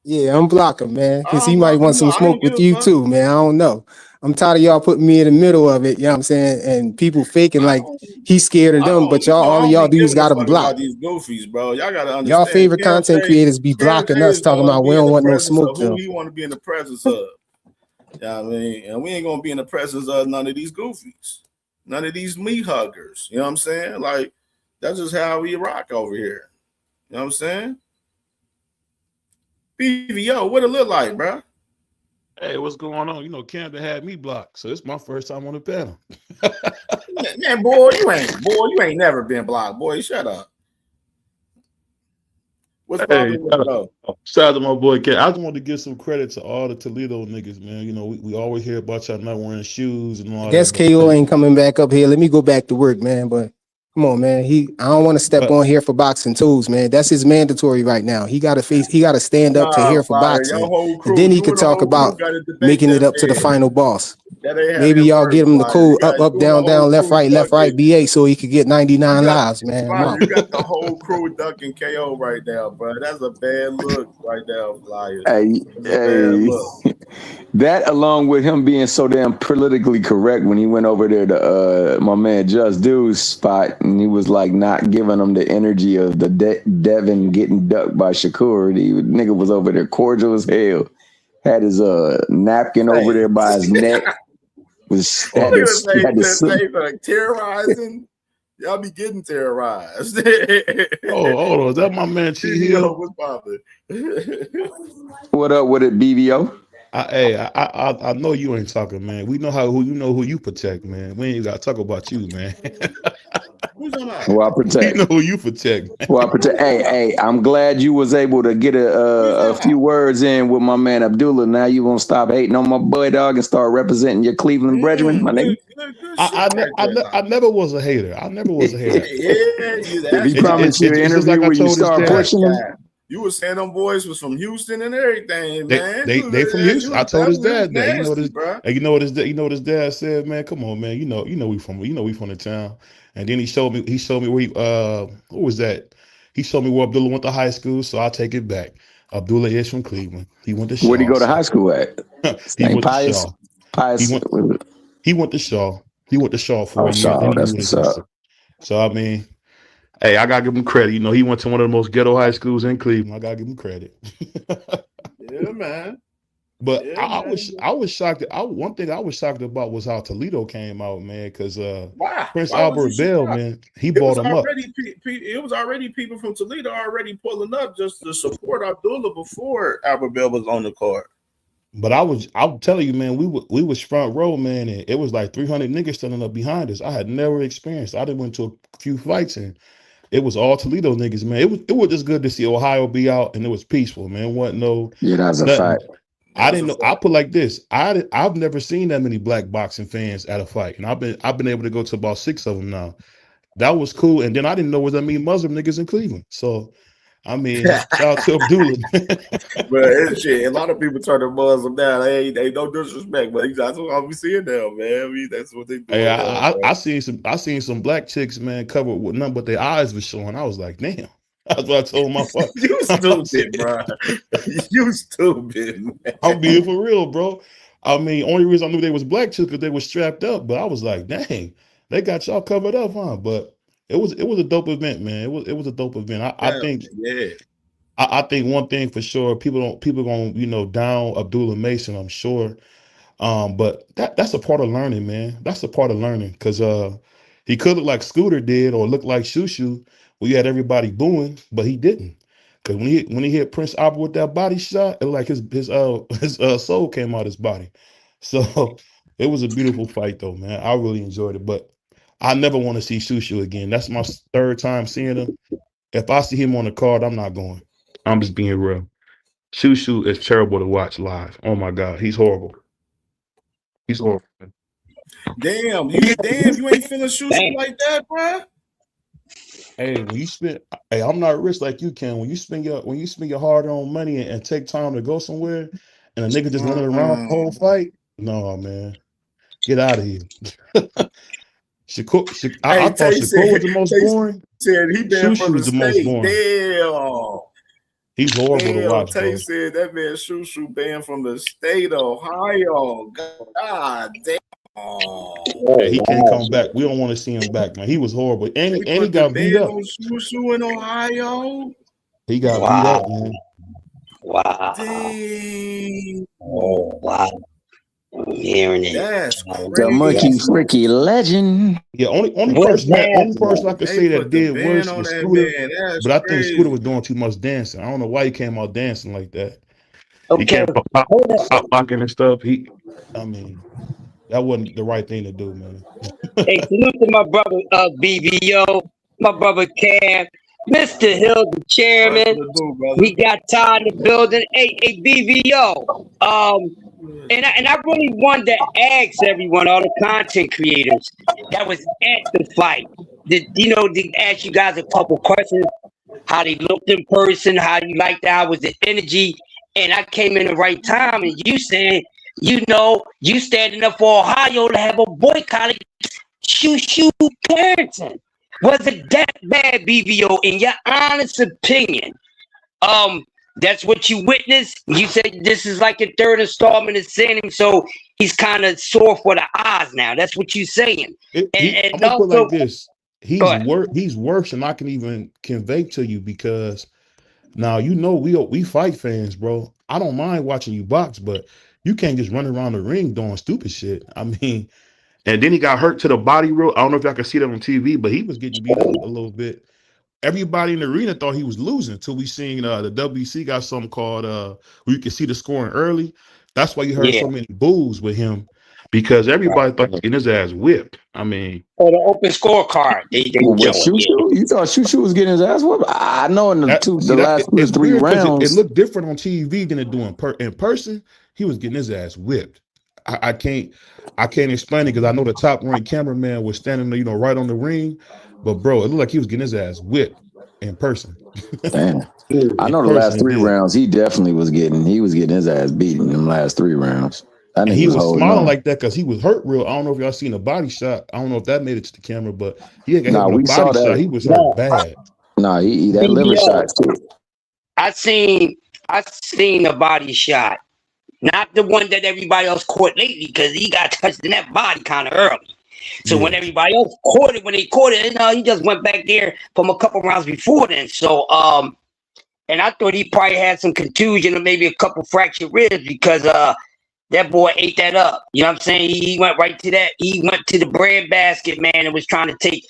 Yeah, unblock him, man. Because he might want some smoke with you too, man. I don't know. I'm tired of y'all putting me in the middle of it, you know what I'm saying? And people faking like he's scared of them, but all of y'all dudes got him blocked. These goofies, bro. Y'all gotta understand. Y'all favorite content creators be blocking us, talking about we don't want no smoke who he want to be in the presence of. Yeah, I mean, and we ain't gonna be in the presence of none of these goofies, none of these meat huggers. You know what I'm saying? Like, that's just how we rock over here. You know what I'm saying? BVO, what it look like, bro? Hey, what's going on? You know, Camden had me blocked, so it's my first time on the panel. Man, boy, you ain't never been blocked, boy. Shut up. What's shout out to my boy Cat. I just want to give some credit to all the Toledo niggas, man. You know, we always hear about y'all not wearing shoes and all I guess that. KO ain't coming back up here. Let me go back to work, man. But come on, man. I don't want to step on Here for Boxing tools, man. That's his mandatory right now. He got to stand up to Here for Boxing, and then he could talk about making it up to the final boss. Maybe y'all get him the code up, down, left, right, BA, so he could get 99 lives, man. You got the whole crew ducking KO right now, bro. That's a bad look right now, Flyer. Hey, that along with him being so damn politically correct when he went over there to my man Just Dude's spot, and he was like not giving him the energy of the Devin getting ducked by Shakur. The nigga was over there cordial as hell. Had his napkin over there by his neck. Terrorizing. Y'all be getting terrorized. Hold on. Is that my man T Hill? What's poppin'? What up with it, BVO? I know you ain't talking, man. We know who you protect, man. We ain't gotta talk about you, man. Who I protect? You know who you protect. Who I protect. Hey, I'm glad you was able to get a few words in with my man Abdullah. Now you gonna stop hating on my boy dog and start representing your Cleveland brethren, my nigga. I never was a hater. If he promised you an interview where you start pushing him. You were saying them boys was from Houston and everything, man. They from Houston. I told his dad that. You know what his dad said, man. Come on, man. You know we from the town. And then he showed me where what was that? He showed me where Abdullah went to high school. So I'll take it back. Abdullah is from Cleveland. He went to Shaw. Where'd he go to high school at? He went to Shaw. He went to Shaw. He went to Shaw 4 years. Shaw, that's what's up. So I mean, hey, I gotta give him credit. You know, he went to one of the most ghetto high schools in Cleveland. I gotta give him credit. Yeah, man. But Yeah, I was shocked. One thing I was shocked about was how Toledo came out, man, because Why? Prince Why was you Albert Bell, surprised? man, he It bought was him up. already it was already people from Toledo already pulling up just to support Abdullah before Albert Bell was on the card. But I'm telling you, man, we was front row, man, and it was like 300 niggas standing up behind us. I had never experienced. I done went to a few fights and it was all Toledo niggas, man. It was just good to see Ohio be out and it was peaceful, man. It wasn't no Yeah, that's a nothing. fact. I didn't know. I put like this. I've never seen that many black boxing fans at a fight, and I've been able to go to about 6 of them now. That was cool. And then I didn't know what that mean Muslim niggas in Cleveland. So I mean, shout out to Abdullah. But shit, a lot of people turn the Muslim down. They no disrespect, but that's what we seeing now, man. I mean, that's what they do. Hey, I seen some black chicks, man, covered with nothing but their eyes was showing. I was like, damn. That's what I told my father. You stupid, bro. You stupid, man. I'm being for real, bro. I mean, only reason I knew they was black chicks because they were strapped up. But I was like, dang, they got y'all covered up, huh? But it was a dope event, man. It was a dope event. I think I think one thing for sure, people gonna down Abdullah Mason, I'm sure. But that's a part of learning, man. That's a part of learning because he could look like Scooter did or look like Shushu. We had everybody booing, but he didn't. Because when he hit Prince Albert with that body shot, it was like his soul came out his body. So it was a beautiful fight, though, man. I really enjoyed it. But I never want to see Shushu again. That's my 3rd time seeing him. If I see him on the card, I'm not going. I'm just being real. Shushu is terrible to watch live. Oh my God, he's horrible. He's horrible. Damn, you ain't feeling Shushu like that, bro. Hey, I'm not rich like you can. When you spend your hard-earned money and take time to go somewhere, and a nigga just running around the whole fight, no, man, get out of here. Shakur, I thought Shakur was the most boring. Said he been from was the most boring. Damn. He's horrible to watch, bro. Said that man Shushu banned from the state of Ohio. God damn. Yeah, he can't come back. We don't want to see him back, man. He was horrible. And he got beat up. Shushu in Ohio. He got beat up, man. Wow. Dang. Oh, wow. I'm hearing it. That's crazy. The monkey freaky legend. Yeah, only person I could say that did worse was Scooter. But I think Scooter was doing too much dancing. I don't know why he came out dancing like that. Okay. He came out blocking and stuff. I mean, that wasn't the right thing to do, man. Hey, salute to my brother BVO, my brother Cam, Mr. Hill, the chairman. We got Todd in the building. Hey, BVO. And I really wanted to ask everyone, all the content creators that was at the fight, to ask you guys a couple questions, how they looked in person, how you liked that, how was the energy, and I came in the right time, and you saying, you standing up for Ohio to have a boycott Shushu Carrington. Was it that bad, BVO, in your honest opinion? That's what you witnessed. You said this is like a 3rd installment of seeing him, so he's kind of sore for the eyes now. That's what you're saying. I'm gonna put it like this: he's worse than I can even convey to you because now we fight fans, bro. I don't mind watching you box, but you can't just run around the ring doing stupid shit. I mean, and then he got hurt to the body real. I don't know if y'all can see that on TV, but he was getting beat up a little bit. Everybody in the arena thought he was losing until we seen the WC got something called where you can see the scoring early. That's why you heard so many boos with him because everybody thought he was getting his ass whipped. I mean, the open scorecard. You thought Shushu was getting his ass whipped? I know in the last 2 or 3 rounds. It looked different on TV than it do in person. He was getting his ass whipped. I can't explain it because I know the top ranked cameraman was standing there, right on the ring. But bro, it looked like he was getting his ass whipped in person. Damn. I know the last 3 rounds, he definitely was getting his ass beaten in the last 3 rounds. And he was smiling like that because he was hurt real. I don't know if y'all seen a body shot. I don't know if that made it to the camera, but he ain't got hit with a body shot. He was hurt bad. Nah, he that liver shot too. I seen a body shot. Not the one that everybody else caught lately because he got touched in that body kind of early. So when everybody else caught it, when they caught it, he just went back there from a couple rounds before then. So and I thought he probably had some contusion or maybe a couple fractured ribs because that boy ate that up. You know what I'm saying? He went right to that. He went to the bread basket, man, and was trying to take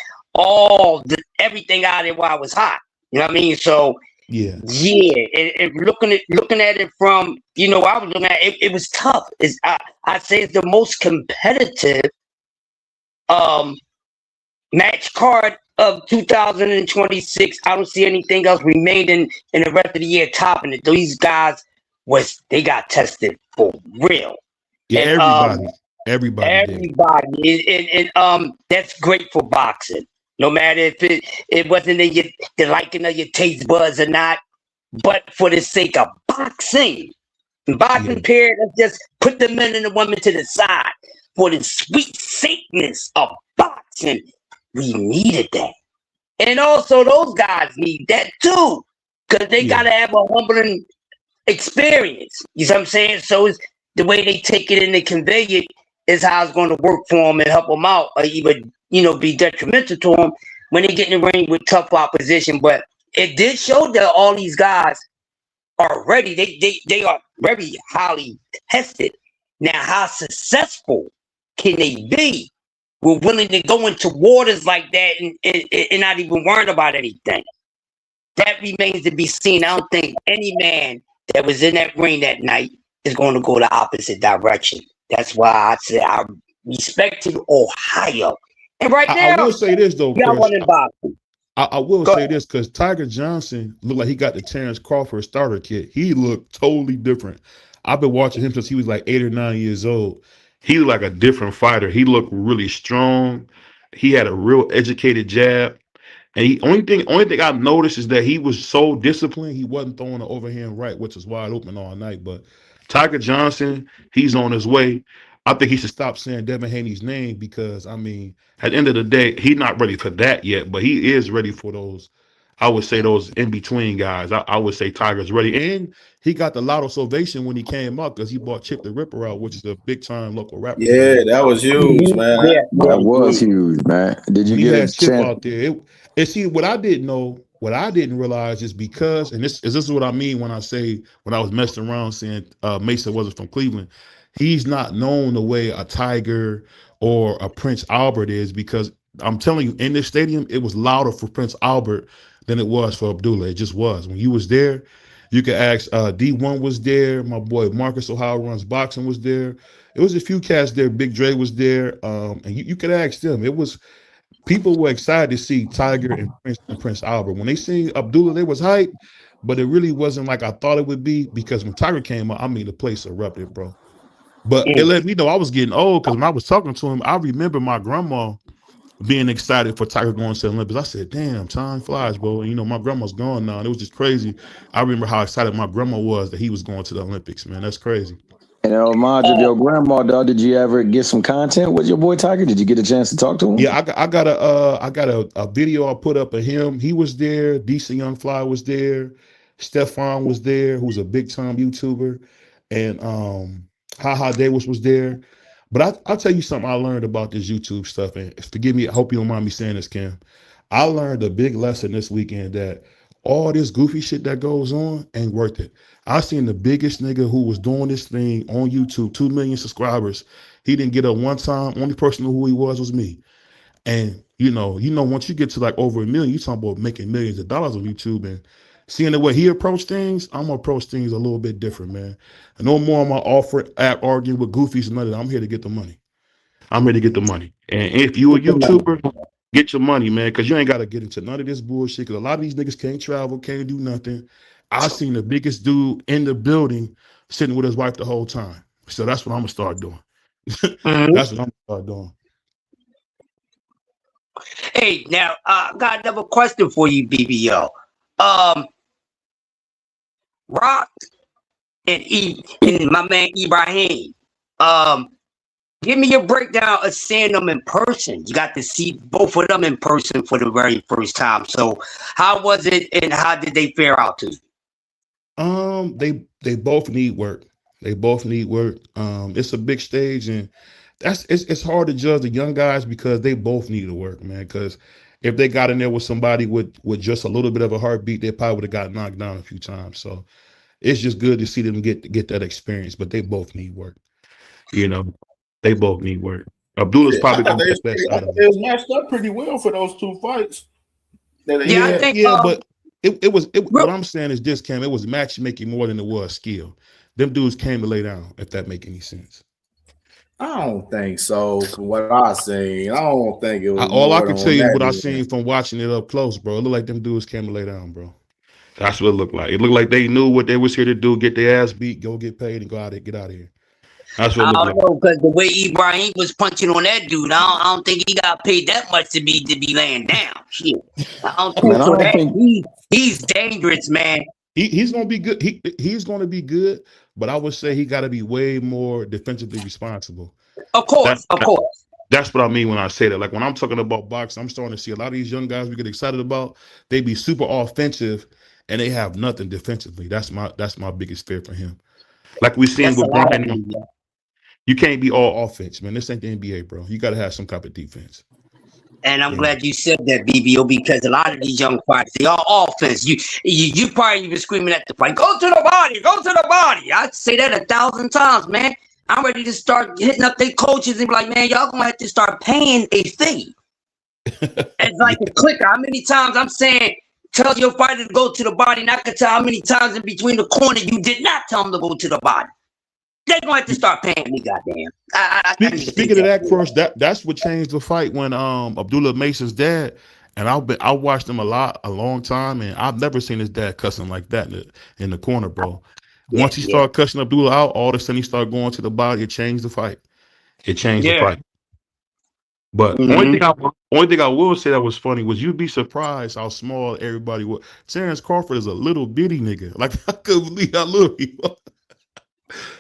everything out of it while it was hot. You know what I mean? So and looking at it from, I was looking at it, it was tough. I'd say it's the most competitive match card of 2026. I don't see anything else remaining in the rest of the year topping it. These guys they got tested for real. Yeah, And, everybody. And that's great for boxing. No matter if it wasn't in the liking of your taste buds or not, but for the sake of boxing period, let's just put the men and the women to the side. For the sweet sakeness of boxing, we needed that. And also those guys need that too, because they got to have a humbling experience. You know what I'm saying? So it's the way they take it and they convey it is how it's going to work for them and help them out, or even be detrimental to them when they get in the ring with tough opposition. But it did show that all these guys are ready. They are very highly tested. Now, how successful can they be? We're willing to go into waters like that and not even worrying about anything. That remains to be seen. I don't think any man that was in that ring that night is going to go the opposite direction. That's why I say I respected Ohio. And right now, I will say this though, Chris. I will Go say ahead. this because Tiger Johnson looked like he got the Terrence Crawford starter kit. He looked totally different. I've been watching him since he was like 8 or 9 years old. He looked like a different fighter. He looked really strong. He had a real educated jab. And only thing I've noticed is that he was so disciplined, he wasn't throwing an overhand right, which was wide open all night. But Tiger Johnson, he's on his way. I think he should stop saying Devin Haney's name because, I mean, at the end of the day, he's not ready for that yet, but he is ready for those, I would say, those in-between guys. I would say Tiger's ready. And he got the loud ovation when he came up because he bought Chip the Ripper out, which is a big-time local rapper. Yeah, that was huge, man. That was huge, man. Did you get a Chip chance? out there? And see, what I didn't realize is because, and this is what I mean when I say, when I was messing around saying Mason wasn't from Cleveland, he's not known the way a Tiger or a Prince Albert is, because I'm telling you, in this stadium, it was louder for Prince Albert than it was for Abdullah. It just was. When you was there, you could ask, D1 was there, my boy Marcus Ohio Runs Boxing was there. It was a few cats there. Big Dre was there. And you could ask them. It was, people were excited to see Tiger and Prince Albert. When they seen Abdullah, they was hype, but it really wasn't like I thought it would be, because when Tiger came out, I mean, the place erupted, bro. But it let me know I was getting old, because when I was talking to him, I remember my grandma being excited for Tiger going to the Olympics. I said, damn, time flies, bro. And, my grandma's gone now. And it was just crazy. I remember how excited my grandma was that he was going to the Olympics, man. That's crazy. And in homage of your grandma, dog, did you ever get some content with your boy Tiger? Did you get a chance to talk to him? Yeah, I got a video I put up of him. He was there. DC Young Fly was there. Stefan was there, who's a big time YouTuber, and Haha Davis was there. But I'll tell you something I learned about this YouTube stuff, and forgive me, I hope you don't mind me saying this, Cam. I learned a big lesson this weekend that all this goofy shit that goes on ain't worth it. I seen the biggest nigga who was doing this thing on YouTube, 2 million subscribers. He didn't get up one time. Only person who he was me. And once you get to like over 1 million, you talking about making millions of dollars on YouTube, and seeing the way he approached things, I'm gonna approach things a little bit different, man. And no more am I arguing with goofies and none of that. I'm here to get the money. I'm here to get the money. And if you a YouTuber, get your money, man, because you ain't got to get into none of this bullshit, because a lot of these niggas can't travel, can't do nothing. I seen the biggest dude in the building sitting with his wife the whole time. So that's what I'm going to start doing. That's what I'm going to start doing. Hey, now, I got another question for you, BBO. Rock and my man Ibrahim, give me a breakdown of seeing them in person. You got to see both of them in person for the very first time. So how was it, and how did they fare out to you? They both need work. They both need work. It's a big stage, and it's hard to judge the young guys because they both need to work, man. Because if they got in there with somebody with just a little bit of a heartbeat, they probably would have got knocked down a few times. So it's just good to see them get that experience. But they both need work. You know, they both need work. Abdullah's I probably thought gonna they be the best out of they them. was matched up pretty well for those 2 fights. But it was what I'm saying is this, Cam. It was matchmaking more than it was skill. Them dudes came to lay down. If that make any sense. I don't think so. From what I seen, I don't think it was All I more can than tell you is what I that. seen from watching it up close, bro. It looked like them dudes came to lay down, bro. That's what it looked like. It looked like they knew what they was here to do: get their ass beat, go get paid, and go out and get out of here. That's what it I looked don't like. know, because the way Ibrahim was punching on that dude, I don't think he got paid that much to be laying down. Shit, I don't think Man, I so. don't think He's dangerous, man. He's gonna be good. He's gonna be good, but I would say he got to be way more defensively responsible. Of course. That's what I mean when I say that. Like when I'm talking about boxing, I'm starting to see a lot of these young guys we get excited about. They be super offensive and they have nothing defensively. That's my biggest fear for him. Like we seen with Brian, you can't be all offense, man. This ain't the NBA, bro. You got to have some type of defense. And I'm glad you said that, BBO, because a lot of these young fighters, they are offense. You probably even screaming at the fight, go to the body, go to the body. I'd say that 1,000 times, man. I'm ready to start hitting up their coaches and be like, man, y'all gonna have to start paying a fee. It's like a clicker. How many times I'm saying, tell your fighter to go to the body, and I can tell how many times in between the corner you did not tell them to go to the body. They're gonna have to start paying me, goddamn. Speaking of that, first, that's what changed the fight when Abdullah Mason's dad, and I watched him a long time, and I've never seen his dad cussing like that in the corner, bro. Once he started cussing Abdullah out, all of a sudden he started going to the body. It changed the fight. It changed the fight. But only thing I will say that was funny was you'd be surprised how small everybody was. Terrence Crawford is a little bitty nigga. Like I couldn't believe how little he was.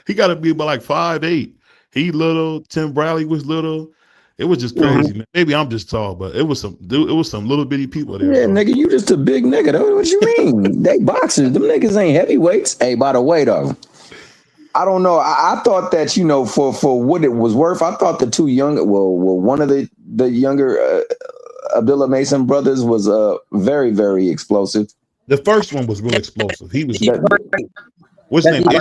He got to be about like 5'8". He little. Tim Bradley was little. It was just crazy, man. Maybe I'm just tall, but it was some little bitty people there. Yeah, bro. nigga, you just a big nigga. What you mean? They boxers. Them niggas ain't heavyweights. Hey, by the way, though, I don't know. I thought that, for what it was worth, I thought the two younger, one of the younger Abdullah Mason brothers was very, very explosive. The first one was real explosive. He was. What's his name? I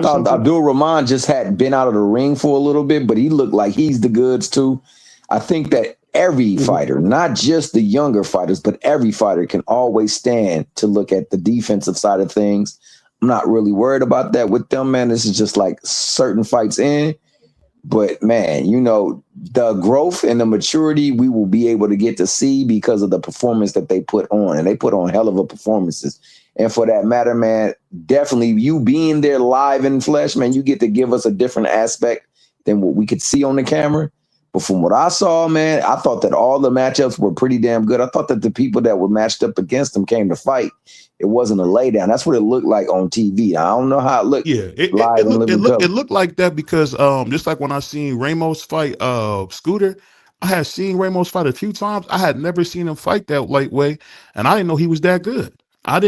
thought Abdul Rahman just had been out of the ring for a little bit, but he looked like he's the goods too. I think that every fighter, not just the younger fighters, but every fighter can always stand to look at the defensive side of things. I'm not really worried about that with them, man. This is just like certain fights in. But man, the growth and the maturity we will be able to get to see because of the performance that they put on. And they put on hell of a performances. And for that matter, man, definitely you being there live in flesh, man, you get to give us a different aspect than what we could see on the camera. But from what I saw, man, I thought that all the matchups were pretty damn good. I thought that the people that were matched up against them came to fight. It wasn't a laydown. That's what it looked like on TV. I don't know how it looked. Yeah, it looked like that because just like when I seen Ramos fight Scooter, I had seen Ramos fight a few times. I had never seen him fight that lightweight, and I didn't know he was that good. I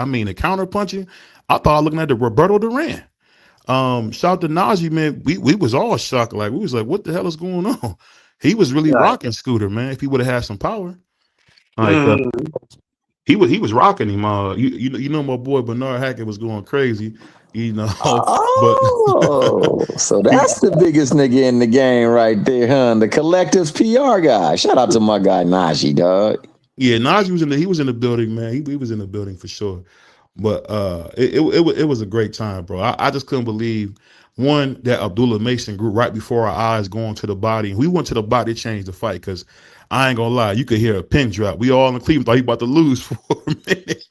mean, the counter punching, I thought looking at the Roberto Duran. Shout out to Najee, man. We was all shocked. Like we was like, what the hell is going on? He was really rocking Scooter, man. If he would have had some power, like he was rocking him. You know my boy Bernard Hackett was going crazy. So that's the biggest nigga in the game right there, huh? The Collective's PR guy. Shout out to my guy Najee, dog. Yeah, Najee was in the building, man. He was in the building for sure. But it was a great time, bro. I just couldn't believe one that Abdullah Mason grew right before our eyes going to the body. And we went to the body, it changed the fight because I ain't gonna lie, you could hear a pin drop. We all in Cleveland thought he about to lose for a minute.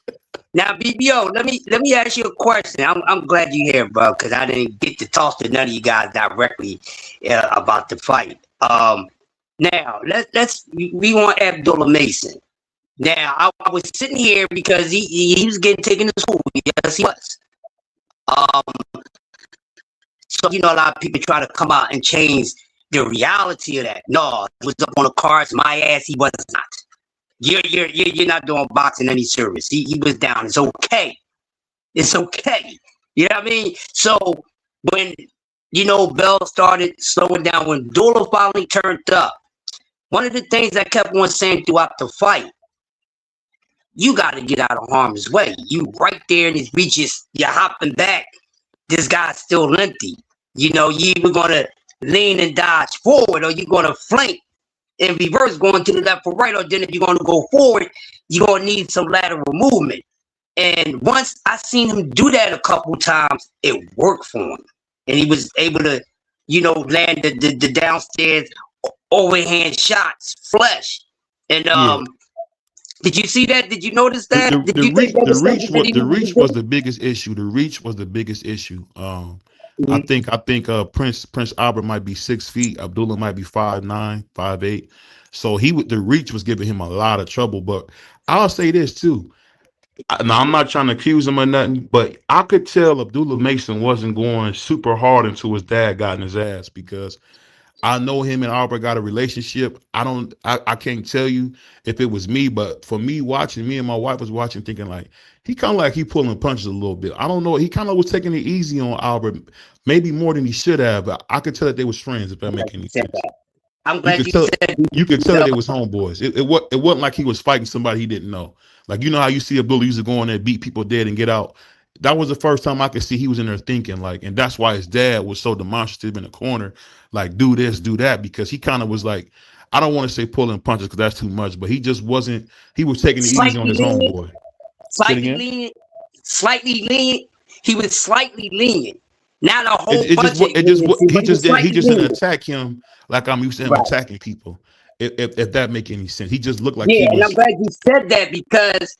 Now, BBO, let me ask you a question. I'm glad you're here, bro, because I didn't get to talk to none of you guys directly about the fight. Now we want Abdullah Mason. Now I was sitting here because he was getting taken to school. Yes, he was. So a lot of people try to come out and change the reality of that. No, it was up on the cards. My ass, he was not. You're not doing boxing any service. He was down. It's okay. It's okay. You know what I mean? So when Bell started slowing down. When Abdullah finally turned up, one of the things I kept on saying throughout the fight, you got to get out of harm's way. You right there in his reaches, you're hopping back. This guy's still empty. You either going to lean and dodge forward, or you're going to flank and reverse, going to the left or right. Or then if you're going to go forward, you're going to need some lateral movement. And once I seen him do that a couple times, it worked for him. And he was able to, land the downstairs overhand shots, flush. And did you see that? Did you notice that? The reach was the biggest issue. The reach was the biggest issue. I think Prince Albert might be 6 feet. Abdullah might be 5'9", 5'8". So the reach was giving him a lot of trouble. But I'll say this too. Now, I'm not trying to accuse him of nothing, but I could tell Abdullah Mason wasn't going super hard until his dad got in his ass, because I know him and Albert got a relationship. I can't tell you if it was me, but for me watching, me and my wife was watching, thinking like, he pulling punches a little bit. I don't know. He kind of was taking it easy on Albert, maybe more than he should have, but I could tell that they was friends, if that makes any sense. I'm glad you could tell that they was homeboys. It wasn't like he was fighting somebody he didn't know. Like, how you see Abdullah used to go in there, beat people dead and get out. That was the first time I could see he was in there thinking, like, and that's why his dad was so demonstrative in the corner, like, do this, do that, because he kind of was like, I don't want to say pulling punches because that's too much, but he just wasn't. He was taking it easy on his homeboy. Slightly lenient. He was slightly lenient. Not a whole He just didn't attack him like I'm used to him attacking people. If that make any sense, he just looked like and I'm glad you said that, because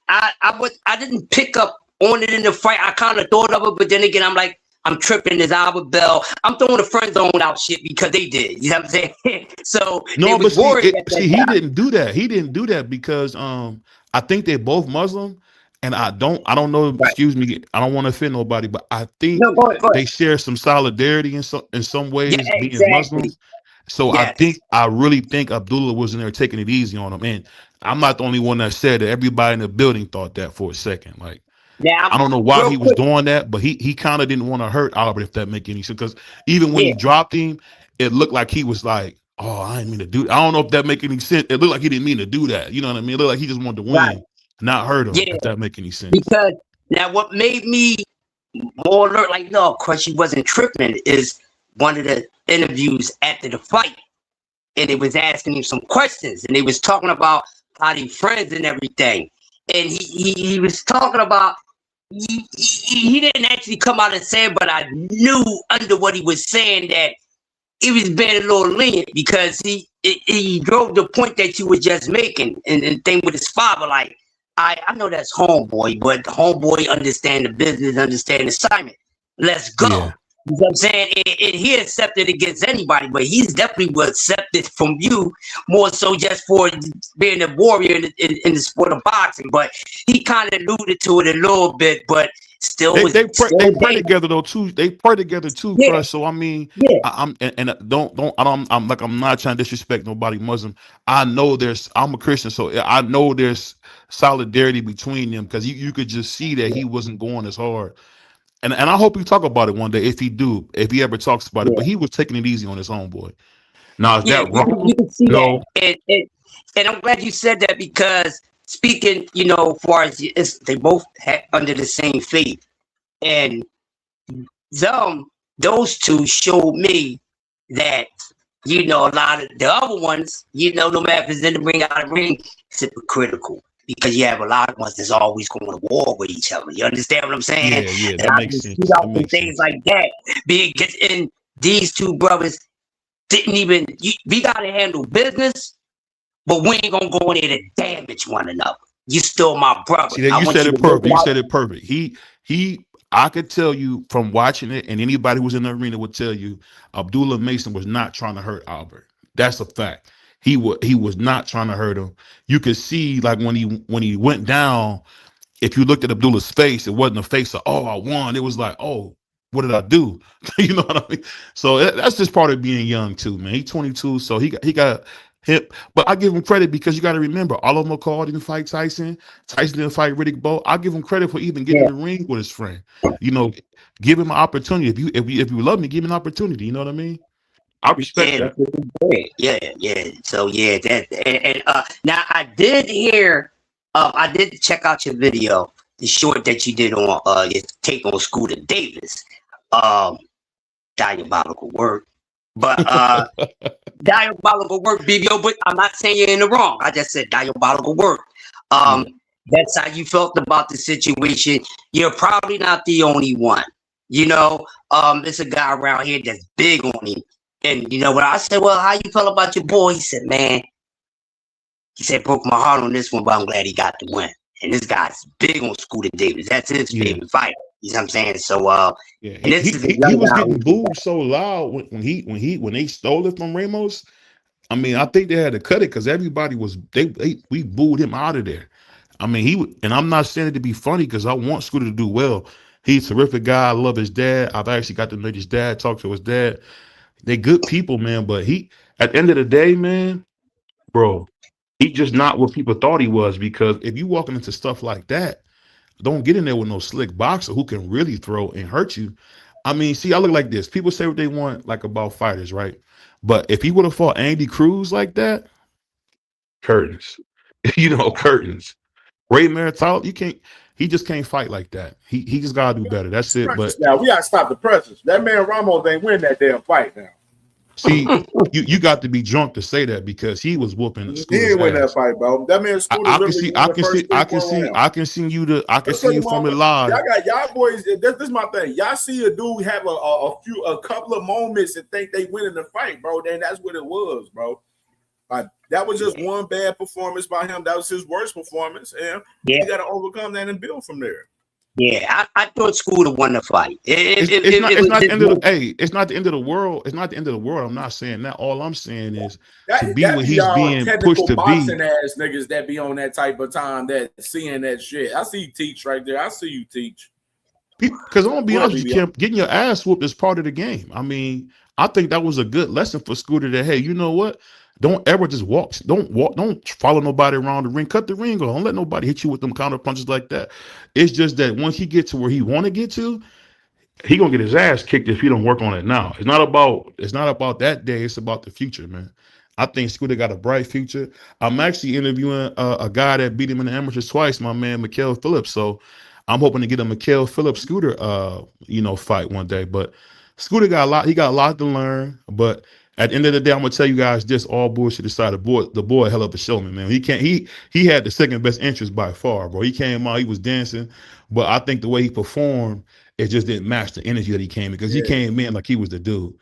I didn't pick up on it in the fight. I kind of thought of it, but then again, I'm like, I'm tripping. There's Albert Bell. I'm throwing the friend zone out shit because they did. You know what I'm saying? So no, but see, he didn't do that. He didn't do that because I think they're both Muslim, and I don't know. Right. Excuse me, I don't want to offend nobody, but I think they share some solidarity in some ways, being Muslims. So I really think Abdullah was in there taking it easy on him, and I'm not the only one that said that. Everybody in the building thought that for a second. Like, I don't know why he was doing that, but he kind of didn't want to hurt Albert, if that make any sense. Because even when he dropped him, it looked like he was like, "Oh, I didn't mean to do that." I don't know if that make any sense. It looked like he didn't mean to do that. You know what I mean? It looked like he just wanted to win, not hurt him. If that make any sense. Because now, what made me more alert, like, no, of course he wasn't tripping, is one of the interviews after the fight, and it was asking him some questions, and they was talking about how they friends and everything, and he was talking about he didn't actually come out and say it, but I knew under what he was saying that he was being a little lenient, because he drove the point that you were just making, and thing with his father, like, I know that's homeboy, but homeboy understand the business, understand the assignment. Let's go. Yeah. You know what I'm saying? And he accepted against anybody, but he's definitely was accepted from you more so just for being a warrior in the sport of boxing. But he kind of alluded to it a little bit, but still they pray together though too. They pray together too, Crush. So I mean, I'm not trying to disrespect nobody Muslim. I'm a Christian, so I know there's solidarity between them, because you could just see that he wasn't going as hard. And I hope we talk about it one day, if he ever talks about it. But he was taking it easy on his homeboy. Now, is that wrong? You can see that. And I'm glad you said that, because speaking, as far as they both had under the same faith, and those two showed me that, a lot of the other ones, no matter if it's in the ring, out of the ring, it's hypocritical. Because you have a lot of ones that's always going to war with each other. You understand what I'm saying? Yeah, that makes sense. Things like that. And these two brothers didn't even. We got to handle business, but we ain't gonna go in there to damage one another. You still my brother. See, you said it perfect. You said it perfect. I could tell you from watching it, and anybody who's in the arena would tell you, Abdullah Mason was not trying to hurt Albert. That's a fact. He was not trying to hurt him. You could see, like, when he went down, if you looked at Abdullah's face, it wasn't a face of, "Oh, I won." It was like, "Oh, what did I do?" You know what I mean? So that's just part of being young too, man. He's 22, so he got But I give him credit because you got to remember, all of McCall didn't fight Tyson. Tyson didn't fight Riddick Bowe. I give him credit for even getting in the ring with his friend. You know, give him an opportunity. If you love me, give him an opportunity. You know what I mean? I respect that. Yeah. So yeah, now I did hear, I did check out your video, the short that you did on your take on Scooter Davis. Diabolical work, but diabolical work, BBO. But I'm not saying you're in the wrong. I just said diabolical work. That's how you felt about the situation. You're probably not the only one. You know, there's a guy around here that's big on him. And you know, when I said, well, how you felt about your boy? He said, man, broke my heart on this one, but I'm glad he got the win. And this guy's big on Scooter Davis. That's his favorite fighter. You know what I'm saying? So he was getting booed so loud when they stole it from Ramos. I mean, I think they had to cut it because everybody was we booed him out of there. I mean, and I'm not saying it to be funny because I want Scooter to do well. He's a terrific guy. I love his dad. I've actually got to meet his dad, talk to his dad. They good people, man. But at the end of the day, man, bro, he just not what people thought he was. Because if you walking into stuff like that, don't get in there with no slick boxer who can really throw and hurt you. I mean, see, I look like this. People say what they want, like about fighters, right? But if he would have fought Andy Cruz like that, curtains, curtains. Ray Marital, he just can't fight like that. He just gotta do better. That's it. But now we gotta stop the presses. That man Ramos ain't win that damn fight now. See, you got to be drunk to say that because he was whooping. He didn't win that fight, bro. That man Scooter. I can see you from the live. Y'all boys. This is my thing. Y'all see a dude have a couple of moments and think they winning the fight, bro. Then that's what it was, bro. That was just one bad performance by him. That was his worst performance, and you got to overcome that and build from there. Yeah, I thought Scooter won the fight. It's not the end of the it's not the end of the world. It's not the end of the world. I'm not saying that. All I'm saying is to be what he's being pushed to be. Ass niggas that be on that type of time that seeing that shit. I see you teach right there. I see you teach. Because I'm gonna be honest with you, Kim, getting your ass whooped is part of the game. I mean, I think that was a good lesson for Scooter that, hey, you know what? Don't ever just walk. Don't follow nobody around the ring. Cut the ring off. Don't let nobody hit you with them counter punches like that. It's just that once he gets to where he want to get to, he gonna get his ass kicked if he don't work on it now. It's not about that day. It's about the future, man. I think Scooter got a bright future. I'm actually interviewing a guy that beat him in the amateurs twice, my man Mikael Phillips. So I'm hoping to get a Mikael Phillips Scooter fight one day. But Scooter got a lot to learn. But at the end of the day, I'm gonna tell you guys this: all bullshit aside, the boy, hell of a showman, man. He had the second best interest by far, bro. He came out, he was dancing, but I think the way he performed, it just didn't match the energy that he came in because he came in like he was the dude.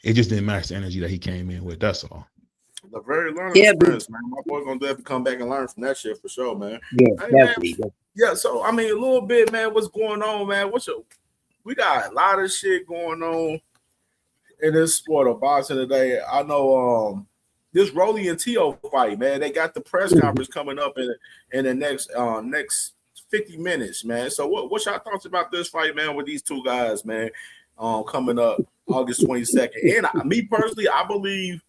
It just didn't match the energy that he came in with. That's all. The very learning experience, man. My boy gonna definitely come back and learn from that shit for sure, man. Yeah, so I mean, a little bit, man. What's going on, man? We got a lot of shit going on in this sport of boxing today. I know this Rolly and Tio fight, man. They got the press conference coming up in the next 50 minutes, man. So what's your thoughts about this fight, man, with these two guys, man, coming up August 22nd? And me personally, I believe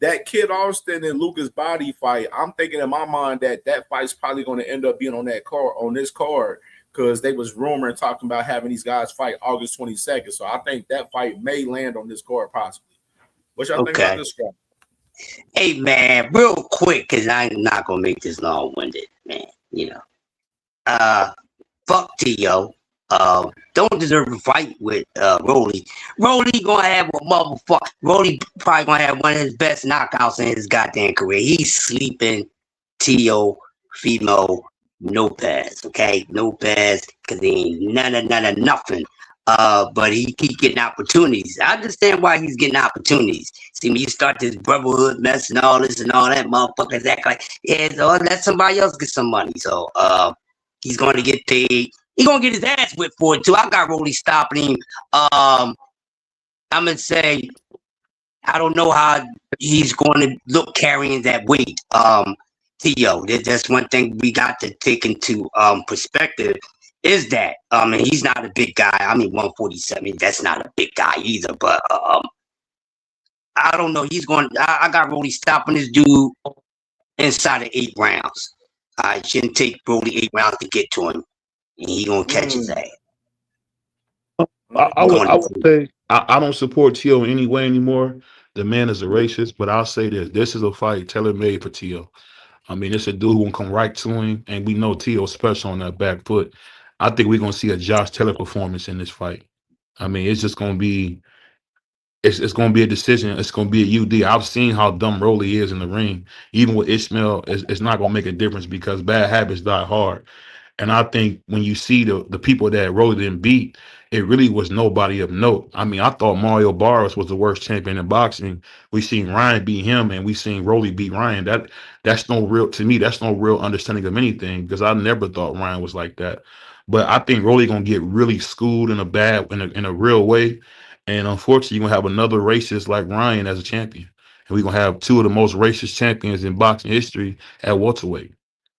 that Kid Austin and Lucas Body fight, I'm thinking in my mind that fight's probably going to end up being on this card. Because they was rumoring talking about having these guys fight August 22nd. So I think that fight may land on this card possibly. What y'all think about this fight? Hey, man, real quick, because I'm not going to make this long-winded, man. Fuck T.O. Don't deserve a fight with Rolly. Rolly going to have a motherfucker. Rolly probably going to have one of his best knockouts in his goddamn career. He's sleeping T.O. female. No pass, okay? No pass, because he ain't none of nothing. But he keep getting opportunities. I understand why he's getting opportunities. See, when you start this brotherhood mess and all this and all that, motherfuckers act like, so let somebody else get some money. So he's going to get paid. He's going to get his ass whipped for it, too. I got Rolly stopping him. I'm going to say, I don't know how he's going to look carrying that weight. Theo, that's one thing we got to take into perspective is that and he's not a big guy. I mean, 147, that's not a big guy either, but I don't know. He's going. I got Rolly stopping this dude inside of 8 rounds. It shouldn't take Rolly 8 rounds to get to him, and he gonna catch his ass. I would say I don't support Tio in any way anymore. The man is a racist, but I'll say this: this is a fight tailor made for Tio. I mean, it's a dude who will come right to him, and we know Tio's special on that back foot. I think we're gonna see a Josh Taylor performance in this fight. I mean, it's just gonna be it's going to be a decision. It's going to be a UD. I've seen how dumb Rolly is in the ring. Even with Ishmael, it's not going to make a difference because bad habits die hard. And I think when you see the people that Rolly didn't beat, it really was nobody of note. I mean, I thought Mario Barros was the worst champion in boxing. We seen Ryan beat him, and we seen Rolly beat Ryan. That's no real, to me, that's no real understanding of anything because I never thought Ryan was like that. But I think Rolly gonna get really schooled in a real way. And unfortunately, you're gonna have another racist like Ryan as a champion. And we're gonna have two of the most racist champions in boxing history at welterweight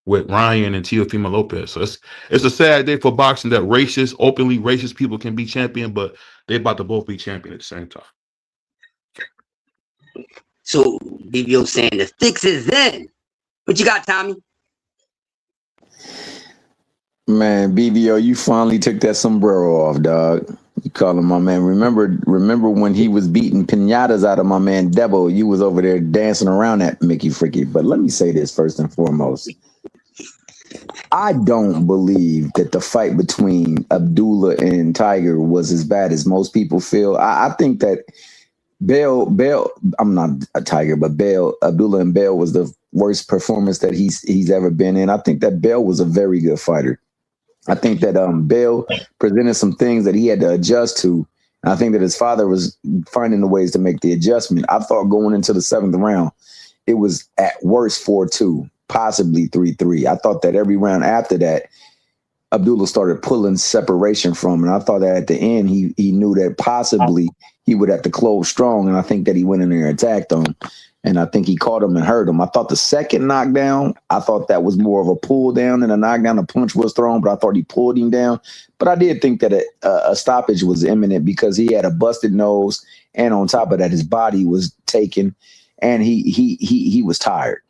with Ryan and Teofimo Lopez. So it's a sad day for boxing that openly racist people can be champion, but they're about to both be champion at the same time. So BBO saying the fix is in. What you got, Tommy? Man, BBO, you finally took that sombrero off, dog. You call him my man. Remember when he was beating pinatas out of my man Debo? You was over there dancing around that Mickey Freaky. But let me say this first and foremost. I don't believe that the fight between Abdullah and Tiger was as bad as most people feel. I think that Bell, I'm not a Tiger, but Abdullah and Bell was the worst performance that he's ever been in. I think that Bell was a very good fighter. I think that Bell presented some things that he had to adjust to. And I think that his father was finding the ways to make the adjustment. I thought going into the 7th round, it was at worst 4-2, possibly 3-3. I thought that every round after that, Abdullah started pulling separation from him. And I thought that at the end, he knew that possibly he would have to close strong. And I think that he went in there and attacked him. And I think he caught him and hurt him. I thought the second knockdown, I thought that was more of a pull down than a knockdown. A punch was thrown, but I thought he pulled him down. But I did think that a stoppage was imminent because he had a busted nose. And on top of that, his body was taken and he was tired.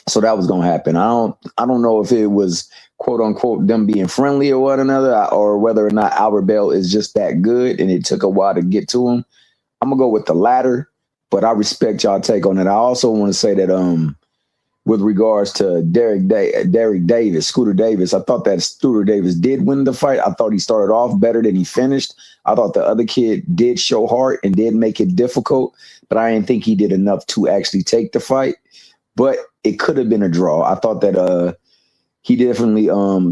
So that was going to happen. I don't know if it was quote unquote them being friendly or one another, or whether or not Albert Bell is just that good and it took a while to get to him. I'm gonna go with the latter, but I respect y'all take on it. I also want to say that with regards to Derek Davis, Scooter Davis, I thought that Scooter Davis did win the fight. I thought he started off better than he finished. I thought the other kid did show heart and did make it difficult, but I didn't think he did enough to actually take the fight. But it could have been a draw. I thought that he definitely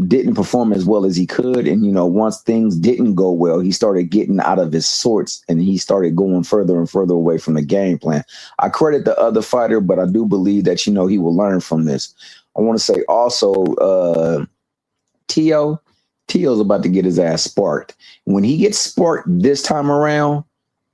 didn't perform as well as he could. And, once things didn't go well, he started getting out of his sorts and he started going further and further away from the game plan. I credit the other fighter, but I do believe that, he will learn from this. I want to say also Tio's about to get his ass sparked. When he gets sparked this time around,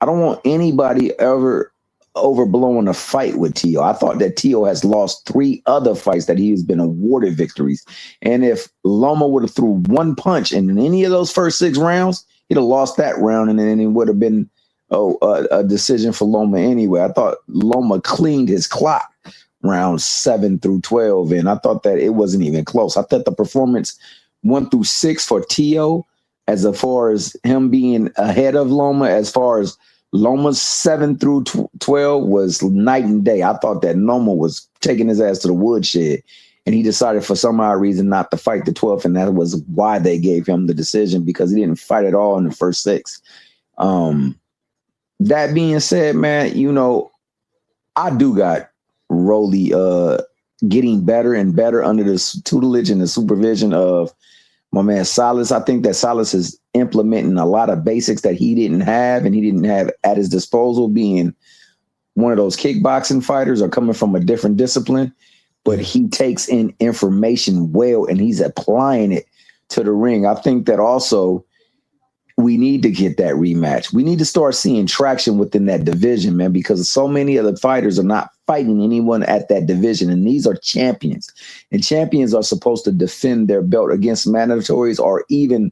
I don't want anybody ever overblowing a fight with Tio. I thought that Tio has lost 3 other fights that he has been awarded victories. And if Loma would have threw one punch in any of those first 6 rounds, he'd have lost that round, and then it would have been a decision for Loma anyway. I thought Loma cleaned his clock rounds 7 through 12, and I thought that it wasn't even close. I thought the performance 1 through 6 for Tio, as far as him being ahead of Loma, as far as Loma's 7 through 12 was night and day. I thought that Loma was taking his ass to the woodshed, and he decided for some odd reason not to fight the 12th, and that was why they gave him the decision, because he didn't fight at all in the first 6. That being said, man, I do got Rolly getting better and better under the tutelage and the supervision of my man Salas. I think that Salas is implementing a lot of basics that he didn't have and he didn't have at his disposal, being one of those kickboxing fighters or coming from a different discipline, but he takes in information well and he's applying it to the ring. I think that also we need to get that rematch. We need to start seeing traction within that division, man, because so many of the fighters are not fighting anyone at that division, and these are champions. And champions are supposed to defend their belt against mandatories or even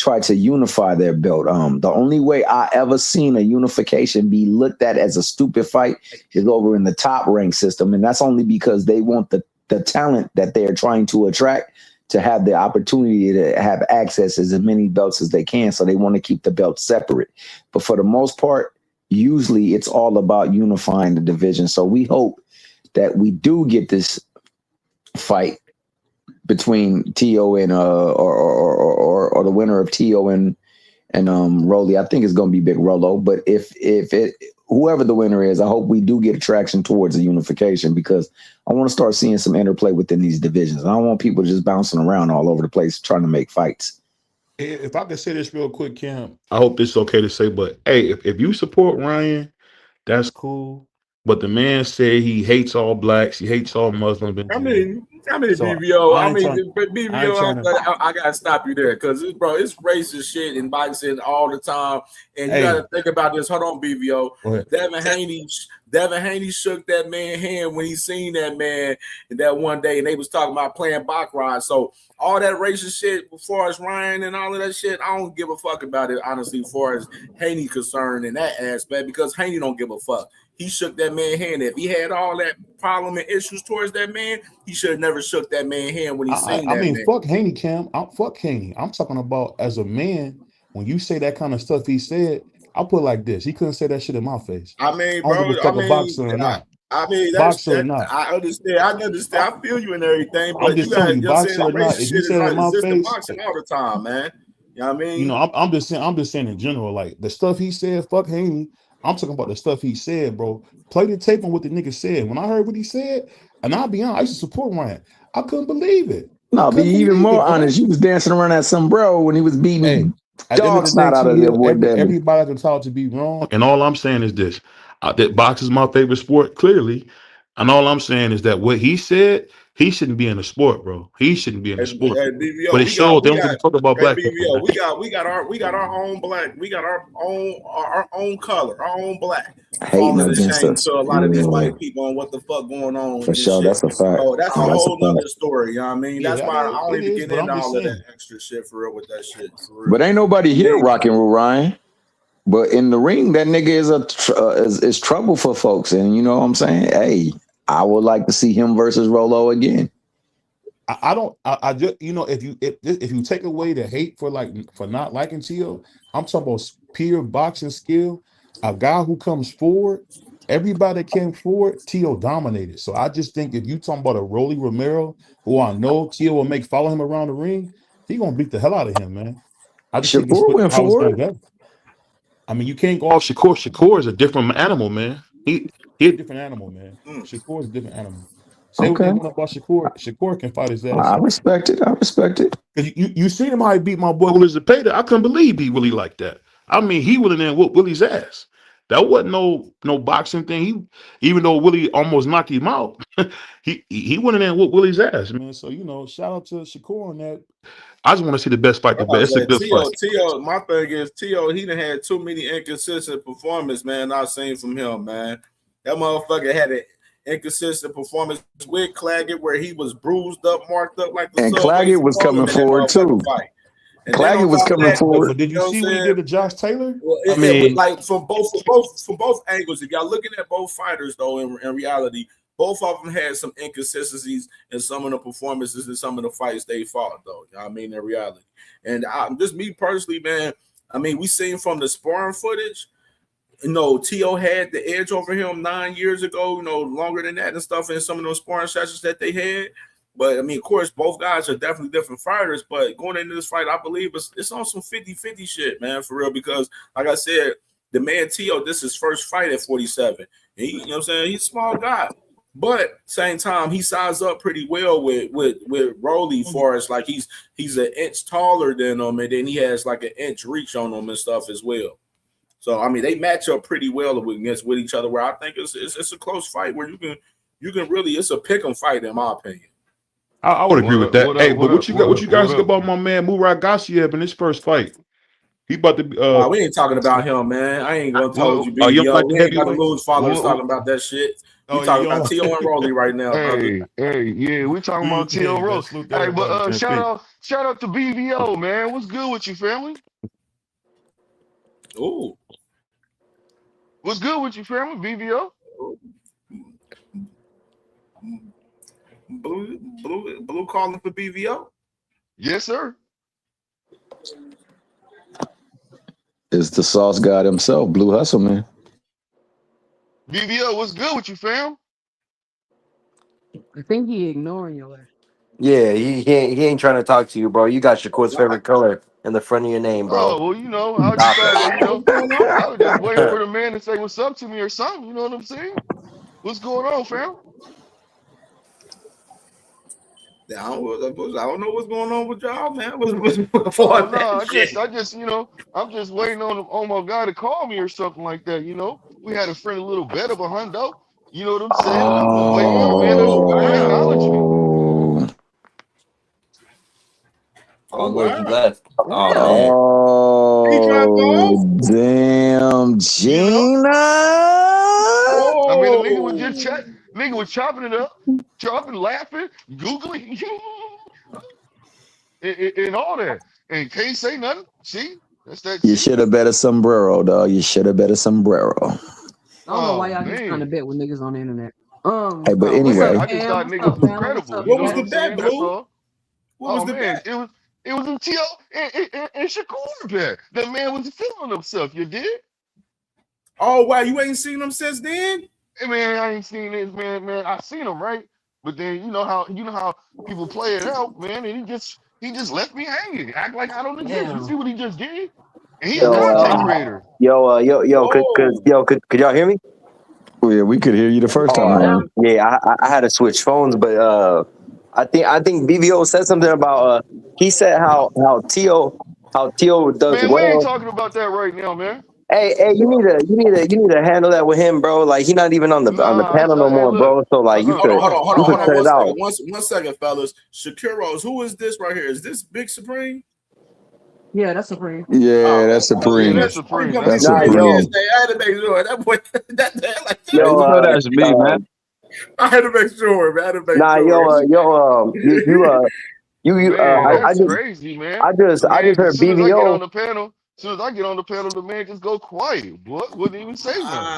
try to unify their belt. The only way I ever seen a unification be looked at as a stupid fight is over in the top rank system, and that's only because they want the talent that they're trying to attract to have the opportunity to have access as many belts as they can. So they want to keep the belts separate. But for the most part, usually it's all about unifying the division. So we hope that we do get this fight between Tio and or the winner of Tio and Rolly. I think it's going to be Big Rolo. But if it whoever the winner is, I hope we do get traction towards the unification, because I want to start seeing some interplay within these divisions. I don't want people just bouncing around all over the place trying to make fights. If I could say this real quick, Cam, I hope this is okay to say, but hey, if you support Ryan, that's cool. But the man said he hates all blacks, he hates all Muslims. BVO. I gotta stop you there, because it's racist shit in boxing all the time, and you gotta think about this. Hold on, BVO. Devin Haney shook that man's hand when he seen that man that one day, and they was talking about playing baccarat. So all that racist shit, as far as Ryan and all of that shit, I don't give a fuck about it, honestly, as far as Haney concerned in that aspect, because Haney don't give a fuck. He shook that man's hand. If he had all that problem and issues towards that man, he should have never shook that man's hand when he seen that man. Fuck Haney, Cam. Fuck Haney. I'm talking about as a man, when you say that kind of stuff he said, I'll put it like this. He couldn't say that shit in my face. I mean, bro, boxer or not. I mean, boxer or not. I understand. I feel you and everything, but I'm just telling you, boxer or not. If you say it in my face, boxing all the time, man. You know what I mean? You know, I'm just saying in general, like the stuff he said, fuck Haney. I'm talking about the stuff he said, bro. Play the tape on what the nigga said. When I heard what he said, and I'll be honest, I used to support Ryan. I couldn't believe it. No, be even more honest. You was dancing around that sombrero when he was beating dog snot out of there, boy. Everybody can talk to be wrong. And all I'm saying is this: that box is my favorite sport, clearly. And all I'm saying is that what he said, he shouldn't be in the sport, bro. He shouldn't be in the sport. BVO, but it showed them to talk about black BVO, people. We got our own black. We got our own color, our own black. Hating against us. To a lot of these white people on what the fuck going on. For sure, that's a fact. So that's a whole nother story. You know what I mean? That's why I don't even get into all of that extra shit for real with that shit. But ain't nobody here rocking with Ryan. But in the ring, that nigga is trouble for folks. And you know what I'm saying? Hey, I would like to see him versus Rolo again. I just, you know, if you take away the hate for not liking Tio, I'm talking about pure boxing skill. A guy who comes forward, everybody came forward, Tio dominated. So I just think if you talking about a Rolly Romero, who I know Tio will follow him around the ring, he gonna beat the hell out of him, man. I just think Shakur went forward. I mean, you can't go off Shakur. Shakur is a different animal, man. He a different animal, man. Shakur is a different animal. Say what they want about Shakur. Shakur can fight his ass. I respect it. Because you seen him how he beat my boy Willie Zepeda. I couldn't believe he really like that. I mean, he went in there and whooped Willie's ass. That wasn't no boxing thing. Even though Willie almost knocked him out, he went in there and whooped Willie's ass, man. So, you know, shout out to Shakur on that. I just want to see the best fight. It's a good fight. Tio, my thing is Tio. He done had too many inconsistent performances, man. I've seen from him, man. That motherfucker had an inconsistent performance with Claggett, where he was bruised up, marked up like the. And Claggett was coming forward too. Claggett was coming forward. But did you see what he did to Josh Taylor? Well, I mean, like from both angles. If y'all looking at both fighters, though, in reality, both of them had some inconsistencies in some of the performances and some of the fights they fought, though. You know what I mean, in reality. And just me personally, man, I mean, we seen from the sparring footage, you know, Tio had the edge over him 9 years ago, you know, longer than that and stuff in some of those sparring sessions that they had. But, I mean, of course, both guys are definitely different fighters. But going into this fight, I believe it's on some 50-50 shit, man, for real. Because, like I said, the man Tio, this is his first fight at 47. And he, you know what I'm saying? He's a small guy. But same time, he sized up pretty well with Rolly, for us. Like he's an inch taller than him, and then he has like an inch reach on him and stuff as well. So I mean, they match up pretty well with each other. Where I think it's a close fight where you can really, it's a pick 'em fight in my opinion. I would agree with that. But what you guys think about my man Murad Gassiev in his first fight? He about to be. Nah, we ain't talking about him, man. I ain't gonna told you, You don't like BBO. the We ain't got the heavyweight? lose followers talking about that shit. We talking about T.O. and Rolly right now, brother. Yeah, we talking about T.O. Hey, man, Rose. salute to Hey, everybody, but man. Peace. shout out to BVO, man. What's good with you, family? Ooh. What's good with you, family? BVO? Blue calling for BVO? Yes, sir. It's the sauce god himself, Blue Hustle, man. BVO, what's good with you, fam? I think he ignoring your ass. Yeah, he ain't trying to talk to you, bro. You got Shakur's favorite color in the front of your name, bro. Oh, well, I just Stop thought that, What's going on? I was just waiting for the man to say what's up to me or something. You know what I'm saying? What's going on, fam? I don't know what's going on with y'all, man. What's Oh for no, that shit? I just, I'm just waiting on my guy to call me or something like that. We had a friendly little bet of $100. You know what I'm saying? And I'm just waiting for the man to acknowledge me. Oh, look, he wow. left. Oh Damn. man. He dropped off? Damn, You know? Gina. I mean, the nigga was just Oh. nigga was chopping it up, chopping, laughing, googling, and all that, and can't say nothing. See, that's that. You See, should have bet a sombrero, dog. You should have bet a sombrero. I don't know why oh y'all just trying to man, bet with niggas on the internet. Hey, but oh What's man, up, anyway, I just Cam? thought What's niggas up, was family? What's credible. up, You What know was what the I'm Cam? bet, saying? That's Blue? all. What was Oh the man, bet? it was in T.O. and Shakur bet. That man was feeling himself. You did? Oh wow, you ain't seen him since then? Hey man, I ain't seen this man. I seen him right, but then you know how people play it out, man. And he just left me hanging, act like I don't exist. You see Damn. what he just did? And he a Yo, content creator. Whoa. could y'all hear me? oh, yeah, we could hear you the We first can hear time you around. now. Yeah, I had to switch phones, but I think BVO said something about he said how Tio does Man, we ain't well. talking about that right now, man. Hey, you need to handle that with him, bro. Like he's not even on the Nah, panel no hey, more, look, bro. So like you could you could cut One it second. out. One second, fellas. Shakuros, who is this right here? Is this Big Supreme? Yeah, that's Supreme. Yeah, Oh, that's oh yeah, supreme. that's that's Supreme. That's That's Nah, Supreme. yo, supreme. I had to make sure that boy like yo, that. You know that's me, man. I had to make sure, man. I had to make nah, sure. Man, I that's just crazy, man. I just The I just man, as heard soon as I get on BVO. the panel, the man just go quiet. Boy, wouldn't even say nothing.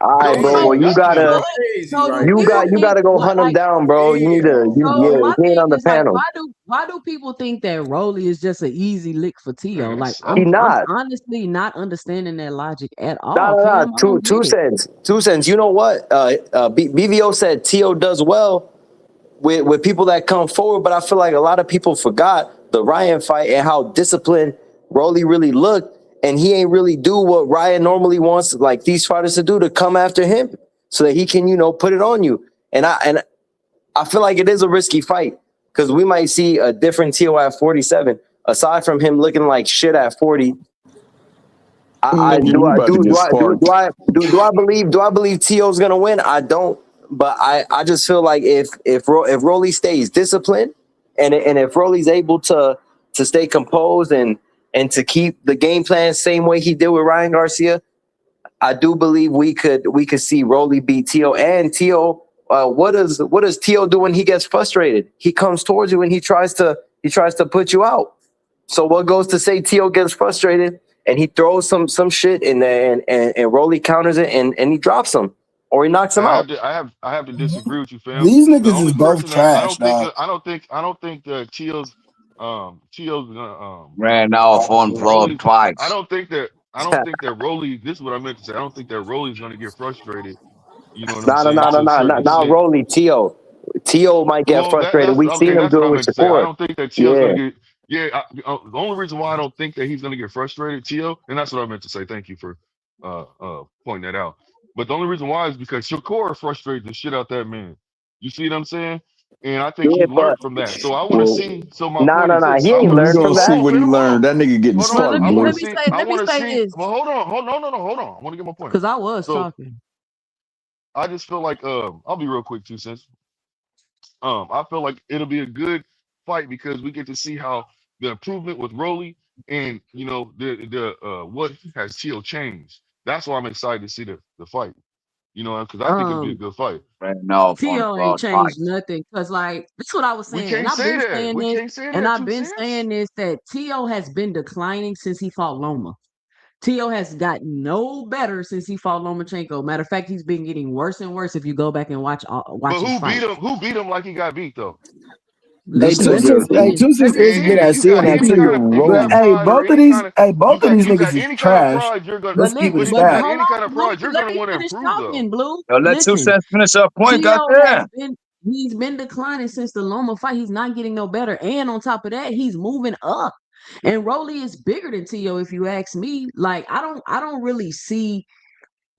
All right, bro. Complete Well, So, nothing. Crazy so do right people you there. think gotta go what hunt him like? down, bro. You need to So my he ain't thing on the is like, panel. why do people think that Rolly is just an easy lick for Tio? Man, Like, He I'm not. honestly not understanding that logic at Nah, all, nah, nah. Cam. I Two don't two get it. cents. 2 cents. You know what? BVO said Tio does well with people that come forward, but I feel like a lot of people forgot the Ryan fight and how disciplined Rolly really looked, and he ain't really do what Ryan normally wants, like these fighters to do, to come after him so that he can, put it on you. And I feel like it is a risky fight because we might see a different Tio at 47. Aside from him looking like shit at 40, I Nigga, you about to get sparked. do I believe Tio's gonna win? I don't, but I just feel like if Rolly stays disciplined and if Rolly's able to stay composed and to keep the game plan same way he did with Ryan Garcia, I do believe we could see Rolly beat Tio. And Tio, what does Tio do when he gets frustrated? He comes towards you and he tries to put you out. So what goes to say Tio gets frustrated and he throws some shit and Rolly counters it and he drops him or he knocks him out. I have to disagree with you, fam. These The niggas only is both person that trash, dog. I don't think that Tio's gonna Ran off on floor Rolly. I twice. don't think that I don't think that Rolly. This is what I meant to say. I don't think that Rolly's gonna get frustrated. You know what I'm No, no, saying, no, no, to a no, certain not extent. Rolly. Tio might get Well, frustrated. that's We've okay. seen him That's what do I it with meant to say. I Shakur. don't think that Tio's gonna Yeah. get. Yeah, the only reason why I don't think that he's gonna get frustrated, Tio, and that's what I meant to say. Thank you for pointing that out. But the only reason why is because Shakur frustrated the shit out that man. You see what I'm saying? And I think Yeah, he but learned from that. So I want to Well, see. So my no, point no, is no. this: He I ain't want to we learned see. from gonna Hold see that. on, what he man. Hold on. learned. That nigga getting Hold Well, on. fucked, I want to Blue. see. I let me want to say see. this Well, hold on. Hold on. No. Hold on. I want to get my point out. because I was So talking. I just feel like I'll be real quick, 2 cents. I feel like it'll be a good fight because we get to see how the improvement with Rolly And the what has Tio changed? That's why I'm excited to see the fight. Because I think it'd be a good fight. Ran off on T.O. ain't fraud changed fights. nothing. Cause like that's what I was We saying. And can't I've say been that. saying We this, can't say and that, I've two been cents. saying this that T.O. has been declining since he fought Loma. T.O. has got no better since he fought Lomachenko. Matter of fact, he's been getting worse and worse if you go back and watch But his who beat fight. him? Who beat him like he got beat though? They're still Let me good. see it. Let me see it. You got any Nigga kind of rolling. pride or any kind of you got any kind of pride, you're gonna. But if you got Hold any kind on, of Blue. pride, you're Let gonna me want to finish improve though. talking, Blue. Yo, let Two Listen, Cents finish her point. T.O. has Goddamn. he's been declining since the Loma fight. He's not getting no better. And on top of that, he's moving up. And Rolly is bigger than T.O. if you ask me. Like, I don't really see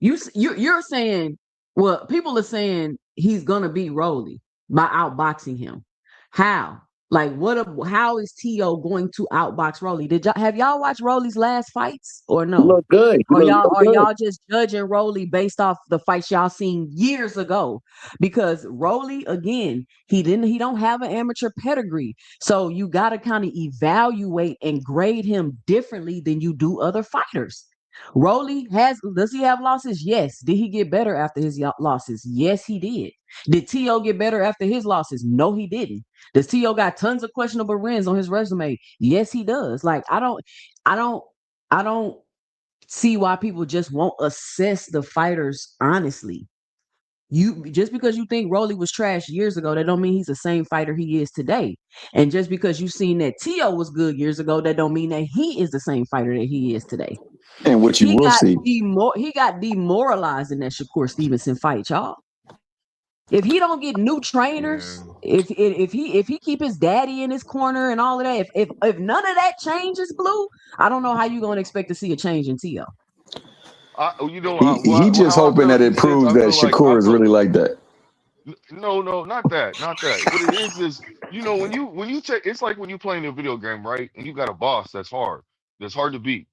you're saying, well, people are saying he's gonna beat Rolly by outboxing him. How? Like, how is T.O. going to outbox Rolly? Have y'all watched Rolly's last fights or He no? look good. He Or look y'all real are good. y'all just judging Rolly based off the fights y'all seen years ago? Because Rolly, again, he don't have an amateur pedigree. So you gotta kind of evaluate and grade him differently than you do other fighters. Does he have losses? Yes. Did he get better after his losses? Yes, he did. Did T.O. get better after his losses? No, he didn't. Does T.O. got tons of questionable wins on his resume? Yes, he does. Like, I don't, I don't see why people just won't assess the fighters honestly. You just because you think Rolly was trash years ago, that don't mean he's the same fighter he is today. And just because you seen that T.O. was good years ago, that don't mean that he is the same fighter that he is today. And what you He will got see. he got demoralized in that Shakur Stevenson fight, y'all. If he don't get new trainers, Yeah. if he keep his daddy in his corner and all of that, if none of that changes, Blue, I don't know how you gonna expect to see a change in T.O. He just How I hoping feel that it since proves I that feel like Shakur is really like that. no, not that, not that. What it is when you take it's like when you playing a video game, right? And you got a boss that's hard to beat.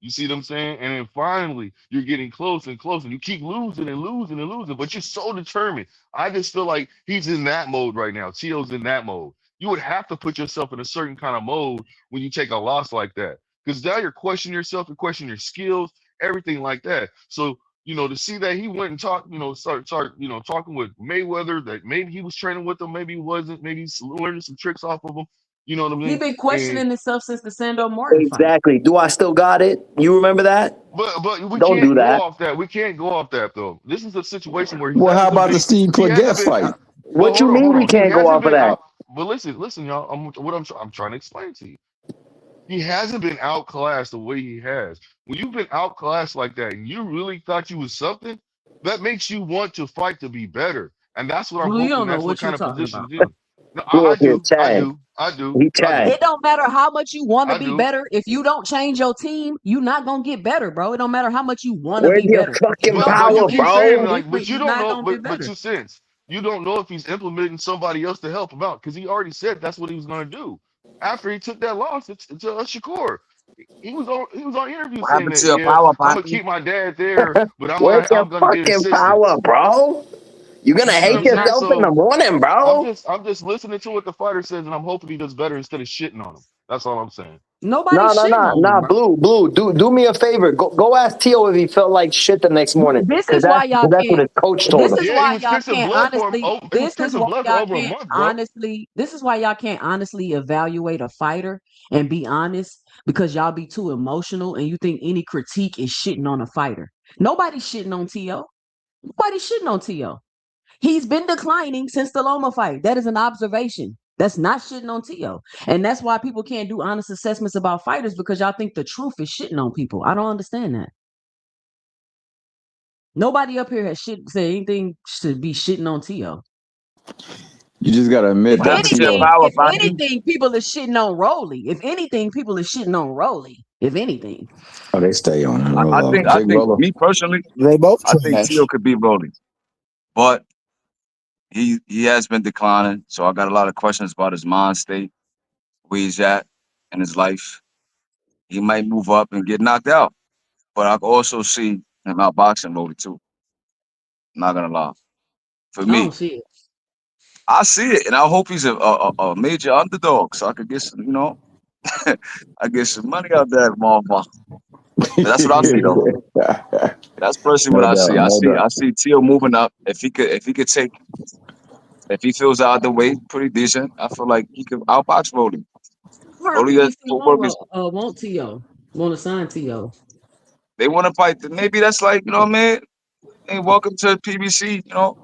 You see what I'm saying? And then finally you're getting close and close, and you keep losing and losing and losing, but you're so determined. I just feel like he's in that mode right now. Tio's in that mode. You would have to put yourself in a certain kind of mode when you take a loss like that. Because now you're questioning yourself, you're questioning your skills, everything like that. So to see that he went and talked, start talking with Mayweather, that maybe he was training with him, maybe he wasn't, maybe he's learning some tricks off of him. You know what I He mean? been And questioning himself since the Sando Martin fight. Exactly. Do I still got it? You remember that? but we Don't do can't go that. off that. We can't go off that though. This is a situation where Well, how about the Steve he hasn't Clegane been. fight? But What you hold mean we on. He can't go hasn't off of been that? out. But listen, y'all. I'm trying to explain to you. He hasn't been outclassed the way he has. When you've been outclassed like that and you really thought you was something, that makes you want to fight to be better. And that's what I'm Blue, you hoping don't know that's what what you're kind of talking position about. he's in. No, Look here, I Chad. do, I do, He I Chad. do, It don't matter how much you want to I be do. better. If you don't change your team, you're not gonna get better, bro. It don't matter how much you want to Where's be your better. If you fucking don't But you power, change keep anything saying bro? like, different, but you you're don't not know, gonna get but better. 2 cents. You don't know if he's implementing somebody else to help him out because he already said that's what he was going to do after he took that loss to Shakur. He was on interview What saying happened to that your yeah, power, I'm gonna partner? keep my dad there, but Where's your I'm gonna get fucking power, assistance. bro? You're gonna You see what hate I'm saying? yourself in the So morning, bro. I'm just listening to what the fighter says, and I'm hoping he does better instead of shitting on him. That's all I'm saying. Nobody's No, no, shitting no, on him, no, bro. Blue. Do me a favor. Go ask Tio if he felt like shit the next morning, This because is why y'all that's what can't. his coach told This him. is Yeah, he why was y'all kissing can't blood for him. honestly. Oh, he was This is kissing why blood for y'all over a can't month, bro. honestly. This is why y'all can't honestly evaluate a fighter and be honest because y'all be too emotional and you think any critique is shitting on a fighter. Nobody's shitting on To. Nobody's shitting on To. He's been declining since the Loma fight. That is an observation. That's not shitting on To. And that's why people can't do honest assessments about fighters because y'all think the truth is shitting on people. I don't understand that. Nobody up here has said anything should be shitting on To. You just gotta admit If What that happened to your T.O. power, if partner? anything, people are shitting on Rolly. If anything, people are shitting on Rolly. If anything. Oh, they stay on it. I Rolo. think I Big think Rolo. me personally, They both I think trash. Tio could beat Rolly, but he has been declining. So I got a lot of questions about his mind state, where he's at in his life. He might move up and get knocked out, but I can also see him outboxing Rolly too. I'm not gonna lie. For I don't me, see it. I see it, and I hope he's a major underdog, so I could get some. I get some money out that motherfucker. But that's what I see though. That's personally what No I doubt, see. I no see doubt. Tio moving up. If he could take, if he feels out the weight pretty decent, I feel like he could outbox Rolly. Or Rolly has PBC footwork is want T.O. Want to sign T.O. they want to fight. Maybe that's like, you know what I mean? Hey, welcome to PBC. You know,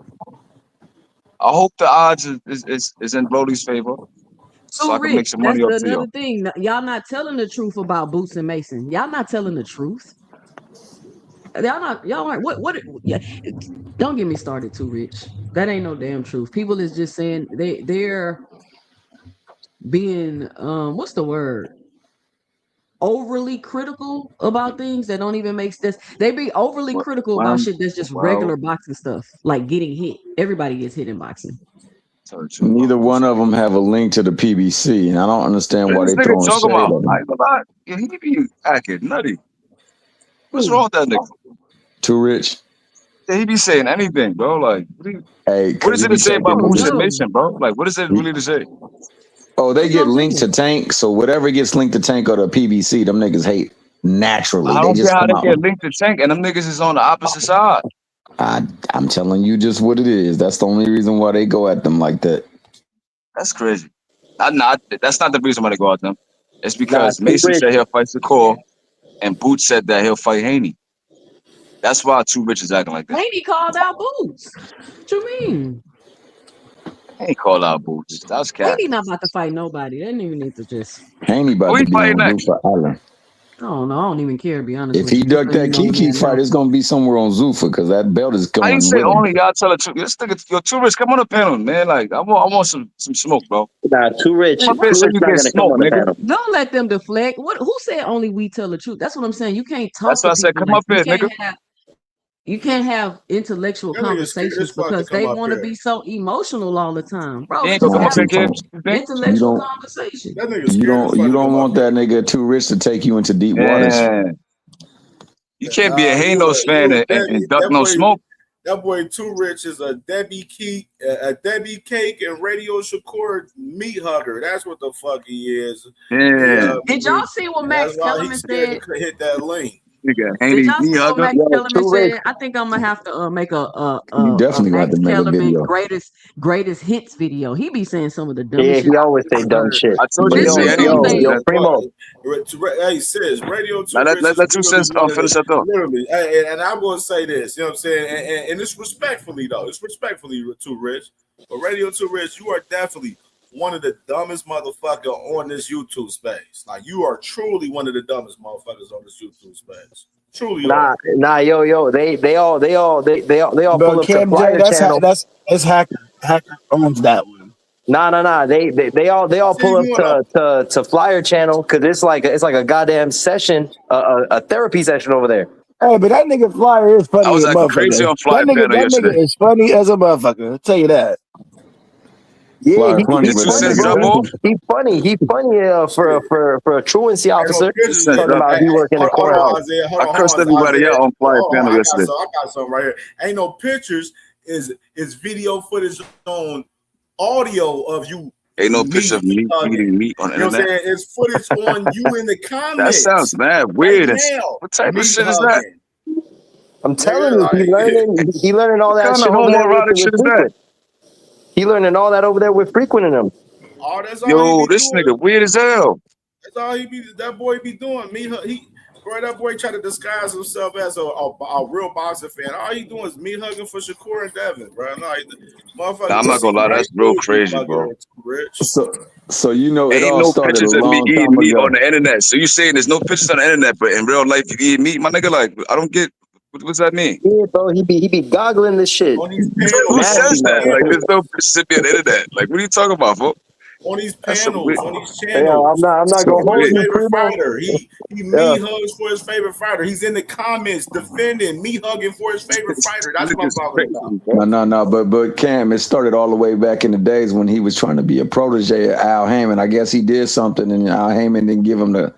I hope the odds is in Rolly's favor, so So I can make Rich, some that's money off another Tio. thing. Y'all not telling the truth about Boots and Mason. Y'all not telling the truth. Y'all aren't what yeah, don't get me started too, Rich. That ain't no damn truth. People is just saying they're being what's the word? Overly critical about things that don't even make sense. They be overly critical about shit that's just Well, regular boxing stuff, like getting hit. Everybody gets hit in boxing. tell the truth about Neither one Boots. of them have a link to the PBC, and I don't understand What why is they this nigga throwing talking shade about? at I them. ain't gonna lie. Yeah, he be acting nutty. What's Who? wrong with that nigga? Too rich? Yeah, he be saying anything, bro. Like, Hey, what because is he it to be say about Oh taking Boots niggas. and no. Mason, bro? Like, what is it really to say? Oh, they That's what get I'm linked to saying. Tank, so whatever gets linked to Tank or the PBC, them niggas hate naturally. I They don't get just how come they out. get linked to Tank, and them niggas is on the opposite side. I'm telling you just what it is. That's the only reason why they go at them like that. That's crazy. That's not the reason why they go out them. It's Nah, because Too Mason Rich. said he'll fight Shakur, and Boots said that he'll fight Haney. That's why Too Rich is acting like that. Lady called out Boots. What you mean? He ain't called out Boots. That was cat. Lady not about to fight nobody. They didn't even need to just. Haney Who about he to be fighting on next? Zuffa Island. I don't know. I don't even care to be honest If with he you. Just ducked let me that know when they Kiki fight, announce. it's gonna be somewhere on Zuffa because that belt is How you going say with him. only y'all tell the truth? This nigga, yo, Too Rich, come on the panel, man. Like, I want some smoke, bro. Nah, Too Rich. Come up here Too so Rich you not get gonna come smoked, on the nigga. panel. Don't let them deflect. What? Who said only we tell the truth? That's what I'm saying. You can't That's talk why to I said, people come like up here, nigga. you can't have intellectual That nigga scared as conversations fuck to because come they up want to here. be so emotional all the time, bro. You ain't Let's gonna just come Nah, up have here, too kid. far. You think? You intellectual don't conversation. That nigga scared as you fuck to don't come up want that here. nigga too rich to take you into deep waters. Man, you can't be a Nah, Hanos fan and duck no smoke. that boy Too Rich is a Debbie Cake and Radio Shakur meat hugger. That's what the fuck he is. Yeah, Did y'all see what That's Max why he's Kellerman scared said? to hit that link. nigga, Did Haney y'all knee see what hugger. Max Yo, Kellerman Too Rich. said? I think I'm gonna have to make You a definitely got Max to make a Kellerman video. greatest hits video. He be saying some of the Yeah, dumbest shit he I've always say ever dumb heard. shit. I told But you This to say dude gonna anything. yo, say, Primo. Hey, sis, Radio Too Now Rich is let you literally sis one of the finish that thought. literally, and I'm going to say this, you know what I'm saying, and it's respectfully though, it's respectfully Too Rich, but Radio Too Rich, you are definitely one of the dumbest motherfucker on this YouTube space. Like you are truly one of the dumbest motherfuckers on this YouTube space. Truly are. Nah, yo, they all pull But up to CamJ, Flyer channel. that's Hacker. Hacker owns that one. Nah. They all See pull up you up. to Flyer channel because it's like a goddamn session, a therapy session over there. Hey, but that nigga Flyer is I funny as was a acting crazy motherfucker. on Flyer panel That yesterday. nigga is funny as a motherfucker. I'll tell you that. Yeah, Fly funny, he's but Two that funny, cents nigga bro. drop off. definitely He's funny. He's funny Shit. for a truancy Ain't no officer Two pictures cents yet. talking drop about off. he work in the Hold courthouse. on, Isaiah. I cursed Hold on, everybody Isaiah. out on Flyer panel I yesterday. got some right here. Ain't no pictures. Is video footage on audio of you Ain't no meat picture of me hugging. eating meat on the You know what I'm internet. saying? It's footage on you in the That sounds comments mad right weird. now. What type of Meat shit is that? hugging. I'm telling Nigga, you, like he learning all What that kind of shit over there homoerotic with shit is that? Frequent. He learning all that over there with Frequent and them. that's all he Yo, be this doing. nigga weird as hell. That's all that boy be doing. Bro, that boy try to disguise himself as a real boxing fan. All he doing is me hugging for Shakur and Devin, bro. No, Nah, I'm motherfuckers not see gonna lie, right that's real through you, crazy, bro. fucking Rich. so you know it Ain't all no started a pictures of me long eating time meat on ago. the internet. So you saying there's no pictures on the internet, but in real life you eat meat, my nigga? Like, I don't get what's that mean? Yeah, bro, he be goggling this shit. On these panels, Who on Nasty says these that? Like, motherfucker. there's panels, no pictures of me on the internet. Like, what are you talking about, folks? on these That's some panels, weird. on these Yeah, I'm channels. not So gonna For hold his weird. you, favorite Primo. fighter. He Yeah, me hugs for his favorite fighter. He's in the comments defending me hugging for his favorite fighter. That's what I'm Nigga's talking about. crazy, bro. No. But Cam, it started all the way back in the days when he was trying to be a protege of Al Heyman. I guess he did something, and Al Heyman didn't give him the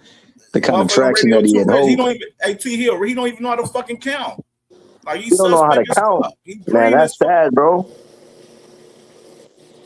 kind of Motherfucking traction Radio that he Too had Rich. He hoped. don't even T Hill, he don't even know how to fucking count. Like you he's don't know how to suspect as count, fuck. He man. green That's as fuck. sad, bro.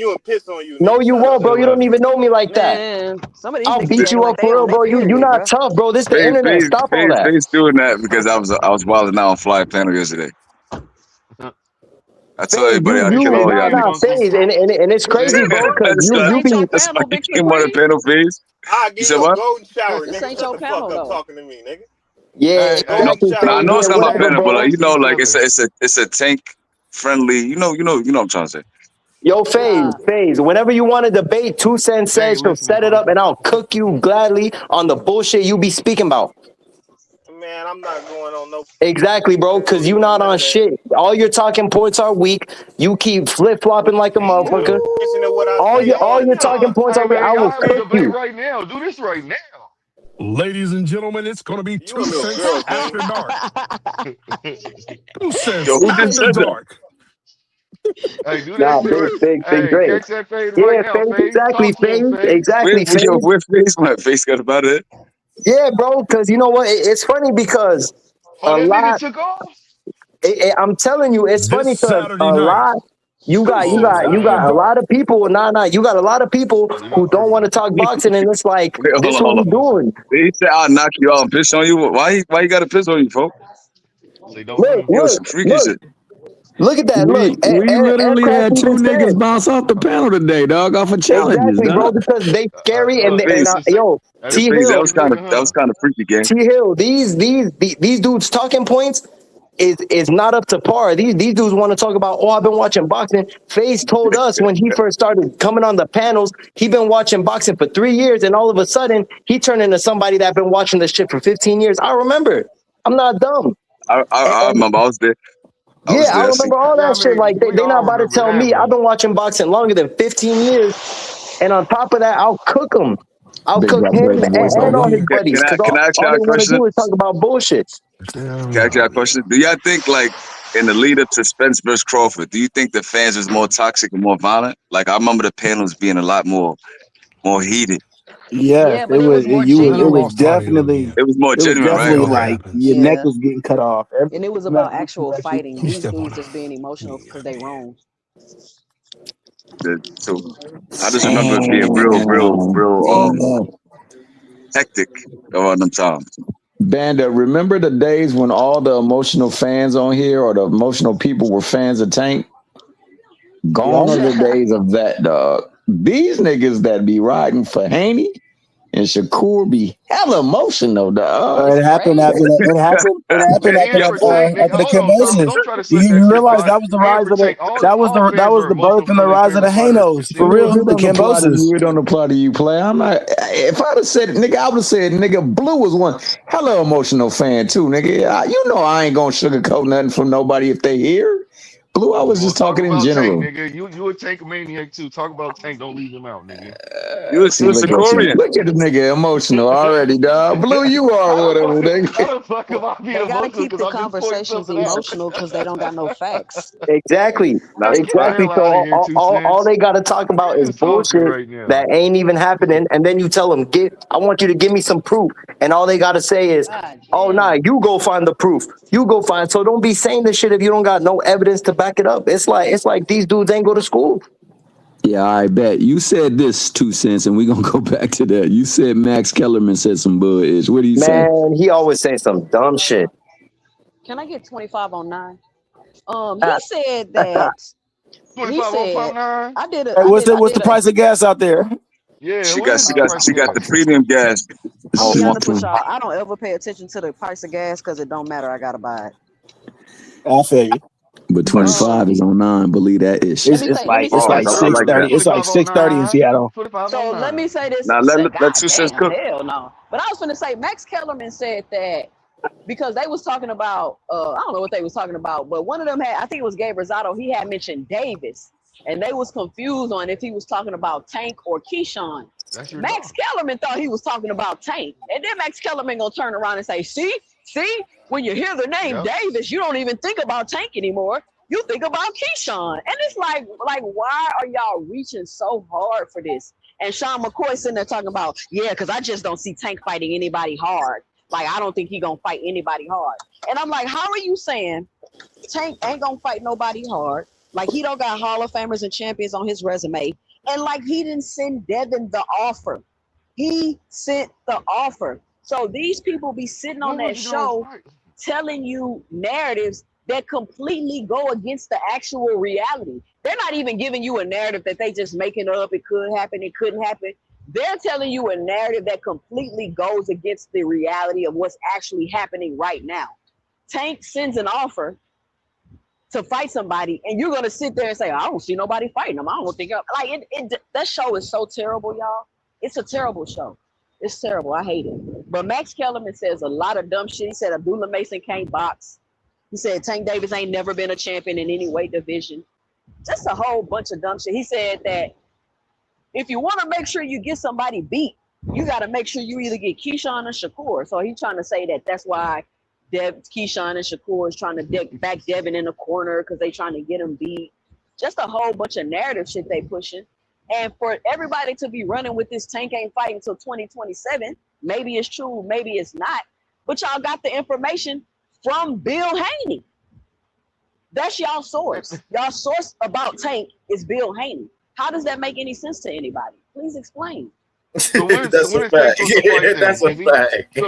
you and piss on you. No, Nigga. you Shut won't, up. bro. You don't even know me like that. Man, some of these I'll niggas beat acting you like up they for real, on their bro. You period, not bro. tough, bro. This the internet. Stop all that. Face doing that because I was wilding out on Fly Panel yesterday. I tell Faze, everybody I kill all y'all niggas. Faze, and it's crazy, bro, because That's you why be that's why you came on the panel, Face. I'll You give said you a what? golden shower, This nigga. ain't Shut your the fuck panel up though. talking to me, nigga. yeah, No, exactly, I Faze. know Yeah, it's not my whatever, panel, but bro. like you know, like it's a tank friendly. You know what I'm trying to say. Yo, FaZe, whenever you want to debate, 2 Cents They says ain't she'll listening, set it bro. up and I'll cook you gladly on the bullshit you be speaking about. Man, I'm not going on no. Exactly, bro, because you not None on of that. shit. All your talking points are weak. You keep flip-flopping like a motherfucker. Damn. Listen to what I All say your all all the your time. talking points Hey are weak. man, I y'all will having a cook debate you. right now. Do this right now. Ladies and gentlemen, it's going to be You a 2 little Cents girl, After man. Dark. 2 Yo, Cents who just After said that? Dark. Hey, do that Nah, shit big, right. big, big Hey, Dre. catch that fade right Yeah, now, FaZe, Fade. exactly, Talk to him, FaZe, Fade. exactly, FaZe. Where face went? Face got about it. Yeah, bro, because you know what? It's funny because Oh, a that nigga lot. took off? I'm telling you, it's This funny because Saturday a night. lot. You got, you Oh got, you After got a man. lot Dark. of people. Nah. You got a lot of people Y'all who don't want to crazy. talk boxing, and it's like Wait, hold this on, what hold we on. doing. He said I'll knock you out and piss on you. Why you got to piss on you, folks? Say don't let Look, him. Yo, look, some freaky look, shit. look at that. Look, We literally Aircraft had even 2 niggas said bounce off the panel today, dog, off of challenges, exactly, bro, dog. because they scary and Look, they, and Face, just say yo, that T is face. Hill, That was kind of freaky, gang. T Hill, these dudes talking points is not up to par. These dudes want to talk about, oh, I've been watching boxing. FaZe told us when he first started coming on the panels, he been watching boxing for 3 years, and all of a sudden he turned into somebody that been watching this shit for 15 years. I remember. I'm not dumb. I And remember. I was there. I was yeah, I there. I seen remember all yeah, I that shit. mean, Like we they all not about to remember tell that, me I've but been watching boxing longer than 15 years, and on top of that, I'll cook him. I'll Big cook drop him Drake voice and over. all his buddies because Can I ask all y'all they a want to question? do is talk about bullshit. Can I ask y'all a question? Do y'all think, like, in the lead up to Spence versus Crawford, do you think the fans was more toxic and more violent? Like, I remember the panels being a lot more heated. Yes, Yeah, but it was more it I was genuine. lost audio again. definitely It was more genuine, right? Audio like your happens. neck Yeah. was getting cut off. And it was You had about to listen to actual that shit. fighting. You These step on dudes that. just being emotional Yeah. because they wrong. So I just remember it being real hectic around them times. Banda, remember the days when all the emotional fans on here or the emotional people were fans of Tank? Yeah. Gone are the days of that, dog. These niggas that be riding for Haney and Shakur be hella emotional, dog. It's It happened after crazy. that. It happened and for Tank, nigga, after the hold on, Sauce. Cambosos. Don't try to You, set that you shit, realize but that was the and rise for of the Tank, all that fans was are the birth emotional and the for their rise of the favorite fighter. Hanos It's for simple real. as It The that. don't apply to Cambosos. you. It don't apply to you, play. I'm not. If I'd have said, nigga, I would have said, nigga, Blue was one hella emotional fan too, nigga. You know I ain't gonna sugarcoat nothing from nobody if they hear. Blue, I was Well, just talk talking in about Tank, general. nigga. You a Tank maniac too. Talk about Tank. Don't leave him out, nigga. You See, a Shakurian. look at the nigga emotional already, dog. Blue, you are How the whatever, fuck? nigga. How the fuck am I being They got to emotional? keep Because the I just pointed conversations something out. emotional because they don't got no facts. Exactly, Nah, Hey, get the exactly. hell So out of here, Two all Cents. they got to talk about We is is talking bullshit right now. that ain't even happening, and then you tell them, I want you to give me some proof, and all they got to say is, God oh nah, damn. you go find the proof. You go find. So don't be saying this shit if you don't got no evidence to back it up. It's like these dudes ain't go to school. Yeah, I bet. You said this 2 cents, and we're going to go back to that. You said Max Kellerman said some bull-ish. What do you say? Man, he always say some dumb shit. Can I get 25 on 9? He said that 25 on Pump 9? I did Hey, a what's the price of gas out there? Yeah, she what got is the price she of got the gas? premium gas. I'm gonna Oh be my honest with C2. y'all. I don't ever pay attention to the price of gas because it don't matter. I gotta buy it. I feel you. But Much. 25 is on 9. Believe that ish. Let me say let me It's say Oh, like this I real like quick. 6:30. that. It's like 25 on 6:30 in 9. Seattle. 25 on So let 9. me say this. Now let God Two Cents damn, cook. hell no. But I was gonna say Max Kellerman said that because they was talking about I don't know what they was talking about, but one of them had, I think it was Gabe Rosado, he had mentioned Davis, and they was confused on if he was talking about Tank or Keyshawn. That's your Max dog. Kellerman thought he was talking about Tank, and then Max Kellerman gonna turn around and say, see, when you hear the name Yep. Davis, you don't even think about Tank anymore. You think about Keyshawn. And it's like why are y'all reaching so hard for this? And Sean McCoy sitting there talking about, yeah, because I just don't see Tank fighting anybody hard. Like, I don't think he gonna fight anybody hard. And I'm like, how are you saying Tank ain't gonna fight nobody hard? Like, he don't got Hall of Famers and champions on his resume. And like, he didn't send Devin the offer. He sent the offer. So these people be sitting on When was that he going to show fight? telling you narratives that completely go against the actual reality. They're not even giving you a narrative that they just making up. It could happen. It couldn't happen. They're telling you a narrative that completely goes against the reality of what's actually happening right now. Tank sends an offer. to fight somebody, and you're gonna sit there and say, I don't see nobody fighting them. I don't think that show is so terrible, y'all. It's a terrible show. It's terrible. I hate it. But Max Kellerman says a lot of dumb shit. He said Abdullah Mason can't box. He said Tank Davis ain't never been a champion in any weight division. Just a whole bunch of dumb shit. He said that if you want to make sure you get somebody beat, you got to make sure you either get Keyshawn or Shakur. So he's trying to say that that's why Keyshawn and Shakur is trying to back Devin in the corner because they trying to get him beat. Just a whole bunch of narrative shit they pushing. And for everybody to be running with this Tank ain't fighting until 2027, maybe it's true, maybe it's not. But y'all got the information from Bill Haney. That's y'all source. Y'all source about Tank is Bill Haney. How does that make any sense to anybody? Please explain. So That's a fact. That's a fact.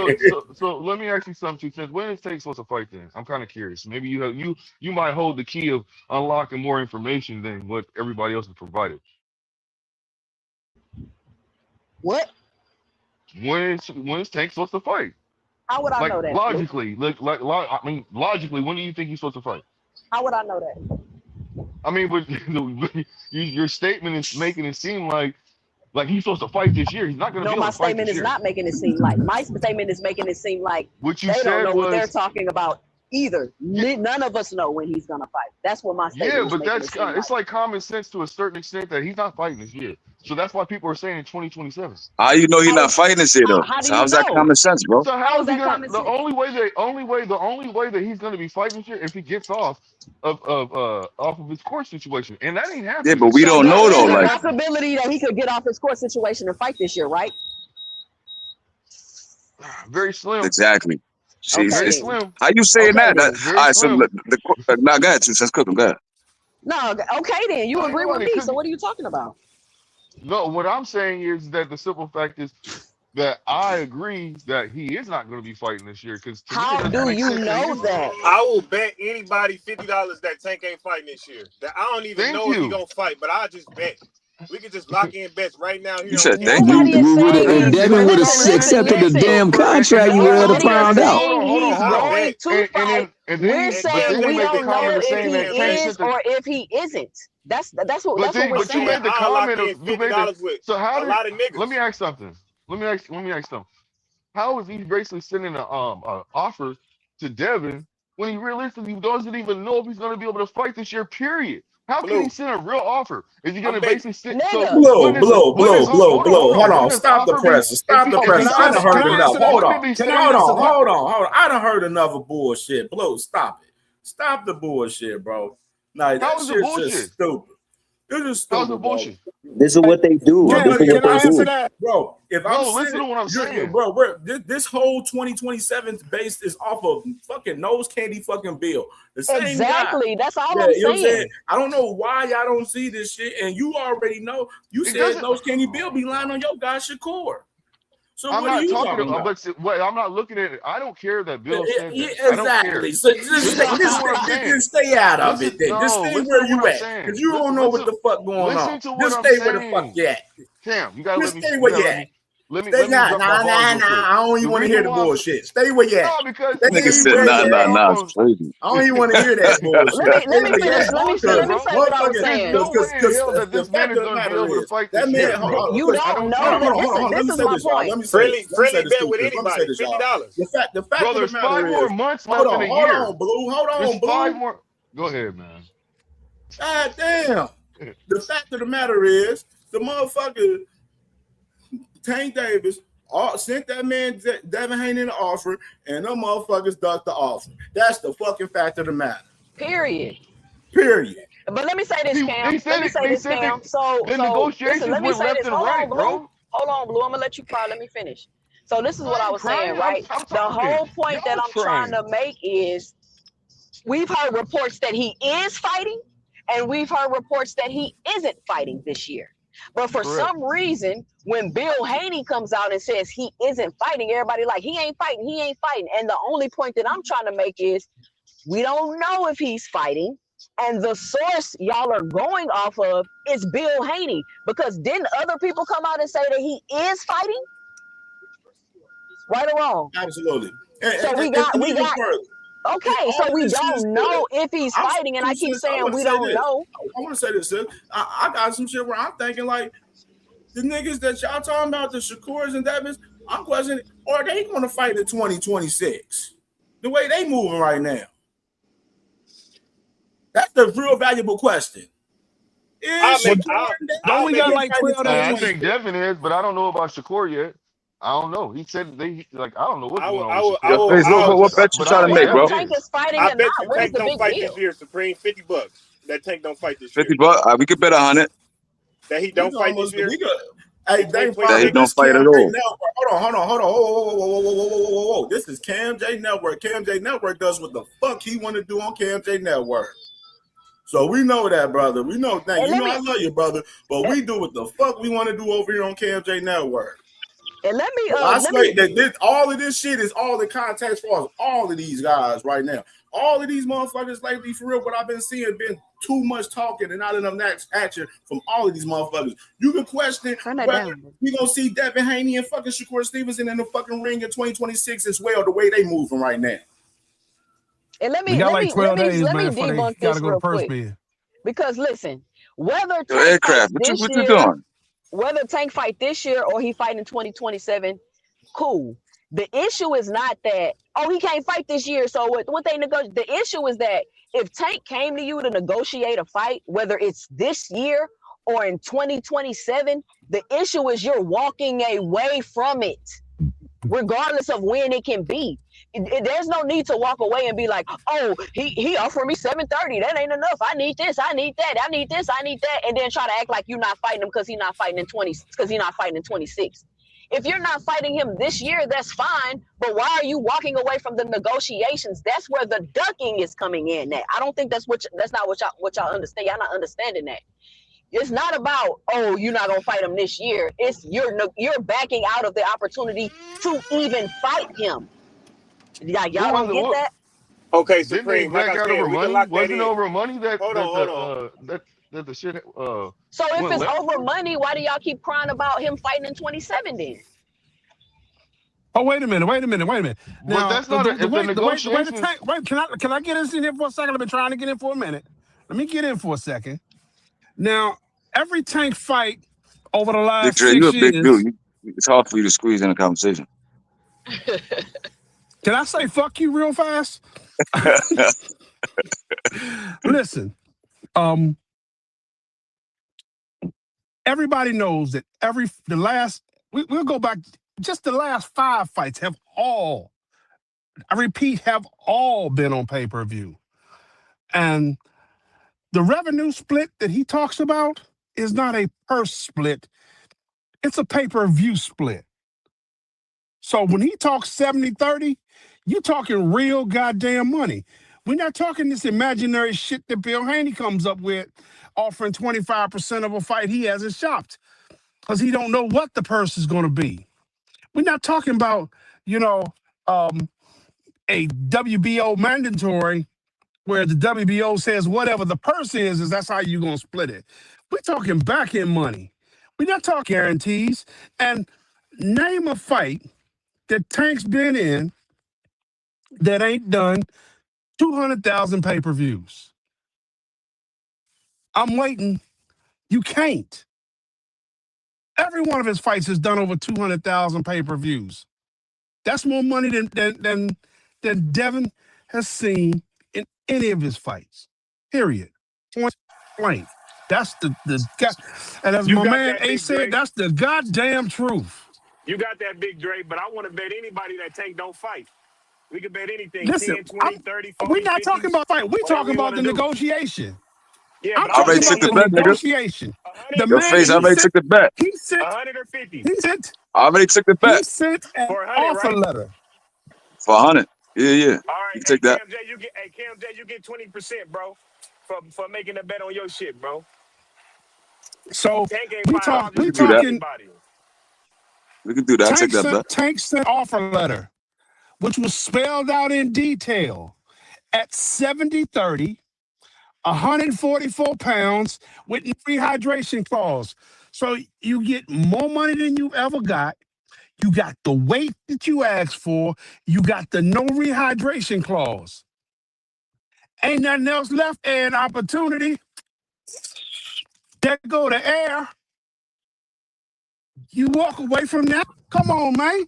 So let me ask you something. Since when is Tank supposed to fight then? I'm kind of curious. Maybe you might hold the key of unlocking more information than what everybody else has provided. What? When is Tank supposed to fight? How would I know that? Logically, logically, when do you think he's supposed to fight? How would I know that? I mean, but your statement is making it seem like he's supposed to fight this year. He's not going to be able to fight this year. No, my statement is not making it seem like. My statement is making it seem like what you they said don't know was, what they're talking about either. None of us know when he's going to fight. That's what my statement is. Yeah, but it's like common sense to a certain extent that he's not fighting this year. So that's why people are saying in 2027. How you know he's not fighting this year though? So how's that common sense, bro? So how is he gonna? The only way that he's gonna be fighting this year if he gets off of his court situation, and that ain't happening. Yeah, but we don't know though. There's a Like possibility that he could get off his court situation and fight this year, right? Very slim. Exactly. See, Okay, it's, slim. how you saying Okay, that? then. All right, so now go ahead, let's cook him. Go ahead. No, okay then. You agree with me. So what are you talking about? No, what I'm saying is that the simple fact is that I agree that he is not going to be fighting this year. Because how do you know that? I will bet anybody $50 that Tank ain't fighting this year. That I don't even know if he gonna fight, but I'll just bet. We can just lock in bets right now. You said thank you. If Devin would have accepted the damn contract, you would have found out. We're saying we don't know if he is or if he isn't. That's what we're saying. But you made the comment of with so how a lot of niggas. Let me ask something. Let me ask something. How is he basically sending an offer to Devin when he realistically doesn't even know if he's going to be able to fight this year? Period. How can he send a real offer? Is he going to basically sit? Blow. Hold on. Stop the presser. Stop the presser. I done heard enough. Hold on. I done heard enough of bullshit. Blow. Stop it. Stop the bullshit, bro. Nah, that shit's just stupid. This is stupid, bullshit. This is what they do. Can I answer that, bro? If listen to what I'm saying, bro. This whole 2027 based is off of fucking nose candy fucking Bill. The same exactly. Guy. That's all I'm saying. I don't know why y'all don't see this shit, and you already know. You said nose candy Bill be lying on your guy Shakur. So I'm what are not you talking about? about? But I'm not looking at it. I don't care that Bill said that. Exactly. So just stay out of it. Then just stay where you at, because you don't know what the fuck going on. Just stay where the fuck you at. Cam, you gotta just stay where you at. Let me nah. I don't even want to hear the bullshit. Stay where you at. No, because nigga said nah. It's crazy. I don't even want to hear that bullshit. Let me say what I was saying. That this man is going to be able to fight this year. You don't know. This is my point. Let me say Friendly bet with anybody. $50. The fact Bro, of there's the matter 5 more is, months left in a year. Hold on, Blue. 5 more. Go ahead, man. God damn. The fact of the matter is, the motherfucker Tank Davis sent that man Devin Haney an offer, and them motherfuckers ducked the offer. That's the fucking fact of the matter. Period. But let me say this, Cam. So negotiations let me went say left this. and Hold right, on, Blue. bro. Hold on, Blue. I'm gonna let you cry. Let me finish. So this is what I was saying, right? The whole point that I'm trying to make is we've heard reports that he is fighting, and we've heard reports that he isn't fighting this year. But for some reason, when Bill Haney comes out and says he isn't fighting, everybody like, he ain't fighting. And the only point that I'm trying to make is we don't know if he's fighting. And the source y'all are going off of is Bill Haney. Because didn't other people come out and say that he is fighting? Right or wrong? Absolutely. So we got Okay, so All of we this shit is don't good. know if he's I'm fighting, and I keep I saying want to we say don't this. know. I want to say this, sis. I got some shit where I'm thinking like the niggas that y'all talking about, the Shakurs and Devins, I'm questioning, are they going to fight in 2026? The way they moving right now. That's the real valuable question. Don't we got like 12 I days? think Devin is, but I don't know about Shakur yet. I don't know. He said I don't know what's going on with Yo, Shakur. Face, what bet you But I trying to think make, Devin bro? Tank is. is fighting I or bet not? you What is Tank the don't big fight deal? this year. Supreme, $50. That Tank don't fight this year. $50. We could bet 100. That he We don't can fight this almost year. we could. Hey, they Tank play That he follow don't this fight at CamJ all. Network. Hold on. Whoa. This is CamJ Network. CamJ Network does what the fuck he want to do on CamJ Network. So we know that, brother. We know that. And You let know me I love you, brother. But we do what the fuck we want to do over here on CamJ Network. and let me But I swear that all of this shit is all the context for us, all of these guys right now. All of these motherfuckers lately, for real, what I've been seeing been too much talking and not enough action from all of these motherfuckers. You can question whether we gonna see Devin Haney and fucking Shakur Stevenson in the fucking ring in 2026 as well, the way they moving right now. And let We me got let like me let 12 me days, let me man, before they debunk got this to go to real purse quick. bid. Because listen, whether Yo, Tank fight aircraft, this what you year, doing? whether Tank fight this year or he fight in 2027, cool. The issue is not that, oh, he can't fight this year. So what they negotiate, the issue is that if Tank came to you to negotiate a fight, whether it's this year or in 2027, the issue is you're walking away from it, regardless of when it can be. There's no need to walk away and be like, oh, he offered me 730. That ain't enough. I need this. I need that. I need this. I need that. And then try to act like you're not fighting him because he's not fighting in 26. If you're not fighting him this year, that's fine. But why are you walking away from the negotiations? That's where the ducking is coming in. At I don't think that's not what y'all understand. Y'all not understanding that. It's not about, oh, you're not gonna fight him this year. It's you're backing out of the opportunity to even fight him. Y'all don't get that? Okay, Didn't they Supreme. Like back I out said, over we can money? lock that Wasn't it in. over money that Hold on. that the shit So if went it's left? over money, why do y'all keep crying about him fighting in 27 then? Oh, wait a minute. But Now, that's not the if the way the negotiations. tank. Wait, can I get in here for a second? I've been trying to get in for a minute. Let me get in for a second. Now, every Tank fight over the Big last Dre, you 6 a big dude. years. It's hard for you to squeeze in a conversation. Can I say fuck you real fast? Listen, everybody knows that we'll go back, just the last 5 fights have all been on pay-per-view. And the revenue split that he talks about is not a purse split, it's a pay-per-view split. So when he talks 70-30, you talking real goddamn money. We're not talking this imaginary shit that Bill Haney comes up with, offering 25% of a fight he hasn't shopped because he don't know what the purse is going to be. We're not talking about, a WBO mandatory where the WBO says whatever the purse is that's how you're going to split it. We're talking back end money. We're not talking guarantees. And name a fight that Tank's been in that ain't done 200,000 pay-per-views. I'm waiting. You can't. Every one of his fights has done over 200,000 pay-per-views. That's more money than Devin has seen in any of his fights. Period. Point blank. That's the and as You my got man that, A Big said, Dre. that's the goddamn truth. You got that, Big Dre. But I want to bet anybody that Tank don't fight. We can bet anything, Listen, 10, 20, 30, we're 40, not 50, talking about fight. We're whatever talking you about want the to do. negotiation. Yeah, I'm but I I want already to talking know took about the the you bet, want nigga. negotiation. The 100 Yo, or man, Face, I he 50. already sent, took the bet. he sent, 100 or 50. he sent, I already took the he bet sent an For 100, offer right? letter. for 100. Yeah. You All right. can Hey, take that. CamJ, you get 20%, bro, for making a bet on your shit, bro. So Tank ain't fighting We we can do obviously that. talking anybody. We can do that. I take that bet. Tank sent offer letter, which was spelled out in detail at 70-30, 144 pounds with no rehydration clause. So you get more money than you've ever got. You got the weight that you asked for. You got the no rehydration clause. Ain't nothing else left. And opportunity. There go the air. You walk away from that. Come on, man.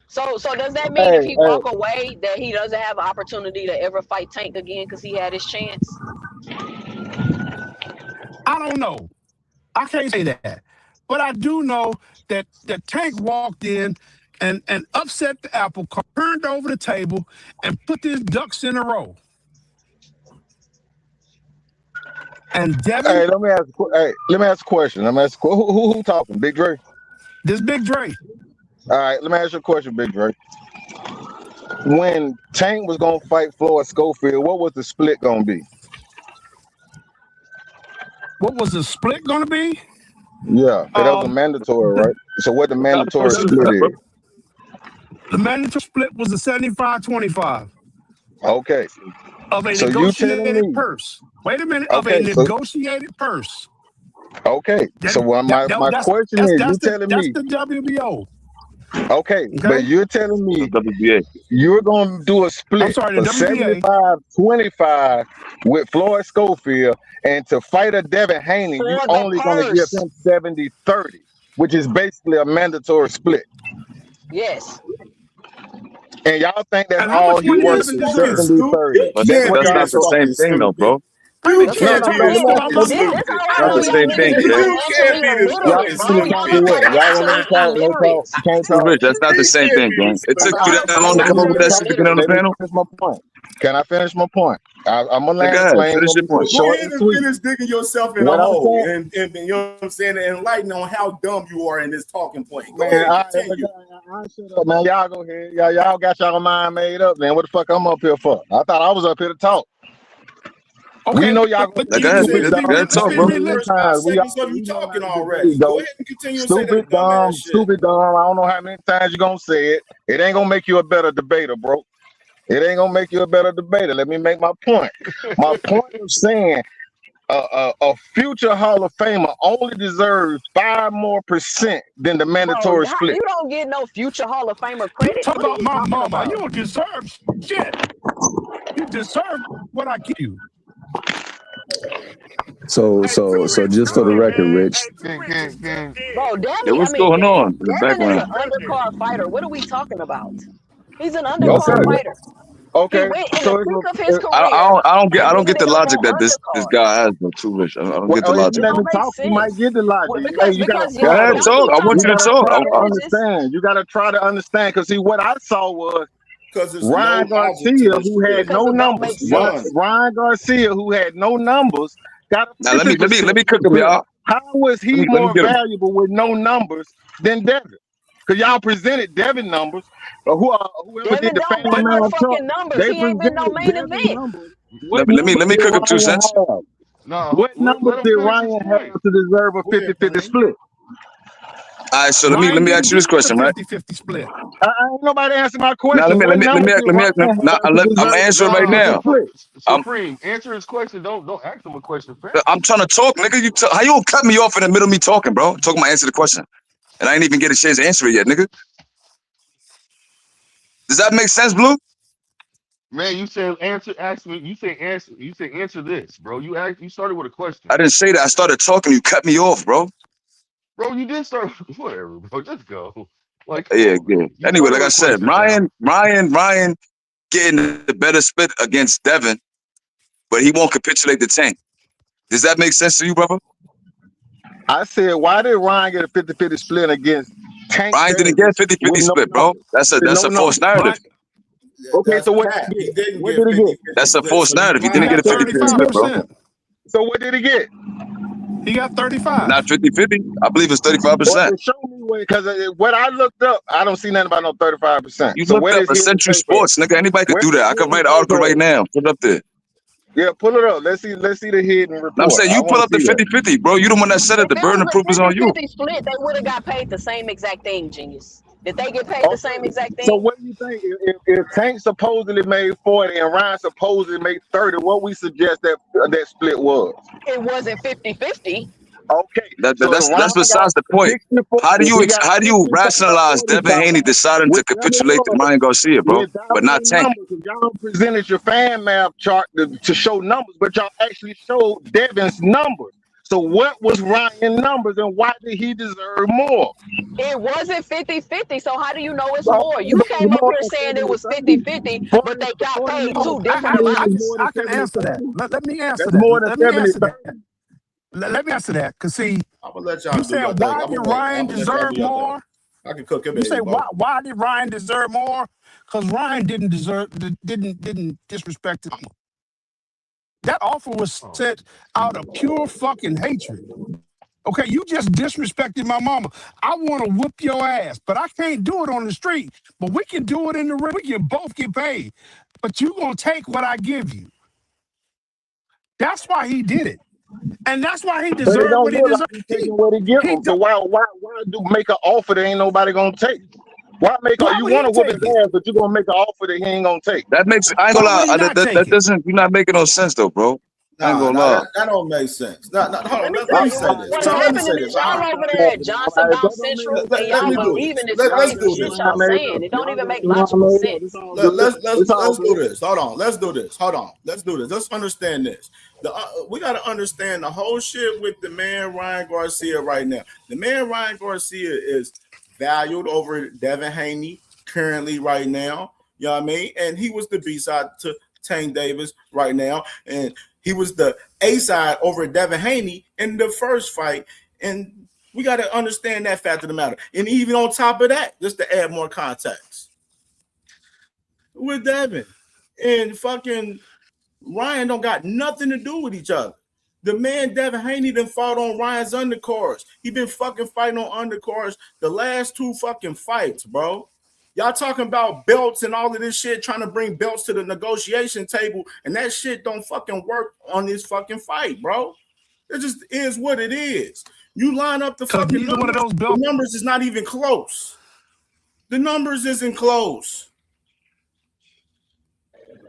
So does that mean if he walk away that he doesn't have an opportunity to ever fight Tank again because he had his chance? I don't know. I can't say that. But I do know that Tank walked in and upset the apple cart, turned over the table, and put his ducks in a row. And Devin. Hey, let me ask a question. Who talking? Big Dre? This Big Dre. All right, let me ask you a question, Big Dre. When Tank was gonna fight Floyd Schofield, what was the split gonna be? What was the split gonna be? Yeah, that was a mandatory, right? So what the mandatory split is? The mandatory split was the 75-25. Okay. Of a So negotiated purse. Wait a minute. Okay, of a negotiated purse. Okay. So my question is, you're telling me that's the WBO. Okay, but you're telling me you're going to do a split the for WBA. 75-25 with Floyd Schofield, and to fight a Devin Haney, you're only going to give him 70-30, which is basically a mandatory split. Yes. And y'all think that's all he wants is 70-30. But that's not the same thing, though, bro. You can't talk this about how That's the same thing, Too rich. That's not the same thing, gang. It took you that long to come up with that shit to get on the panel. Can I finish my point? I'm gonna land the plane. Finish your point. Go ahead and finish digging yourself in a hole, and you know what I'm saying, and enlighten on how dumb you are in this talking point. Go ahead, continue. Man, y'all go ahead. Y'all got y'all mind made up, man. What the fuck I'm up here for? I thought I was up here to talk. Okay, we know y'all gonna go ahead, talk, bro. First 5 seconds of you talking already. Go ahead and continue and say that dumb shit. Stupid dumb. I don't know how many times you gonna say it. It ain't gonna make you a better debater, bro. It ain't gonna make you a better debater. Let me make my point. My point is saying a future Hall of Famer only deserves 5% more than the mandatory split. You don't get no future Hall of Famer credit. Talk about my mama. You don't deserve shit. You deserve what I give you. So just for the record, Rich. Bro, Devin, what's going on in the Devin is background? an undercard fighter. What are we talking about? He's an undercard fighter. Okay. So I don't get the logic that this guy has, though, too rich. I don't get the logic. Let me talk. You might get the logic. Go ahead, talk. I want you to talk. Understand. You gotta try to understand, because see, what I saw was Ryan Garcia, who had no numbers. Ryan Garcia, who had no numbers, got a now. Let me cook him, y'all. How was he more valuable with no numbers than Devin? Because y'all presented Devin numbers, whoever Devin did the don't want no fucking numbers. He ain't been no main event. Let me cook him 2 cents. What numbers did Ryan have to deserve a 50-50 split? All right, so let me ask you this question, right? 50-50 split. Ain't nobody answer my question. Now, let me I'm answering right now. Supreme, answer his question. Don't ask him a question. I'm trying to talk, nigga. How you gonna cut me off in the middle of me talking, bro? Talking about answer the question, and I ain't even get a chance to answer it yet, nigga. Does that make sense, Blue? Man, you said answer. Ask me. You say answer. You say answer this, bro. You started with a question. I didn't say that. I started talking. You cut me off, bro. Bro, you did start. Whatever, bro. Just go. Like, yeah. Anyway, like I said, Ryan getting the better split against Devin, but he won't capitulate the Tank. Does that make sense to you, brother? I said, why did Ryan get a 50-50 split against Tank? Ryan didn't get a 50-50 split, bro. That's a false narrative. Okay, so what did he get? That's a false narrative. He didn't get a 50-50 split, bro. So what did he get? He got 35. Not 50-50. I believe it's 35%. Show me because what I looked up, I don't see nothing about no 35%. You looked up a Century Sports, nigga. Anybody could do that. I could write an article right now. Put it up there. Yeah, pull it up. Let's see the hidden report. I'm saying you pull up the 50-50, bro. You the one that said it. The burden of proof is on you. If it was a 50-50 split, they would have got paid the same exact thing, genius. Did they get paid the same exact thing? So what do you think? If Tank supposedly made 40 and Ryan supposedly made 30, what we suggest that split was? It wasn't 50-50. Okay, so if That's Ryan got besides the point. 64, How do if you he got how do you 65 rationalize Devin 45 Haney deciding to with them capitulate to numbers, Ryan Garcia, bro, with but them not Tank? numbers, if y'all presented your fan math chart to show numbers, but y'all actually showed Devin's numbers. So what was Ryan's numbers and why did he deserve more? It wasn't 50-50, so how do you know it's So more? You it was came up more here than saying it was 70 50-50, 30. but they got 40 paid million, two different 40 million is amounts. more than I can 70 answer that. 30. Let me answer That's that. more than Let me 70 answer 30. that. Let me answer that. Because see, I'm gonna let y'all you do your said thing. why I'm did gonna wait. Ryan I'm gonna let y'all do deserve your thing. more? I can cook him You and say eat both. why did Ryan deserve more? Because Ryan didn't disrespect him. That offer was set out of pure fucking hatred. Okay, you just disrespected my mama. I want to whoop your ass, but I can't do it on the street. But we can do it in the ring. We can both get paid. But you gonna take what I give you. That's why he did it. And that's why he But it deserved don't what he look like deserved. he's taking what he give him. So why do make an offer that ain't nobody gonna take? Why Why you would he want to whoop his take it? ass, but you gonna make an offer that he ain't gonna take? That makes I ain't Why gonna would he lie. not take That it? doesn't you're not making no sense though, bro. I ain't Nah, gonna nah, lie. that don't make sense. Hold Let on. me Let tell me you say what, this. what's Let me say happening this. is y'all over there at Johnson Mount Central and Let y'all me do this. believing this Let's crazy do shit this. y'all saying. It don't even make logical sense. Let's do this. Hold on. Let's do this. Hold on. Let's do this. Let's understand this. We got to understand the whole shit with the man Ryan Garcia right now. The man Ryan Garcia is valued over Devin Haney currently right now. You know what I mean? And he was the B side to Tank Davis right now, and he was the A side over Devin Haney in the first fight. And we got to understand that fact of the matter. And even on top of that, just to add more context, with Devin and fucking Ryan don't got nothing to do with each other. The man Devin Haney done fought on Ryan's undercards. He been fucking fighting on undercards the last two fucking fights, bro. Y'all talking about belts and all of this shit, trying to bring belts to the negotiation table, and that shit don't fucking work on this fucking fight, bro. It just is what it is. You line up the fucking neither one of numbers, those the belts. numbers is not even close. The numbers isn't close.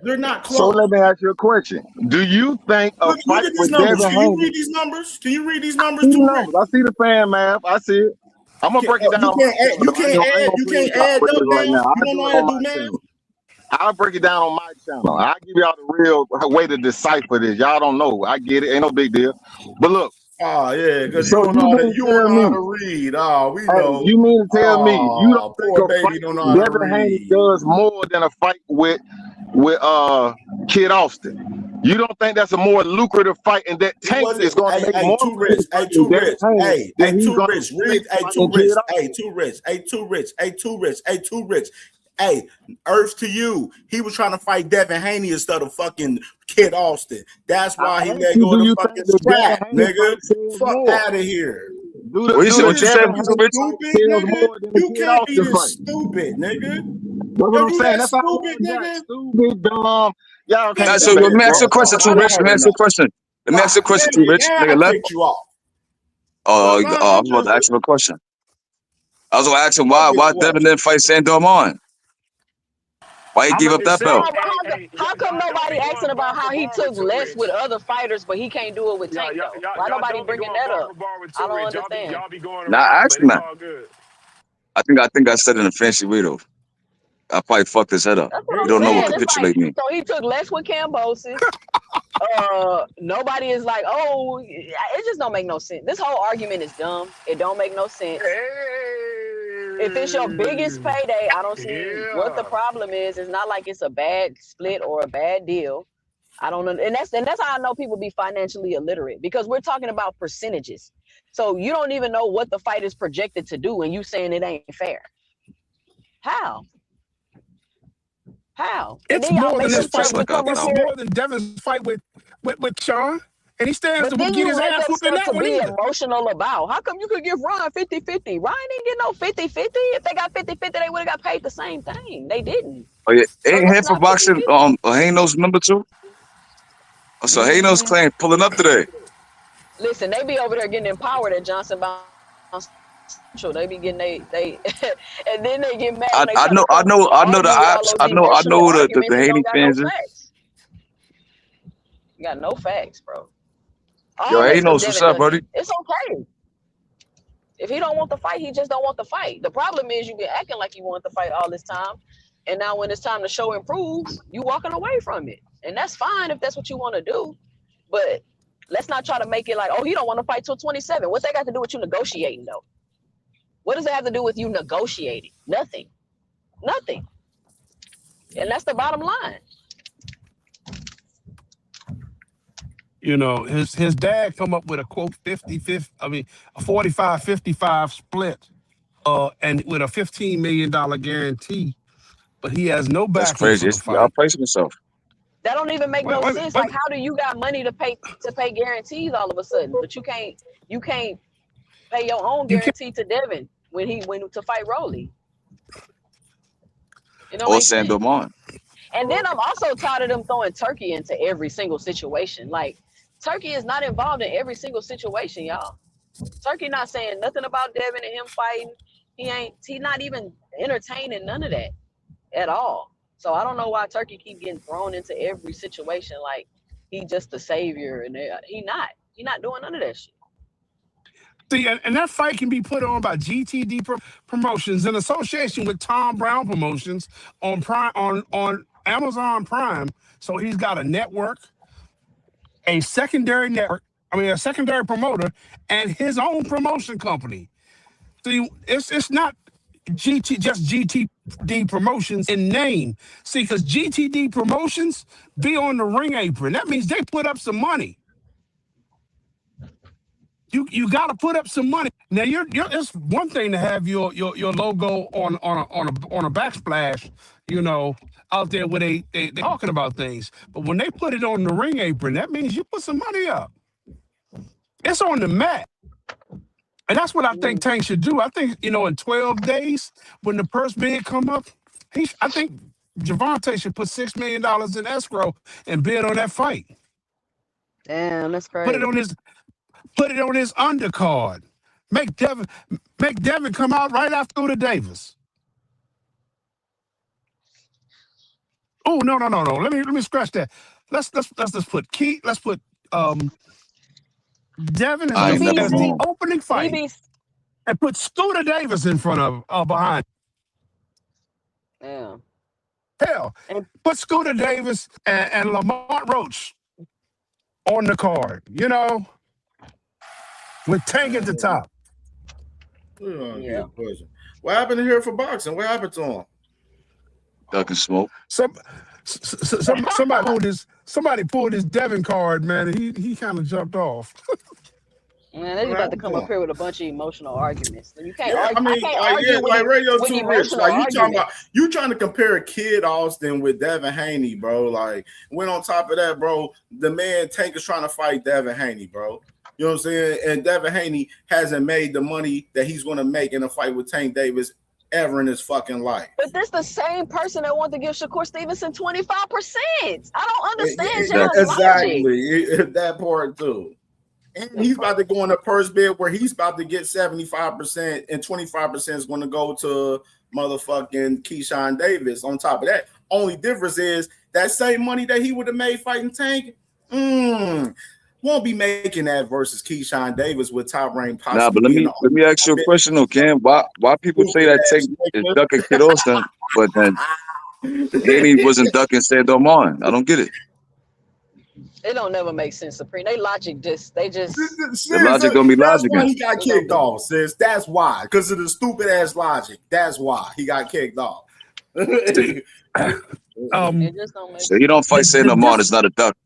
They're not close. So let me ask you a question. Do you think a Look fight at these with numbers. Devin Can you Haney? read these numbers? Can you read these I numbers see the too, numbers. I see the fan math. I see it. I'm gonna break it down You on my can't add. channel. You I ain't can't add. gonna You play with can't y'all add with this up right now. now. You I'll don't do know it how on to do my math. channel. I'll break it down on my channel. I'll give y'all the real way to decipher this. Y'all don't know. I get it. Ain't no big deal. But look. Oh yeah, because you So don't you know how to. mean to You don't tell know how me? to read. Oh, we Hey, know. you mean to tell me you don't Oh, think poor a baby fight don't know with how to Devin Haney read. does more than a fight with Kid Austin? You don't think that's a more lucrative fight, and that He Tank is wasn't. going to make Hey, more too money rich. Hey, fighting too Devin rich. Haney Hey, than he's too going rich. to Read. make Hey, too fighting rich. Kid Austin? Hey, too rich. Hey, too rich. Hey, too rich. Hey, too rich. Hey, Earth to you. He was trying to fight Devin Haney instead of fucking Kid Austin. That's I why he asked let you, go do of the you fucking think the strap, Devin Haney nigga. fight sells Fuck more? out of here. Do What you You what you just said, Devin can't be Mr. Haney Rich? fight stupid, sells nigga. more than the You Kid can't be Austin this fight? stupid, nigga. That's what Are I'm you saying. that That's all I stupid, want, Jack. nigga? Stupid, dumb. Y'all Man, can't So don't let debate, get me ask bro. you a pissed question, off. too, I done Rich. Let heard me ask you a enough. question. Let me ask you a question, too, Rich. Now I Nigga left. ticked you off. Oh, No, I I'm was about just to ask him a question. I was gonna ask him fuck your why Devin question. didn't fight Sandor Martin. Why he I'm gave gonna up just that say, belt? How come don't nobody be asking going about bar how for he bar with took Too less with Rich. other fighters, but he can't do it with Tank though? Why Y'all nobody don't be bringing going that bar up? for bar with I Too don't Rich. understand. Y'all be going Now around, ask but him it's that. all good. I think I said it in a fancy way though. I probably fucked his head up. That's what You I'm don't know what saying. It's like capitulate means. so he took less with Cambosis. Nobody is like, oh, it just don't make no sense. This whole argument is dumb. It don't make no sense. If it's your biggest payday, I don't see what the Yeah. problem is. It's not like it's a bad split or a bad deal. I don't know, and that's how I know people be financially illiterate because we're talking about percentages. So you don't even know what the fight is projected to do, and you saying it ain't fair. How? How? And It's then y'all more than make this him fight Just to with like I come up it's thought. here. more than Devin's fight with Sean. And he stands But to then get you his make ass up whooped in stuff that to one be either. emotional about. How come you could give Ron 50-50? Ryan didn't get no 50-50. If they got 50-50, they would have got paid the same thing. They didn't. Oh yeah, So ain't that's here for not boxing. 50-50. Hayno's number 2. Oh, so Hayno's claim pulling up today. Listen, they be over there getting empowered at Johnson Bound Central. They be getting they and then they get mad when they try to come I know the argue with all ops. those I emotional know the arguments and Haney don't got no fans is. facts. You got no facts, bro. Yo, hey, Always, because knows what's Devin up, does buddy? it. It's okay. If he don't want the fight, he just don't want the fight. The problem is you've been acting like you want the fight all this time, and now when it's time to show and prove, you walking away from it, and that's fine if that's what you want to do. But let's not try to make it like, oh, he don't want to fight till 27. What's that got to do with you negotiating though? What does it have to do with you negotiating? Nothing. Nothing. And that's the bottom line. You know, his dad come up with a quote 50-50, I mean a 45-55 split, and with a $15 million guarantee, but he has no That's backing crazy. for the It's y'all fight. placing himself. That don't even make no sense. Like, how do you got money to pay guarantees all of a sudden, but you can't pay your own guarantee to Devin when he went to fight Rolly? It don't Or make sense. Sandomon. And then I'm also tired of them throwing Turkey into every single situation. Like, Turkey is not involved in every single situation, y'all. Turkey not saying nothing about Devin and him fighting. He not even entertaining none of that at all. So I don't know why Turkey keep getting thrown into every situation like he just the savior, and he not doing none of that shit. See, and that fight can be put on by GTD Promotions in association with Tom Brown Promotions on Prime on Amazon Prime. So he's got a network, a secondary promoter, and his own promotion company. See, it's not just GTD Promotions in name. See, because GTD Promotions be on the ring apron. That means they put up some money. You got to put up some money. Now it's one thing to have your logo on a backsplash, you know, out there where they talking about things. But when they put it on the ring apron, that means you put some money up. It's on the mat. And that's what I think Tank should do. I think, you know, in 12 days, when the purse bid come up, I think Javante should put $6 million in escrow and bid on that fight. Damn, that's crazy. Put it on his undercard. Make Devin come out right after the Davis. Oh, no. Let me scratch that. Let's just put Keith. Let's put Devin as the opening fight, and put Scooter Davis in front of behind. Yeah. Hell, put Scooter Davis and Lamont Roach on the card. You know, with Tank at the top. Yeah. What happened here for boxing? What happened to him? Duck and smoke. Somebody pulled his Devin card, man, and he kind of jumped off. Man, they're about to come up here with a bunch of emotional arguments. You can't I can't argue with Radio with Too Rich. Like you trying to compare Kid Austin with Devin Haney, bro. Like, when on top of that, bro, the man Tank is trying to fight Devin Haney, bro. You know what I'm saying? And Devin Haney hasn't made the money that he's going to make in a fight with Tank Davis ever in his fucking life. But this the same person that wanted to give Shakur Stevenson 25%. I don't understand y'all's exactly logic. that part too. And he's about to go in the purse bid where he's about to get 75%, and 25% is going to go to motherfucking Keyshawn Davis. On top of that, only difference is that same money that he would have made fighting Tank, won't be making that versus Keyshawn Davis with Top Rank possibly. Nah, but let me ask you a question though, Cam. Why people say that Tank is ducking Kid Austin, but then Haney wasn't ducking Sandomon? I don't get it. It don't never make sense, Supreme. Their logic the logic don't be That's logic. why he got kicked off, sis. That's why. Because of the stupid ass logic. That's why he got kicked off. So you don't fight Sandomon, it's not a duck.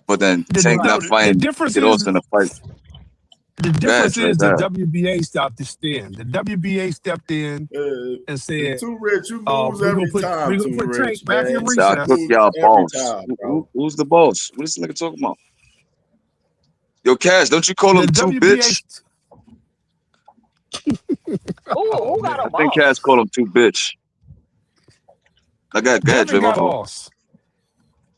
But then Tank not fighting Kid Austin to fight. The difference is the WBA stopped the stand. The WBA stepped in and said, "Too Rich, you lose every time." We're gonna put Tank back in recess. I cook y'all boss. Who's the boss? What is this nigga talking about? Yo, Cash, don't you call him too, bitch? Who got a I think Cash called him too, bitch. I got Devin got boss.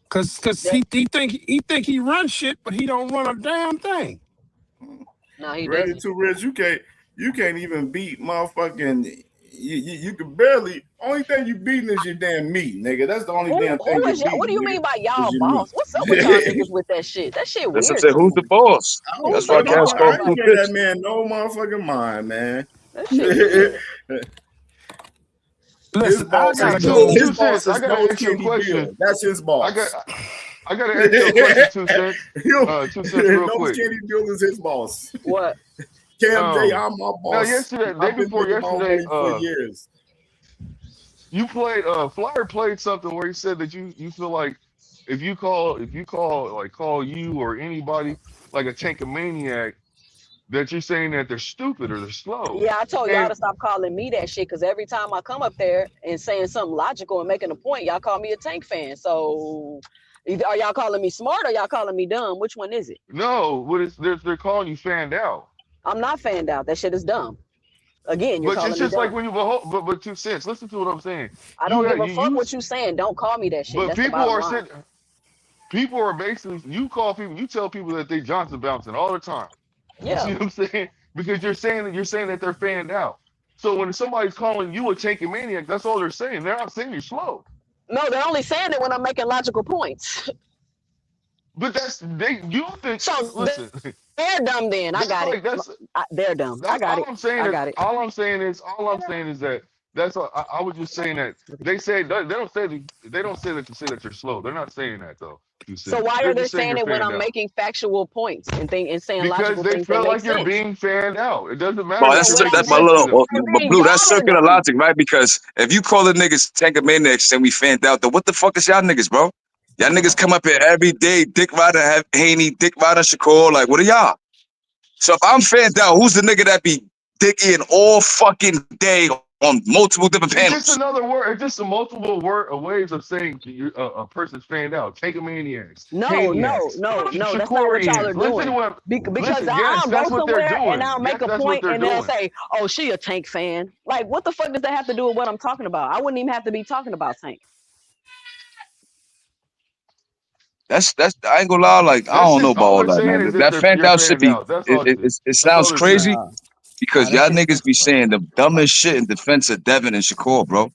Cause he think he runs shit, but he don't run a damn thing. No, he Ready Too Rich, you can't even beat motherfucking you can barely. Only thing you beating is your damn meat, nigga. That's the only damn thing Who you is y'all? beating. What do you mean by y'all your boss? meat. What's up with y'all niggas with that shit? That shit That's what weird I said. to Who's the me. boss? Who's That's the why boss? Cash called I two ain't pay pitch. that man no motherfucking mind, man. That shit weird. His Listen, I boss is gotta go. Two his boss cents. I is gotta Nose ask you a Candy Bill. question. That's his boss. I gotta ask you a question. 2 cents. 2 cents, real Nose quick. Candy Bill is his boss. What? Cam J, I'm my Now boss. yesterday, day I've been before making my own yesterday, money for years. you played Flyer played something where he said that you feel like if you call you or anybody like a tankomaniac, that you're saying that they're stupid or they're slow. Yeah, I told y'all And to stop calling me that shit because every time I come up there and saying something logical and making a point, y'all call me a tank fan. So either are y'all calling me smart or y'all calling me dumb? Which one is it? no, what is they're calling you fanned out. I'm not fanned out. That shit is dumb. Again, you're But it's calling me just like dumb. when you but 2 cents. Listen to what I'm saying. I You don't give had a fuck you what you saying. Don't call me that shit. but That's the people bottom are line. saying people are basically you tell people that they Johnson bouncing all the time. You Yeah. see what I'm saying? Because you're saying that they're fanned out. So when somebody's calling you a tanky maniac, that's all they're saying. They're not saying you're slow. No, they're only saying it when I'm making logical points. But you think So listen, they're dumb then. I got it. They're dumb. I that's got all it. I'm saying I is got it. all I'm saying is that that's all, I was just saying that they say they don't say that to say that you're slow. They're not saying that though. So why They're are they just saying saying you're it when fanned I'm out. making factual points and saying Because logical they things that feel make like you're sense? being fanned out. It doesn't Well, matter So if when you're I'm that's my making sense to little, them. but then Blue, y'all that's are circular dumb. logic, right? Because if you call the niggas tankomaniacs and we fanned out, then what the fuck is y'all niggas, bro? Y'all niggas come up here every day, Dick Rider, Haney, Dick Rider, Shakur, like, what are y'all? So if I'm fanned out, who's the nigga that be dicking all fucking day on multiple different It's just panels? another word. It's just a multiple ways of saying a person's fanned out. Tankomaniacs, No, Haniacs, that's not what y'all are Shakorians. doing. Because Listen. Yes, I'll go that's what they're somewhere and doing. I'll make Yes, a that's what point they're and they'll doing. say, "Oh, she a Tank fan." Like, what the fuck does that have to do with what I'm talking about? I wouldn't even have to be talking about Tank. That's I ain't gonna lie, like I That's don't know just about all all they're that, saying man. is That fanned you're out should fanned be out. That's all it is. it That's all sounds they're crazy saying. because That y'all shit. niggas be saying the dumbest shit in defense of Devin and Shakur, bro.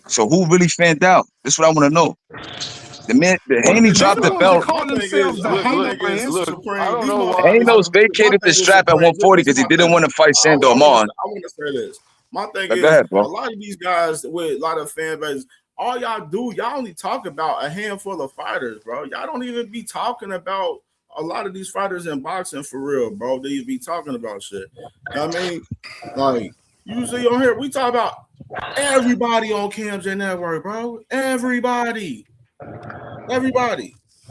So who really fanned out? That's what I want to know. The man, the My Haney thing, They dropped the the ones that belt. call themselves the Hate Clan. Look. I Supreme. don't These know why. motherfuckers. Hanos My vacated the thing is strap at Supreme. 140 This is because he my didn't thing. want to fight Sandor I Amon. want to say this. My thing But go is ahead, a bro. lot of these guys with a lot of fan bases. All y'all only talk about a handful of fighters, bro. Y'all don't even be talking about a lot of these fighters in boxing for real, bro. They be talking about shit. You know what I mean? Like, usually on here, we talk about everybody on CamJNetwork, bro. Everybody. You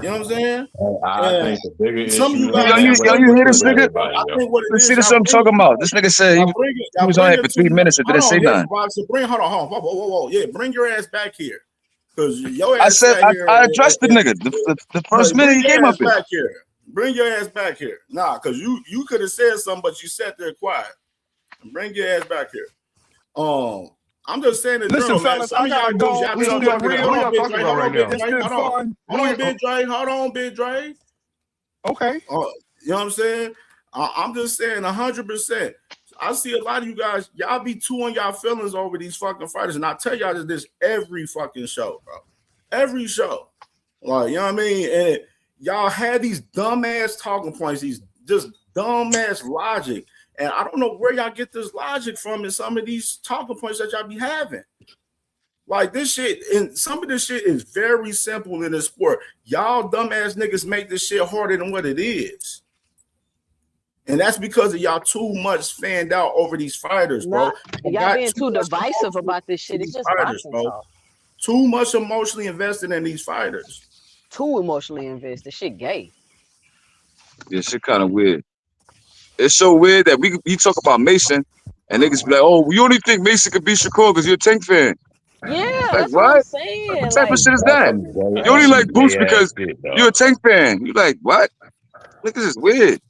know what I'm saying? I And think the bigger some of issue you in Yo, guys that you have way trouble is hear with this with nigga? that. everybody, I yo. think what it Let's see is, this y'all what I'm bring talking about. This nigga said he y'all was on bring here it for to 3 minutes and hold didn't say on, yes, nothing. boxer. Whoa. Yeah, bring your ass back here. Because your I ass said sat here I addressed the nigga the first minute bring he your came up ass here. back here. Bring your ass back here. Nah, because you could have said something, but you sat there quiet. Bring your ass back here. I'm just saying in Listen, general, man. fellas, Some I of y'all gotta dudes, go. y'all It's too been much. Who Hold real. on, y'all Big talking Dre. about Hold right on, Big now? It's Dre. been Hold on. fun. Hold on, Big Dre. Okay. You know what I'm saying? I'm just saying 100%. I see a lot of you guys, y'all be too on y'all feelings over these fucking fighters. And I tell y'all this every fucking show, bro. Every show. Like, you know what I mean? And y'all had these dumbass talking points, these just dumbass logic. And I don't know where y'all get this logic from in some of these talking points that y'all be having. Like this shit, and some of this shit is very simple in this sport. Y'all dumbass niggas make this shit harder than what it is. And that's because of y'all too much fanned out over these fighters, bro. Not I y'all got being too too much divisive emotion about this in shit. It's these just fighters, boxing bro. talk. Too much emotionally invested in these fighters. Too emotionally invested. Shit gay. Yeah, shit kind of weird. It's so weird that we talk about Mason and niggas be like, oh, you only think Mason could beat Shakur because you're a Tank fan. Yeah, Like that's what I'm what? Like, what saying. type of Like, shit is That's that? some gay, You only that's like some Boost gay ass because shit, you're a dog. Tank fan. You like what? Niggas is weird.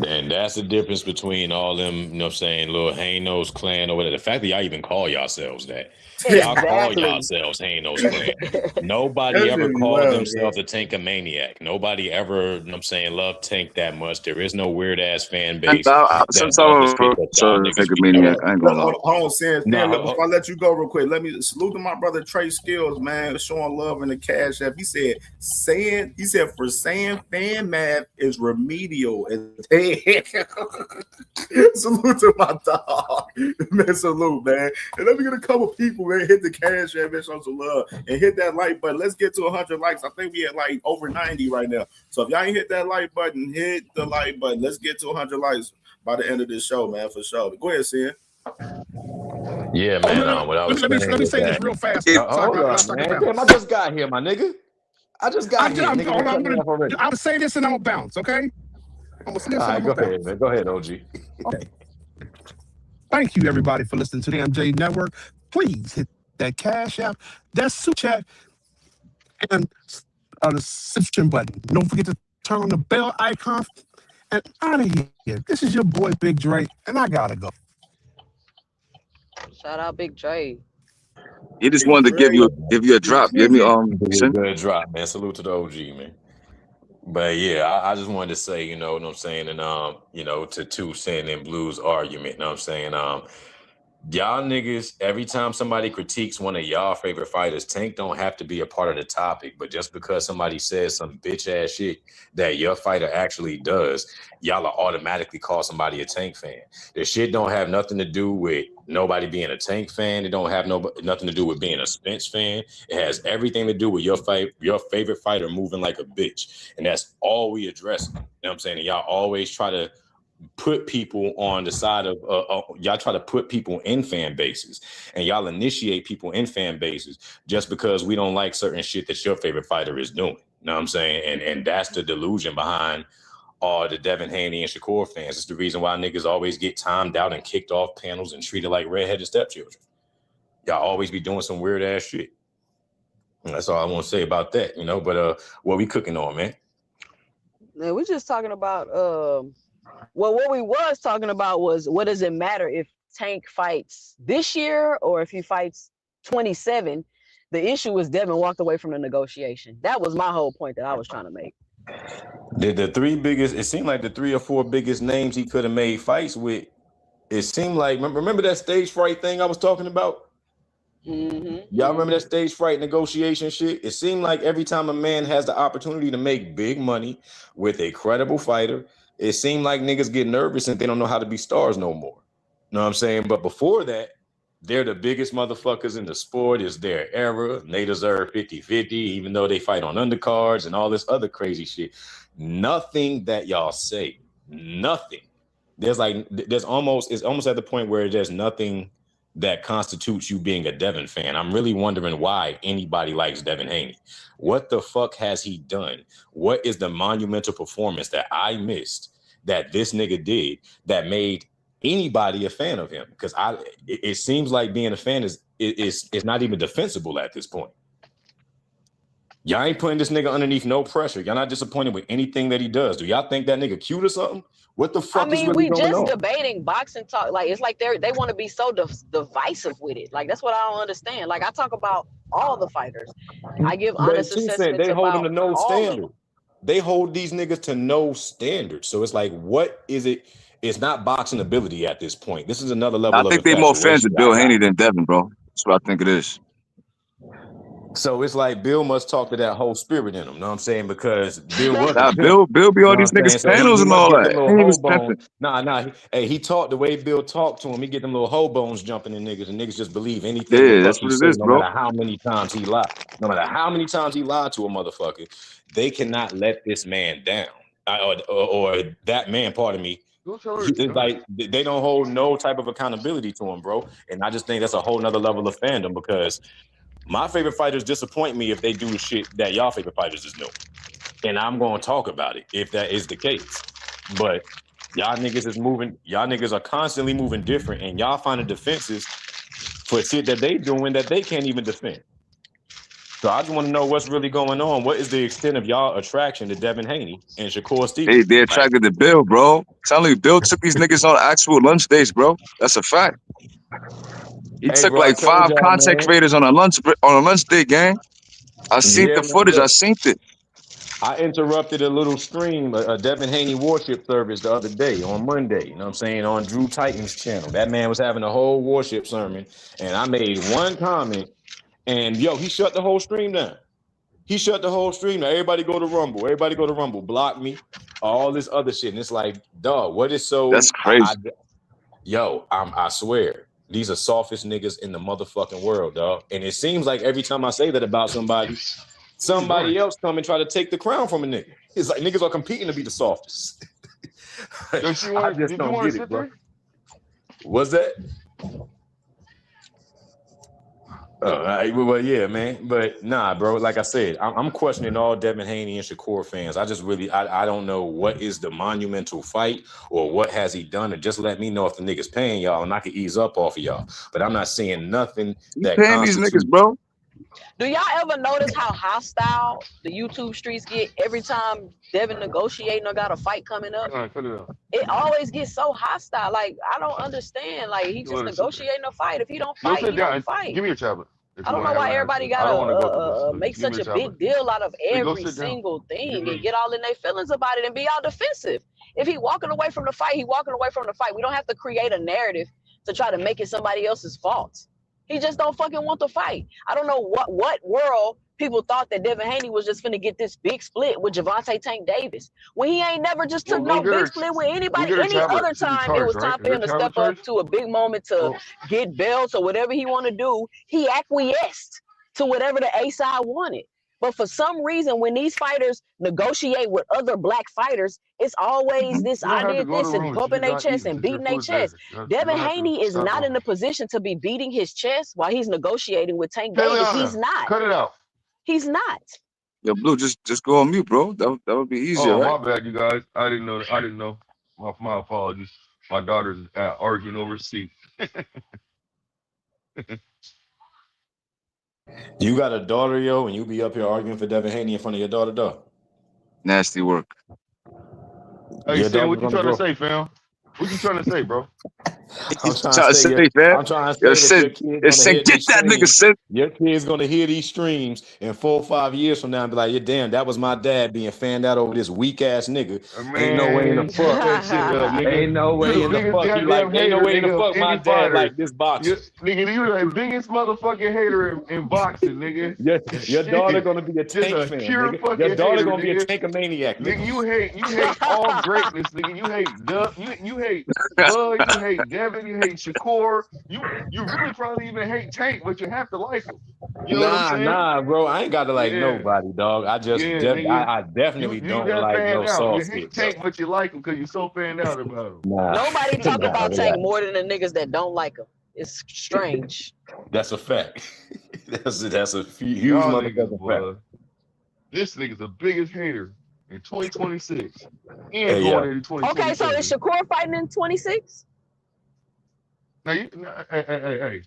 And that's the difference between all them, you know what I'm saying, little Hanos clan or whatever. The fact that y'all even call yourselves that. Y'all call Exactly. yourselves Hanos clan. Nobody That's ever really called love, themselves a Tankamaniac. Nobody ever, you know what I'm saying, loved Tank that much. There is no weird ass fan base that does the shit that y'all niggas Take a be maniac. doing. I ain't gonna lie. Hold on, Sam. No, Before I let you go real quick, let me salute to my brother Trey Skills, man, showing love in the Cash App. He said for saying fan math is remedial. Salute to my dog. Man, salute, man. And let me get a couple people, man. Hit the Cash App, man, show some love. And hit that like button. Let's get to 100 likes. I think we at like over 90 right now. So if y'all ain't hit that like button, hit the like button. Let's get to 100 likes by the end of this show, man, for sure. Go ahead, Sid. yeah, man. What I was saying Let me is say this that. real fast. Hold on, man. Damn, I just got here, my nigga. I just got here. Nigga, you cut me off already. I'm gonna say this and I'm gonna bounce, okay? I'm gonna say this All and right, I'm go gonna ahead, bounce. man. Go ahead, OG. Okay. Thank you, everybody, for listening to the MJ Network. Please hit that Cash App, that Super Chat, and the subscription button. Don't forget to turn on the bell icon. And out of here. This is your boy Big Dre, and I gotta go. Shout out Big Dre. He just wanted to give you a drop. Give me Sin. Good drop, man. Salute to the OG, man. But yeah, I just wanted to say, you know what I'm saying, and you know, to 2 Cent and Blues argument, you know what I'm saying? Y'all niggas, every time somebody critiques one of y'all favorite fighters, Tank don't have to be a part of the topic, but just because somebody says some bitch ass shit that your fighter actually does, y'all are automatically call somebody a Tank fan. The shit don't have nothing to do with nobody being a Tank fan. It don't have nothing to do with being a Spence fan. It has everything to do with your favorite fighter moving like a bitch. And that's all we address. You know what I'm saying? And y'all always try to put people on the side of y'all try to put people in fan bases, and y'all initiate people in fan bases just because we don't like certain shit that your favorite fighter is doing. You know what I'm saying? And that's the delusion behind all the Devin Haney and Shakur fans. It's the reason why niggas always get timed out and kicked off panels and treated like redheaded stepchildren. Y'all always be doing some weird ass shit. And that's all I want to say about that, you know. But what we cooking on, man? Man, we're just talking about well, what we was talking about was what does it matter if Tank fights this year or if he fights 27? The issue is Devin walked away from the negotiation. That was my whole point that I was trying to make. The 3 biggest, it seemed like the 3 or 4 biggest names he could have made fights with, it seemed like, remember that stage fright thing I was talking about? Y'all remember that stage fright negotiation shit? It seemed like every time a man has the opportunity to make big money with a credible fighter, it seemed like niggas get nervous and they don't know how to be stars no more. You know what I'm saying? But before that, they're the biggest motherfuckers in the sport. It's their era. They deserve 50-50, even though they fight on undercards and all this other crazy shit. Nothing that y'all say, nothing. It's almost at the point where there's nothing that constitutes you being a Devin fan. I'm really wondering why anybody likes Devin Haney. What the fuck has he done? What is the monumental performance that I missed that this nigga did that made anybody a fan of him? Because it seems like being a fan is not even defensible at this point. Y'all ain't putting this nigga underneath no pressure. Y'all not disappointed with anything that he does. Do y'all think that nigga cute or something? What the fuck is really going on? We just debating boxing talk. Like, it's like they want to be so divisive with it. Like, that's what I don't understand. Like, I talk about all the fighters. I give honest assessments they hold them about to no all standard. of them. They hold these niggas to no standard. So it's like, what is it? It's not boxing ability at this point. This is another level of I think they more fans of Bill Haney infatuation. than Devin, bro. That's what I think it is. So it's like Bill must talk to that whole spirit in him. Know what I'm saying? Because Bill was Nah, a pimp. Bill be all these Know what I'm niggas saying? So panels he and must all get that. them little He hoe was pimping. bones. He talked the way Bill talked to him. He get them little hoe bones jumping in niggas, and niggas just believe anything the Yeah, fuck that's he what it say, is, no bro. matter how many times he lied. No matter how many times he lied to a motherfucker, they cannot let this man down. Or that man, pardon me. It's like they don't hold no type of accountability to him, bro. And I just think that's a whole nother level of fandom, because my favorite fighters disappoint me if they do shit that y'all favorite fighters is doing. And I'm going to talk about it if that is the case. But y'all niggas are constantly moving different, and y'all finding defenses for shit that they doing that they can't even defend. So I just want to know what's really going on. What is the extent of y'all attraction to Devin Haney and Shakur They Stevenson? attracted to Bill, bro. Telling you, Bill took these niggas on actual lunch dates, bro. That's a fact. He Hey, took bro, I like told 5 y'all, content man. creators on a lunch date, gang. I seen Yeah, the man. footage. I Look, seen it. I interrupted a little stream, a Devin Haney worship service the other day on Monday. You know what I'm saying? On Drew Titan's channel. That man was having a whole worship sermon, and I made one comment, and yo, he shut the whole stream down. He shut the whole stream down. Everybody go to Rumble. Everybody go to Rumble. Block me. All this other shit. And it's like, dog, what is so? That's crazy. I swear, these are softest niggas in the motherfucking world, dog. And it seems like every time I say that about somebody else come and try to take the crown from a nigga. It's like niggas are competing to be the softest. I just don't get it, bro. What's that? Well, yeah, man. But nah, bro, like I said, I'm questioning all Devin Haney and Shakur fans. I just really, I don't know what is the monumental fight or what has he done. And just let me know if the nigga's paying y'all and I can ease up off of y'all. But I'm not seeing nothing that paying these niggas, bro. Do y'all ever notice how hostile the YouTube streets get every time Devin negotiating or got a fight coming up? It always gets so hostile. Like, I don't understand. Like, he just negotiating a fight. If he don't fight, he don't fight. Give me your tablet. I don't know why everybody gotta make such a big deal out of every single thing and get all in their feelings about it and be all defensive. If he walking away from the fight, he walking away from the fight. We don't have to create a narrative to try to make it somebody else's fault. He just don't fucking want to fight. I don't know what world people thought that Devin Haney was just finna get this big split with Javante Tank Davis when he ain't never just took no big split with anybody. Any other time it was time for him to step up to a big moment to get belts or whatever he want to do. He acquiesced to whatever the A side wanted. But for some reason, when these fighters negotiate with other black fighters, it's always this, I did this, and bumping their chest and beating their chest. Devin Haney is not in the position to be beating his chest while he's negotiating with Tank Davis. He's not. Cut it out. He's not. Yo, Blue, just go on mute, bro. That would be easier, right? My bad, you guys. I didn't know. My apologies. My daughter's arguing over a seat. You got a daughter, yo, and you be up here arguing for Devin Haney in front of your daughter, dog. Nasty work. Hey, Sam, what you trying to say, fam? What you trying to say, bro? I'm trying to say that get that nigga, Sid. Your kid's gonna hear these streams in 4 or 5 years from now and be like, "Yeah, damn, that was my dad being fanned out over this weak ass nigga." Ain't no way in the fuck. Ain't no way in the fuck. He like, ain't no way in the fuck. My dad like this boxer. Nigga, you the biggest motherfucking hater in boxing, nigga. Your daughter gonna be a Tank fan. Nigga. Your daughter gonna be a Tank-a-maniac. Nigga, you hate all greatness, nigga. You hate Doug. You hate Bud. You hate Devin. You hate Shakur. You really probably even hate Tank, but you have to like him. You know what I'm saying? Nah, bro. I ain't got to like nobody, dog. I just, I definitely don't like no soft You hate Tank, but you like him because you're so fanned out about him. Nobody talk about Tank more than the niggas that don't like him. It's strange. That's a fact. That's a huge motherfucking fact. This nigga's the biggest hater in 2026 and going into 2026. Okay, so is Shakur fighting in 26? Now, hey,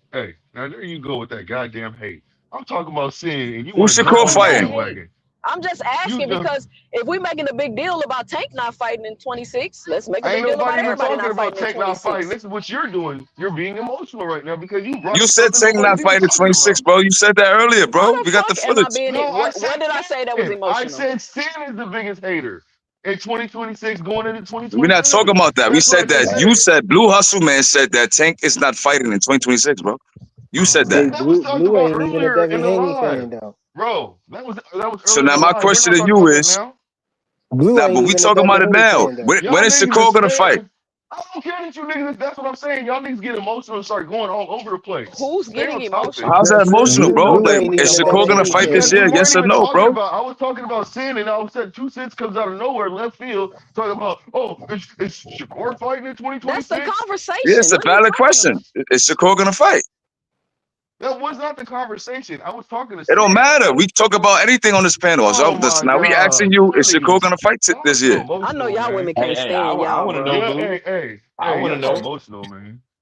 now there you go with that goddamn hate. I'm talking about sin, and you want to Shakur fighting? I'm just asking because if we're making a big deal about Tank not fighting in 26, let's make a big deal about everybody not fighting in 26. This is what you're doing. You're being emotional right now because you said Tank not fighting in 26, bro. You said that earlier, bro. We got the footage. What did I say that was emotional? I said Sin is the biggest hater in 2026 going into 2027. We're not talking about that. We said that. You said Blue Hustle Man said that Tank is not fighting in 2026, bro. You said that. Blue ain't even a Devin Haney fan, though. Bro, that was so now my question to you is, but we talking about it now. When is Shakur gonna fight? I don't care that you niggas. That's what I'm saying. Y'all niggas get emotional and start going all over the place. Who's getting emotional? How's that emotional, bro? Like, is Shakur gonna fight this year? Yes or no, bro? I was talking about Sin, and all of a sudden, 2 Cents comes out of nowhere, left field, talking about, is Shakur fighting in 2026? That's the conversation. Yeah, it's a valid question. Is Shakur gonna fight? That was not the conversation. I was talking to. It don't matter. We talk about anything on this panel. Now we asking you, is Shakur gonna fight this year? I know y'all women can't stand y'all. I want to know. Hey, I want to know. Emotional, man.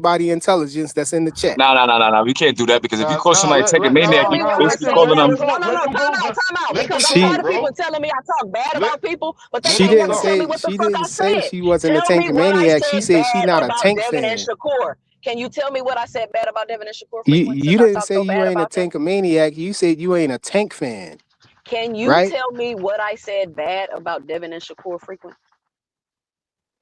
everybody intelligence that's in the chat. No. We can't do that because if you call somebody Tank a maniac, you basically Say calling them. no, time out. Because a lot of people telling me I talk bad about people, but they She can't never didn't tell me say what the fuck I said. she wasn't a Tell me what I tank-a-maniac. She said said she bad not a about Tank Devin and fan. Shakur. Can you tell me what I said bad about Devin and Shakur You frequent? you Since I didn't talk say so you bad ain't a about them, tank-a-maniac. You said you ain't a Tank fan, can you right? tell me what I said bad about Devin and Shakur frequent?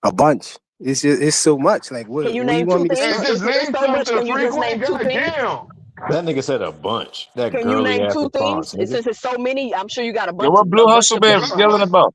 A bunch. It's so much. Like what Can you do you name want two me to things? Hey, start? just It's name so much. something Can you just name frequent. two things? Goddamn. That nigga said a bunch. That Can you girly name ass two response, things? nigga. Since it's so many, I'm sure you got Yo, what Blue Hustle of been different yelling ones. about?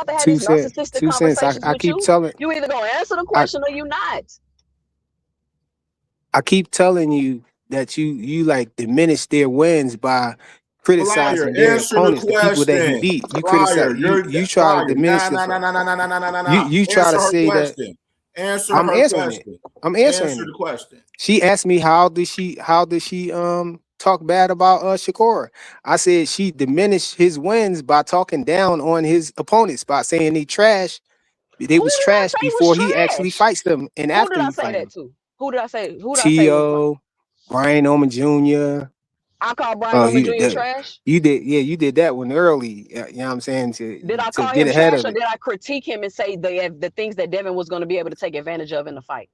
about to have Two these cent, narcissistic 2 cents. conversations I with keep you. telling, You either gonna answer the I, question or you not. I keep telling you that you like diminish their wins by criticizing their opponents, the people that he beat. You criticize. You try to diminish the. You try to say that. I'm answering it. I'm answering the question. She asked me how did she talk bad about Shakur. I said she diminished his wins by talking down on his opponents by saying they trash. They was trash before he actually fights them and after he fights them. To? Who did I say? Who did T.O., Brian Oman Jr. I call Brian Oman Jr. trash? You did that one early. You know what I'm saying? Did I call him trash or did I critique him and say the things that Devin was going to be able to take advantage of in the fight?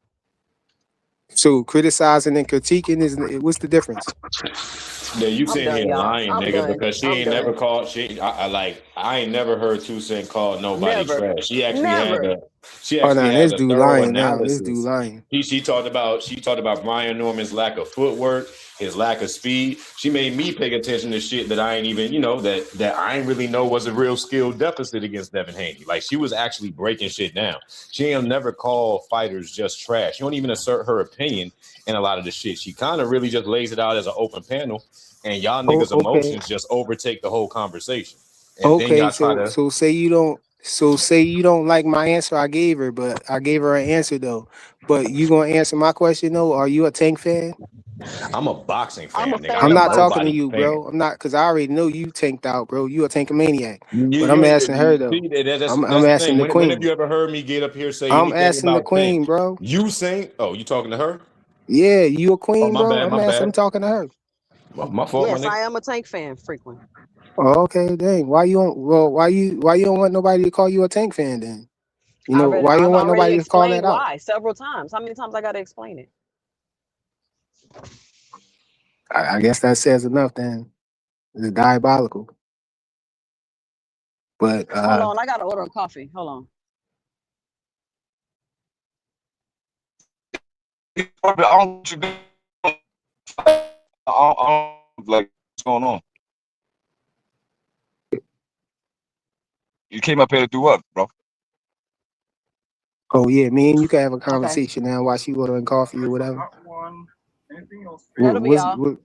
So criticizing and critiquing what's the difference? Yeah, you sitting here lying, nigga, because she ain't never called. I ain't never heard 2 Cent call nobody trash. She actually had a. She actually had a thorough analysis. This dude lying. She talked about Brian Norman's lack of footwork, his lack of speed. She made me pay attention to shit that I ain't even, that I ain't really know was a real skill deficit against Devin Haney. Like, she was actually breaking shit down. She ain't never call fighters just trash. She don't even assert her opinion in a lot of the shit. She kind of really just lays it out as an open panel, and y'all niggas' emotions just overtake the whole conversation. And then y'all try to... So say you don't like my answer I gave her, but I gave her an answer though. But you gonna answer my question though? Are you a Tank fan? I'm a boxing fan. I'm not talking to you, bro. I'm not, because I already know you tanked out, bro. You a Tankamaniac. But I'm asking her though. I'm asking the queen. When have you ever heard me get up here say I'm asking the queen, Tank? bro. You saying? Oh, you talking to her? Yeah, you a queen, my bro. bad, I'm talking to her. My fault. Yes, I am a Tank fan frequently. Oh, okay, dang. Why you don't want nobody to call you a Tank fan then? Why you don't want nobody to call that out? Why? Several times. How many times I gotta explain it? I guess that says enough then. It's diabolical. But hold on, I gotta order a coffee. Hold on. Like, what's going on? You came up here to do what, bro? Oh yeah, me and you can have a conversation now while she ordering coffee or whatever. That'll be all.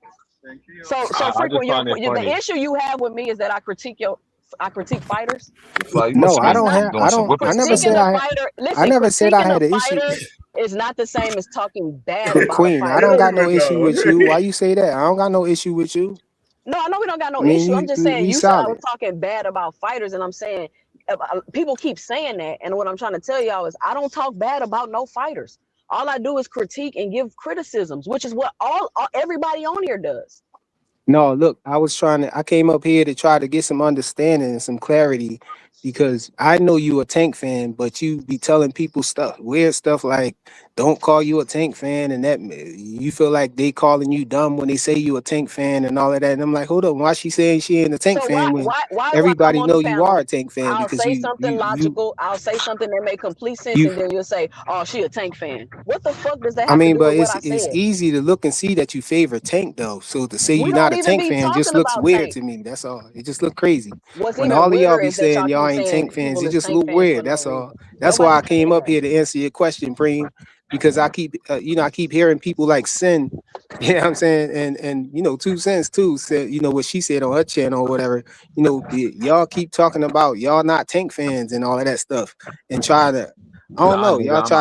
So frequent. The issue you have with me is that I critique fighters. No, I don't have. I never said I had an issue. It's not the same as talking bad about Queen. I don't got no issue with you. Why you say that? I don't got no issue with you. No, I know we don't got no issue. I'm just saying you said I was talking bad about fighters, and I'm saying people keep saying that, and what I'm trying to tell y'all is I don't talk bad about no fighters. All I do is critique and give criticisms, which is what everybody on here does. No, look, I came up here to try to get some understanding and some clarity, because I know you a Tank fan, but you be telling people weird stuff like, don't call you a Tank fan, and that you feel like they calling you dumb when they say you a Tank fan and all of that. And I'm like, hold up, why she saying she ain't a Tank fan when everybody know you are a Tank fan? I'll say something logical. I'll say something that make complete sense, and then you'll say, oh, she a Tank fan. What the fuck does that have to do with what I said? It's easy to look and see that you favor Tank though. So to say you're not a Tank fan just looks weird to me. That's all. It just look crazy. When all of y'all be saying y'all ain't Tank fans, it just look weird. That's all. That's why I came up here to answer your question, Preem, because I keep I keep hearing people like Sin, you know what I'm saying, and 2 Cents too said, what she said on her channel or whatever. Y'all keep talking about y'all not Tank fans and all of that stuff, and try to. I don't know. Y'all say,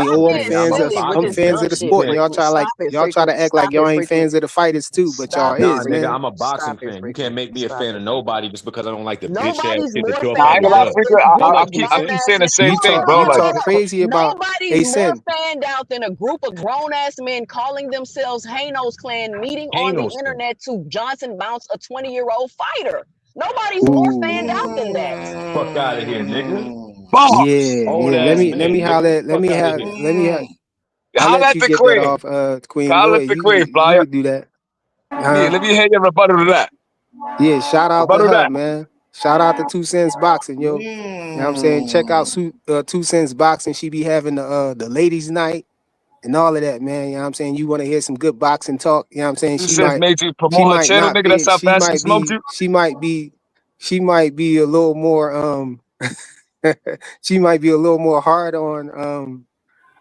"Oh, I'm fans of the sport," and y'all try to act like y'all ain't fans of the fighters too, but y'all is, man. I'm a boxing fan. You can't make me a fan of nobody just because I don't like the bitch ass shit that you're I keep saying the same thing, bro. You talk crazy about. Nobody's more fanned out than a group of grown ass men calling themselves Hanos Clan meeting on the internet to Johnson bounce a 20-year-old fighter. Nobody's more fanned out than that. Fuck out of here, nigga. Yeah. Let me holler. I'll let you get that off, Queen. Holler at the Queen, Flyer. You can do that. Let me hear your rebuttal to that. Yeah, shout out to her, man. Shout out to 2 Cents Boxing, yo. You know what I'm saying? Check out 2 Cents Boxing. She be having the ladies' night and all of that, man. You know what I'm saying? You want to hear some good boxing talk, you know what I'm saying? She made you promote her channel, nigga. That's how fast she smoked you. She might be a little more she might be a little more hard on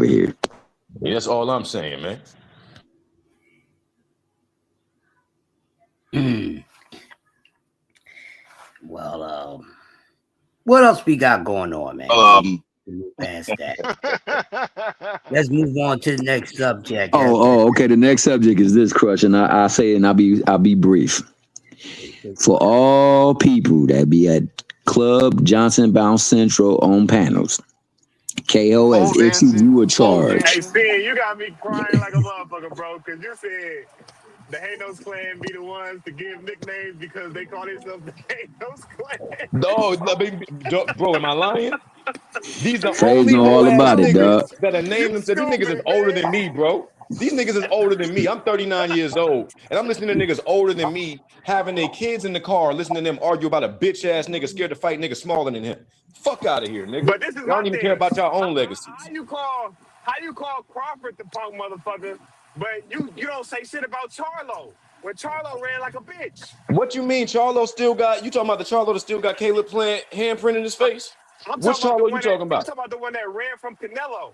over here. Yeah, that's all I'm saying, man. Well, what else we got going on, man? Past that. Let's move on to the next subject. Okay. The next subject is this, Crush, and I say, and I'll be brief. For all people that be at Club Johnson Bounce Central on panels, KO has issued you a charge. Hey, Spin, you got me crying like a motherfucker, bro, because you said the Hanos clan be the ones to give nicknames because they call themselves the Hanos clan. No, bro, am I lying? These are Phase only know whole all ass about it, dog. niggas that are named themselves. These niggas is older than me, bro. These niggas is older than me. I'm 39 years old, and I'm listening to niggas older than me having their kids in the car, listening to them argue about a bitch ass nigga scared to fight niggas smaller than him. Fuck out of here, nigga. But this is Y'all my don't even thing. care about your own legacies. How you call Crawford the punk motherfucker, but you don't say shit about Charlo when Charlo ran like a bitch? What you mean, Charlo still got? You talking about the Charlo that still got Caleb Plant handprint in his face? Which Charlo you talking about? I'm talking about the one that ran from Canelo.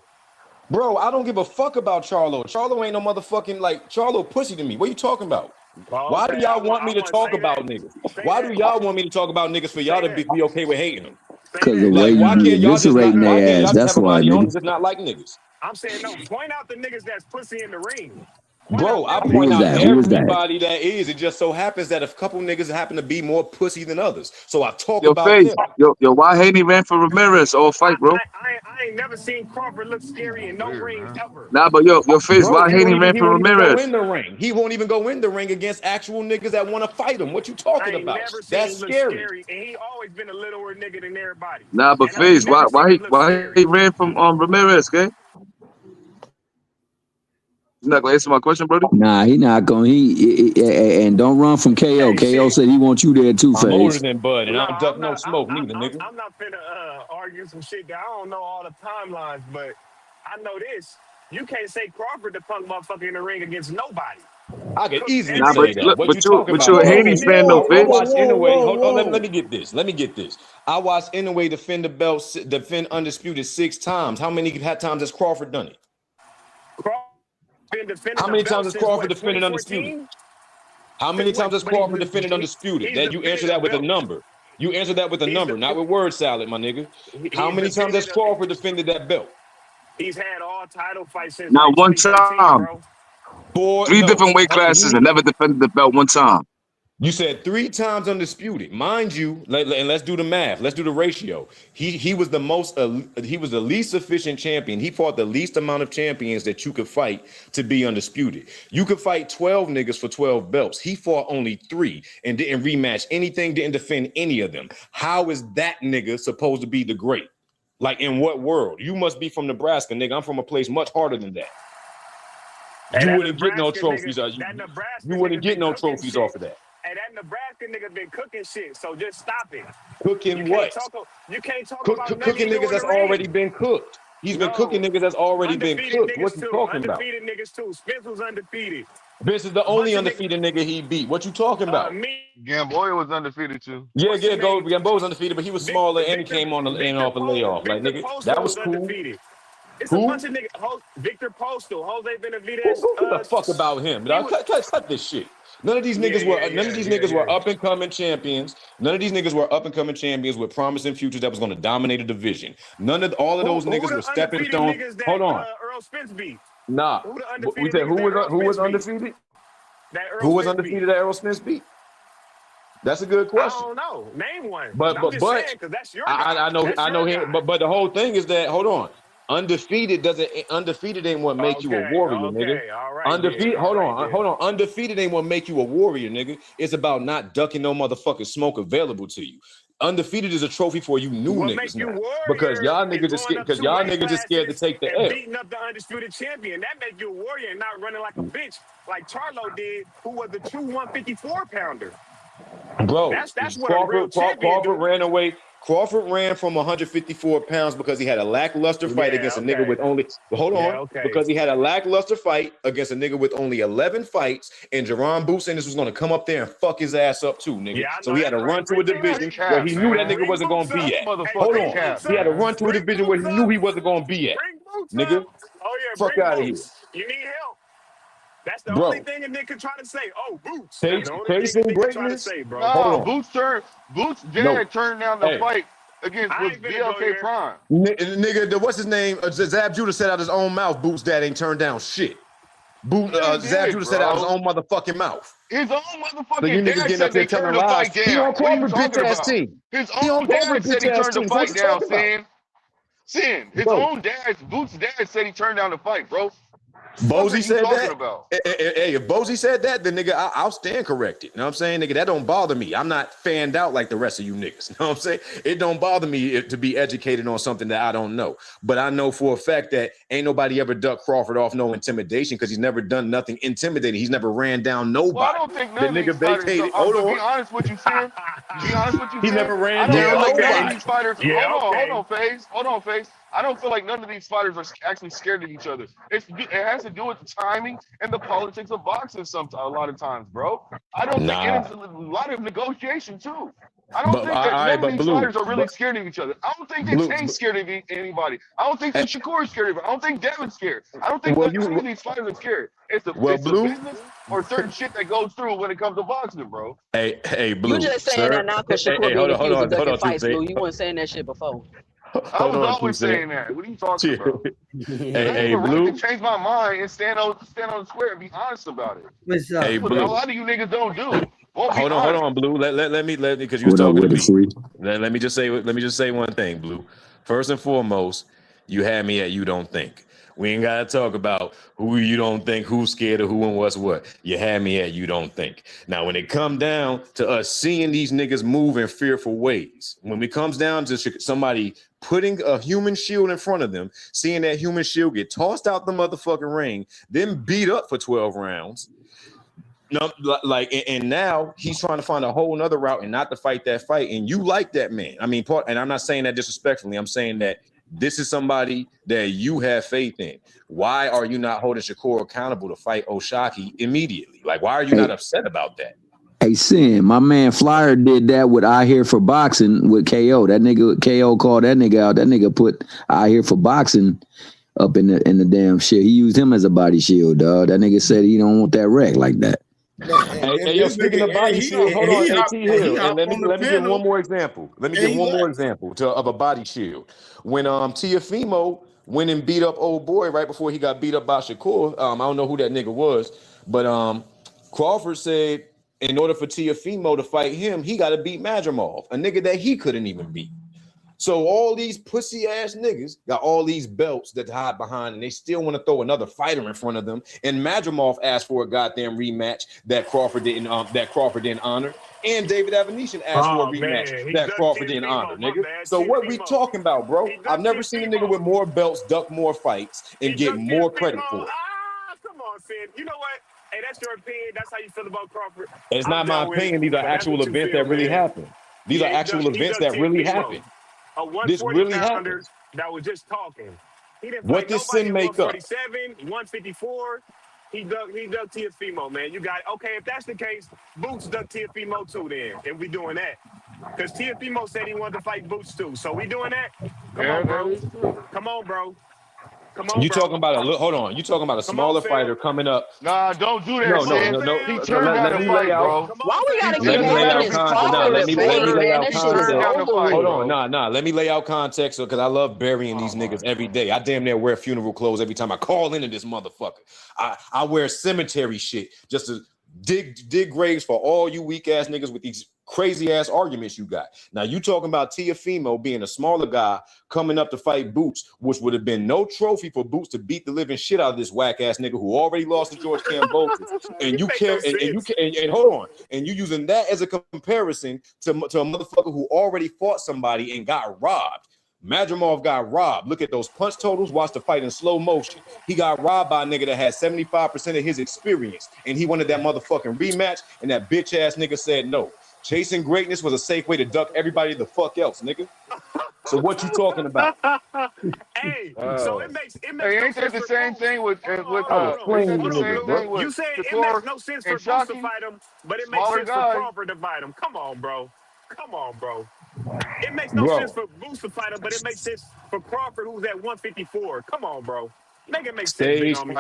Bro, I don't give a fuck about Charlo. Charlo ain't no motherfucking like Charlo pussy to me. What are you talking about? Oh, Why okay. do y'all want me to talk about niggas? Why do y'all want me to talk about niggas for y'all to be okay with hating them? Because the way Like, why you be can't y'all just not? eviscerating Why their can't y'all ass, just that's have a why, body on and nigga. just not like niggas? I'm saying no. Point out the niggas that's pussy in the ring. Bro, I Who point was out that? Who was that? everybody that is. It just so happens that a couple niggas happen to be more pussy than others. So I talk Yo, about Faze, them. yo, why Haney ran for Ramirez all fight, bro? I ain't never seen Crawford look scary in no ring ever. Nah, but yo, Faze, Bro, why Haney ran he for won't even go Ramirez? in the ring. He won't even go in the ring against actual niggas that want to fight him. What you talking I ain't about? never seen That's him look scary. scary, and he always been a littler nigga than everybody. Nah, but And I ain't Faze, never seen him look why scary. he ran from Ramirez, okay? You not gonna answer my question, brother? Nah, he not going. And don't run from KO. KO said he wants you there too, I'm older Phase. than Bud, and No, I don't duck no smoke neither, nigga. I'm not finna argue some shit that I don't know all the timelines, but I know this. You can't say Crawford the punk motherfucker in the ring against nobody. I could easily Nah, say that. What you talking but about? you're a Bro, Haney fan though, I Faze. watched Inouye. Hold on, let me get this. Let me get this. I watched Inouye defend the belt, defend undisputed 6 times. How many times has Crawford done it? How many times has Crawford defended undisputed? How many times has Crawford defended undisputed? That you answer that with a number. You answer that with a number, not with word salad, my nigga. How many times has Crawford defended that belt? He's had all title fights since Now like one 2013, time, bro. 3 different weight classes and never defended the belt one time. You said 3 times undisputed, mind you. And let's do the math. Let's do the ratio. He was the most. He was the least efficient champion. He fought the least amount of champions that you could fight to be undisputed. You could fight 12 niggas for 12 belts. He fought only 3 and didn't rematch anything. Didn't defend any of them. How is that nigga supposed to be the great? Like in what world? You must be from Nebraska, nigga. I'm from a place much harder than that. You wouldn't get no trophies. You wouldn't get no trophies off of that. Hey, that Nebraska nigga been cooking shit, so just stop it. Cooking what? You can't talk about nothing cooking niggas that's already been cooked. He's been cooking niggas that's already been cooked. What you talking about? Undefeated niggas too. Spence was undefeated. Vince is the only undefeated nigga he beat. What you talking about? Gamboa was undefeated too. Yeah, Gamboa was undefeated, but he was smaller and he came on the end off a layoff. Like nigga, that was cool. Undefeated. It's a bunch of niggas. Victor Postal, Jose Benavidez. Who gives a fuck about him? Cut this shit. None of these niggas were up and coming champions. None of these niggas were up and coming champions with promising futures that was going to dominate a division. All of those niggas were stepping stones. Hold on. Earl Spence beat. Nah. We said who was undefeated? Who was undefeated that Earl Spence beat? That's a good question. I don't know. Name one. But that's your I know him. But the whole thing is that hold on. Undefeated ain't what make you a warrior, nigga. All right, undefeated, hold on. Undefeated ain't what make you a warrior, nigga. It's about not ducking no motherfucking smoke available to you. Undefeated is a trophy for you new niggas now. Because y'all niggas is scared to take the L. Beating up the undisputed champion. That make you a warrior and not running like a bitch like Charlo did, who was the true 154 pounder. Bro, that's what a real champion Crawford ran away. Crawford ran from 154 pounds because he had a lackluster fight against a nigga with only. Because he had a lackluster fight against a nigga with only 11 fights, and Jerron Boots was going to come up there and fuck his ass up too, nigga. So he had to run to a division where he knew that nigga wasn't going to be at. Hold on, he had to run to a division where he knew he wasn't going to be at, nigga. Fuck out of here. You need help. That's the only thing a nigga try to say. Oh, Boots. Chasing greatness. No, Boots turned down the fight against BLK Prime. Nigga, what's his name? Zab Judah said out his own mouth, Boots dad ain't turned down shit. Zab Judah said out his own motherfucking mouth. His own motherfucking so you niggas getting up there telling lies. He on Crawford bitch ass team. His own dad said he turned the fight down, saying. Sin, his Bro. own dad, Boots' dad said he turned down the fight, bro. What are Bozy you said talking that. about? Hey, if Bozy said that, then nigga, I'll stand corrected. You know what I'm saying? Nigga, that don't bother me. I'm not fanned out like the rest of you niggas. You know what I'm saying? It don't bother me to be educated on something that I don't know. But I know for a fact that ain't nobody ever ducked Crawford off no intimidation because he's never done nothing intimidating. He's never ran down nobody. Well, I don't think The none of these nigga fighters. vacated. To Hold be on. honest with you, Sin. To be honest with you, He Sin. never ran I don't down feel like none of nobody. these fighters. Yeah, Hold on, FaZe. Hold on, FaZe. I don't feel like none of these fighters are actually scared of each other. It has to do with the timing and the politics of boxing. A lot of times, bro. I don't think, and Nah. it's a lot of negotiation too. I don't But think all that right, none of but these Blue. fighters are really But scared of each other. I don't think that Blue. Tank's scared of anybody. I don't think that Shakur's scared of it. I don't think Devin's scared. I don't think Well, that any of these fighters are scared. It's the Blue. business or certain shit that goes through when it comes to boxing, bro. Hey, You Blue, just saying sir. that now because Hey, Shakur being hold accused of on, ducking two fights, cents. Blue. You weren't saying that shit before. I was Hold on, always saying that. What are you talking about? And I have a right to change my mind and stand on the square and be honest about it. What's up? Hey, That's what a Blue. lot of you niggas don't do. Won't be Hold honest. on, Blue. Let me because you was What up talking to with it, me. free? Let me just say one thing, Blue. First and foremost, you had me at you don't think. We ain't gotta talk about who you don't think, who's scared of who and what's what. You had me at you don't think. Now, when it come down to us seeing these niggas move in fearful ways, when it comes down to somebody putting a human shield in front of them, seeing that human shield get tossed out the motherfucking ring, then beat up for 12 rounds. No, like, and now he's trying to find a whole nother route and not to fight that fight. And you like that man. I mean, and I'm not saying that disrespectfully. I'm saying that this is somebody that you have faith in. Why are you not holding Shakur accountable to fight Oshaki immediately? Like, why are you not upset about that? Hey, Sin, my man Flyer did that with I Here for Boxing with KO. That nigga, KO called that nigga out. That nigga put I Here for Boxing up in the damn shit. He used him as a body shield, dog. That nigga said he don't want that wreck like that. Hey, speaking of body shield, hold on, T Hill, and let me give one more example. Let me give one more example of a body shield. When Tiafimo went and beat up old boy right before he got beat up by Shakur. I don't know who that nigga was, but Crawford said in order for Tiafimo to fight him, he got to beat Madrimov, a nigga that he couldn't even beat. So all these pussy ass niggas got all these belts that hide behind, and they still want to throw another fighter in front of them. And Madrimov asked for a goddamn rematch that Crawford didn't honor, and David Avenesian asked for a rematch that Crawford didn't honor, nigga. So what we talking about, bro? I've never seen a nigga with more belts duck more fights and get more credit for it. Come on, Sid. You know what? Hey, that's your opinion. That's how you feel about Crawford. It's I'm not my done with it, opinion. These are but that's actual what you events feel, that really man. happen. These are Yeah, actual he events ducked that really Tiafimo, happen. a This 140 really pounder happens. that was just talking. He didn't What fight does nobody Sin at make up? 147, 154. He ducked Tiafimo, man. You got okay. If that's the case, Boots ducked Tiafimo too. Then if we doing that, because Tiafimo said he wanted to fight Boots too. So we doing that? Come Yeah, on, that bro. is true. Come on, bro. Come on, You bro. talking about hold on. You talking about a Come on, smaller fam. fighter coming up? Nah, don't do that, No. Come on, Sin. He fam. turned down Let the me lay fight, out. bro. Come Why on, we He gotta fam. keep Let me turned lay having out down. this context. Hold No, on. Crawford let me debate, lay man? out That He shit is turned context. down the over fight, Hold with. on, bro. Let me lay out context because I love burying these niggas every day. I damn near wear funeral clothes every time I call into this motherfucker. I wear cemetery shit just to dig graves for all you weak ass niggas with these crazy ass arguments you got. Now you talking about Tiafimo being a smaller guy coming up to fight Boots, which would have been no trophy for Boots to beat the living shit out of this whack ass nigga who already lost to George Kambosos. And you make no care sense. and hold on, and you using that as a comparison to a motherfucker who already fought somebody and got robbed. Madrimov got robbed. Look at those punch totals. Watch the fight in slow motion. He got robbed by a nigga that had 75% of his experience, and he wanted that motherfucking rematch, and that bitch ass nigga said no. Chasing greatness was a safe way to duck everybody the fuck else, nigga. So what you talking about? Hey, so it makes Hey, no ain't that sense the for same Boots. thing with I was ain't playing that you the Hold on, same niggas, Blue. thing bro. with You say Shakur no sense and for Boots to Shockey? fight him, but it makes Smaller sense for guy. Crawford to fight him. Come on, bro. Come on, bro. It makes no sense Bro, for Boots to fight him, but it makes sense for Crawford, who's at 154. Come on, bro. Make it make sense, big stage homie.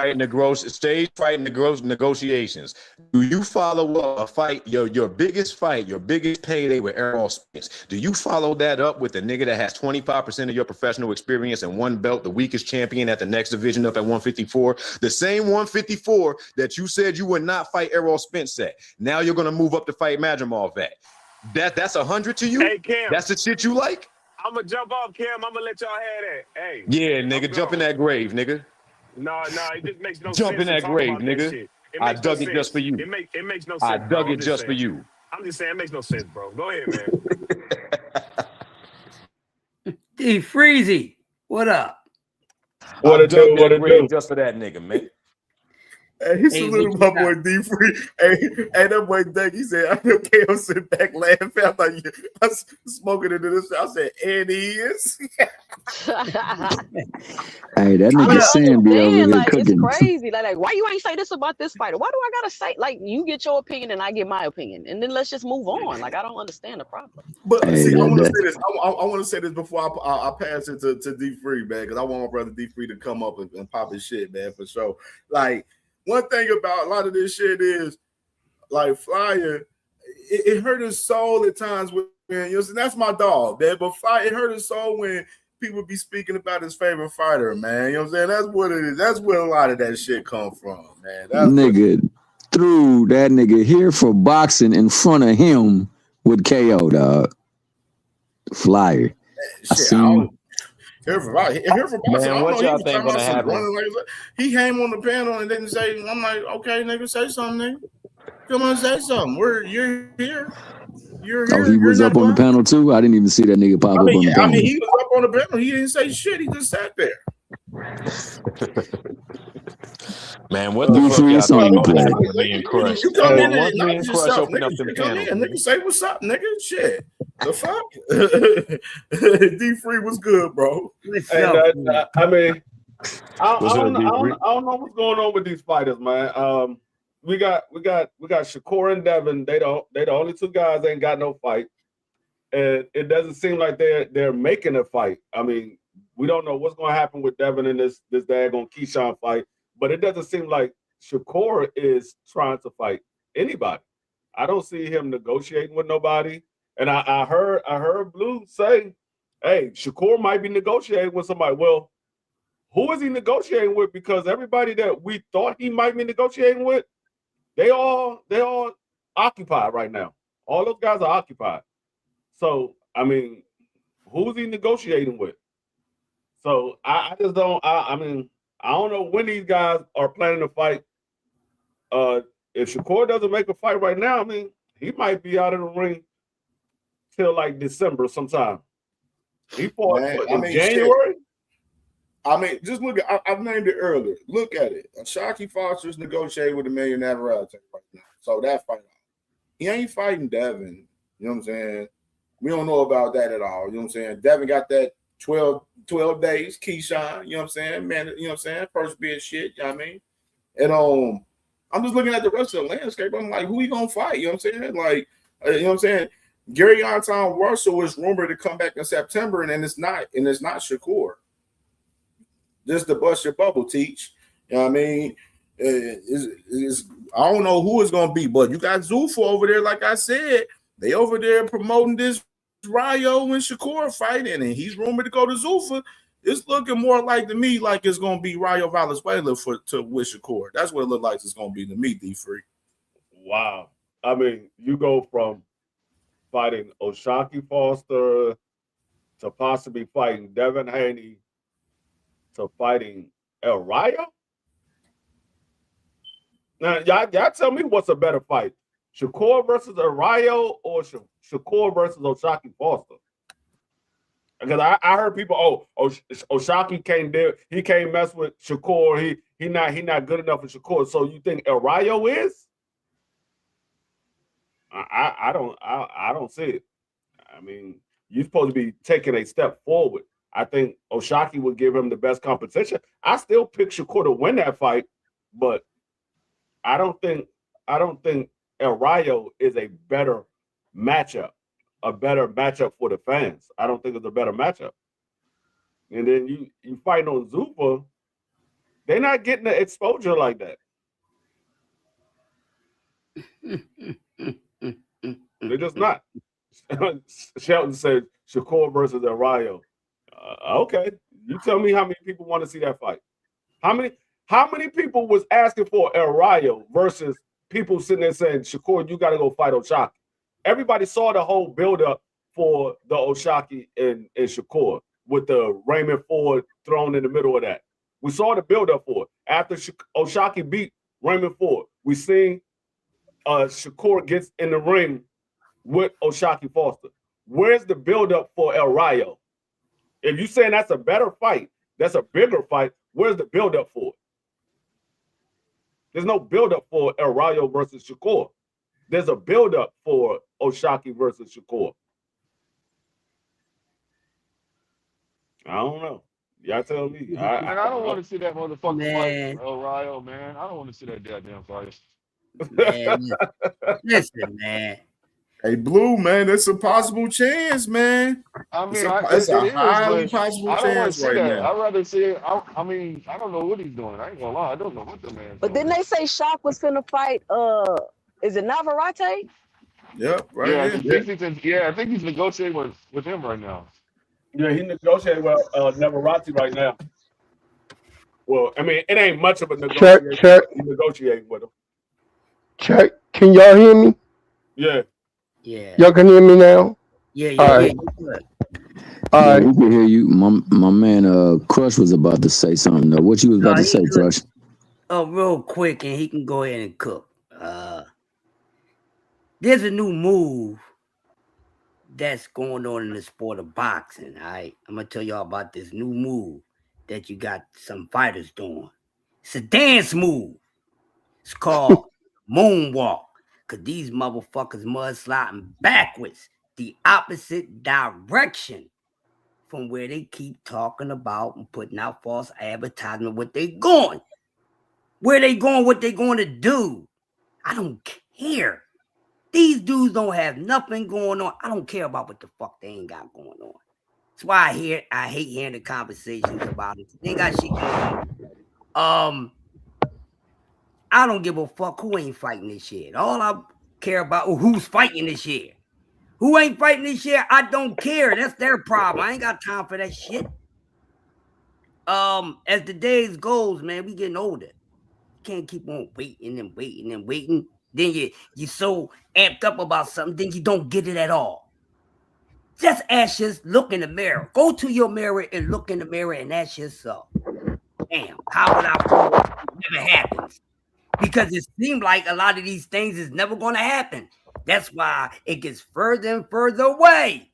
fight negotiations. Do you follow up a fight, your biggest fight, your biggest payday with Errol Spence? Do you follow that up with a nigga that has 25% of your professional experience and one belt, the weakest champion at the next division up at 154? The same 154 that you said you would not fight Errol Spence at. Now you're gonna move up to fight Madrimov at. That's 100 to you? Hey, Cam. That's the shit you like? I'm gonna jump off, Cam. I'm gonna let y'all have that. Hey. Yeah, nigga, jump in that grave, nigga. No, it just makes no Jump in sense to that talk grave, about that nigga. shit. It I makes no dug it just sense. for you. It makes no I sense, dug bro. it just for you. I'm just saying it makes no sense, bro. Go ahead, man. D Freezy, what up? I dug that grave just for that nigga, man. Hey, he saluted my boy D Free. Hey, that boy Doug, he said, I know KO sit back laughing. I thought I was smoking into this. I said, and he is. Hey, that I nigga don't Sam be over understand. here Like, it's cooking. crazy. Like, why you ain't say this about this fighter? Why do I gotta say, like, you get your opinion and I get my opinion, and then let's just move on? Like, I don't understand the problem. But Hey, see, I want to that- say this. I want to say this before I pass it to D Free, man, because I want my brother D Free to come up and pop his shit, man, for sure. Like, one thing about a lot of this shit is, like, Flyer, it hurt his soul at times when, you know, that's my dog, man. But Flyer, it hurt his soul when people be speaking about his favorite fighter, man. You know what I'm saying? That's what it is. That's where a lot of that shit come from, man. That's nigga threw that nigga here for boxing in front of him with KO, dog. Flyer. I seen. Here for boxing. I Man, don't what know. He y'all was think talking about gonna some happen? running. Like, he came on the panel and didn't say. I'm like, okay, nigga, say something, nigga. Come on, say something. You're here. You're here. Oh, he was up on the panel too. I didn't even see that nigga pop up on the panel. He was up on the panel. He didn't say shit. He just sat there. Man, what the fuck y'all think gonna happen with me and Crush? You come in and Once me acknowledge and Crush yourself, open up nigga. them You come panels, in, nigga. nigga, say what's up, nigga. Shit. The fuck? D Free was good, bro. And I mean, I What's up, don't D3? know what's going on with these fighters, man. We got Shakur and Devin. They the only two guys that ain't got no fight, and it doesn't seem like they're making a fight. I mean, we don't know what's going to happen with Devin in this daggone Keyshawn fight, but it doesn't seem like Shakur is trying to fight anybody. I don't see him negotiating with nobody. And I heard Blue say, "Hey, Shakur might be negotiating with somebody." Well, who is he negotiating with? Because everybody that we thought he might be negotiating with, they all occupied right now. All those guys are occupied. So I mean, who's he negotiating with? So I just don't. I mean, I don't know when these guys are planning to fight. If Shakur doesn't make a fight right now, I mean, he might be out of the ring till like December sometime. He fought in January. Shit. I mean, just look at. I've named it earlier. Look at it. Shockey Foster's negotiating with a millionaire right now. So that fight, he ain't fighting Devin. You know what I'm saying? We don't know about that at all. You know what I'm saying? Devin got that 12 days, Keyshawn. You know what I'm saying? Man, you know what I'm saying? First bit shit, you know what I mean? And I'm just looking at the rest of the landscape. I'm like, who he gonna fight? You know what I'm saying? Like, you know what I'm saying? Gary Anton Russell is rumored to come back in September, and it's not Shakur. Just to bust your bubble, Teach. You know what I mean? I don't know who it's gonna be, but you got Zuffa over there, like I said. They over there promoting this Rayo and Shakur fighting, and he's rumored to go to Zuffa. It's looking more like to me like it's gonna be Rayo Valenzuela with Shakur. That's what it looks like it's gonna be to me, D3. Wow. I mean, you go from fighting O'Shaquie Foster to possibly fighting Devin Haney to fighting El Rayo. Now, y'all tell me what's a better fight. Shakur versus Rayo or Shakur versus O'Shaquie Foster? Because I heard people, O'Shaquie can't mess with Shakur. He not good enough for Shakur. So you think El Rayo is? I don't see it. I mean, you're supposed to be taking a step forward. I think O'Shaquie would give him the best competition. I still pick Shakur to win that fight, but I don't think El Rayo is a better matchup for the fans. I don't think it's a better matchup. And then you fight on Zuffa, they're not getting the exposure like that. They're just not. Shelton said Shakur versus El Rayo. Okay, you tell me how many people want to see that fight. How many people was asking for El Rayo versus people sitting there saying, Shakur, you got to go fight O'Shaquie? Everybody saw the whole buildup for the Oshaki and Shakur with the Raymond Ford thrown in the middle of that. We saw the build-up for it. After Oshaki beat Raymond Ford, we seen Shakur gets in the ring with Oshaki Foster. Where's the build-up for El Rayo? If you're saying that's a better fight, that's a bigger fight, where's the build-up for it? There's no build-up for El Rayo versus Shakur. There's a build-up for Oshaki versus Shakur. I don't know. Y'all tell me. Man, I don't want to see that motherfucker fight El Rayo, man. I don't want to see that goddamn fight. Man, listen, man. Hey, Blue, man, it's a possible chance, man. I mean, it's a it highly is, but possible I don't want chance to see right that. now. I'd rather see it. I mean, I don't know what he's doing. I ain't gonna lie. I don't know what the man's But doing. didn't they say Shock was finna fight? Is it Navarrete? Yep, right. Yeah, I think he's negotiating with him right now. Yeah, he negotiated with Navarrete right now. Well, I mean, it ain't much of a negotiation. Check. He negotiating with him. Check. Can y'all hear me? Yeah. Yeah. Y'all can hear me now? Yeah. All right. All right. We can hear you. My man Crush was about to say something though. What you was about to say, Crush? Oh, real quick, and he can go ahead and cook. There's a new move that's going on in the sport of boxing. All right, I'm gonna tell y'all about this new move that you got some fighters doing. It's a dance move. It's called moonwalk. Cause these motherfuckers mudsliding backwards, the opposite direction from where they keep talking about and putting out false advertisement. What they going? Where they going? What they going to do? I don't care. These dudes don't have nothing going on. I don't care about what the fuck they ain't got going on. That's why I hate hearing the conversations about it. They ain't got shit going on. I don't give a fuck who ain't fighting this shit. All I care about is who's fighting this year. Who ain't fighting this year? I don't care. That's their problem. I ain't got time for that shit. As the days goes, man, we getting older. You can't keep on waiting and waiting and waiting. Then you're so amped up about something, then you don't get it at all. Just ask yourself, look in the mirror. Go to your mirror and look in the mirror and ask yourself, damn, how would I feel if it never happens? Because it seems like a lot of these things is never going to happen. That's why it gets further and further away.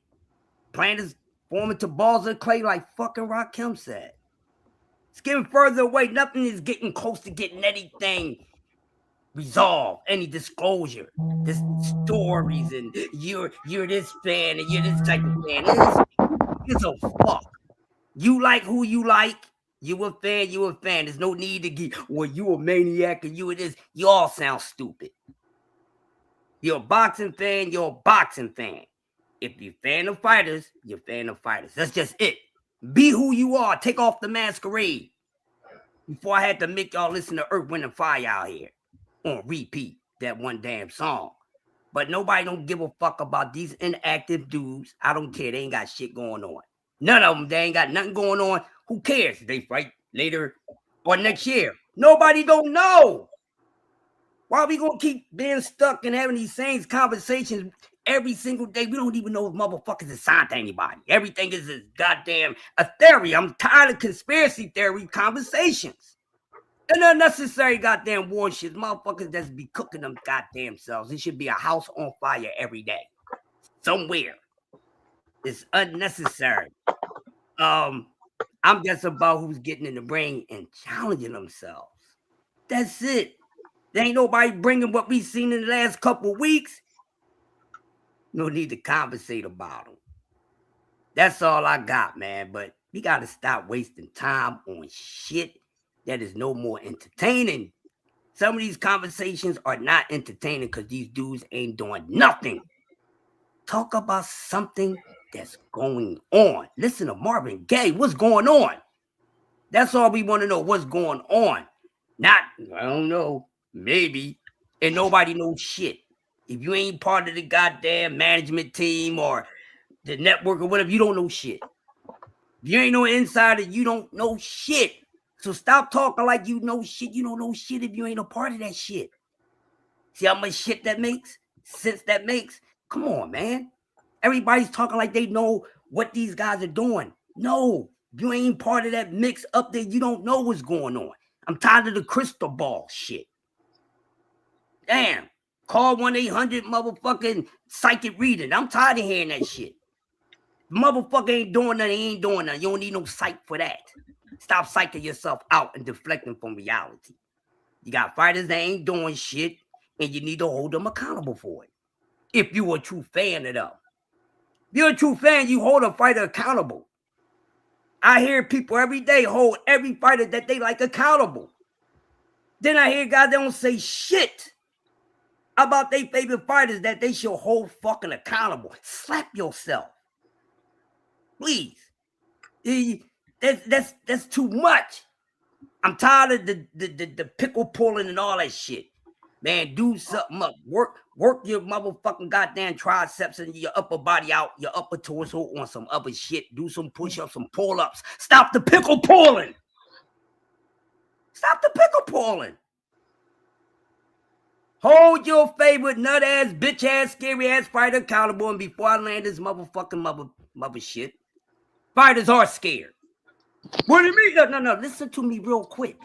Planets forming to balls of clay like fucking Rakim said. It's getting further away. Nothing is getting close to getting anything resolved, any disclosure. This stories and you're this fan and you're this type of fan. It's a fuck. You like who you like. You a fan, you a fan. There's no need to get, well, you a maniac and you a this. You all sound stupid. You're a boxing fan, you're a boxing fan. If you're a fan of fighters, you're a fan of fighters. That's just it. Be who you are. Take off the masquerade. Before I had to make y'all listen to Earth, Wind, and Fire out here on repeat, that one damn song. But nobody don't give a fuck about these inactive dudes. I don't care. They ain't got shit going on. None of them, they ain't got nothing going on. Who cares if they fight later or next year? Nobody don't know. Why are we going to keep being stuck and having these same conversations every single day? We don't even know if motherfuckers is signed to anybody. Everything is a goddamn a theory. I'm tired of conspiracy theory conversations. And unnecessary goddamn war shit. Motherfuckers that's be cooking them goddamn selves. It should be a house on fire every day. Somewhere. It's unnecessary. I'm just about who's getting in the ring and challenging themselves. That's it. There ain't nobody bringing what we've seen in the last couple of weeks. No need to conversate about them. That's all I got, man. But we got to stop wasting time on shit that is no more entertaining. Some of these conversations are not entertaining because these dudes ain't doing nothing. Talk about something that's going on. Listen to Marvin Gaye. What's going on? That's all we want to know. What's going on? Not, I don't know, maybe. And nobody knows shit. If you ain't part of the goddamn management team or the network or whatever, you don't know shit. If you ain't no insider, you don't know shit. So stop talking like you know shit. You don't know shit if you ain't a part of that shit. See how much shit that makes? Sense that makes? Come on, man. Everybody's talking like they know what these guys are doing. No, you ain't part of that mix up there. You don't know what's going on. I'm tired of the crystal ball shit. Damn. Call 1-800 motherfucking psychic reading. I'm tired of hearing that shit. Motherfucker ain't doing nothing. He ain't doing nothing. You don't need no psych for that. Stop psyching yourself out and deflecting from reality. You got fighters that ain't doing shit, and you need to hold them accountable for it. If you're a true fan of them. If you're a true fan, you hold a fighter accountable. I hear people every day hold every fighter that they like accountable. Then I hear guys that don't say shit about their favorite fighters that they should hold fucking accountable. Slap yourself. Please. That's too much. I'm tired of the pickle pulling and all that shit. Man, do something up. Work your motherfucking goddamn triceps and your upper body out, your upper torso on some other shit. Do some push-ups, some pull-ups. Stop the pickle pulling. Stop the pickle pulling. Hold your favorite nut-ass, bitch-ass, scary-ass fighter accountable. And before I land this motherfucking mother shit, fighters are scared. What do you mean? No. Listen to me real quick.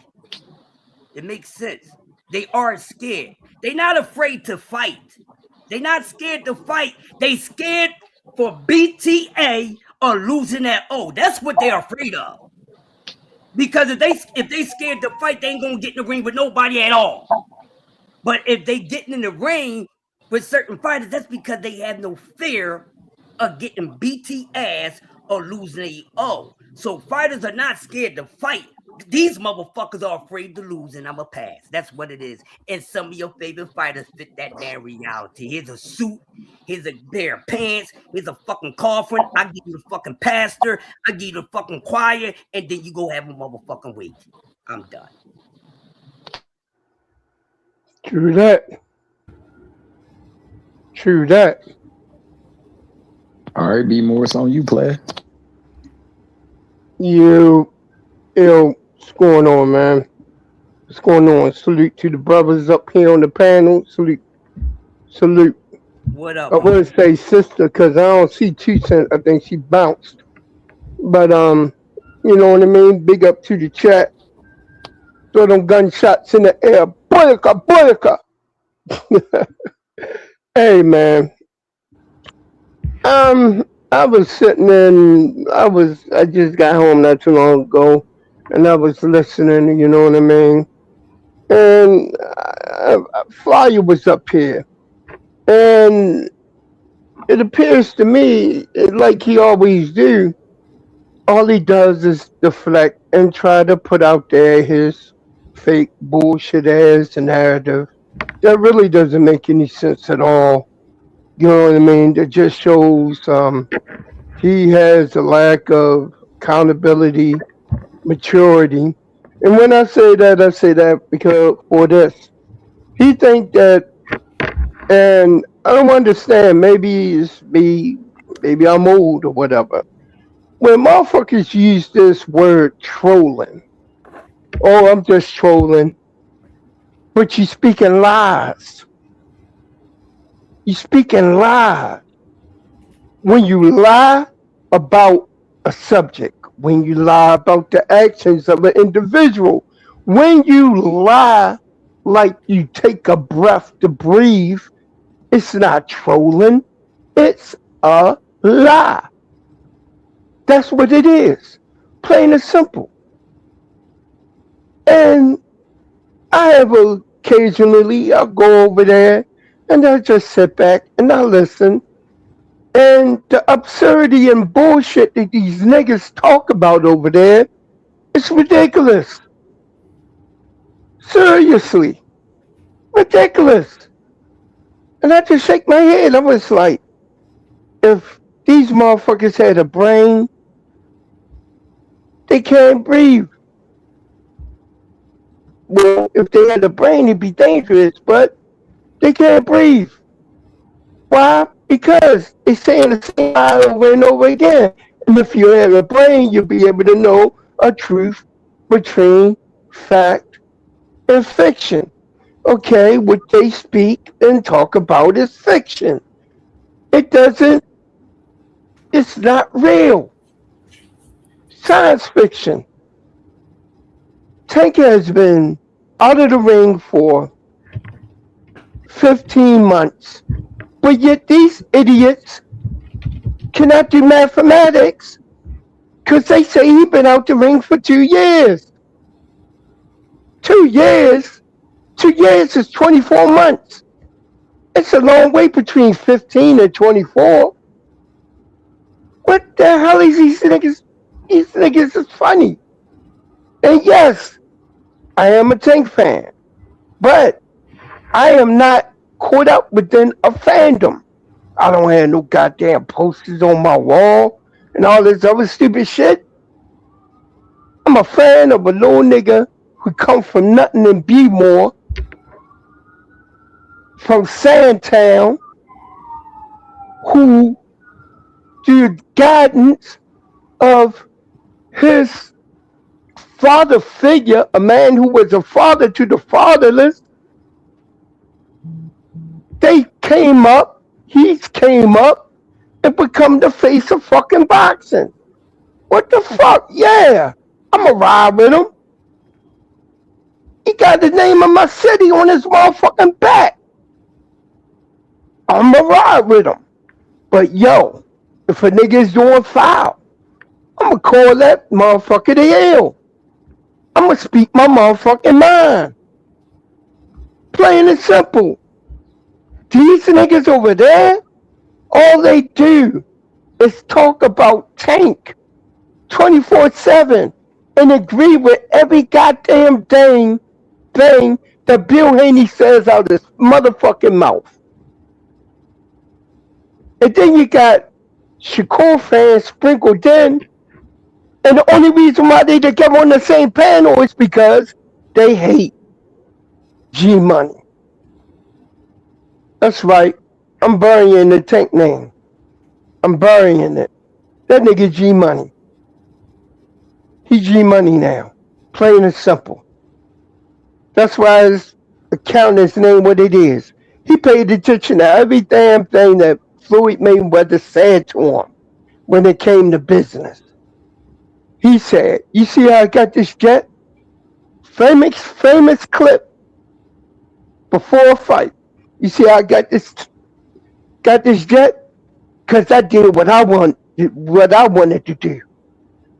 It makes sense. They are scared. They're not afraid to fight. They're not scared to fight. They scared for BTA or losing that O. That's what they're afraid of. Because if they scared to fight, they ain't gonna get in the ring with nobody at all. But if they getting in the ring with certain fighters, that's because they have no fear of getting BT ass or losing a O. So fighters are not scared to fight. These motherfuckers are afraid to lose, and I'm a pass. That's what it is. And some of your favorite fighters fit that damn reality. Here's a suit. Here's a pair of pants. Here's a fucking coffin. I give you the fucking pastor. I give you the fucking choir. And then you go have a motherfucking week. I'm done. True that. True that. All right, B. Morris, on you, player. What's going on, man? What's going on? Salute to the brothers up here on the panel. Salute. What up? I want to say sister because I don't see 2 Cent. I think she bounced. But you know what I mean? Big up to the chat. Throw them gunshots in the air. Bulika. Hey, man. I was sitting I just got home not too long ago, and I was listening, you know what I mean? And Flyer was up here, and it appears to me, like he always do, all he does is deflect and try to put out there his fake bullshit ass narrative that really doesn't make any sense at all. You know what I mean? It just shows he has a lack of accountability, maturity. And when I say that because for this, he think that, and I don't understand. Maybe it's me, maybe I'm old or whatever. When motherfuckers use this word trolling, oh, I'm just trolling, but you speaking lies. You speaking lies. When you lie about a subject, when you lie about the actions of an individual, when you lie like you take a breath to breathe, it's not trolling, it's a lie. That's what it is, plain and simple. And I have occasionally, I'll go over there and I just sit back and I listen. And the absurdity and bullshit that these niggas talk about over there, it's ridiculous. Seriously. Ridiculous. And I just shake my head. I was like, if these motherfuckers had a brain, they can't breathe. Well, if they had a brain, it'd be dangerous, but they can't breathe. Why? Because they're saying the same lie over and over again. And if you have a brain, you'll be able to know a truth between fact and fiction. Okay, what they speak and talk about is fiction. It doesn't It's not real. Science fiction. Tank has been out of the ring for 15 months. But yet these idiots cannot do mathematics because they say he's been out the ring for 2 years. 2 years? 2 years is 24 months. It's a long way between 15 and 24. What the hell is these niggas? These niggas is funny. And yes, I am a Tank fan. But I am not caught up within a fandom. I don't have no goddamn posters on my wall and all this other stupid shit. I'm a fan of a little nigga who come from nothing and be more, from Sandtown, who, through the guidance of his father figure, a man who was a father to the fatherless, he came up and become the face of fucking boxing. What the fuck? Yeah, I'ma ride with him. He got the name of my city on his motherfucking back. I'ma ride with him. But yo, if a nigga is doing foul, I'ma call that motherfucker the hell. I'ma speak my motherfucking mind. Plain and simple. These niggas over there, all they do is talk about Tank 24/7 and agree with every goddamn thing that Bill Haney says out of his motherfucking mouth. And then you got Shakur fans sprinkled in, and the only reason why they together on the same panel is because they hate G Money. That's right. I'm burying the Tank name. I'm burying it. That nigga G Money. He G Money now. Plain and simple. That's why his account is named what it is. He paid attention to every damn thing that Floyd Mayweather said to him when it came to business. He said, "You see how I got this jet? Famous clip before a fight. You see how I got this jet? Because I did what I wanted to do.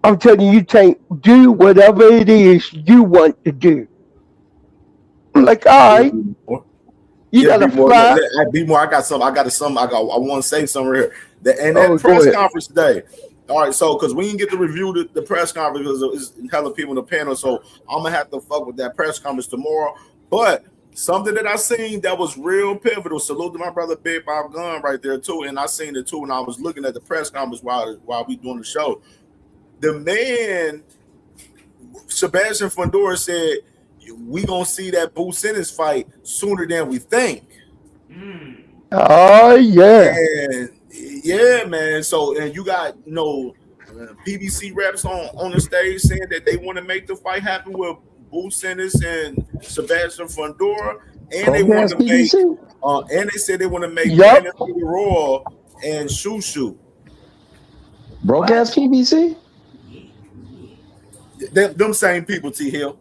I'm telling you, Tank, do whatever it is you want to do." I'm like, all right. You gotta fly. Be more. I want to say something right here. And that press conference today. All right, so because we didn't get to review the press conference because it's hella people in the panel, so I'm gonna have to fuck with that press conference tomorrow. But something that I seen that was real pivotal. Salute to my brother Big Bob Gunn right there too, and I seen it too when I was looking at the press conference while we doing the show. The man Sebastian Fundora said, "We gonna see that Boo Simmons fight sooner than we think." Oh yeah, and yeah, man. So and you got PBC reps on the stage saying that they want to make the fight happen with Boo Simmons and Sebastian Fundora, and they want to make and they said they want to make Brandon Royal and Shushu. Broke ass PBC. Them same people, T Hill.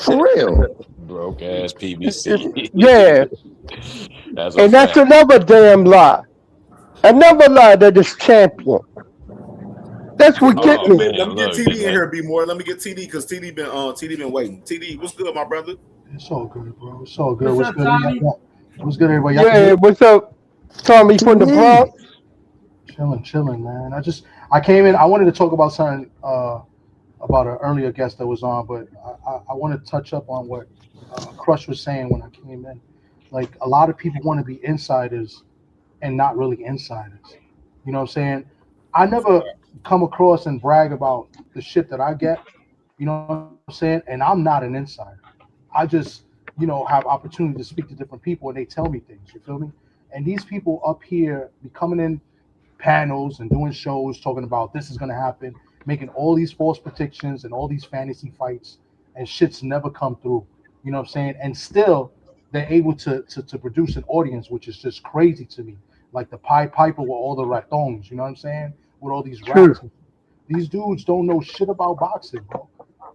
For real. Broke ass PBC. Yeah. That's another damn lie. Another lie that is champion. That's what get me. Let me get TD in here, be more. Let me get TD because TD been waiting. TD, what's good, my brother? It's all good, bro. It's all good. What's good, Tommy? What's good, everybody? Yeah, what's up, Tommy from the Bronx? Chilling, man. I came in. I wanted to talk about something about an earlier guest that was on, but I want to touch up on what Crush was saying when I came in. Like, a lot of people want to be insiders and not really insiders. You know what I'm saying? I never come across and brag about the shit that I get. You know what I'm saying? And I'm not an insider. I just, have opportunity to speak to different people and they tell me things. You feel me? And these people up here be coming in panels and doing shows talking about this is going to happen, making all these false predictions and all these fantasy fights, and shit's never come through. You know what I'm saying? And still, they're able to produce an audience, which is just crazy to me. like the Pied Piper with all the ratones. You know what I'm saying? With all these True. rats. These dudes don't know shit about boxing, bro.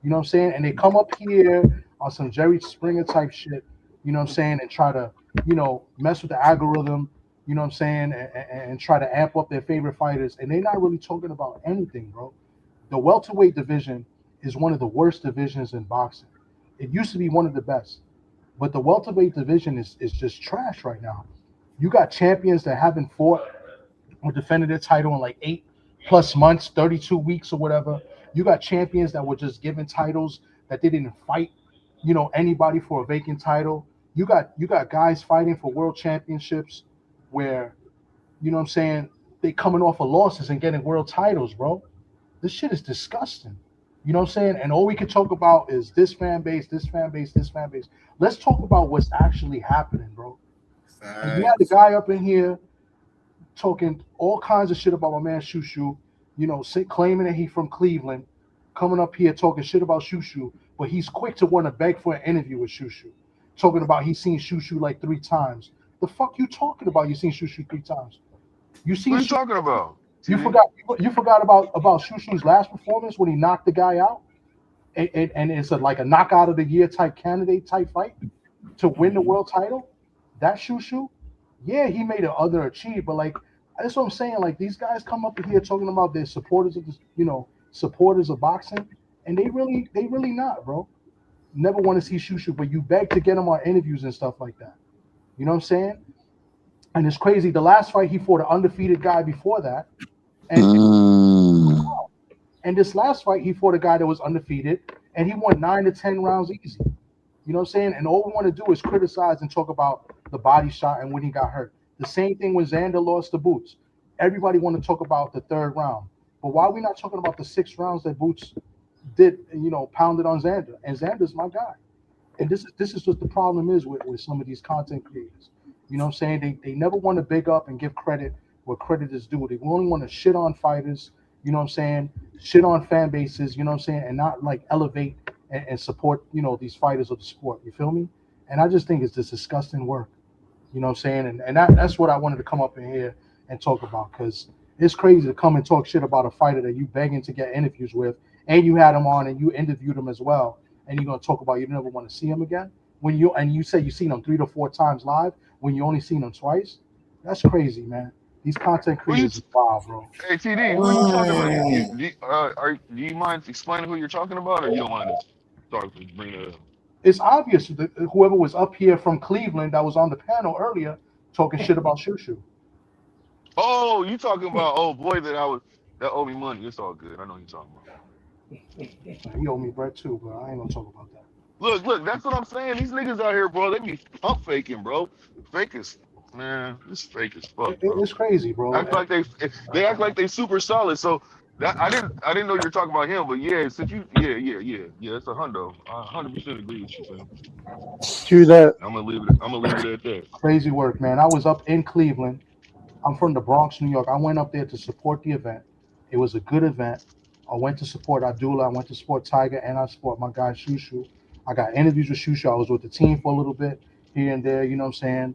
You know what I'm saying? And they come up here on some Jerry Springer type shit, you know what I'm saying, and try to, mess with the algorithm, you know what I'm saying, and try to amp up their favorite fighters. And they're not really talking about anything, bro. The welterweight division is one of the worst divisions in boxing. It used to be one of the best, but the welterweight division is just trash right now. You got champions that haven't fought or defended their title in like 8+ months, 32 weeks or whatever. You got champions that were just given titles that they didn't fight, anybody for a vacant title. You got guys fighting for world championships where, you know what I'm saying, they coming off of losses and getting world titles, bro. This shit is disgusting. You know what I'm saying? And all we can talk about is this fan base, this fan base, this fan base. Let's talk about what's actually happening, bro. And you had the guy up in here talking all kinds of shit about my man Shushu, claiming that he from Cleveland, coming up here talking shit about Shushu, but he's quick to want to beg for an interview with Shushu, talking about he's seen Shushu like 3 times. The fuck you talking about? You seen Shushu 3 times? You seen? What are you talking about? You forgot? You forgot about Shushu's last performance when he knocked the guy out, and it's like a knockout of the year type candidate type fight to win the world title. That Shushu. Yeah, he made it other achieve, but like that's what I'm saying. Like these guys come up here talking about their supporters of this, supporters of boxing, and they really not, bro. Never want to see Shushu, but you beg to get him on interviews and stuff like that. You know what I'm saying? And it's crazy. The last fight he fought an undefeated guy before that, and this last fight he fought a guy that was undefeated, and he won 9 to 10 rounds easy. You know what I'm saying? And all we want to do is criticize and talk about the body shot and when he got hurt. The same thing when Xander lost to Boots. Everybody want to talk about the 3rd round. But why are we not talking about the 6 rounds that Boots did, pounded on Xander? And Xander's my guy. And this is what the problem is with some of these content creators. You know what I'm saying? They never want to big up and give credit where credit is due. They only want to shit on fighters, you know what I'm saying? Shit on fan bases, you know what I'm saying? And not like elevate and support, these fighters of the sport. You feel me? And I just think it's just disgusting work. You know what I'm saying? And that's what I wanted to come up in here and talk about, because it's crazy to come and talk shit about a fighter that you begging to get interviews with, and you had him on and you interviewed him as well, and you're gonna talk about you never want to see him again when you say you've seen him 3 to 4 times live when you only seen him twice. That's crazy, man. These content creators is wild, bro. Hey, TD, who are you talking about? Do you mind explaining who you're talking about, or you don't mind to start to bring it up? It's obvious that whoever was up here from Cleveland that was on the panel earlier talking shit about Shushu. Oh, you talking about boy that owed me money. It's all good. I know you're talking about. He owe me bread too, but I ain't gonna talk about that. Look, that's what I'm saying. These niggas out here, bro, they be pump faking, bro. Fake as man, it's fake as fuck, bro. It's crazy, bro. Act like they act like they super solid. So that I didn't know you were talking about him, but yeah, since you it's a hundo. I 100% agree with you, fam. True that. I'm gonna leave it at that. Crazy work, man. I was up in Cleveland. I'm from the Bronx, New York. I went up there to support the event. It was a good event. I went to support Abdullah. I went to support Tiger, and I support my guy Shushu. I got interviews with Shushu. I was with the team for a little bit here and there. You know what I'm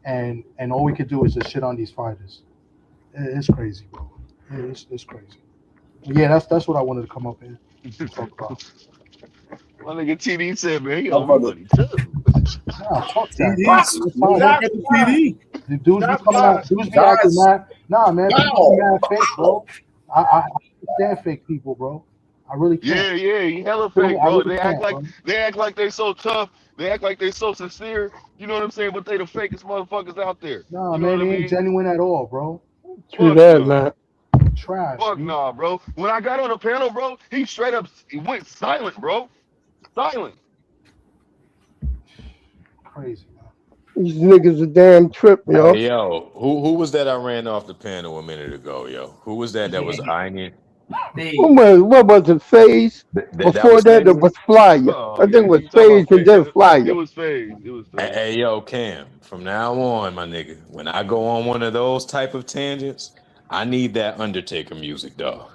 saying? And all we could do is just shit on these fighters. It's crazy, bro. It's crazy. But yeah, that's what I wanted to come up and talk about. My nigga TD said, man, he owe me money too. Nah, fuck that. The dudes be coming out. Dudes be acting mad. Nah, man. People be mad fake, bro. I understand fake people, bro. I really can't. Yeah, he hella fake, bro. They act like they so tough. They act like they so sincere. You know what I'm saying? But they the fakest motherfuckers out there. Nah, man, they ain't genuine at all, bro. True that, man. Trash. Fuck nah, bro. When I got on the panel, bro, he went silent, bro. Silent. Crazy, man. These niggas a damn trip, yo. Hey, yo, who was that I ran off the panel a minute ago, yo? Who was that was eyeing it? What was it, FaZe? Before that, it was Flyer. I think it was FaZe and then Flyer. It was FaZe. Hey, yo, Cam, from now on, my nigga, when I go on one of those type of tangents, I need that Undertaker music, dog.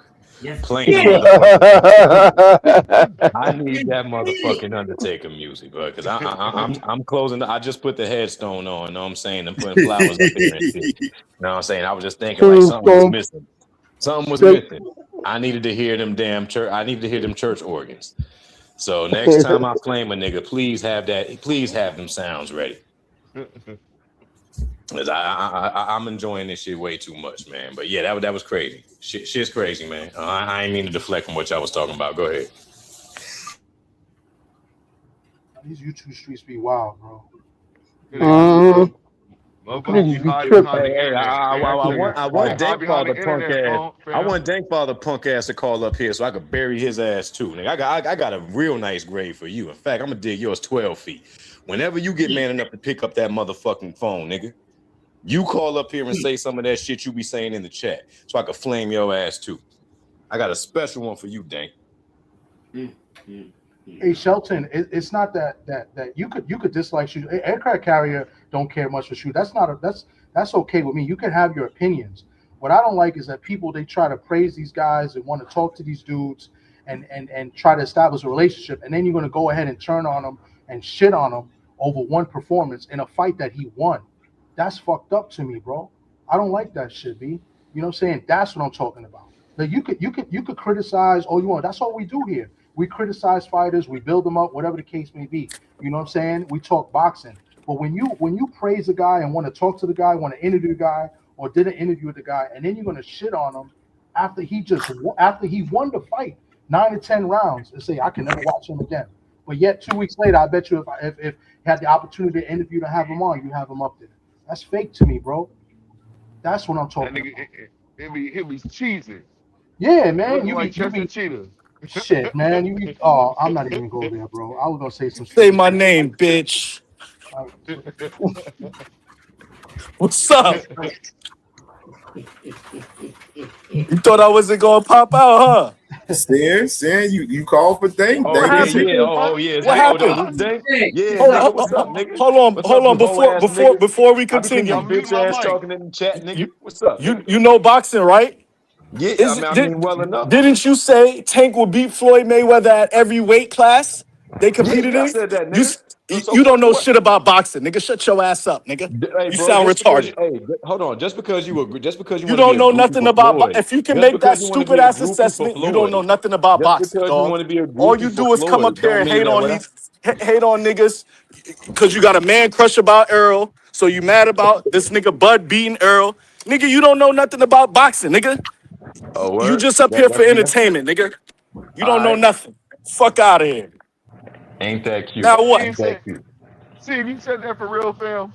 playing the motherfucker. I need that motherfucking Undertaker music, bro. Because I'm closing. I just put the headstone on. You know what I'm saying? I'm putting flowers up there and shit. You know what I'm saying? I was just thinking like something was missing. Something was missing. I needed to hear them damn church. I needed to hear them church organs. So next time I flame a nigga, please have that. Please have them sounds ready. Cause I'm enjoying this shit way too much, man. But yeah, that was crazy. Shit's crazy, man. I ain't mean to deflect from what y'all was talking about. Go ahead. These YouTube streets be wild, bro. Motherfuckers be hiding behind the internet. I want Dankfather punk ass to call up here so I could bury his ass too. Nigga, I got a real nice grave for you. In fact, I'm gonna dig yours 12 feet. Whenever you get man enough to pick up that motherfucking phone, nigga, you call up here and say some of that shit you be saying in the chat so I could flame your ass too. I got a special one for you, Dank. Hey Shelton, it's not that you could dislike shoot. Aircraft carrier don't care much for shoot. That's okay with me. You can have your opinions. What I don't like is that people they try to praise these guys and want to talk to these dudes and try to establish a relationship, and then you're gonna go ahead and turn on them and shit on them over one performance in a fight that he won. That's fucked up to me, bro. I don't like that shit, B. You know what I'm saying? That's what I'm talking about. Like you could criticize all you want. That's all we do here. We criticize fighters, we build them up, whatever the case may be. You know what I'm saying? We talk boxing. But when you praise a guy and want to talk to the guy, want to interview the guy, or did an interview with the guy, and then you're gonna shit on him after he won the fight 9 to 10 rounds and say I can never watch him again. But yet 2 weeks later, I bet you if you had the opportunity to interview to have him on, you have him up there. That's fake to me, bro. That's what I'm talking about. He'll be cheesing. Yeah, man. Looking You like be Cheetah. shit, man. You be I'm not even going there, bro. I was gonna say some Say my name, bitch. What's up? You thought I wasn't gonna pop out, huh? Saying you called for thing. Oh yeah. What happened? What's up, nigga? Hold on. Before we continue, bitch ass talking in the chat, nigga. What's up? You know boxing, right? Yeah, I mean well enough. Didn't you say Tank will beat Floyd Mayweather at every weight class they competed in? I said that, nigga. You don't know shit about boxing, nigga. Shut your ass up, nigga. Hey, You bro, sound retarded. Hold on. Just because you don't know nothing about. If you can make that stupid ass assessment, you don't know nothing about boxing, dog. All you do is come up here and hate on niggas because you got a man crush about Earl. So you mad about this nigga Bud beating Earl, nigga? You don't know nothing about boxing, nigga. You just up here for entertainment, nigga. You don't know nothing. Fuck out of here. Ain't that cute? Now what? Ain't that cute? See, you said that for real, fam.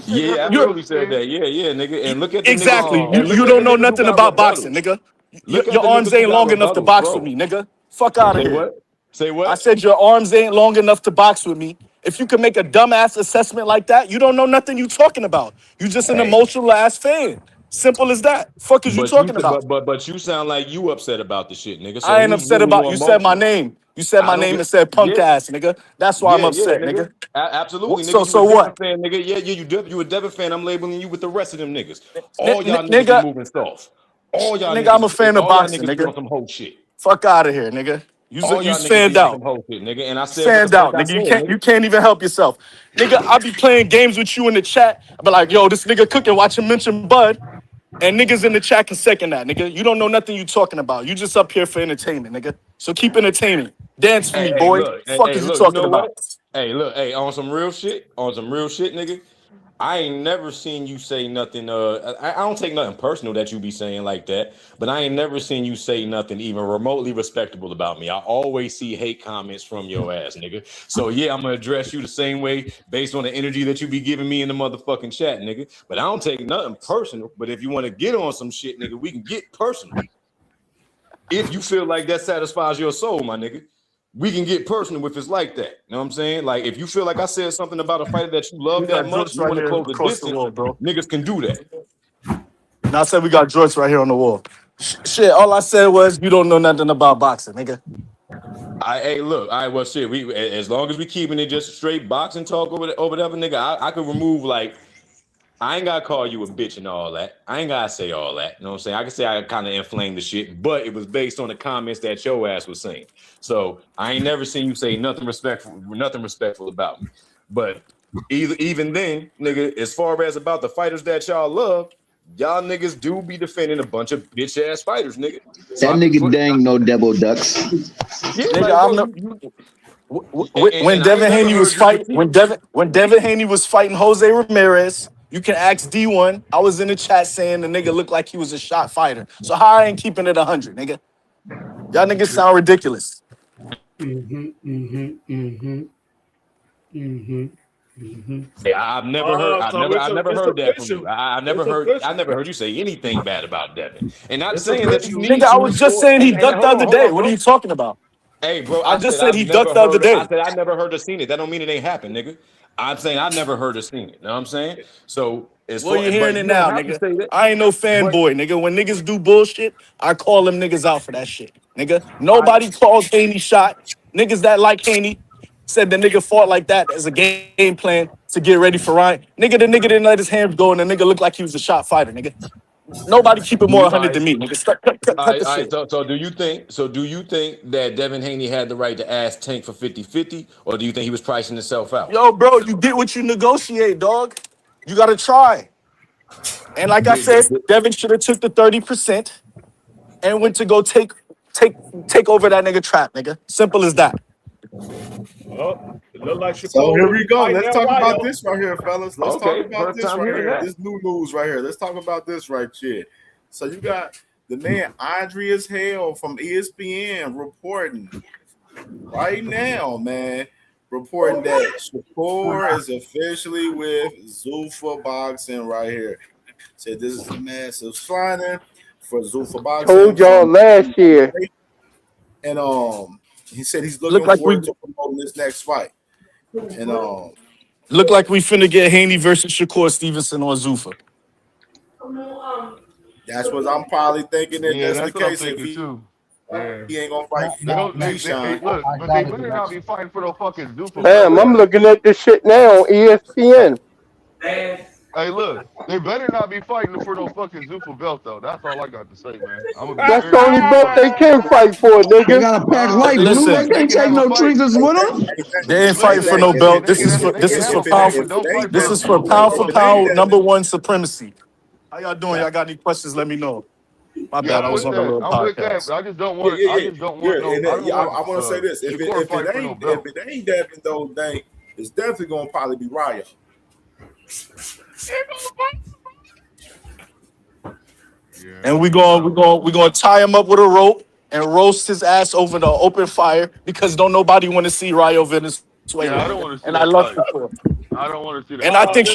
Yeah, I really said that. Yeah, nigga. And look at the exactly. niggas, You don't know nothing about boxing, nigga. Your arms ain't long enough to box with me, nigga. Fuck out of here. Say what? I said your arms ain't long enough to box with me. If you can make a dumbass assessment like that, you don't know nothing you talking about. You just an emotional ass fan. Simple as that. Fuck is you talking about? But you sound like you upset about the shit, nigga. So I ain't upset about you said my name. You said my name and said punk ass, nigga. That's why I'm upset, nigga. Absolutely, nigga. So what? Fan, nigga. Yeah, you a Devin fan. I'm labeling you with the rest of them niggas. All y'all niggas be moving soft. All y'all nigga, niggas, I'm a fan of boxing, nigga. On some whole shit. Fuck out of here, nigga. You stand out. Shit, nigga. And I said stand out, nigga. You can't even help yourself. Nigga, I be playing games with you in the chat. I be like, yo, this nigga cooking, watch him mention Bud. And niggas in the chat can second that, nigga. You don't know nothing you talking about. You just up here for entertainment, nigga. So keep entertaining. Dance for me, boy. Fuck is you talking about? Hey, look, on some real shit, nigga. I ain't never seen you say nothing. I don't take nothing personal that you be saying like that, but I ain't never seen you say nothing even remotely respectable about me. I always see hate comments from your ass, nigga. So yeah, I'm gonna address you the same way based on the energy that you be giving me in the motherfucking chat, nigga. But I don't take nothing personal. But if you want to get on some shit, nigga, we can get personal. If you feel like that satisfies your soul, my nigga. We can get personal if it's like that. You know what I'm saying? Like, if you feel like I said something about a fighter that you love that much, you want to close the distance, bro. Niggas can do that. Now I said we got joints right here on the wall. Shit, all I said was you don't know nothing about boxing, nigga. Well, shit. We as long as we keeping it just straight boxing talk over whatever, nigga. I could remove like I ain't gotta call you a bitch and all that. I ain't gotta say all that. You know what I'm saying? I can say I kind of inflamed the shit, but it was based on the comments that your ass was saying. So I ain't never seen you say nothing respectful about me. But even then, nigga, as far as about the fighters that y'all love, y'all niggas do be defending a bunch of bitch ass fighters, nigga. So That nigga dang no double ducks. Yeah, Nigga, like I'm bro, the when and I ain't Devin never Haney was heard you fighting critique. when Devin Haney was fighting Jose Ramirez, you can ask D1. I was in the chat saying the nigga looked like he was a shot fighter. So how I ain't keeping it 100, nigga? Y'all niggas sound ridiculous. Hey, I've never heard that from you. official. I've It's never official. heard you say anything bad about Devin. And not It's saying that you official. need Nigga, I to. was just saying he And ducked the other hold day. on, What are bro. you talking about? Hey, bro, I I just said said I've he ducked never the other heard. I day. said I never heard or seen it. That don't mean it ain't happened, nigga. I'm saying I've never heard or seen it. You know what I'm saying? So as Well, far, you're hearing but it you don't now, have to nigga. say that. I ain't no But fanboy, nigga. When niggas do bullshit, I call them niggas out for that shit, nigga. I Nobody calls Haney shot. Niggas that like Haney said the nigga fought like that as a game plan to get ready for Ryan. Nigga, the nigga didn't let his hands go, and the nigga looked like he was a shot fighter, nigga. Nobody keep it do more you, 100 than me, nigga. Cut the all right. shit. So do you think that Devin Haney had the right to ask Tank for 50-50, or do you think he was pricing himself out? Yo, bro, you get what you negotiate, dog. You gotta try. And like I said, Did- Devin should have took the 30% and went to go take over that nigga trap, nigga. Simple as that. Oh, it looked like So Shakur here will we be go. fighting Let's El talk about Rayo. this right here, fellas. Let's talk Okay, about first this time right hearing here. that. This new news right here. Let's talk about this right here. So you got the man Andreas Hale from ESPN reporting right now, man, reporting that Shakur is officially with Zuffa Boxing right here. Said this is a massive signing for Zuffa Boxing Told y'all from last year. and he said he's Look looking like we forward to promoting this next fight. And look like we finna get Haney versus Shakur Stevenson on Zuffa. that's what I'm probably thinking that Yeah, that's the that's what I'm case if thinking too. Yeah. he ain't gonna fight They don't. Hey, Keyshawn. look, but they better not be fighting for no fucking Duper belt Damn, I'm either. looking at this shit now on ESPN. Hey, look, they better not be fighting for no fucking Zuffa belt though. That's all I got to say, man. I'm gonna be That's the very only belt disappointed. they can fight for, They nigga. got a pack Nah, light, they Blue. They Listen, they can't can take have a no fight. triggers with them. they ain't fighting for Listen, no listen, belt. This is for they can have a fight, but don't fight this for is for no pound for fucking If it ain't pound belt. Devin, number one supremacy. How y'all doing? Y'all got any questions? Let me know. My Yeah, bad. I I'm was with on a that. little I'm with that. podcast. But I just don't yeah, want. yeah, I yeah, just don't want yeah. no. And I don't yeah, want I want to say this: Shakur if it fighting for no ain't if belt. it ain't Devin though, then it's definitely gonna probably be Ryo. Yeah, And we gonna tie him up with a rope and roast his ass over the open fire because don't nobody want to see Rayo Venezuela, yeah. I don't nigga. want to see And I that love fight. Shakur. I don't want to see And that I fight. think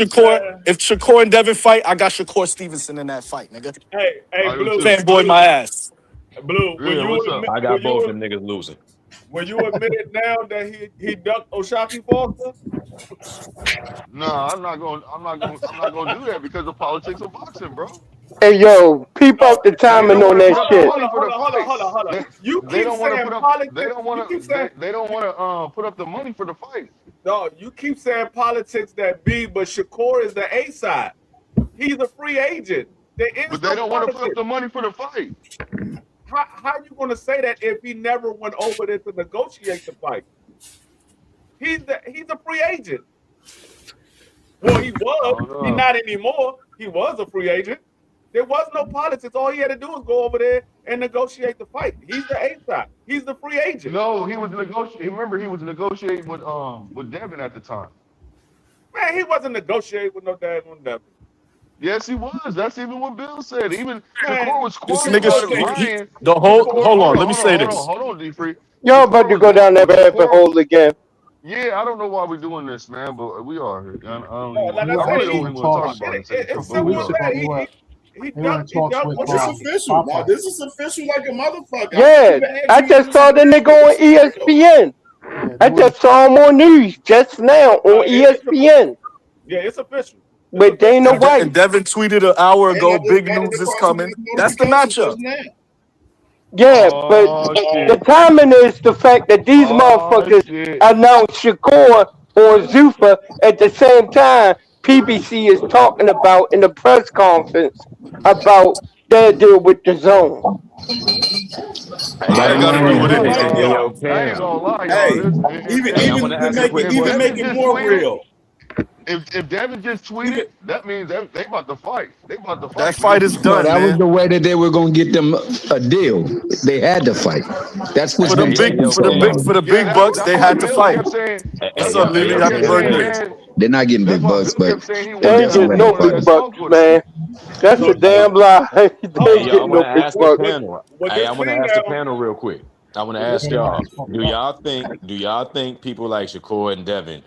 if Shakur and Devin fight, I got Shakur Stevenson in that fight, nigga. Hey, I do Blue, too. Fanboy my ass. Blue. Yeah, what's up? I got both them niggas losing. Will you admit it now that he ducked Oshaki Foster? No, I'm not going. I'm not going to do that because of politics of boxing, bro. Hey, yo, peep No, out the They timing don't on want to that put up the shit. money for the fight. Hold on. They, You they keep don't want to saying put up. They politics. don't want You keep to. saying They don't want to put up the money for the fight. no. You keep saying politics that B, but Shakur is the A side. He's a free agent. There is But they no don't want to put up politics. the money for the fight. How you going to say that if he never went over there to negotiate the fight? He's a free agent. Well, he I was. don't He's know. not anymore. He was a free agent. There was no politics. All he had to do was go over there and negotiate the fight. He's the A side. He's the free agent. No, he was negotiating. Remember, he was negotiating with Devin at the time. Man, he wasn't negotiating with no dad on Devin. Yes, he was. That's even what Bill said. Even Man, Shakur was This quoted nigga, by Shakur, the whole, Shakur, hold on, let me Hold say on, this. D Free. Y'all about to go down that rabbit hole again. Yeah, I don't know why we're doing this, man, but we are here. no, like I I said, really don't even want to talk get about it. it. To tell you the truth, It's but few we simple as weeks are. ago that. He they were in ducked talks with This Oshaki. official. Now Papa. this is official like a motherfucker. I can't Yeah, even ask I you just this is saw the nigga official. on This is real. ESPN. Yeah, I they were. just saw him on news just now on It's official. ESPN Yeah, it's official. It's with official. Dana And White. Devin tweeted an hour And I ago, just big got it news is across coming. my That's the notification matchup. just now. Yeah, but Oh the shit! timing is the fact that these Oh motherfuckers shit! announced Shakur or Zuffa at the same time. PBC is talking about in the press conference about their deal with the zone. What that got to do with Hey, anything? yo, Yo, I ain't Cam. gonna lie, y'all. Hey, This, Hey, I want to ask a quick even make Devin it question. just more tweeted, real. if Devin just Even tweeted, that means they about to fight. They about to That fight for fight this is shit. No, done, that was man. the way that they were gonna get them a deal. They had to fight. That's what's For the been Hey, taking yo, so long. for the Yeah, big bucks, that's they why had to Bill fight. kept saying. hey, What's That's up, why hey, Lily? Bill yo, Happy kept Cam. saying, birthday. man. They're not getting That's big why bucks, Bill but kept saying he They wanted ain't that's Devin. what getting He no had to wanted big fight. that bucks, smoke with him. man. That's so a damn lie. They Hey, ain't yo, I getting want no to big ask the bucks. panel. what Hey, this I want to mean ask the now? panel real quick. I want to What this ask Let him mean? out. y'all. He's smoking. Do y'all think people like Shakur and Devin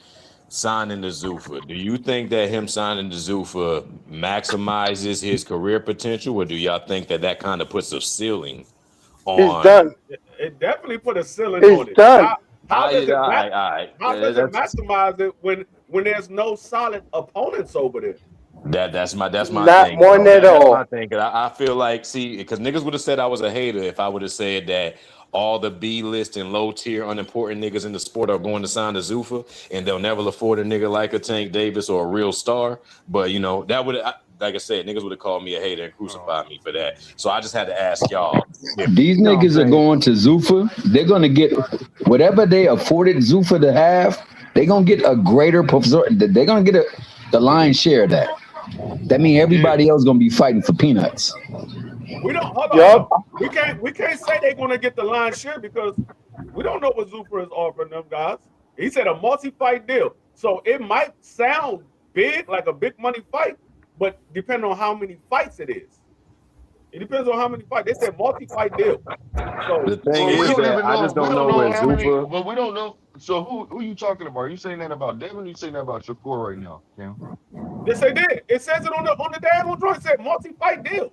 signing the Zuffa? Do you think that him signing the Zuffa maximizes his career potential, or do y'all think that kind of puts a ceiling It's on? done. It definitely put a ceiling It's on it. done. How does it All right. how does it maximize it when there's no solid opponents over there? That's my Not thing, one bro. at That's my all. thing. 'Cause I feel like, see, because niggas would have said I was a hater if I would have said that all the B list and low tier unimportant niggas in the sport are going to sign the Zuffa and they'll never afford a nigga like a Tank Davis or a real star. But you know, that would, like I said, niggas would have called me a hater and crucified me for that. So I just had to ask y'all if, These you know what I'm niggas are saying? going to Zuffa. They're gonna get whatever they afforded Zuffa to have. They're gonna get a greater. They're gonna get the lion's share of that. That means Yeah. everybody else gonna be fighting for peanuts. We don't hold Yup. up. We can't say they're gonna get the line share because we don't know what Zufer is offering them guys. He said a multi-fight deal. So it might sound big, like a big money fight, but depending on how many fights it is. It depends on how many fights. They said multi-fight deal. So The thing Well, we is don't that even I know. just We don't don't know know where how many. Zuffa. Well, we don't know. So who you talking about? Are you saying that about Devin? Or you saying that about Shakur right now, Cam? yes, they did. It says it on the damn joint. It said multi-fight deal.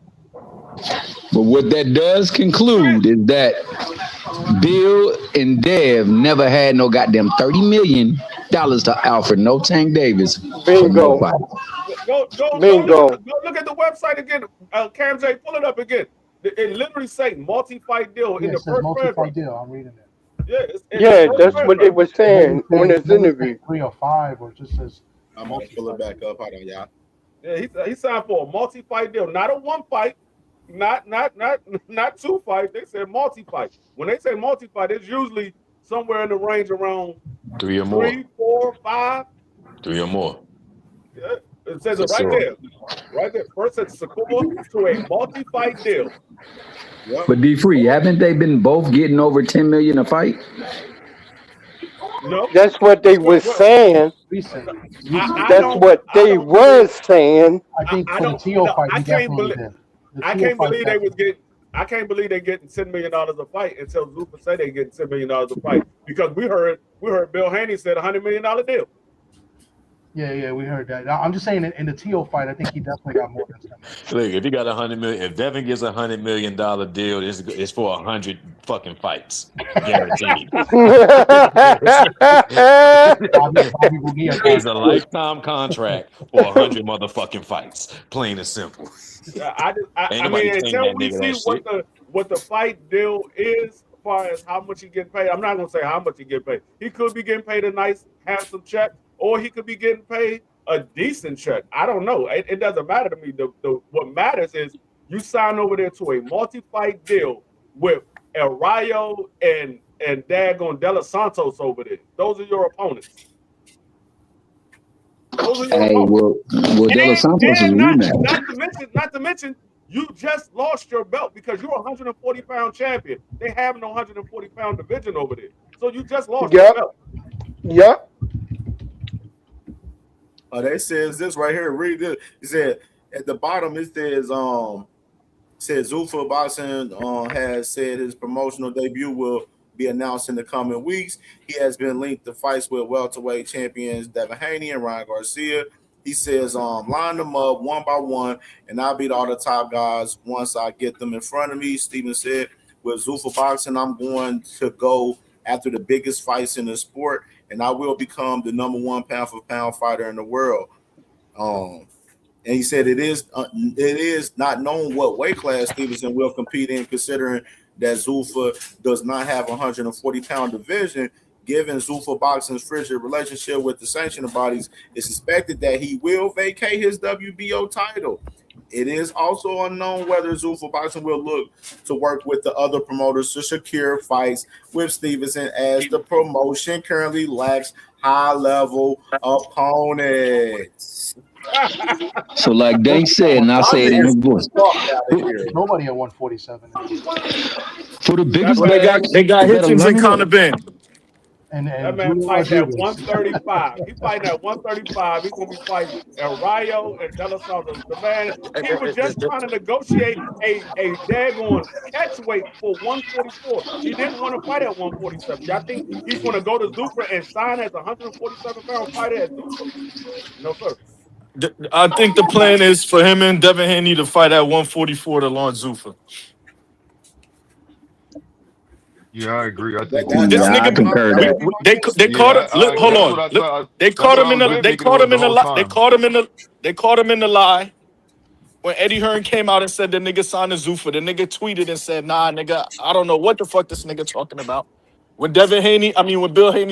But what that does conclude is that Bill and Dev never had no goddamn $30 million to offer no Tank Davis for no Bingo. fight. Bingo. Go look at the website again. CamJ, pull it up again. It literally say multi-fight deal Yeah, in it the says first multi-fight paragraph. deal. I'm reading it. Yeah, it's in the Yeah, first that's what they paragraph. were It saying on this doesn't say interview. 3 or 5, or it just says I'm about to pull it multi-fight. back up. Hold on, y'all. Yeah, he signed for a multi-fight deal, not a one fight, not two fights. They said multi-fight. When they say multi-fight, it's usually somewhere in the range around 3 or more. 3, 4, 5. 3 or more. Yeah, it says For it right sure. there. Right there. First it's Shakur to a multi-fight deal. Yep. But D Free, haven't they been both getting over 10 million a fight? No. That's what they were Well, saying. Recent. That's what I they don't believe was saying. I think I for the don't TO no fight, I he can't definitely believe did. The I TO can't fight, believe they was definitely. getting I can't believe they getting $10 million a fight until Zupa said they getting $10 million a fight because we heard Bill Haney said $100 million deal. Yeah, we heard that. I'm just saying, in the TO fight, I think he definitely got more than 10 million. Look, if he got $100 million, if Devin gets $100 million deal, it's for 100 fucking fights, guaranteed. Bobby Bonilla It's a contract. lifetime contract for 100 motherfucking fights, plain and simple. Ain't I nobody mean paying until that we nigga see that shit. what the fight deal is as far as how much he getting paid. I'm not gonna say how much he get paid. He could be getting paid a nice handsome check, or he could be getting paid a decent check. I don't know. It doesn't matter to me. What matters is you sign over there to a multi-fight deal with El Rayo and Dagon De Los Santos over there. Those are your opponents. Those are your Hey, opponents. well, De Los Santos is a And rematch. not to mention, you just lost your belt because you're a 140-pound champion. They have no 140-pound division over there, so you just lost your Yep. belt. Yep. They says this right here. Read this. It said at the bottom. It says Zuffa Boxing has said his promotional debut will be announced in the coming weeks. He has been linked to fights with welterweight champions Devin Haney and Ryan Garcia. He says, line them up one by one, and I'll beat all the top guys once I get them in front of me. Steven said, with Zuffa Boxing, I'm going to go after the biggest fights in the sport, and I will become the number one pound for pound fighter in the world. And he said it is not known what weight class Stevenson will compete in, considering that Zuffa does not have a 140-pound division. Given Zuffa Boxing's frigid relationship with the sanctioning bodies, it's expected that he will vacate his WBO title. It is also unknown whether Zuffa Boxing will look to work with the other promoters to secure fights with Stevenson, as the promotion currently lacks high-level opponents. So, like they said, and I say it in the voice, Nobody at 147. for the biggest Well, they got Hitchens and Conor Ben. And that man Julio fighting at Rodriguez. 135. He fighting at 135. He's gonna be fighting El Rayo and De La Sosa. The man, he was just trying to negotiate a daggone catch weight for 144. He didn't want to fight at 147. Y'all think he's gonna go to Zuffa and sign as a 147-pound fighter at Zuffa? No, sir. I think the plan is for him and Devin Haney to fight at 144 to launch Zuffa. Yeah, I agree. I think This I concur that. they caught him. Hold on. They caught him in the lie when Eddie Hearn came out and said the nigga signed a Zuffa. The nigga tweeted and said, "Nah, nigga, I don't know what the fuck this nigga talking about." When Bill Haney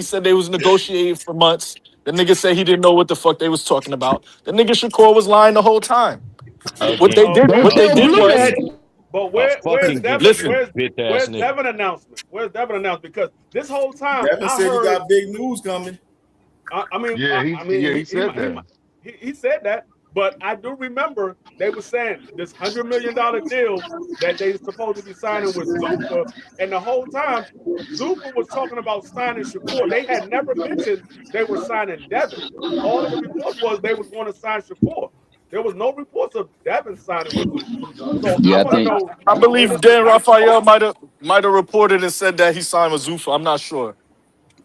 said they was negotiating for months, the nigga said he didn't know what the fuck they was talking about. The nigga Shakur was lying the whole time. What they did was. But where's Devin announcement? Where's Devin announcement? Because this whole time Devin said he got big news coming. He said that. He said that, but I do remember they were saying this $100 million deal that they supposed to be signing with Zuffa, and the whole time Zuffa was talking about signing Shakur. They had never mentioned they were signing Devin. All of the reports was they was going to sign Shakur. There was no reports of Devin signing with Zuffa. So Yeah, I believe Dan Raphael might have reported and said that he signed with Zuffa. I'm not sure.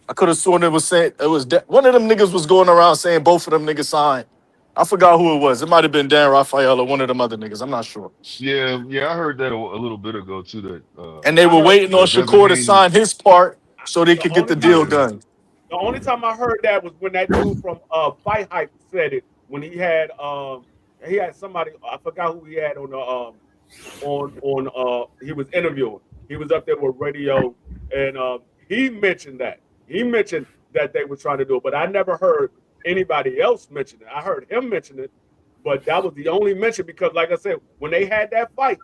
I could have sworn one of them niggas was going around saying both of them niggas signed. I forgot who it was. It might have been Dan Raphael or one of them other niggas. I'm not sure. Yeah, I heard that a little bit ago too. That and they were waiting on Shakur to sign his part so they could get the deal done. The only time I heard that was when that dude from Fight Hype said it, when he had somebody, I forgot who he had on the he was interviewing. He was up there with radio, and he mentioned that. He mentioned that they were trying to do it, but I never heard anybody else mention it. I heard him mention it, but that was the only mention because, like I said, when they had that fight,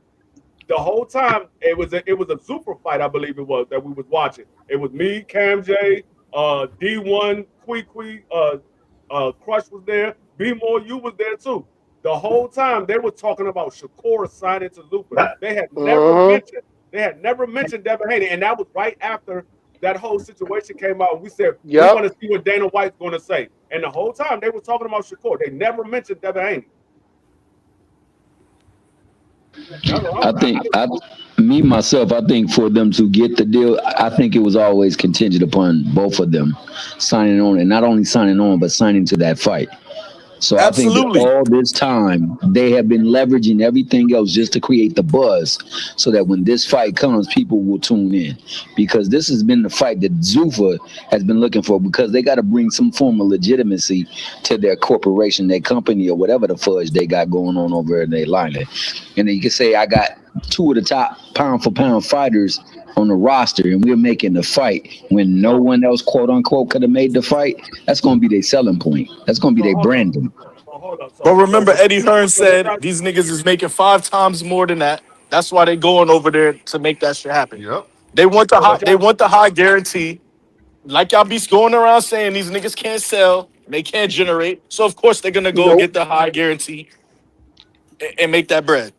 the whole time it was a Zuffa fight, I believe it was, that we was watching. It was me, CamJ, D1, Kwee, Crush was there, B-More, you was there too. The whole time they were talking about Shakur signing to Zuffa. They had never mentioned Devin Haney, and that was right after that whole situation came out. We said we want to see what Dana White's going to say, and the whole time they were talking about Shakur. They never mentioned Devin Haney. I think for them to get the deal, I think it was always contingent upon both of them signing on, and not only signing on, but signing to that fight. So Absolutely. I think that all this time they have been leveraging everything else just to create the buzz so that when this fight comes, people will tune in, because this has been the fight that Zuffa has been looking for, because they got to bring some form of legitimacy to their corporation, their company, or whatever the fudge they got going on over in their line. And then you can say, I got two of the top pound for pound fighters on the roster, and we're making the fight when no one else, quote unquote, could have made the fight. That's going to be their selling point. That's going to be their branding. But remember, Eddie Hearn said these niggas is making 5 times more than that. That's why they going over there to make that shit happen. Yep. They want the high guarantee. Like y'all be going around saying these niggas can't sell, they can't generate. So of course they're gonna go get the high guarantee and make that bread.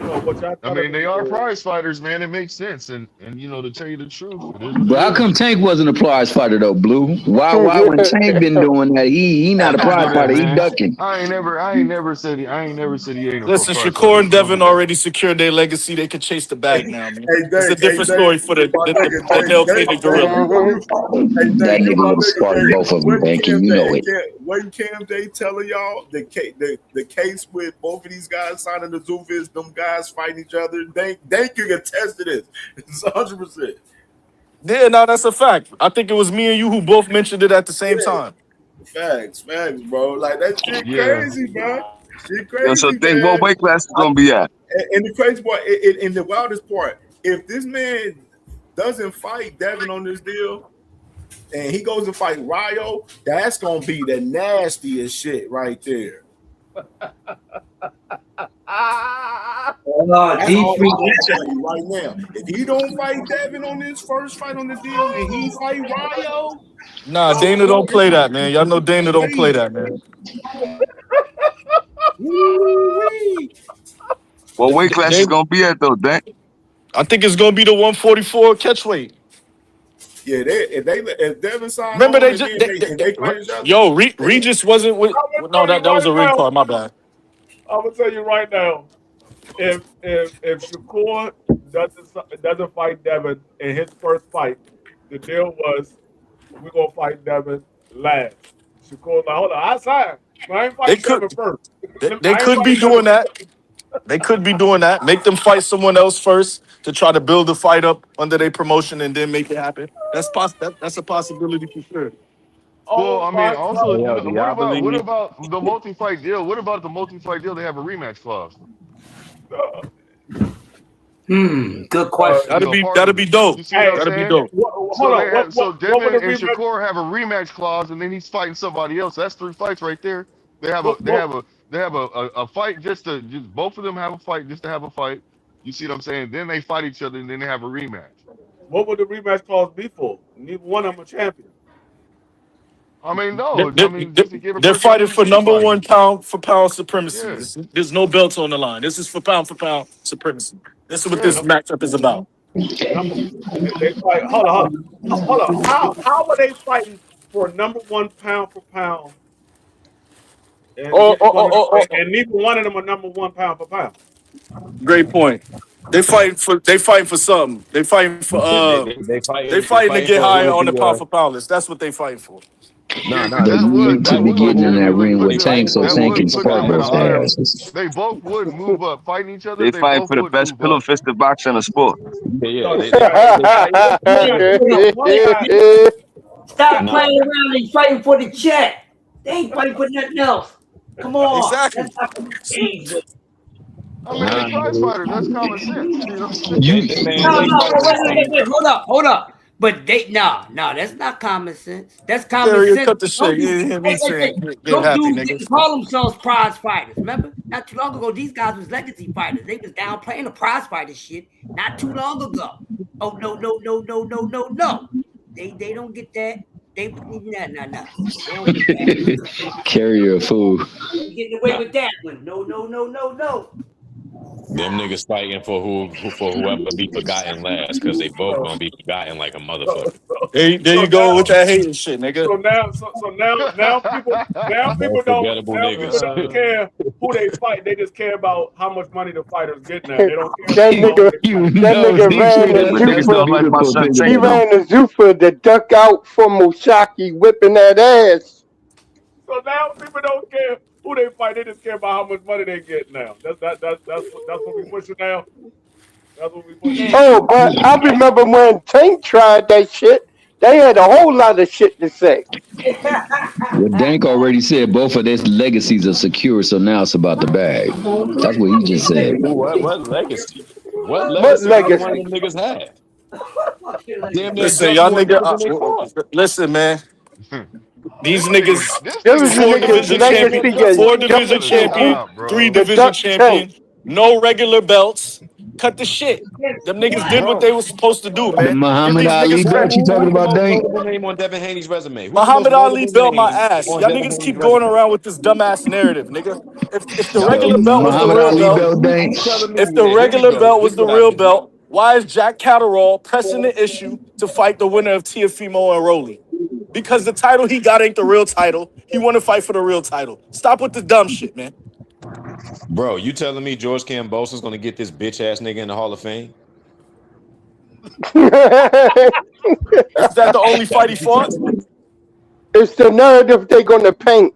I mean, they are prize fighters, man. It makes sense, and to tell you the truth, but how come Tank wasn't a prize fighter though, Blue? Why when Tank been doing that? He not a prize fighter. He ducking. I ain't never said he ain't. Listen, Shakur and Devin already secured their legacy. They could chase the bag now, man. It's a different story for the Gorilla. That nigga would have sparked both of them, banking. You know it. What CamJ telling y'all the case with both of these guys signing the Zuffa is them guys fighting each other. They can attest to this. It's 100%. Yeah, no, that's a fact. I think it was me and you who both mentioned it at the same time. Facts, bro. Like that shit crazy, bro. Shit crazy. So think what weight class is gonna be at? And the crazy part, in the wildest part, if this man doesn't fight Devin on this deal, and he goes to fight Ryo, that's gonna be the nastiest shit right there. That's all I'm telling you right now. If he don't fight Devin on this first fight on the deal, and he fight Ryo, Nah, Dana don't play that, man. Y'all know Dana don't play that, man. What weight class is gonna be at though, Dan? I think it's gonna be the 144 catch weight. Yeah, if Devin signed Remember on they and just they fight each other. yo Regis wasn't with. No, that was a ring card. My bad. I'm gonna tell you right now, if Shakur doesn't fight Devin in his first fight, the deal was we're gonna fight Devin last. Shakur like, hold on, I signed. I ain't fighting Devin first. They could be doing that. They could be doing that. Make them fight someone else first to try to build the fight up under their promotion and then make it happen. That's a possibility for sure. Well, I mean, also, Yo, do y'all believe what me? about the multi-fight deal? What about the multi-fight deal? They have a rematch clause. Good question. That'd be dope. You see what I'm That'd be saying? dope. So Devin and Shakur have a rematch clause, and then he's fighting somebody else. That's 3 fights right there. They have a fight just both of them have a fight just to have a fight. You see what I'm saying? Then they fight each other, and then they have a rematch. What would the rematch clause be for? Neither one of them a champion. I mean, no. Just to give a They're person fighting for number fighting. 1 pound for pound supremacy. Yeah. There's no belts on the line. This is for pound supremacy. This is what this matchup is about. They fight. Hold on. How are they fighting for number 1 pound for pound? And neither one of them are number 1 pound for pound. Great point. They fighting for something. They fighting for They fighting to get for higher who on the the, pound for pound list. That's what they fighting for. No, They need to be getting in that ring with They Tank so Tank can spark those asses. They both would move up fighting each other. They They fight both for the would best move pillow up. fisted boxer in the sport. Stop playing around and fighting for the check. They ain't fighting for nothing else. Come on. Exactly. That's not for the games. I mean, they prize fighters. That's common sense. You know what I'm saying? Wait. Hold up. But that's not common sense. That's common Carrier, sense. cut the shit. You didn't hear me saying get Those happy, dudes nigga. didn't call themselves prize fighters. Remember? Not too long ago, these guys was legacy fighters. They was down playing the prize fighter shit not too long ago. Oh, no. They don't get that. They no. They don't get that. Carrier a fool. They getting away with that one. No. them niggas fighting for whoever be forgotten last, because they both gonna be forgotten like a motherfucker. There you go with that hating shit, nigga. So now people don't care who they fight. They just care about how much money the fighters get now. They don't care. That nigga ran the Zuffa. He ran the Zuffa to duck out from Mushaki whipping that ass. So now people don't care who they fight. They just care about how much money they get now. That's what we pushing now. That's what we pushing. Oh, but I remember when Tank tried that shit. They had a whole lot of shit to say. Well, Dank already said both of their legacies are secure, so now it's about the bag. That's what he just said. What legacy? What legacy one of them niggas had? Damn, listen, y'all nigga. Listen, man. These niggas, 4 division champion, 3 division champion, no regular belts. Cut the shit. Them niggas did what they were supposed to do, man. The Muhammad Ali belt you talking about, Dank? Who's the name on Devin Haney's resume? Muhammad Ali belt my ass. Y'all niggas keep going around with this dumbass narrative, nigga. If the regular belt was the real belt, if the regular belt was the real belt, why is Jack Catterall pressing the issue to fight the winner of Teofimo and Rolly? Because the title he got ain't the real title. He want to fight for the real title. Stop with the dumb shit, man. Bro, you telling me George Kambosos gonna get this bitch ass nigga in the Hall of Fame? Is that the only fight he fought? It's the narrative they're gonna paint.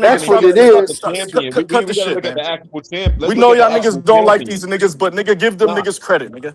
That's what it is. Cut the shit, man. We know y'all niggas don't like these niggas, but nigga, give them niggas credit, nigga.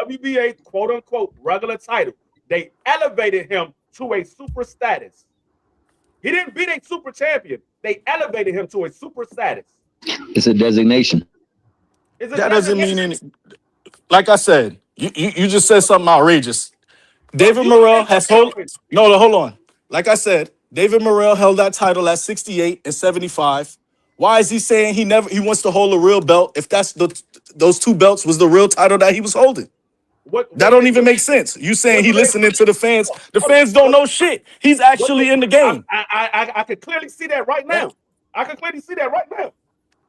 WBA quote unquote regular title. They elevated him to a super status. He didn't beat a super champion. They elevated him to a super status. It's a designation. That doesn't mean any. Like I said, You just said something outrageous. No, David you Morrell said has something outrageous. hold on. Like I said, David Morrell held that title at 68 and 75. Why is he saying he wants to hold a real belt if that's those two belts was the real title that he was holding? That What don't they even do? make sense. You saying What he do they? listening to the fans? The Hold on, fans don't know shit. He's what they? actually in the game. I can clearly see that right Yeah. now. I can clearly see that right now.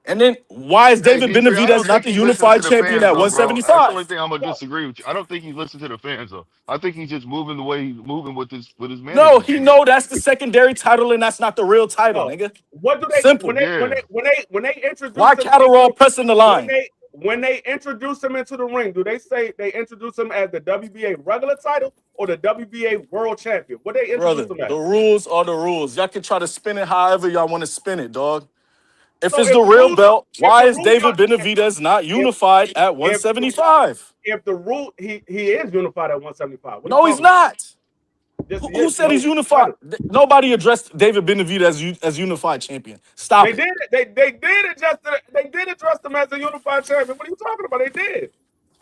And then why is Hey, David DJ, I Benavidez don't not think the he listened to unified the champion fans at though, bro. That's the only 175? thing I'm gonna disagree with you. I don't think he's listening to the fans though. I think he's just moving the way he's moving with his No, management he team. know that's the secondary title and that's not the real title, No. nigga. What do they Simple. when they Why introduce him Catterall pressing the line? when they introduce him into the ring, do they say they introduce him as the WBA regular title or the WBA world champion? What they introduce Brother, him as? the rules are the rules. Y'all can try to spin it however y'all want to spin it, dog. If So it's the real belt, if why the is rules are David Benavidez not unified at if 175? the rule he is unified at 175. What are you No, he's talking about? not. Yes, he Who is. said he's No unified? title. Nobody addressed David Benavidez as unified champion. Stop They it. did. They did address them as a unified champion. What are you talking about? They did.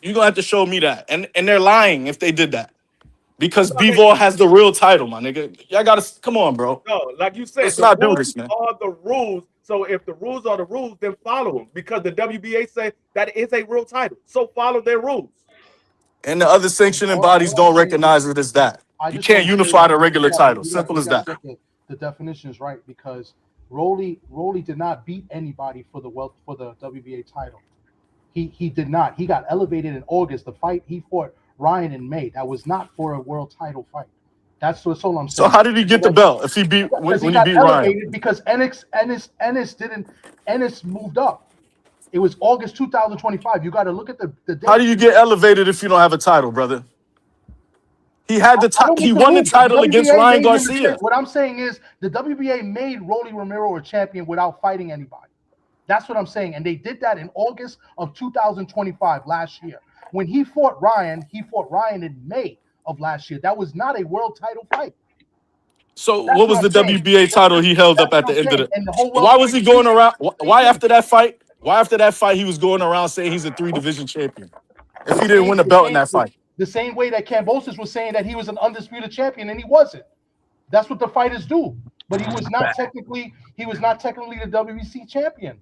You're gonna have to show me that. And they're lying if they did that. Because No, they Bivol has the real title, my nigga. Y'all gotta come on, bro. no, like you said, Let's the not do rules this, man. are the rules. So if the rules are the rules, then follow them because the WBA say that is a real title. So follow their rules. And the other sanctioning bodies All I'm don't saying recognize is, it as that. I You just can't want to say unify that the regular title. you Simple as got to that. get the definitions right because Rolly did not beat anybody for the WBA title. He did not. He got elevated in August. The fight he fought Ryan in May. That was not for a world title fight. That's all I'm So saying. how did he get the belt if he beat Because he when he got beat Ryan? elevated because Ennis moved up. It was August 2025. You got to look at the date. How do you get elevated if you don't have a title, brother? He had the he won the title against Ryan Garcia. What I'm saying is the WBA made Rolly Romero a champion without fighting anybody. That's what I'm saying. And they did that in August of 2025 last year. When he fought Ryan in May of last year. That was not a world title fight. So That's what was the I'm saying. WBA title he held up That's at what the I'm end of saying. the? And the whole Why was he going around? Why thing. after that fight? Why after that fight he was going around saying he's a 3-division champion? If he didn't win the belt in that fight. The same way that CamJNetwork was saying that he was an undisputed champion and he wasn't. That's what the fighters do. But he was not technically the WBC champion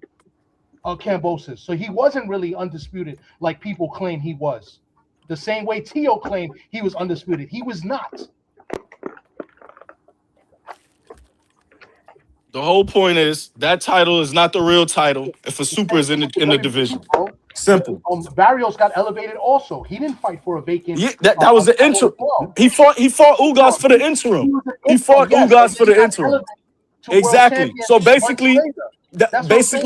of CamJNetwork. So he wasn't really undisputed like people claim he was. The same way Tio claimed he was undisputed. He was not. The whole point is that title is not the real title if a super is in the division. Simple. Barrios got elevated also. He didn't fight for a vacant. Yeah, that was the interim. He fought Ugas for the interim. He fought Ugas for the interim. Exactly. So basically,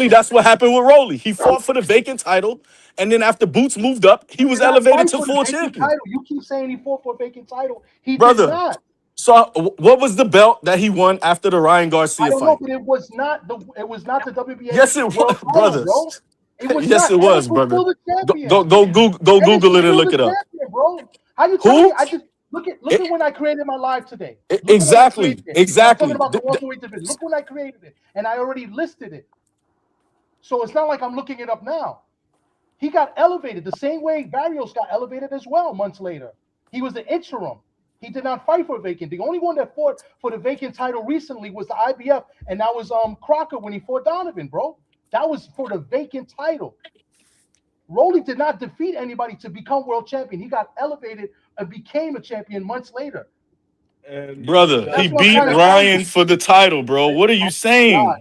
that's what happened with Rolly. He fought for the vacant title, and then after Boots moved up, he was elevated to full champion. You keep saying he fought for a vacant title. He Brother, did not. So what was the belt that he won after the Ryan Garcia I don't fight? know, but it was not the WBA. Yes, it was, brothers. It was yes, not. it was, brother. Go Google it and look it up. Bro. How you tell me? I just look at when I created my live today. Exactly. I'm talking about the welterweight division. Look when I created it, and I already listed it. So it's not like I'm looking it up now. He got elevated the same way Barrios got elevated as well months later. He was the interim. He did not fight for a vacant. The only one that fought for the vacant title recently was the IBF, and that was Crocker when he fought Donovan, bro. That was for the vacant title. Rolly did not defeat anybody to become world champion. He got elevated and became a champion months later. Brother, he beat Ryan for the title, bro. What are you saying?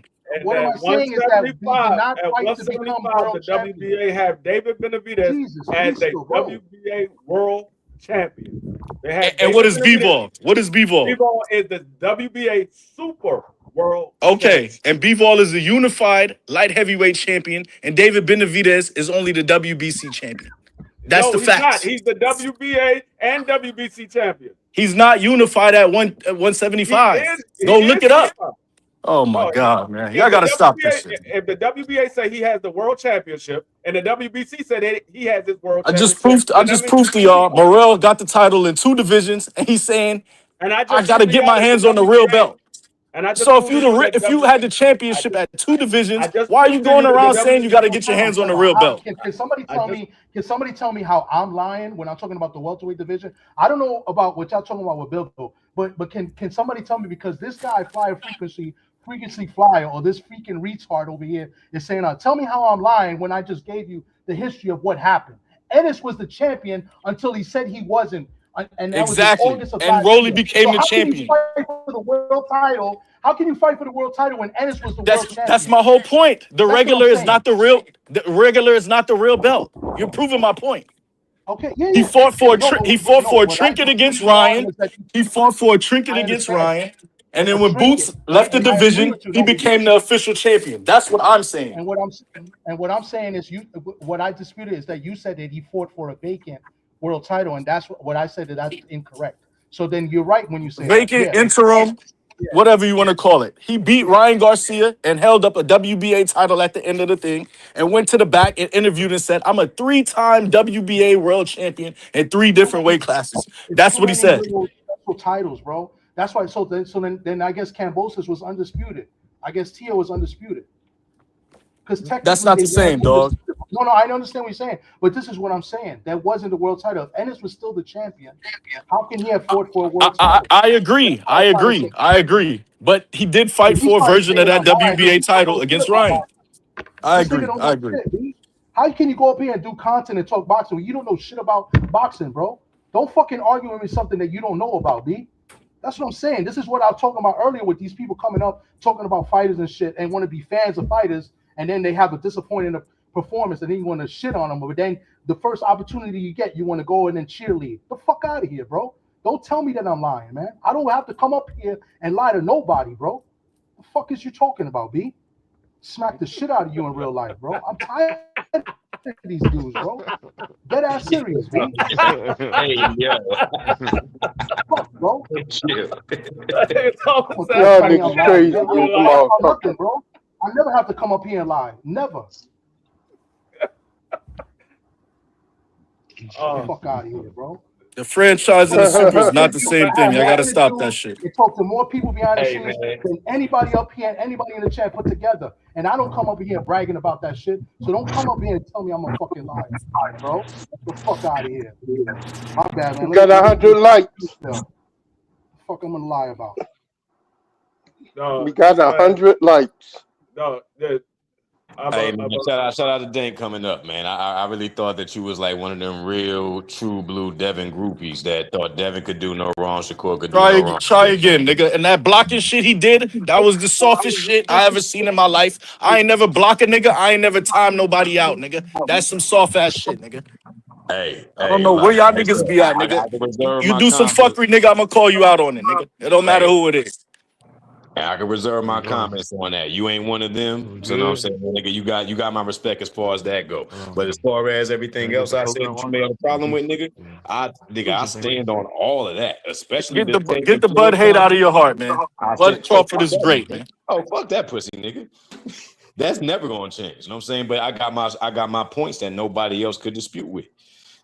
What am I saying is that he did not fight to become world the champion. WBA have David Benavidez as a WBA world champion. And what is Bivol? What is Bivol? Bivol is the WBA Super World champion. And Bivol is the unified light heavyweight champion, and David Benavidez is only the WBC champion. That's the fact. He's the WBA and WBC champion. He's not unified at 175. Go look it up. Oh my God, man! Y'all gotta stop this shit. If the WBA say he has the world championship, and the WBC said that he has his world I just championship, proved to y'all. Morrell got the title in 2 divisions, and he's saying, I gotta get my hands on the real belt. And I just So proved to you that if you had the championship at 2 divisions, I just why are you proved to going you around that saying you got to get your hands on the real belt? Can somebody tell me? Can somebody tell me how I'm lying when I'm talking about the welterweight division? I don't know about what y'all talking about with Bill, but can somebody tell me, because this guy Flyer frequency Flyer, or this freaking retard over here is saying, tell me how I'm lying when I just gave you the history of what happened. Ennis was the champion until he said he wasn't, and that was in August of last year. Rolly became the champion. Can you fight for the world title? How can you fight for the world title when Ennis was the world champion? That's my whole point. The regular is not the real. The regular is not the real belt. You're proving my point. Okay, yeah. He fought for a trinket against Ryan. He fought for a trinket against Ryan. And then when Boots left the division, he became the official champion. That's what I'm saying. And what I'm saying is, what I disputed is that you said that he fought for a vacant world title, and that's what I said that's incorrect. So then you're right when you say vacant, interim, whatever you want to call it. He beat Ryan Garcia and held up a WBA title at the end of the thing, and went to the back and interviewed and said, "I'm a 3-time WBA world champion in 3 different weight classes." That's what he said. Titles, bro. That's why. So then I guess Kambosos was undisputed. I guess Tio was undisputed. Because that's not the same, dog. No, I understand what you're saying, but this is what I'm saying. That wasn't the world title. If Ennis was still the champion, how can he have fought for a world title? I agree. But he did fight for a version of that WBA title against Ryan. I agree. How can you go up here and do content and talk boxing when you don't know shit about boxing, bro? Don't fucking argue with me something that you don't know about, B. That's what I'm saying. This is what I was talking about earlier with these people coming up talking about fighters and shit and want to be fans of fighters, and then they have a disappointing performance and then you want to shit on them. But then the first opportunity you get, you want to go in and cheerlead. The fuck out of here, bro. Don't tell me that I'm lying, man. I don't have to come up here and lie to nobody, bro. The fuck is you talking about, B? Smack the shit out of you in real life, bro. I'm tired of these dudes, bro. Dead ass serious, B. Hey, yo. Fuck, bro. Chill. Y'all crazy. Nothing, bro. I never have to come up here and lie. Never. Fuck out of here, bro. The franchise and the super is not the same thing. I gotta stop that shit. They talk to more people behind the scenes than anybody up here and anybody in the chat put together. And I don't come up here bragging about that shit. So don't come up here and tell me I'm a fucking liar, bro. Get the fuck out of here. My bad, man. We got 100 likes. The fuck I'm gonna lie about? No, we got 100 likes. No, hey, man, shout out to Dane coming up, man. I really thought that you was like one of them real true blue Devin groupies that thought Devin could do no wrong, Shakur could do no wrong. Try again, nigga. And that blocking shit he did, that was the softest shit I ever seen in my life. I ain't never block a nigga. I ain't never time nobody out, nigga. That's some soft ass shit, nigga. Hey, I don't know where y'all niggas be at, nigga. You do some fuckery, nigga, I'm gonna call you out on it, nigga. It don't matter who it is. I can reserve my comments on that. You ain't one of them. So you know what I'm saying, nigga, you got my respect as far as that go. But as far as everything else I said you made a problem with, nigga, I stand on all of that. Especially get the Bud hate out of your heart, man. Bud Crawford is great, man. Oh, fuck that pussy, nigga. That's never gonna change. You know what I'm saying? But I got my points that nobody else could dispute with.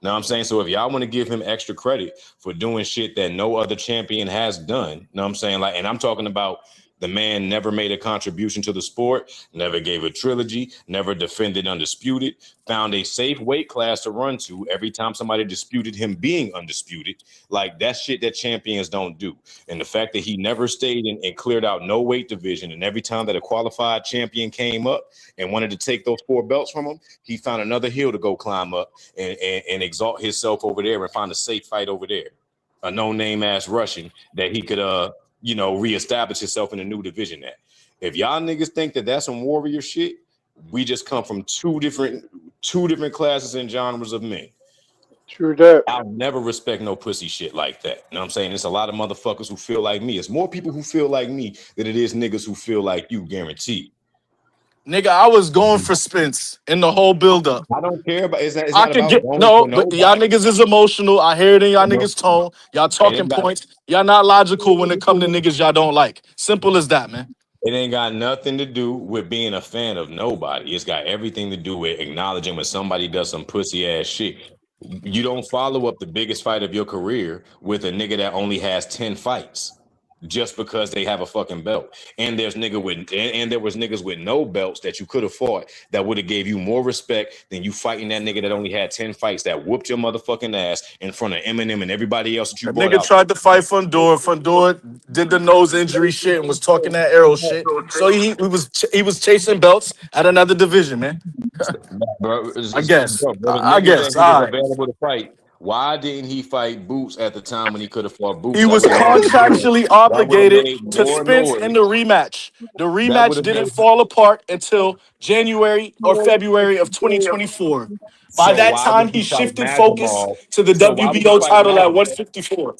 Know what I'm saying? So if y'all want to give him extra credit for doing shit that no other champion has done, know what I'm saying? Like, and I'm talking about the man never made a contribution to the sport, never gave a trilogy, never defended undisputed, found a safe weight class to run to every time somebody disputed him being undisputed. Like, that's shit that champions don't do. And the fact that he never stayed and cleared out no weight division, and every time that a qualified champion came up and wanted to take those 4 belts from him, he found another hill to go climb up and exalt himself over there and find a safe fight over there. A no-name ass Russian that he could reestablish himself in a new division at. If y'all niggas think that that's some warrior shit, we just come from two different classes and genres of men. True that. I'll never respect no pussy shit like that. You know what I'm saying? It's a lot of motherfuckers who feel like me. It's more people who feel like me than it is niggas who feel like you, guaranteed. Nigga, I was going for Spence in the whole build-up. I don't care about it's I can get but y'all niggas is emotional. I hear it in y'all niggas' tone. Y'all talking points. Y'all not logical when it come to niggas y'all don't like. Simple as that, man. It ain't got nothing to do with being a fan of nobody. It's got everything to do with acknowledging when somebody does some pussy ass shit. You don't follow up the biggest fight of your career with a nigga that only has 10 fights. just because they have a fucking belt. And there was niggas with no belts that you could have fought that would have gave you more respect than you fighting that nigga that only had 10 fights that whooped your motherfucking ass in front of Eminem and everybody else that you That brought nigga out. tried to fight Fundora. Fundora did the nose injury shit and was talking that arrow shit. So he was chasing belts at another division, man. Bro, I guess. there was I niggas guess. that he was All right. available to fight. Why didn't he fight Boots at the time when he could have fought Boots? He That was would have made more. contractually That would have obligated made to more Spence in the noise. rematch. The That would rematch have didn't made. fall apart until January or February of 2024. By So that why would time, he you fight shifted focus Madrimov? to the So why would you WBO fight title at Madrimov? 154.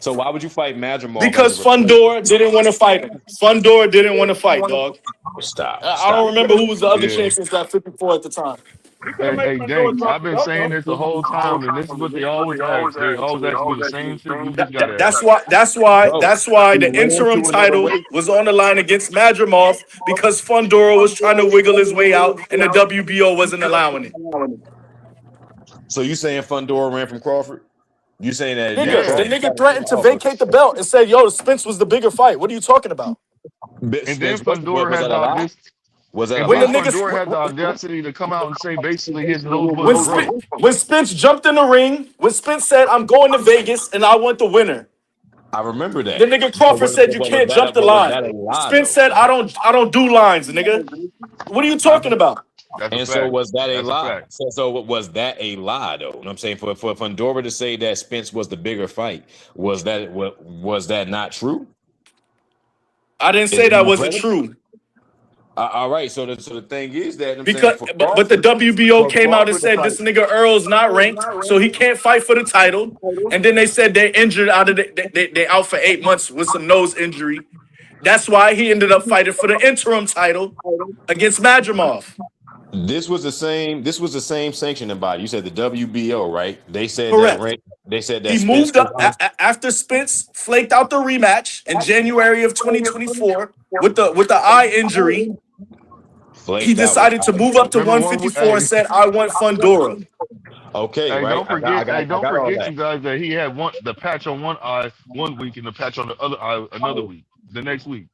So why would you fight Madrimov as a Because replacement? Fundora didn't want to fight him. Fundora didn't want to fight, dog. Stop. I don't remember who was the other Yeah. champions at 54 at the time. You could have made Hey, Pandora James, drop I've the been belt saying though. this the whole time, and this is what they always ask. They always ask me the same shit. You just gotta ask. That's why. Bro, That's why he the went interim into another title weight. was on the line against Madrimov because Fundora was trying to wiggle his way out, and the WBO wasn't allowing it. So you saying Fundora ran from Crawford? You saying that Nigga, the Yeah. Crawford nigga tried to threatened to offer? vacate the belt and said, "Yo, Spence was the bigger fight." What are you talking about? And then Spence, Fundora was had that the a lie? audacity. Was that a And When the then lie? Fundora niggas, had the audacity to come out and say basically his nose when wasn't broke. when Spence jumped in the ring, when Spence said, "I'm going to Vegas and I want the winner," I remember the that. nigga Crawford said, "You can't jump the But was line." that a lie Spence though? said, "I don't do lines, nigga." What are you That's talking about? that's a And so fact. was that a That's a lie? fact. So was that a lie though? You know what I'm saying for Fundora to say that Spence was the bigger fight, was that not true? I didn't Is say it that not wasn't credible? true All right. So the thing is that I'm saying because, for but the Crawford, WBO for came out and Crawford to said fight. this nigga Earl's not ranked, so he can't fight for the title. And then they said they're injured out of they out for 8 months with some nose injury. That's why he ended up fighting for the interim title against Madrimov. This was the same. This was the same sanctioning body. You said the WBO, right? They said that Correct. rank. They said that He Spence moved was up after Spence flaked out the rematch in January of 2024 with the eye injury. He flaked out with. decided to move up to Remember one? 154 and said, "I want Fundora." Okay, Hey, right. don't forget. Hey, I don't got all forget, that. you guys, that he had the patch on one eye one week and the patch on the other eye another week. The next week.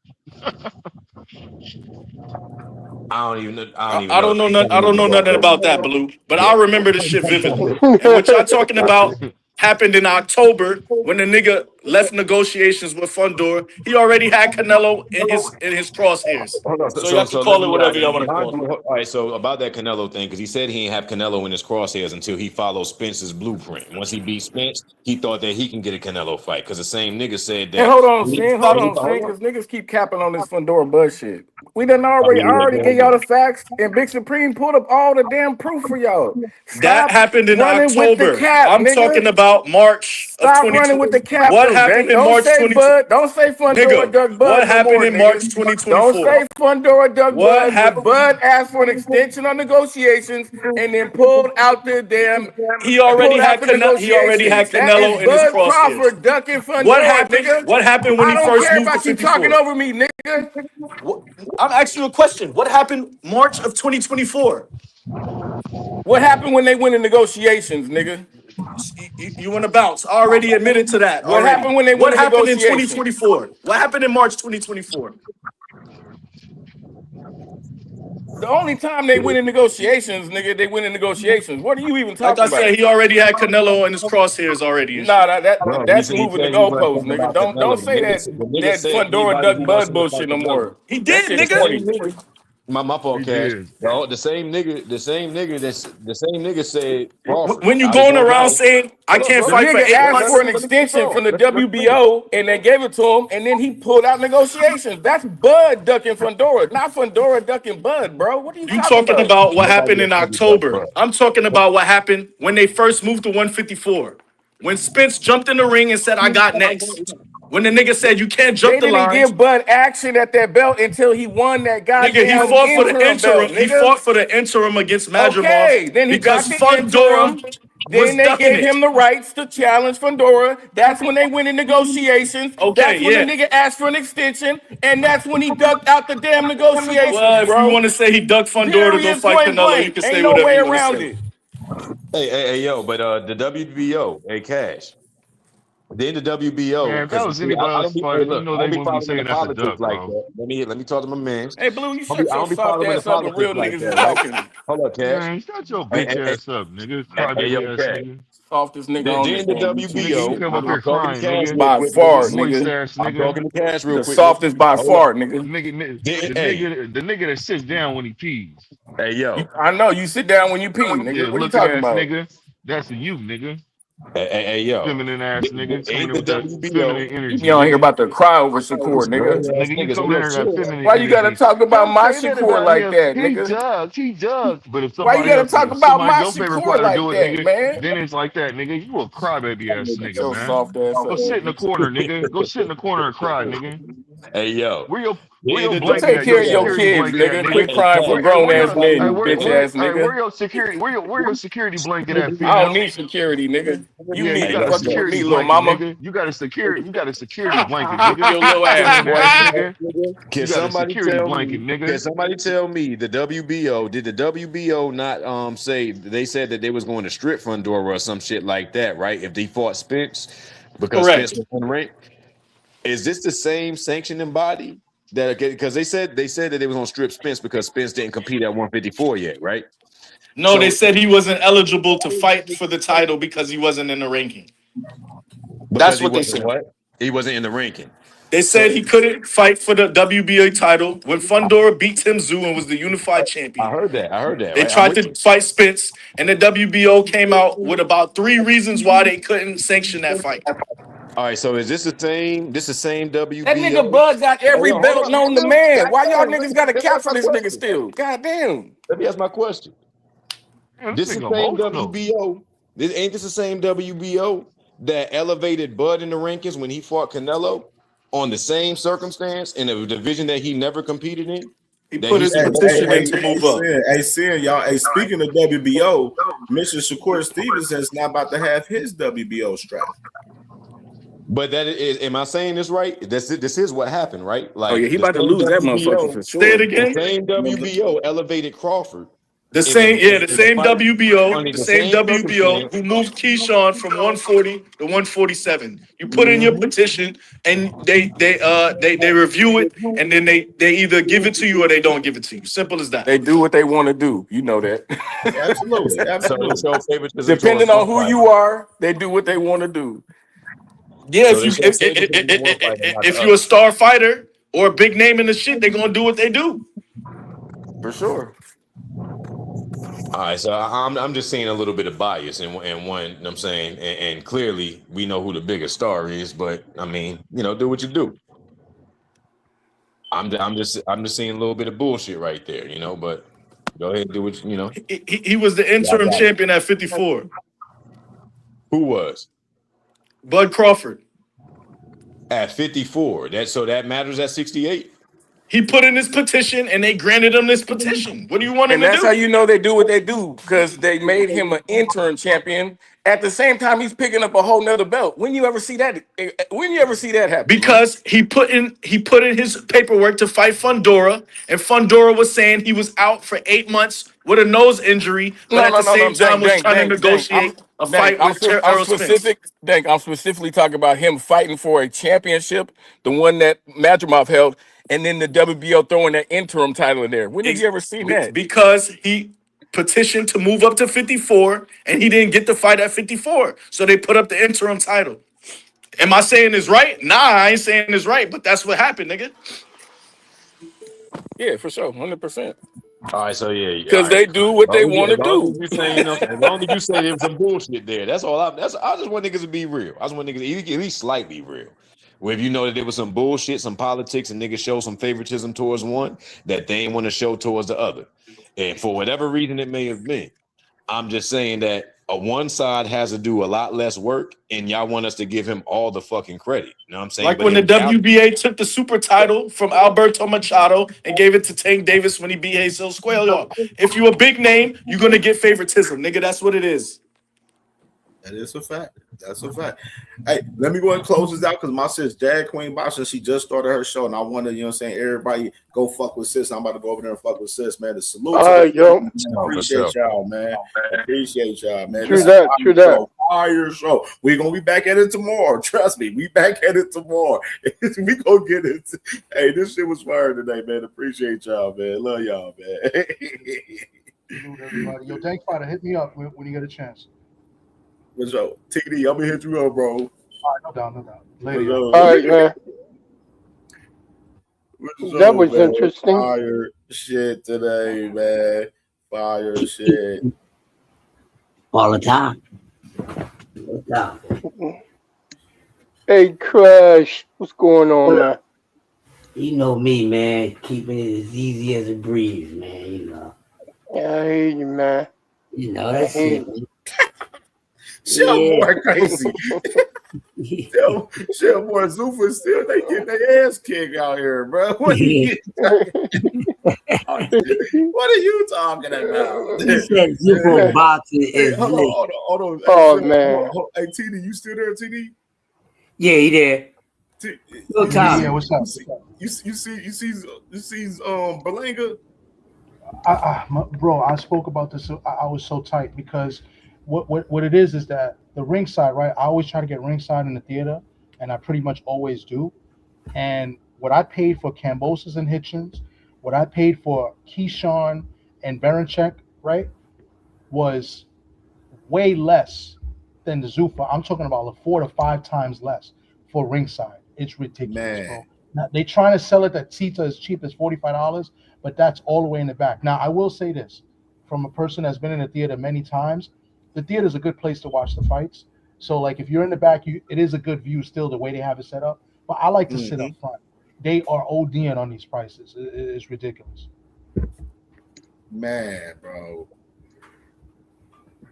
I don't even know. I don't even I know. don't know. Tell I me don't know about nothing that. about that, Blue. But I Yeah. remember the shit vividly. And what y'all talking about happened in October when the nigga left negotiations with Fundora. He already had Canelo in his crosshairs. Hold on. So y'all can Let call it me whatever y'all want to mind call it. you. All right. So about that Canelo thing, because he said he didn't have Canelo in his crosshairs until he followed Spence's blueprint. Once he beat Spence, he thought that he can get a Canelo fight because the same nigga said And that. hold on, Sin, hold When he, on, Sin, because niggas keep capping on this Fundora bullshit. We done already, I yeah, already go gave y'all ahead. the facts, and Big Supreme pulled up all the damn proof for y'all. That Stop happened in running with the October. cap, I'm nigga. talking about March of Stop running with the 2020. cap, What though, happened gang. in Don't March say 22? Bud. Don't say Fundora Nigga, Duck Bud what no happened more, in March nigga. Don't 2024? say Fundora Duck What Bud, because happened? Bud asked for an extension on negotiations and then pulled out the damn, He already pulled out had the He already had negotiations. That is Canelo in his Bud crosshairs. Crawford ducking What Fundora, happened? nigga. What happened when I he don't first care moved to about you talking 54? over me, nigga. I'm asking you a question. What happened March of 2024? What happened when they went in negotiations, nigga? You want to bounce? I already admitted to that What already. happened when they went What in happened in negotiations? 2024? What happened in March 2024? The only time they went in negotiations, nigga, they went in negotiations. What are you even Like talking I about? said, he already had Canelo in his crosshairs already and Nah, shit. No, that's he moving the said he wasn't goalposts, talking nigga. about Don't Canelo. say The nigga that said Fundora anybody Duck who wants Bud him to bullshit fight no Canelo. more. He That did, shit's The nigga. same corny. nigga. My fault, He Cash. did. No, the same nigga said Crawford When you out his going own around mouth. saying I Hold up, can't The bro. fight for nigga eight asked for months, an Let me finish extension on. from the Let's finish. WBO, and they gave it to him, and then he pulled out negotiations. That's Bud ducking Fundora, not Fundora ducking Bud, bro. What are you you talking talking about? about what Nobody happened has in said he ducked October. Bud. I'm talking about what happened when they first moved to 154. When Spence jumped in the ring and said, "I got next." When the nigga said, "You can't jump They the didn't lines." give Bud action at that belt until he won that Nigga, he goddamn fought for the interim belt, interim. He nigga. fought for the interim against Madrimov Okay, then he because got the Fundora interim. was Then they ducking gave it. him the rights to challenge Fundora. That's when they went in negotiations. Okay, That's when the yeah. nigga asked for an extension. And that's when he ducked out the damn negotiations, Well, if you bro. want to say he ducked Fundora to go Period, fight point Canelo, you blank. can Ain't say no whatever way you want to around say. it. Hey, yo, but the WBO, hey, Cash. Then the WBO, Man, if that because was anybody I else don't be fighter, hey, you look, know I they don't be wouldn't be following saying the that's a politics duck, like bro. that. Let me talk to my man. Hey, Blue, you I don't shut your be soft following the ass up when politics real like niggas is that, right? talking. Hold up, Cash. Man, shut your Hey, bitch ass up, nigga. yo, Crybaby ass Cash. nigga. Softest nigga on Then this the thing. You too Nigga, you WBO. shit. come up I'm here talking to crying, Cash nigga. real By quick with far, this. Moist nigga. ass I'm nigga. talking to Cash real The quickly. softest by Hold up. far, nigga. Then, The nigga that sits down when he pees. hey, yo. I know you sit down when you pee, Yeah, nigga. What are you looking talking ass about? nigga. That's a you, nigga. Hey, yo. Feminine ass nigga. Coming Ain't in the with that WBO. feminine You energy, be on here nigga. about to cry over Shakur, These grown nigga. ass Nigga, you niggas. come Hey, in yo, here with that chill. feminine Why you gotta energy. talk about Don't my say that Shakur about like him. that, He nigga? jugs. He jugs. But if Why you somebody gotta else, talk if about somebody my your favorite Shakur fighter do like it, that, nigga, man? then it's like that, nigga. You a crybaby ass Shut nigga, your man. soft ass Go up, sit in the nigga. corner, nigga. Go sit in the corner and cry, nigga. Hey, yo. Where Then your the Go blanket take at? Your care of your WBO. security kids, blanket at, nigga. Quit nigga? Hey, crying for Cash, grown ass men, you bitch ass nigga. Where your security blanket at, I don't female? need security, nigga. You Yeah, you need hey, it. got a yo, Fucking look. with me, security little blanket, mama. nigga. You got a security blanket, nigga. Your little ass, Feminine ass boy. nigga. Can You got a somebody security tell blanket, me? Can nigga. somebody tell me the WBO? Did the WBO not say they said that they was going to strip Fundora or some shit like that, right? If they fought Spence because Spence Correct. was unranked, is this the same sanctioning body that because they said that they was going to strip Spence because Spence didn't compete at 154 yet, right? No, they So said he wasn't eligible to fight for the title because he wasn't in the ranking. because That's he what they wasn't said. what? He wasn't in the ranking. They So said he couldn't fight for the WBA title when Fundora beat Tim Zoo and was the unified I champion. heard that. I heard that. They Right. I'm tried with to you. fight Spence, and the WBO came out with about 3 reasons why they couldn't sanction that fight. All right. So is this the same? This the same That nigga WBO? Bud got Hey, every yo, hold belt on. known to man. Why y'all Goddamn, niggas gotta let me ask capture my this nigga question. still? God damn. Let me ask my question. Man, this This is nigga the same emotional. WBO. This the same WBO that elevated Bud in the rankings when he fought Canelo on the same circumstance in a division that he never competed in. He That put he his said, Hey, "Well, hey, petition hey, in to hey, move up. Sin, y'all. Hey, speaking of WBO, Mr. Shakur Stevens is not about to have his WBO strap. but that is, am I saying this right? This is what happened, right? Oh yeah, Like he about to lose that motherfucker for Say it sure. The again. same WBO elevated Crawford The in same, yeah, the in the same fight WBO, under the the same same WBO circumstance. who moved Keyshawn from 140 to 147. You put in your Mhm. petition, and they review it, and then they either give it to you or they don't give it to you. Simple as that. They do what they want to do. You know that. Absolutely, So they absolutely. show favoritism towards Depending on one who fighter. you are, they do what they want to do. Yeah, So they show favoritism to one fighter, not the if you're other. a star fighter or a big name in the shit, they're gonna do what they do. For sure. All right, so I'm just seeing a little bit of bias in one. You know what I'm saying, and clearly we know who the biggest star is, but I mean, do what you do. I'm just seeing a little bit of bullshit right there, But go ahead and do what you know. He was the Y'all interim got it. champion at 54. Who was Bud Crawford. at 54? That matters at 68. He put in his petition and they granted him this petition. What do you want him And to that's how do? you know they do what they do, because they made him an interim champion. At the same time, he's picking up a whole nother belt. When you ever see that? When you ever see that happen, man? Because he put in his paperwork to fight Fundora, and Fundora was saying he was out for 8 months with a nose injury, but No, at no, the no, no. same time Dank, was dank, trying to dank, dank. negotiate a Dank. fight with I'm Errol Spence. specific. Dank. I'm specifically talking about him fighting for a championship, the one that Madrimov held, and then the WBO throwing that interim title in there. When have Ex- you ever seen that? because he petitioned to move up to 54 and he didn't get the fight at 54. So they put up the interim title. Am I saying this right? Nah, I ain't saying this right, but that's what happened, nigga. Yeah, for sure, 100%. All right, so yeah, all Because right. they do what they want to As long as do. you saying, as long as you say there was some bullshit there, that's all. I just want niggas to be real. I just want niggas to at least slightly real. Where if you know that there was some bullshit, some politics, and niggas show some favoritism towards one that they ain't want to show towards the other, and for whatever reason it may have been, I'm just saying that one side has to do a lot less work, and y'all want us to give him all the fucking credit. You know what I'm saying? Like But when the in reality, WBA took the super title from Alberto Machado and gave it to Tank Davis when he beat Hazel Square. If you a big name, you're gonna get favoritism, nigga. That's what it is. That is a fact. That's a fact. Hey, let me go and close this out because my sis, Jag Queen Boxing, she just started her show, and I want to, you know what I'm saying, everybody go fuck with sis. I'm about to go over there and fuck with sis, man. The salute All to right, yo. appreciate y'all, man. Appreciate y'all, man. True This that, is true that. fire show. We're gonna be back at it tomorrow. Trust me, we back at it tomorrow. We gonna get it. Hey, this shit was fire today, man. Appreciate y'all, man. Love y'all, man. Salute everybody. Yo, Dank Fighter, hit me up when you get a chance. What's up? TD, I'm gonna hit you up, bro. All right, no doubt, no doubt. Later. All right, man. That was man? interesting. Fire shit today, man. Fire shit. All the time. All the time. Hey, Crush, what's going on, man? You know me, man. Keeping it as easy as a breeze, man. You know. Yeah, I hear you, man. You know, that's it. Man. Shell boy crazy. Shell boy Zufa still they getting their ass kicked out here, bro. What are you talking about? He said Zufa boxing is hold on. Oh, hey, man. Hey, TD, you still there, TD? Yeah, he there. Yeah, what's up? You see Berlanga? Bro, I spoke about this. I was so tight because what it is that the ringside, right? I always try to get ringside in the theater, and I pretty much always do. And what I paid for Kambosos and Hitchens, what I paid for Keyshawn and Berenchek, right, was way less than the Zuffa. I'm talking about like 4 to 5 times less for ringside. It's ridiculous, bro. Now, they trying to sell it that seats are as cheap as $45, but that's all the way in the back. Now, I will say this, from a person that's been in the theater many times, the theater is a good place to watch the fights. So, like, if you're in the back, it is a good view still, the way they have it set up. But I like to sit up front. They are ODing on these prices. It's ridiculous. Man, bro.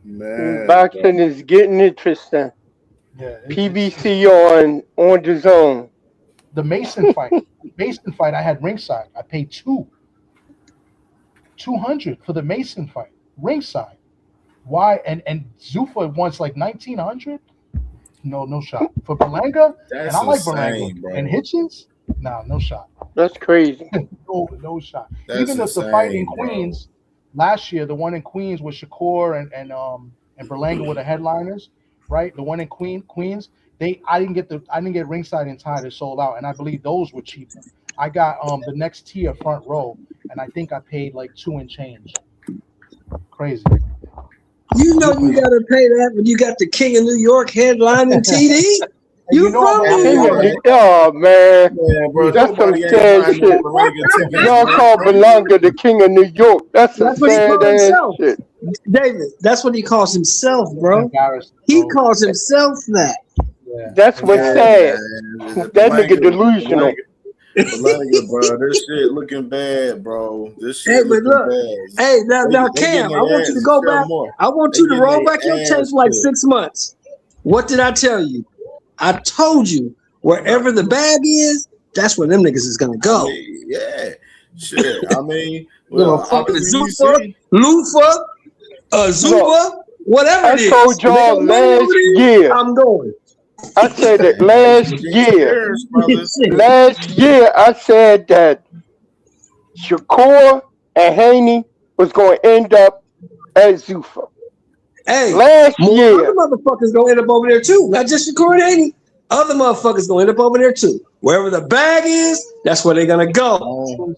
Man, Boxing is getting interesting. Yeah, PBC on the zone. The Mason fight. I had ringside. I paid $200 for the Mason fight. Ringside. Why? And Zuffa wants like $1,900. No shot. For Berlanga, and I like Berlanga. Bro. And Hitchens, no shot. That's crazy. no shot. That's Even if the insane, fight in bro. Queens last year, the one in Queens with Shakur and Berlanga were the headliners, right? The one in Queens, I didn't get ringside in time. They sold out, and I believe those were cheaper. I got the next tier front row, and I think I paid like $2 and change. Crazy. You know you gotta pay that when you got the King of New York headlining TD. You from New York? Oh man, bro, that's some sad shit. Y'all call Berlanga the King of New York. That's some what he sad calls ass himself. shit. David, that's what he calls himself, bro. He calls himself that. That's what's sad. That nigga delusional. Berlanga, bro, this shit looking bad, bro. This shit Hey, but looking look, bad. hey, now Cam, I want you to go back. I want you to roll back your tape for like 6 months. What did I tell you? I told you wherever the bag is, that's where them niggas is gonna go. Yeah, shit. I mean, well, fucking Zufa, Lufa, Zuba, whatever it is. I told y'all last year. I'm going. I said that last year. Last year, I said that Shakur and Haney was going to end up at Zuffa. Hey, last year, other motherfuckers gonna end up over there too. Not just Shakur and Haney. Other motherfuckers gonna end up over there too. Wherever the bag is, that's where they're gonna go.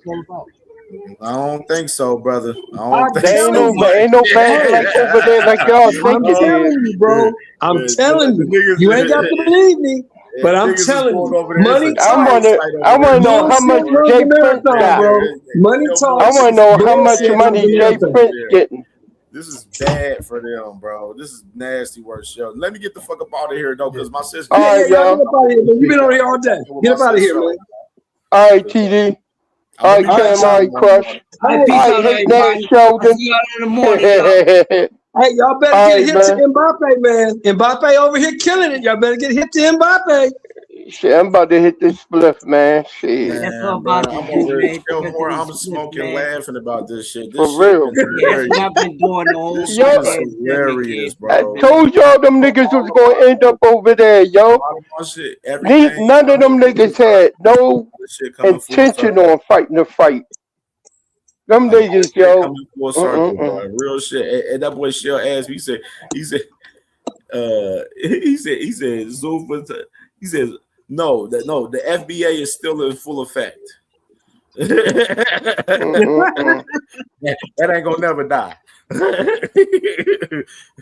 I don't think so, brother. I don't think ain't no bag like over there like y'all think it is. I'm telling you, bro. I'm telling you. You ain't got to believe me, but I'm telling you. Money talks. I want to know how much Jay Prince got. Money talks. I want to know how much money Jay Prince getting. This is bad for them, bro. This is nasty work show. Let me get the fuck up out of here, though, because my sister. All right, y'all. You've been on here all day. Get up out of here, man. All right, TD. All right, Cam. All right, Crush. All right, hit that shoulder. Hey, y'all better get hit to Mbappe, man. Mbappe over here killing it. Y'all better get hit to Mbappe. Shit, I'm about to hit this spliff, man. Shit. That's what I'm Man, bro, about to I'm do, over here man. still Take us to more. I'm these splits, smoking, man. laughing about this shit. For This shit real. is Yeah, that's what hilarious. I've been doing the whole This shit is goddamn segment, hilarious, I bro. told y'all them niggas was gonna end up over there, A yo. lot of my shit, everything None of coming them full niggas circle. had no This shit coming full intention circle. on fighting the fight. Them A lot of niggas, shit yo. coming full circle, bro. Real shit. And that boy Shell asked me. He said, he said, Zuffa. He says, no, the FBA is still in full effect. That ain't gonna never die.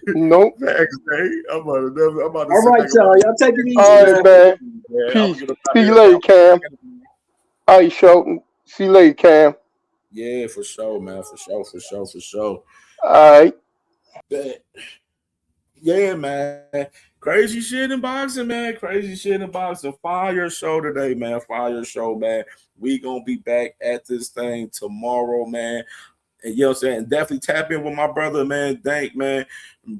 Nope. Thanks, man. I'm about to All sit right, back y'all. Y'all take it easy, All right, man. man. Peace. See you later, Cam. All right, Shelton. See you later, Cam. Yeah, for sure, man. For sure. All right. Yeah, man. Crazy shit in boxing, man. Crazy shit in boxing. Fire show today, man. Fire show, man. We gonna be back at this thing tomorrow, man. And you know what I'm saying? Definitely tap in with my brother, man. Dank, man.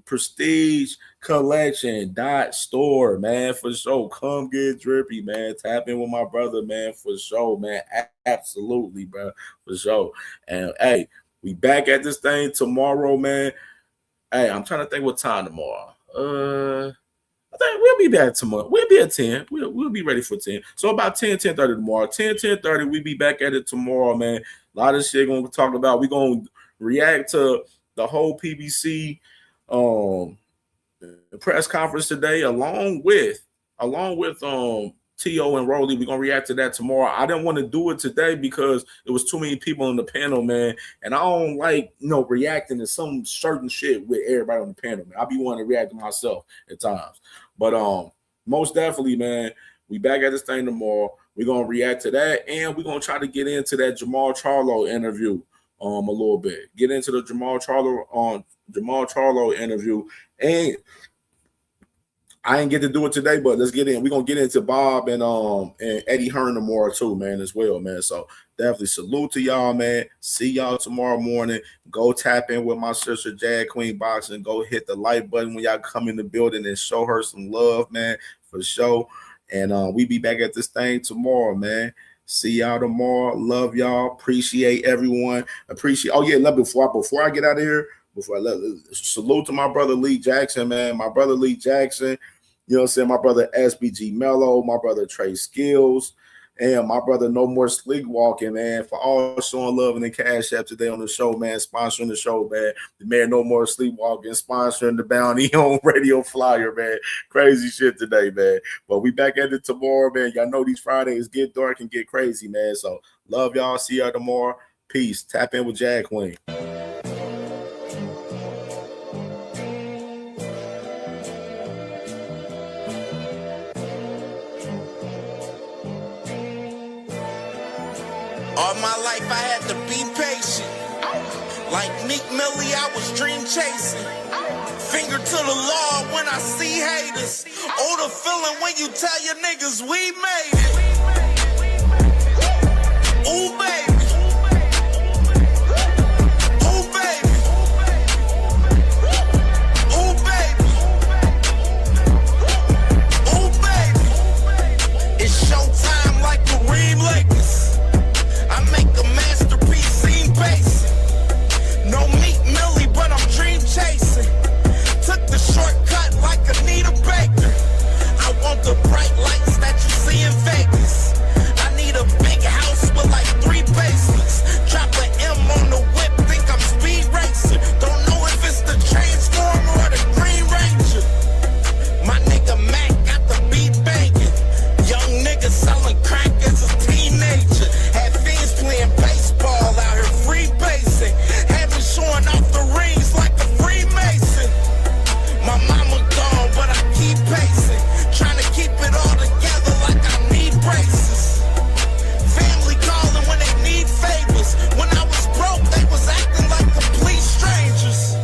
Prestige Collection .store, man. For sure. Come get drippy, man. Tap in with my brother, man. For sure, man. Absolutely, bro. For sure. And hey, we back at this thing tomorrow, man. Hey, I'm trying to think what time tomorrow. I think we'll be back tomorrow. We'll be at 10. We'll be ready for 10. So about 10:30 tomorrow. 10:30, we'll be back at it tomorrow, man. A lot of shit gonna talk about. We're gonna react to the whole PBC press conference today, along with T.O. and Rolly. We're gonna react to that tomorrow. I didn't want to do it today because it was too many people on the panel, man. And I don't like reacting to some certain shit with everybody on the panel, man. I be wanting to react to myself at times. But most definitely, man, we back at this thing tomorrow. We're gonna react to that, and we're gonna try to get into that Jamal Charlo interview a little bit. Get into the Jamal Charlo interview. And I ain't get to do it today, but let's get in. We're gonna get into Bob and Eddie Hearn tomorrow too, man, as well, man. So definitely salute to y'all, man. See y'all tomorrow morning. Go tap in with my sister Jag Queen Boxing. Go hit the like button when y'all come in the building and show her some love, man, for sure. And we be back at this thing tomorrow, man. See y'all tomorrow. Love y'all. Appreciate everyone. Oh yeah, before I get out of here, salute to my brother Lee Jackson, man. My brother Lee Jackson. You know what I'm saying? My brother SBG Mello, my brother Trey Skills, and my brother No More Sleepwalking, man, for all showing love and the cash app today on the show, man, sponsoring the show, man. The man No More Sleepwalking, sponsoring the Bounty on Radio Flyer, man. Crazy shit today, man. But we back at it tomorrow, man. Y'all know these Fridays get dark and get crazy, man. So love y'all. See y'all tomorrow. Peace. Tap in with Jag Queen. All my life I had to be patient. Like Meek Millie, I was dream chasing. Finger to the law when I see haters. Oh, the feeling when you tell your niggas we made it. Ooh, baby. Ooh, baby. Ooh, baby. Ooh, baby. It's showtime like Kareem Lakers. I make a masterpiece, seem basic. No Meek Millie, but I'm dream chasing. Took the shortcut like Anita Baker. I want the bright lights that you see in Vegas. I need a big house with like 3 basements. Drop an M on the whip, think I'm speed racing. Don't know if it's the Transformer or the Green Ranger. My nigga Mac got the beat banging. Young nigga selling crack as a teenager. Had fiends playing baseball out here free basing. Had me showing off the rings like a Freemason. My mama gone, but I keep pacing. Trying to keep it all together like I need braces. Family calling when they need favors. When I was broke, they was acting like complete strangers.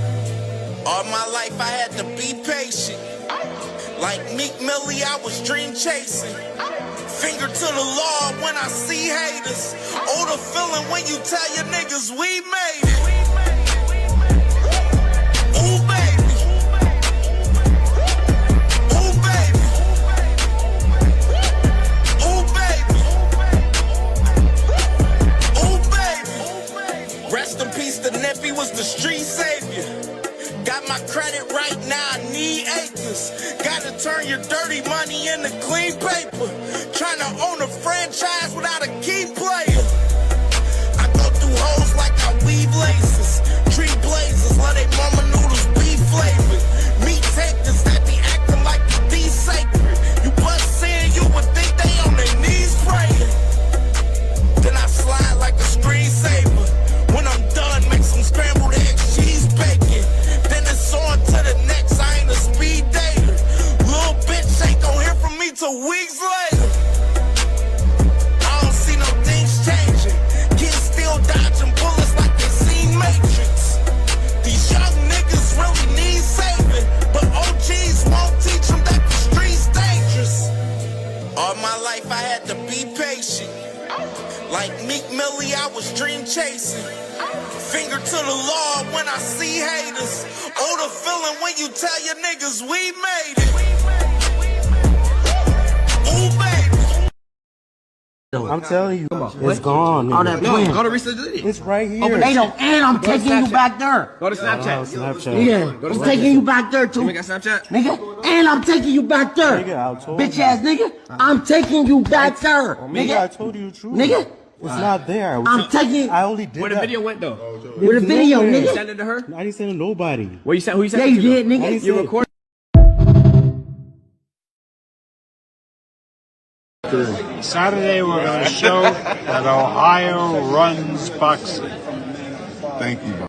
All my life I had to be patient. Like Meek Millie, I was dream chasing. Finger to the law when I see haters. Oh, the feeling when you tell your niggas we made it. Ooh, baby. Ooh, baby. my credit right now, I need acres. Gotta turn your dirty money into clean paper. Trying to own a franchise without a key player. I go through hoes like I weave laces. Tree blazers, let they mama noodles be flavored. Meat takers that be acting like the D sacred. You bust in, you would think they on their knees praying. Then I slide like a screensaver. When I'm done, make some scrambled eggs, cheese bacon. Then it's on to the next, I ain't a speed dater. Little bitch ain't gon' hear from me till weeks later. I don't see no things changing. Kids still dodging bullets like they seen Matrix. These young niggas really need saving, but OGs won't teach them that the street's dangerous. All my life I had to be patient. Like Meek Millie, I was dream chasing. Finger to the law when I see haters. Oh, the feeling when you tell your niggas we made it. Ooh, baby. I'm telling you, it's gone. All that playing. Go to research it. It's right here. Open it. And I'm taking you back there. Go to Snapchat. Yeah, I'm taking you back there too. You got Snapchat? Nigga, and I'm taking you back there. Nigga, I told Bitch you. ass nigga, I'm taking you back there. Nigga, I told you the truth. Nigga. It's not there. I'm taking. I only did Where the that. video went though? Where the video, nigga? You sent it to her? I didn't send it to nobody. Where you sent? Who you sent? Yeah, you did, nigga. You recorded. Saturday, we're going to show that Ohio runs boxing. Thank you.